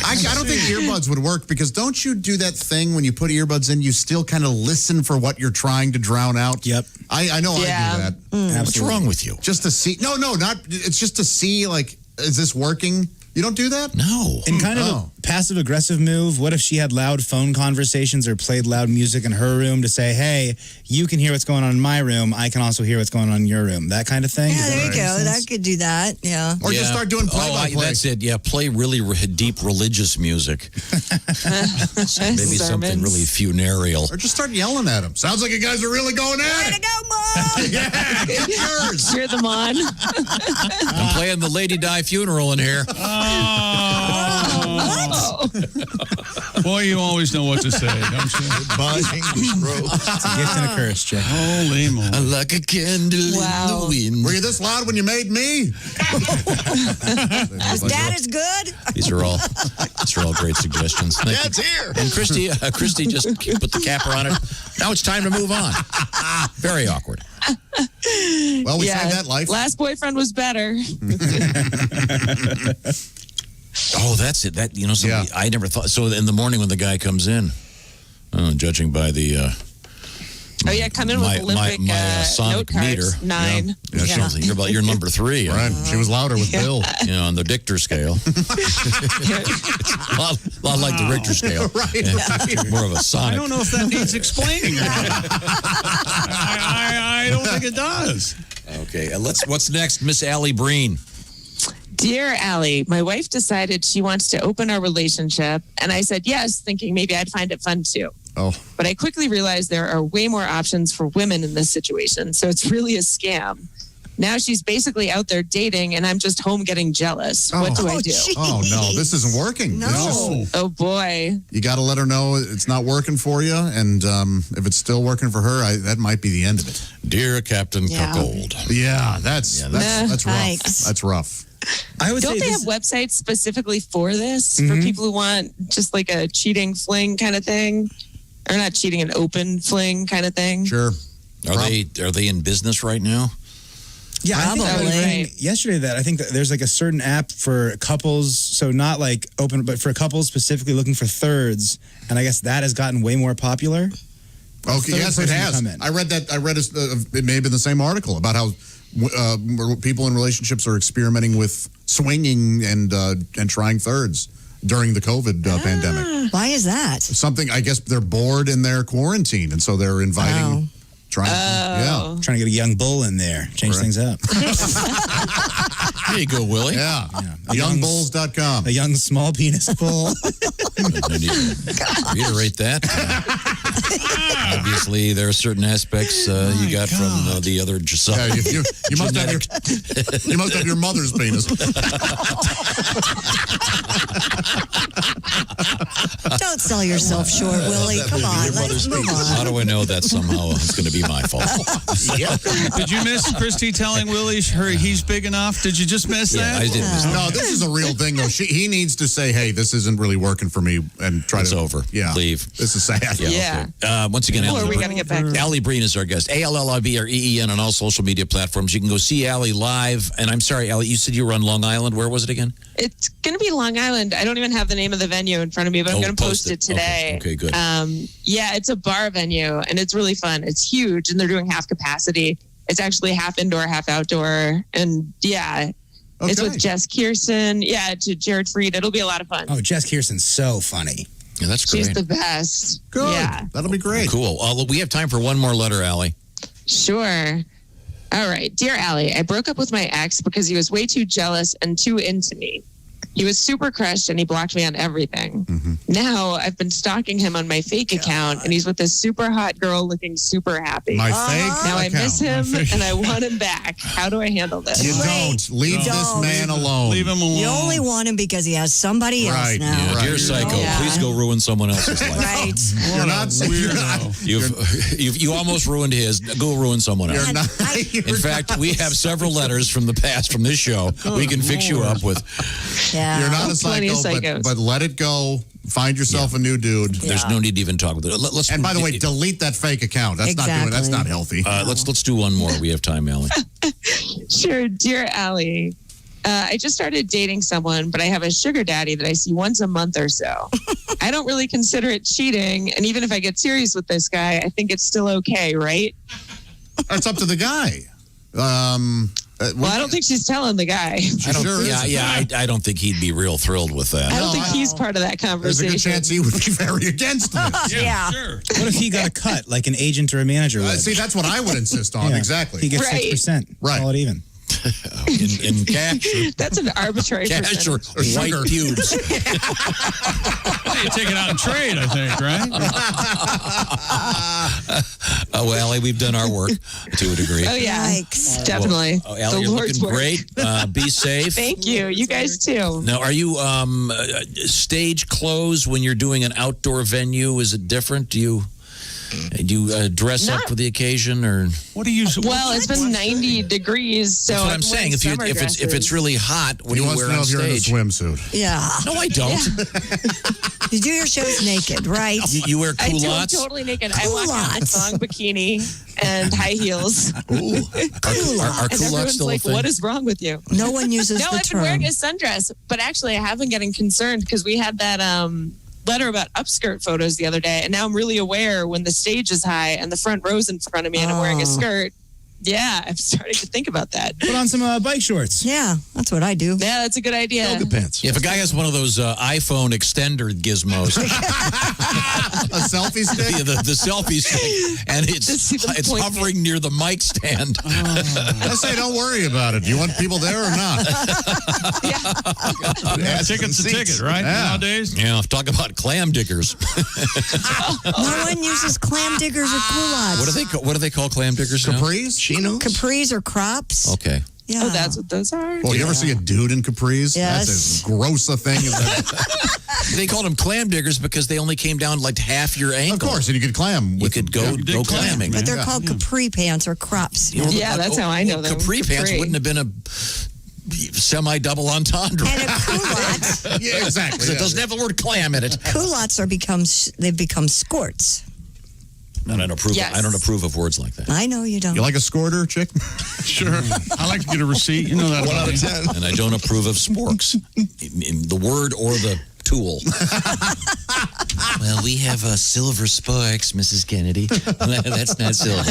G: I don't think earbuds would work because don't you do that thing when you put earbuds in, you still kind of listen for what you're trying to drown out?
H: Yep.
G: I know
R: Yeah.
G: I do that.
E: What's wrong with you?
G: Just to see. No, not. It's just to see, like, is this working? You don't do that?
E: No.
H: In kind of a passive aggressive move, what if she had loud phone conversations or played loud music in her room to say, hey, you can hear what's going on in my room. I can also hear what's going on in your room. That kind of thing.
F: Yeah,
H: Does that
F: there you
H: make
F: go.
H: sense?
F: That could do that. Yeah.
G: Or just start doing play-by-play.
E: That's it. Yeah, play really deep religious music. Maybe something really funereal.
G: Or just start yelling at them. Sounds like you guys are really going at
F: Way
G: it.
F: to go, Mom!
G: Yeah, get yours.
R: Cheer them on.
E: I'm playing the Lady Di funeral in here.
D: Boy, you always know what to say, don't you?
G: Goodbye, English Rose.
H: It's a gift and a curse, Jack.
D: Holy moly.
E: Like a candle
R: Wow.
E: in the wind.
G: Were you this loud when you made me?
F: Was Dad as good?
E: These are all great suggestions. Thank
G: Dad's
E: you.
G: here.
E: And Christy just put the capper on it. Now it's time to move on. Very awkward.
G: Well, we saved that life.
R: Last boyfriend was better.
E: Oh, that's it. That somebody, I never thought. So in the morning when the guy comes in, judging by the
R: Oh yeah, come in with Olympic
E: my sonic
R: note
E: meter.
R: cards. 9.
E: You're number 3.
G: Right. She was louder with Bill.
E: On the Richter scale. It's a lot like the Richter scale.
G: Right.
E: Yeah, more of a sonic.
D: I don't know if that needs explaining. I don't think it does.
E: Okay, what's next, Miss Allie Breen?
R: Dear Allie, my wife decided she wants to open our relationship, and I said yes, thinking maybe I'd find it fun too.
G: Oh.
R: But I quickly realized there are way more options for women in this situation, so it's really a scam. Now she's basically out there dating, and I'm just home getting jealous. What do I do?
G: Oh, no, this isn't working.
F: No.
R: Oh, boy.
G: You got to let her know it's not working for you, and if it's still working for her, that might be the end of it.
E: Dear Captain Cuckold.
G: Yeah, that's rough.
F: Yikes.
G: That's rough.
H: I would
R: Don't
H: say
R: they
H: this,
R: have websites specifically for this? For people who want just like a cheating fling kind of thing? Or not cheating, an open fling kind of thing?
G: Sure.
E: Are they in business right now?
H: Yeah, I think I was
R: Probably.
H: reading yesterday that I think that there's like a certain app for couples, so not like open, but for couples specifically looking for thirds, and I guess that has gotten way more popular.
G: Okay, yes, it has. I read that. I read it may have been the same article about how people in relationships are experimenting with swinging and trying thirds during the COVID pandemic.
F: Why is that?
G: Something, I guess they're bored in their quarantine, and so they're inviting, trying to
H: get a young bull in there, change things up.
E: There you go, Willie.
G: Yeah. Youngbulls.com.
H: A young small penis bull.
E: I need to reiterate that. Obviously, there are certain aspects you got from the other side.
G: Yeah, you must have your mother's penis.
F: Don't sell yourself short, Willie. Come on, let's move
E: How
F: on.
E: do I know that somehow is going to be my fault?
D: Did you miss Christy telling Willie he's big enough? Did you just miss that?
E: I did miss that.
G: No, this is a real thing, though. He needs to say, hey, this isn't really working for me, and try
E: It's
G: to...
E: over.
G: Yeah.
E: Leave.
G: This is sad.
R: Yeah.
E: Okay. Once again,
R: Or are
E: Allie
R: we going to get back to
E: Allie Breen is our guest. ALLIBREEN on all social media platforms. You can go see Allie live. And I'm sorry, Allie, you said you were on Long Island. Where was it again?
R: It's going to be Long Island. I don't even have the name of the venue in front of me, but I'm going to post it today.
E: Okay, good.
R: Yeah, it's a bar venue, and it's really fun. It's huge, and they're doing half capacity. It's actually half indoor, half outdoor. And yeah, it's with Jess Kirsten. Yeah, to Jared Freed. It'll be a lot of fun.
H: Oh, Jess Kirsten's so funny.
E: Yeah, that's great.
R: She's the best.
G: Good.
R: Yeah.
G: That'll be great.
E: Cool. We have time for one more letter, Allie.
R: Sure. All right. Dear Allie, I broke up with my ex because he was way too jealous and too into me. He was super crushed and he blocked me on everything. Now I've been stalking him on my fake account and he's with this super hot girl looking super happy.
G: My fake
R: Now I
G: account.
R: miss him and I want him back. How do I handle this?
G: You don't. Leave this man alone.
D: Leave him alone.
F: You only want him because he has somebody else
G: Right.
F: now.
E: Yeah, dear psycho, please go ruin someone else's life.
F: Right.
G: You're not weirdo.
E: You almost ruined his. Go ruin someone else.
G: You're not.
E: In fact, we have several letters from the past from this show we can fix you up with.
F: Yeah.
G: You're not a
R: Plenty of
G: psycho,
R: psychos.
G: but let it go. Find yourself a new dude.
E: There's no need to even talk about it. Let's.
G: And by the way, delete that fake account. That's not doing. That's not healthy.
E: Let's do one more. We have time, Allie.
R: Sure. Dear Allie, I just started dating someone, but I have a sugar daddy that I see once a month or so. I don't really consider it cheating. And even if I get serious with this guy, I think it's still okay, right?
G: It's up to the guy.
R: Well, I don't think she's telling the guy.
E: I don't think he'd be real thrilled with that.
R: I don't think he's part of that
G: There's a
R: conversation.
G: good chance he would be very against this.
R: Yeah.
D: Sure.
H: What if he got a cut, like an agent or a manager would?
G: See, that's what I would insist on.
H: Yeah.
G: Exactly.
H: He gets
R: Right.
H: 6%.
G: Right.
H: Call it even.
E: In cash,
R: That's an arbitrary
E: cash or
R: percentage.
E: white pubes.
D: Hey, you take it out in trade, I think, right?
E: Well, Allie, we've done our work to a degree.
R: Oh, yeah.
F: Yikes.
R: Definitely.
E: Well, Allie, you're looking great. Be safe.
R: Thank you. You guys too.
E: Now, are you stage clothes when you're doing an outdoor venue? Is it different? Do you dress up for the occasion, or
D: what do you?
R: Well, it's been 90 degrees, so
E: that's what I'm saying. If it's really hot, what do you
G: wants
E: wear
G: to know
E: on
G: if you're in a
E: stage?
G: swimsuit.
F: Yeah.
E: No, I don't.
F: You do your shows naked, right?
E: You wear
R: I do. I'm
E: culottes?
R: totally naked. I walk out in a thong bikini and high heels.
E: Are
R: And
E: culottes
R: everyone's
E: still
R: like,
E: a thing?
R: what is wrong with you?
F: No one uses
R: No,
F: the
R: I've been
F: term.
R: wearing a sundress, but actually I have been getting concerned because we had that letter about upskirt photos the other day, and now I'm really aware when the stage is high and the front row's in front of me and I'm wearing a skirt. Yeah, I'm starting to think about that.
H: Put on some bike shorts.
F: Yeah, that's what I do.
R: Yeah, that's a good idea.
G: Yoga pants.
E: Yeah, if a guy has one of those iPhone extender gizmos,
G: A selfie stick?
E: yeah, the selfie stick, and it's hovering near the mic stand.
G: I say, don't worry about it. Do you want people there or not?
D: Yeah, ticket's a ticket, right? Nowadays.
E: Yeah, talk about clam diggers.
F: No one uses clam diggers or culottes.
E: What do they call clam diggers now?
G: Capris?
F: Capris or crops.
E: Okay.
F: Yeah.
R: Oh, that's what those are?
G: Well, you ever see a dude in capris?
F: Yes.
G: That's as gross a thing as that.
E: They called them clam diggers because they only came down like half your ankle.
G: Of course, and you could clam.
E: You could go clamming.
F: But they're called capri pants or crops.
R: Yeah, that's how I know them.
E: Capri pants wouldn't have been a semi-double entendre.
F: And a culotte.
G: Yeah, exactly.
E: Because it doesn't have the word clam in it.
F: Culottes they've become skirts.
E: And I don't approve of words like that.
F: I know you don't.
G: You like a squirter, chick?
D: Sure. I like to get a receipt. You know that.
P: 1 out of 10.
E: And I don't approve of sporks. In the word or the tool. Well, we have silver sporks, Mrs. Kennedy. That's not silver.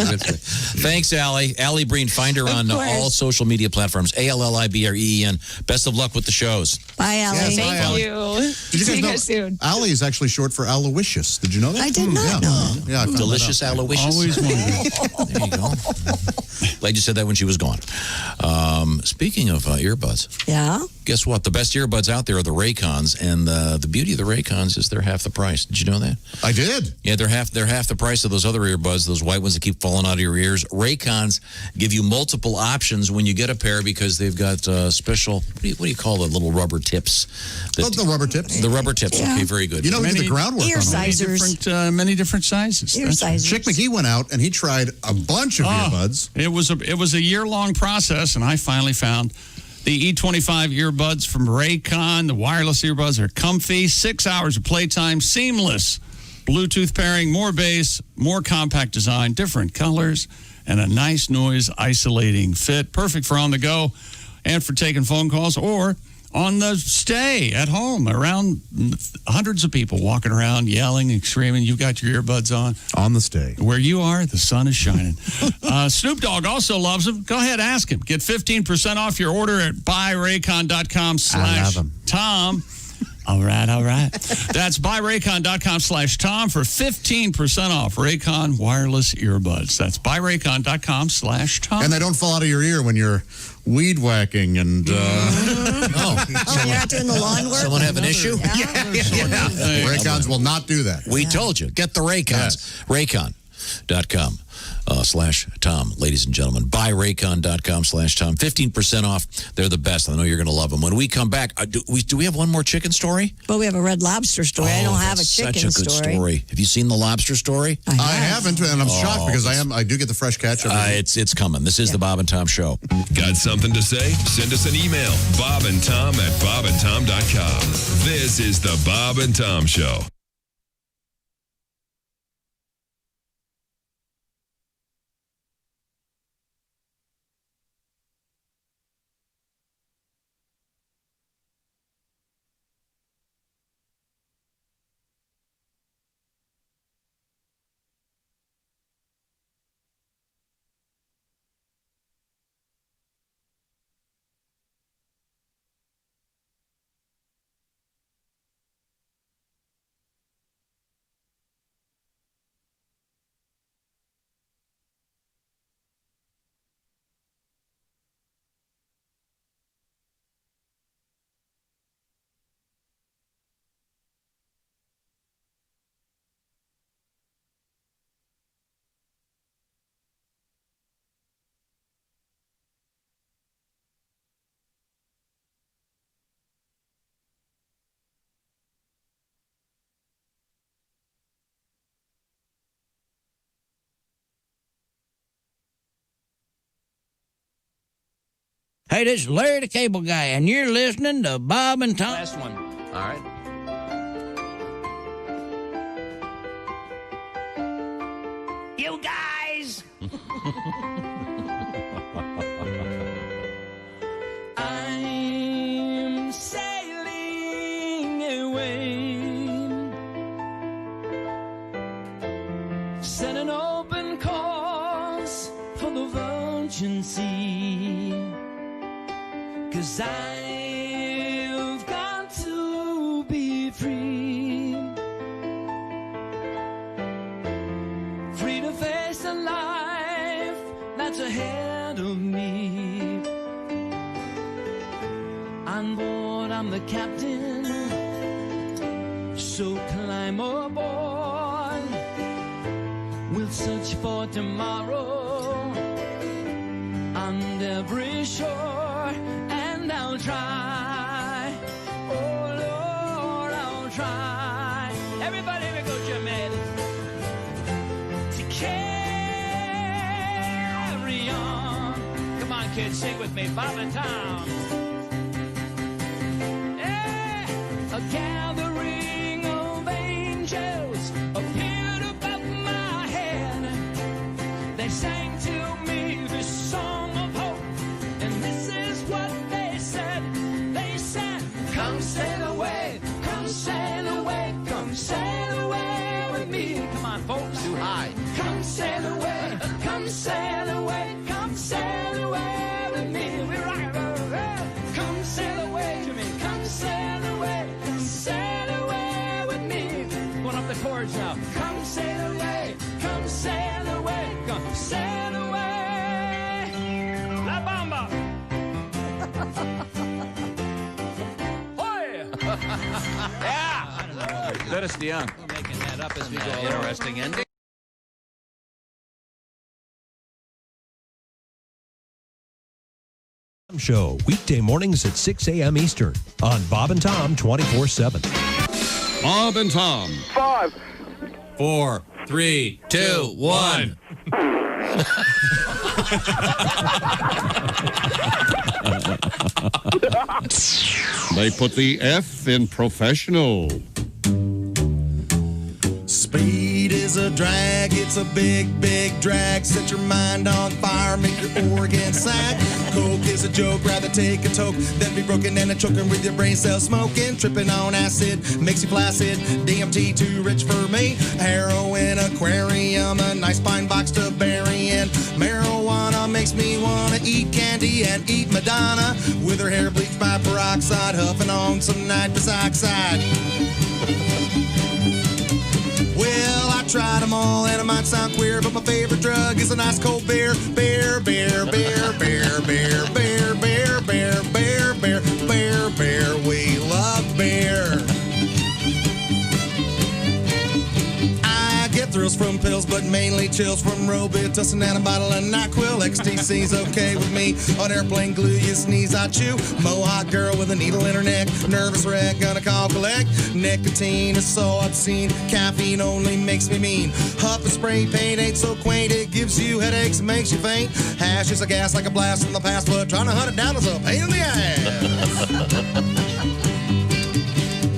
E: Thanks, Allie. Allie Breen. Find her on all social media platforms. ALLIBREEN. Best of luck with the shows.
F: Bye, Allie.
G: Yes,
R: Thank
G: Allie.
R: you.
G: Did
R: See
G: you
R: you
G: guys
R: guys soon.
G: Allie is actually short for Aloysius. Did you know that?
F: I did not know.
G: Yeah, I found
E: Delicious
G: that out.
E: Aloysius.
D: Always wondered.
E: There you go. Glad you said that when she was gone. Speaking of earbuds,
F: Yeah.
E: guess what? The best earbuds out there are the Raycons, and the beauty of the Raycons is they're half the price. Did you know that?
G: I did.
E: Yeah, they're half the price of those other earbuds, those white ones that keep falling out of your ears. Raycons give you multiple options when you get a pair because they've got special, what do you call the little rubber tips?
G: The rubber tips.
E: The rubber tips.
F: Yeah.
E: Okay, very good.
G: You know, we did the groundwork
F: Ear
G: on them.
F: sizers.
D: Many different sizes.
F: Ear
D: That's-
F: sizers.
G: Chick McGee went out and he tried a bunch of earbuds.
D: It was a year-long process, and I finally found the E25 earbuds from Raycon. The wireless earbuds are comfy, 6 hours of playtime, seamless Bluetooth pairing, more bass, more compact design, different colors, and a nice noise isolating fit. Perfect for on the go and for taking phone calls or on the stay at home around hundreds of people walking around yelling and screaming. You've got your earbuds on
G: the stay.
D: Where you are, the sun is shining. Snoop Dogg also loves them. Go ahead, ask him. Get 15% off your order at buyraycon.com/Tom. All right. That's buyraycon.com/Tom for 15% off Raycon wireless earbuds. That's buyraycon.com/Tom.
G: And they don't fall out of your ear when you're weed whacking and.
E: Oh,
F: Oh, you're not doing the lawn work?
E: Someone have an issue?
G: Raycons will not do that.
E: We told you. Get the Raycons.
G: Yes.
E: Raycon. /Tom, ladies and gentlemen. Buy Raycon.com/Tom. 15% off. They're the best. I know you're going to love them. When we come back, do we have one more chicken story?
F: Well, we have a Red Lobster story. I don't have a chicken
E: such a good story. Have you seen the lobster story?
G: I haven't, and I'm shocked because I do get the fresh catch.
E: It's coming. This is the Bob and Tom Show.
I: Got something to say? Send us an email. BobandTom@BobandTom.com. This is the Bob and Tom Show.
U: Hey, this is Larry the Cable Guy, and you're listening to Bob and Tom.
S: Last one. All right.
U: You guys!
Q: I'm sailing away, set an open course for the virgin sea, 'cause I've got to be free, free to face the life that's ahead of me. On board, I'm the captain, so climb aboard. We'll search for tomorrow on every shore, and I'll try. Oh Lord, I'll try. Everybody, here we go, Jimmy. To carry on. Come on, kids, sing with me, Bob and Tom. A gathering of angels appeared above my head. They sang to me this song of hope, and this is what they said. They said, come sail away, come sail away, come sail away with me. Come on, folks.
S: Too high.
Q: Come sail away, come sail away, come sail away with me. We rock it. Come sail away, Jimmy. Come sail away, sail away with me. Going up the chords now. Come sail away, come sail away, come sail away. La Bamba. Hoy! Yeah.
S: Let us young. We're making that up as we go. Interesting ending.
T: Show weekday mornings at 6 a.m. Eastern on Bob and Tom 24/7.
O: Bob and Tom.
V: 5,
E: 4, 3, 2, 1.
O: They put the F in professional.
P: Speed is a drag, it's a big, big drag. Set your mind on fire, make your organs sag. Coke is a joke, rather take a toke than be broken and a choking with your brain cells smoking. Tripping on acid makes you flaccid. DMT too rich for me. Heroin aquarium, a nice pine box to bury in. Marijuana makes me wanna eat candy and eat Madonna with her hair bleached by peroxide, huffing on some nitrous oxide. Well, I tried them all, and it might sound queer, but my favorite drug is a nice cold beer. Beer, beer, beer, beer, beer, beer, beer, beer, beer, beer, beer, beer.
B: from pills, but mainly chills from Robitussin and a bottle of NyQuil. XTC's okay with me. On airplane glue, you sneeze, I chew. Mohawk girl with a needle in her neck. Nervous wreck, gonna call collect. Nicotine is so obscene. Caffeine only makes me mean. Huff and spray paint ain't so quaint. It gives you headaches and makes you faint. Hash is a gas like a blast from the past, but trying to hunt it down is a pain in the ass.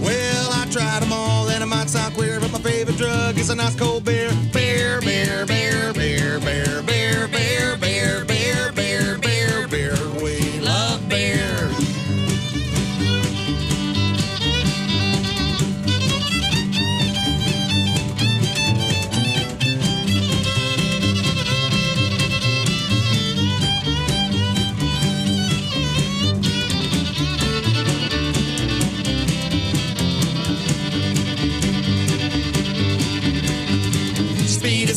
B: Well, I tried them all, and it might sound queer, but my favorite drug is a nice cold beer. Beer, beer, beer, beer, beer, beer, beer, beer, beer, beer, beer, beer. We love beer.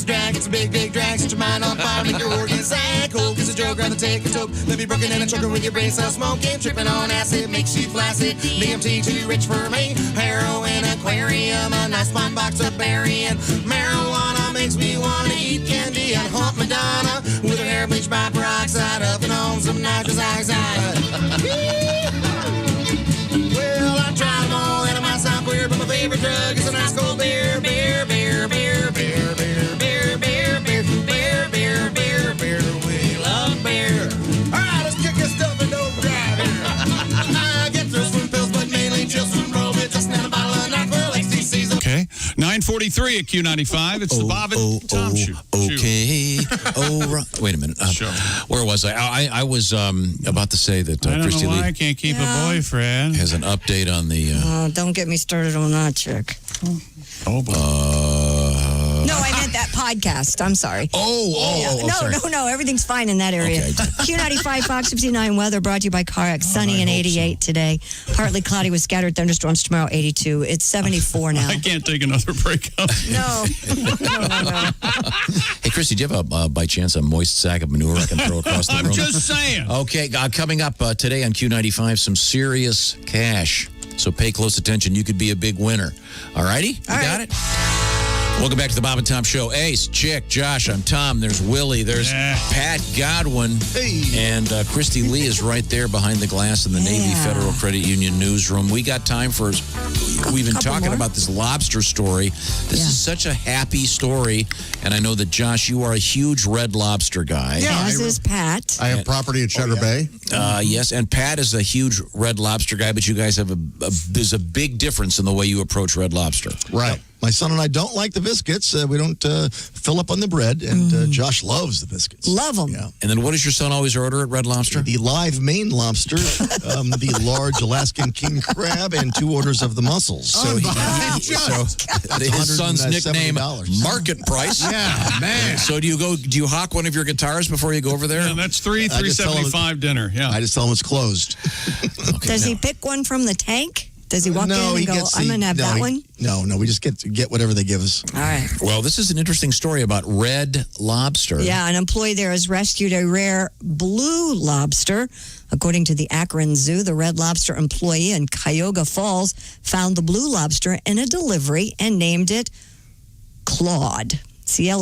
B: Drag, it's a big, big drag. Set your mind on fire, make your organs sag. Coke is a joke, rather take a toke. Let me broken in and choking with your brain cell smoking. Tripping on acid makes you flaccid. DMT too rich for me. Heroin, aquarium, a nice fine box of berry. And marijuana makes me want to eat candy and haunt Madonna with her hair bleached by peroxide. Up and on some nitrous oxide. Well, I tried them all and it might sound weird, but my favorite drug is a nice cold beer. Beer, beer, beer, beer, beer.
D: Okay, 9:43 at Q95. It's the Bob and Tom Show.
E: Okay. Wait a minute. Where was I? I was about to say that
D: I don't
E: Christy
D: know why
E: Lee
D: I can't keep a boyfriend.
E: has an update on the.
F: Don't get me started on that chick.
D: Oh, boy.
F: No, I meant that podcast. I'm sorry. No, everything's fine in that area.
E: Okay.
F: Q95 Fox 59 weather brought to you by CarX. Sunny and 88 today. Partly cloudy with scattered thunderstorms tomorrow, 82. It's 74 now.
D: I can't take another break up.
F: No.
E: Hey, Christy, do you have by chance a moist sack of manure I can throw across the room?
D: I'm just saying.
E: Okay, coming up today on Q95, some serious cash. So pay close attention. You could be a big winner. All righty? You got it? Welcome back to the Bob and Tom Show. Ace, Chick, Josh, I'm Tom. There's Willie. There's Pat Godwin. Hey. And Christy Lee is right there behind the glass in the Navy Federal Credit Union newsroom. We got time for... We've been talking about this lobster story. This is such a happy story. And I know that, Josh, you are a huge Red Lobster guy.
F: Yeah, as is Pat.
G: I have property at Cheddar Bay.
E: Yes, and Pat is a huge Red Lobster guy, but you guys have there's a big difference in the way you approach Red Lobster.
P: Right. My son and I don't like the biscuits. We don't fill up on the bread, and Josh loves the biscuits.
F: Love them.
P: Yeah.
E: And then what does your son always order at Red Lobster?
P: The live Maine lobster, the large Alaskan king crab, and 2 orders of the mussels. So,
E: his son's nickname, Market Price.
G: Yeah, man.
E: So do you hawk one of your guitars before you go over there?
D: Yeah, that's $375 dinner. Yeah.
P: I just tell him it's closed.
F: Does he pick one from the tank? Does he walk in and go, I'm going to have that one?
P: No, we just get whatever they give us.
F: All right.
E: Well, this is an interesting story about Red Lobster.
F: Yeah, an employee there has rescued a rare blue lobster. According to the Akron Zoo, the Red Lobster employee in Cuyahoga Falls found the blue lobster in a delivery and named it Claude. Clawde.
G: Certainly.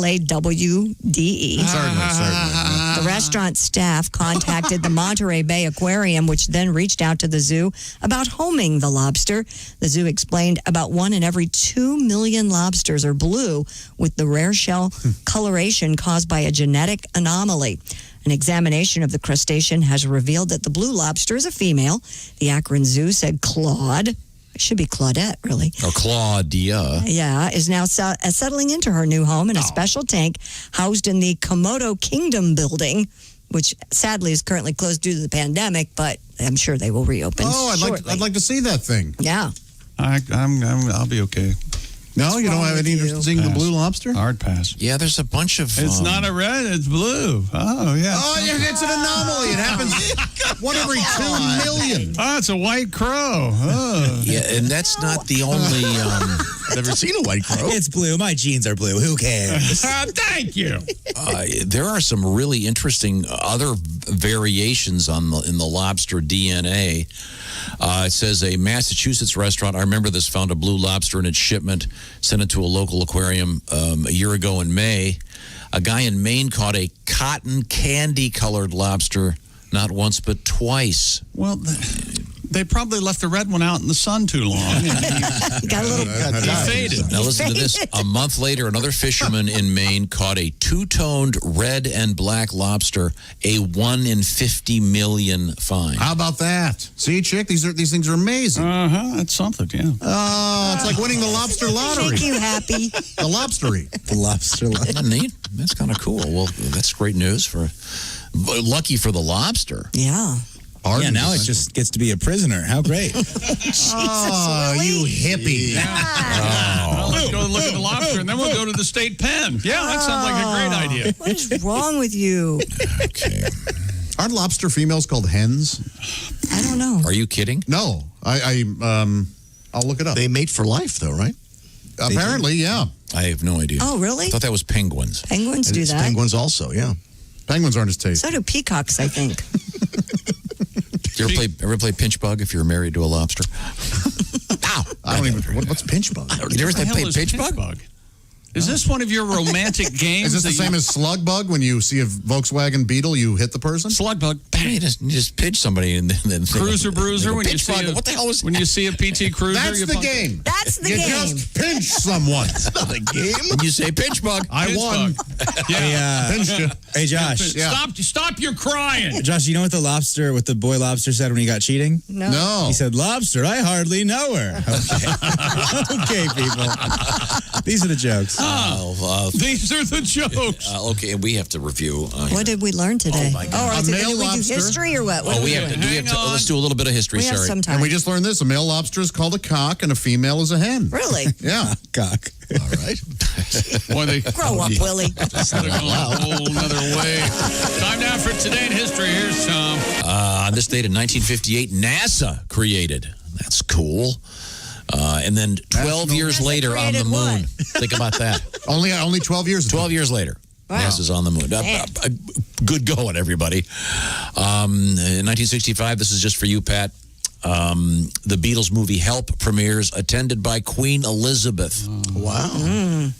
F: The restaurant staff contacted the Monterey Bay Aquarium, which then reached out to the zoo about homing the lobster. The zoo explained about 1 in every 2 million lobsters are blue, with the rare shell coloration caused by a genetic anomaly. An examination of the crustacean has revealed that the blue lobster is a female. The Akron Zoo said Claude. It should be Claudette, really.
E: Or Claudia.
F: Yeah, is now settling into her new home in a special tank housed in the Komodo Kingdom building, which sadly is currently closed due to the pandemic, but I'm sure they will reopen.
G: I'd like to see that thing.
F: Yeah.
D: I'll be okay.
G: No, you don't have any interest in seeing the blue lobster?
D: Hard pass.
E: Yeah, there's a bunch of...
D: It's not a red, it's blue. Oh, yeah.
G: Oh, it's an anomaly. It happens 1 every 2 million.
D: Oh, it's a white crow. Oh.
E: Yeah, and that's not the only...
P: Never seen a white crow.
H: It's blue. My jeans are blue. Who cares?
D: Thank you.
E: There are some really interesting other variations in the lobster DNA. It says a Massachusetts restaurant, I remember this, found a blue lobster in its shipment, sent it to a local aquarium a year ago in May. A guy in Maine caught a cotton candy-colored lobster not once but twice.
D: Well, they probably left the red one out in the sun too long.
F: Got a little
D: He faded.
E: Now listen to this. A month later, another fisherman in Maine caught a two-toned red and black lobster, a 1 in 50 million fine.
G: How about that? See, Chick, these things are amazing.
D: That's something, yeah.
G: It's like winning the lobster lottery.
F: Make you happy.
G: The lobstery.
H: The lobster lottery.
E: Isn't that neat? That's kind of cool. Well, that's great news lucky for the lobster.
F: Yeah.
H: Yeah, now it just gets to be a prisoner. How great.
G: Oh, you hippie.
D: Well, let's go look at the lobster, and then we'll go to the state pen. Yeah, that sounds like a great idea.
F: What is wrong with you?
E: Okay.
G: Aren't lobster females called hens?
F: I don't know.
E: Are you kidding?
G: No. I'll look it up.
P: They mate for life, though, right?
G: Apparently, yeah.
E: I have no idea.
F: Oh, really?
E: I thought that was penguins.
F: Penguins do that.
P: Penguins also, yeah.
G: Penguins aren't as tasty.
F: So do peacocks, I think.
E: Do you ever play pinch bug if you're married to a lobster?
G: Ow! I don't even. What's pinch bug?
E: You ever play pinch bug?
D: Is this one of your romantic games?
G: Is this the same as slug bug? When you see a Volkswagen Beetle, you hit the person?
D: Slug bug.
E: You just pinch somebody and then
D: Cruiser bruiser. When you see
E: what the hell was
D: when you see a PT Cruiser?
G: That's the game.
F: That's the
G: you
F: game.
G: just pinch someone.
P: It's not a game.
E: When you say pinch bug,
G: I
D: Pinch
G: won.
D: bug. Yeah.
G: Pinched you.
H: Hey, Josh.
G: Yeah.
D: Stop your crying.
H: Josh, you know what the boy lobster said when he got cheating?
G: No.
H: He said, lobster, I hardly know her. Okay. Okay, people. These are the jokes.
D: These are the jokes.
E: Okay, we have to review.
F: What did we learn today?
E: Oh, my God.
F: All right, so
G: male
F: did we do
G: lobster?
F: history or what? What
E: we have to. Let's do a little bit of history.
F: We have
E: Sorry.
F: some time.
G: And we just learned this. A male lobster is called a cock and a female is a hen.
F: Really?
G: Yeah.
H: Cock.
P: All right.
D: Boy, they
F: Grow up, Willie.
D: could have gone a whole another way. Time now for Today in History. Here's Tom.
E: On this date in 1958, NASA created. That's cool. And then 12 years
F: NASA
E: later on the
F: created
E: moon.
F: what?
E: Think about that.
G: Only 12 years ago.
E: 12 years later.
F: Wow.
E: NASA's on the moon. Good going, everybody. In 1965, this is just for you, Pat. The Beatles movie Help premieres, attended by Queen Elizabeth.
P: Wow.
G: I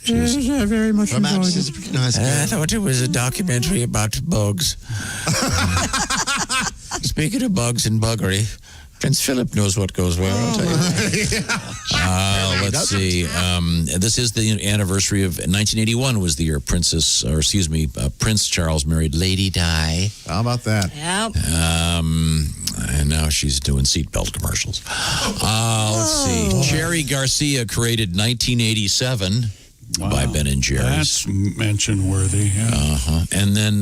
G: very much enjoyed it.
E: I thought it was a documentary about bugs. Speaking of bugs and buggery, Prince Philip knows what goes where, I'll tell you. Let's see. This is the anniversary of 1981 was the year Prince Charles married Lady Di.
G: How about that?
F: Yep.
E: And now she's doing seatbelt commercials. Let's see. Jerry Garcia created 1987 by Ben and Jerry's.
D: That's mention worthy. Yeah.
E: And then,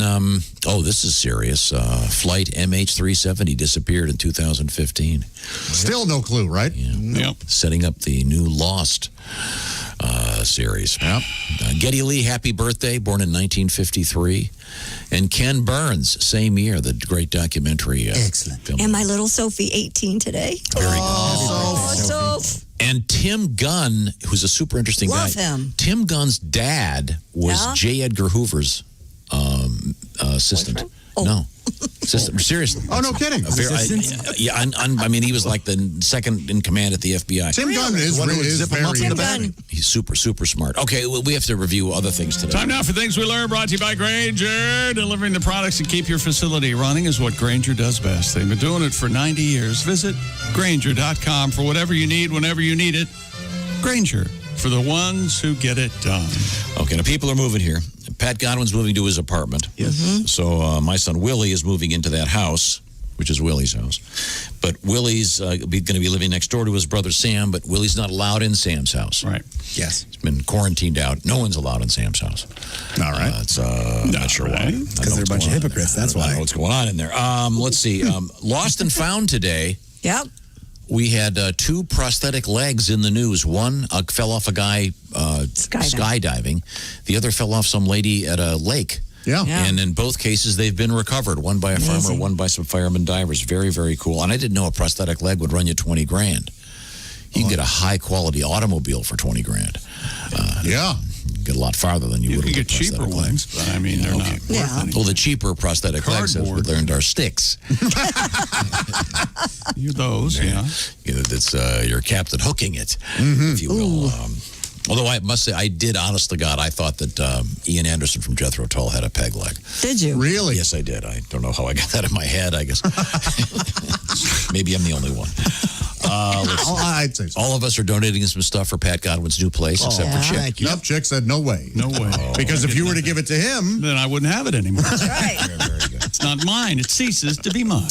E: this is serious. Flight MH370 disappeared in 2015.
G: Still no clue, right?
E: Yeah.
D: Yep.
E: Setting up the new Lost series.
G: Yep.
E: Geddy Lee, happy birthday, born in 1953. And Ken Burns, same year, the great documentary.
P: Excellent.
E: Film.
F: And my little Sophie, 18 today.
E: Very good.
F: Oh, Soph.
E: And Tim Gunn, who's a super interesting
F: Love
E: guy.
F: him.
E: Tim Gunn's dad was
F: Yeah?
E: J. Edgar Hoover's assistant.
F: Oh.
E: No. Assistant. Seriously.
G: Oh, no kidding.
E: I mean, he was like the second in command at the FBI.
G: Tim Gunn is very
F: Tim Gunn.
E: He's super smart. Okay, well, we have to review other things today.
D: Time now for Things We Learned, brought to you by Grainger. Delivering the products and keep your facility running is what Grainger does best. They've been doing it for 90 years. Visit Grainger.com for whatever you need, whenever you need it. Grainger, for the ones who get it done.
E: Okay, now people are moving here. Pat Godwin's moving to his apartment.
P: Yes.
E: So my son Willie is moving into that house, which is Willie's house. But Willie's going to be living next door to his brother Sam, but Willie's not allowed in Sam's house.
D: Right.
H: Yes.
E: He's been quarantined out. No one's allowed in Sam's house.
G: All right.
E: I'm not sure why.
H: Because they're a bunch of hypocrites. That's
E: I don't
H: why.
E: know what's going on in there. Let's see. Lost and Found today.
F: Yep.
E: We had 2 prosthetic legs in the news. One fell off a guy skydiving. The other fell off some lady at a lake.
G: Yeah.
E: And in both cases, they've been recovered. One by a farmer, one by some fireman divers. Very, very cool. And I didn't know a prosthetic leg would run you $20,000. You can get a high quality automobile for $20,000.
G: Yeah.
E: Get a lot farther than you would.
D: You can get cheaper ones, but I mean, they're not worth anything.
E: Well, the cheaper prosthetic legs have learned are sticks.
D: You those, yeah.
E: That's you're Captain Hooking it, if you will. Although I must say, I did, honest to God, I thought that Ian Anderson from Jethro Tull had a peg leg.
F: Did you?
G: Really?
E: Yes, I did. I don't know how I got that in my head, I guess. Maybe I'm the only one.
G: I'd say so.
E: All of us are donating some stuff for Pat Godwin's new place, except for Chick.
G: Nope, Chick said no way.
D: No way.
G: Because if you were to give it to him,
D: then I wouldn't have it anymore.
F: That's right.
E: Very good.
D: It's not mine. It ceases to be mine.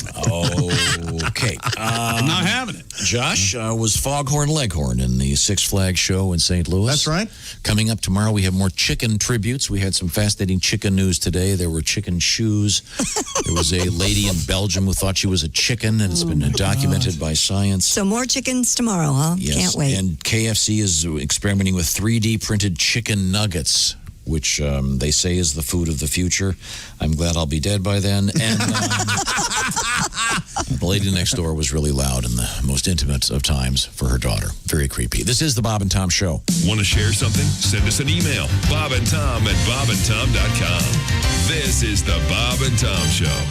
E: Okay.
D: I'm not having it.
E: Josh was Foghorn Leghorn in the Six Flags show in St. Louis.
G: That's right.
E: Coming up tomorrow, we have more chicken tributes. We had some fascinating chicken news today. There were chicken shoes. There was a lady in Belgium who thought she was a chicken, and it's been documented by science.
F: So more chickens tomorrow, huh?
E: Yes.
F: Can't wait.
E: And KFC is experimenting with 3D printed chicken nuggets, which they say is the food of the future. I'm glad I'll be dead by then. And the lady next door was really loud in the most intimate of times for her daughter. Very creepy. This is the Bob and Tom Show.
I: Want to share something? Send us an email. BobandTom@bobandtom.com. This is the Bob and Tom Show.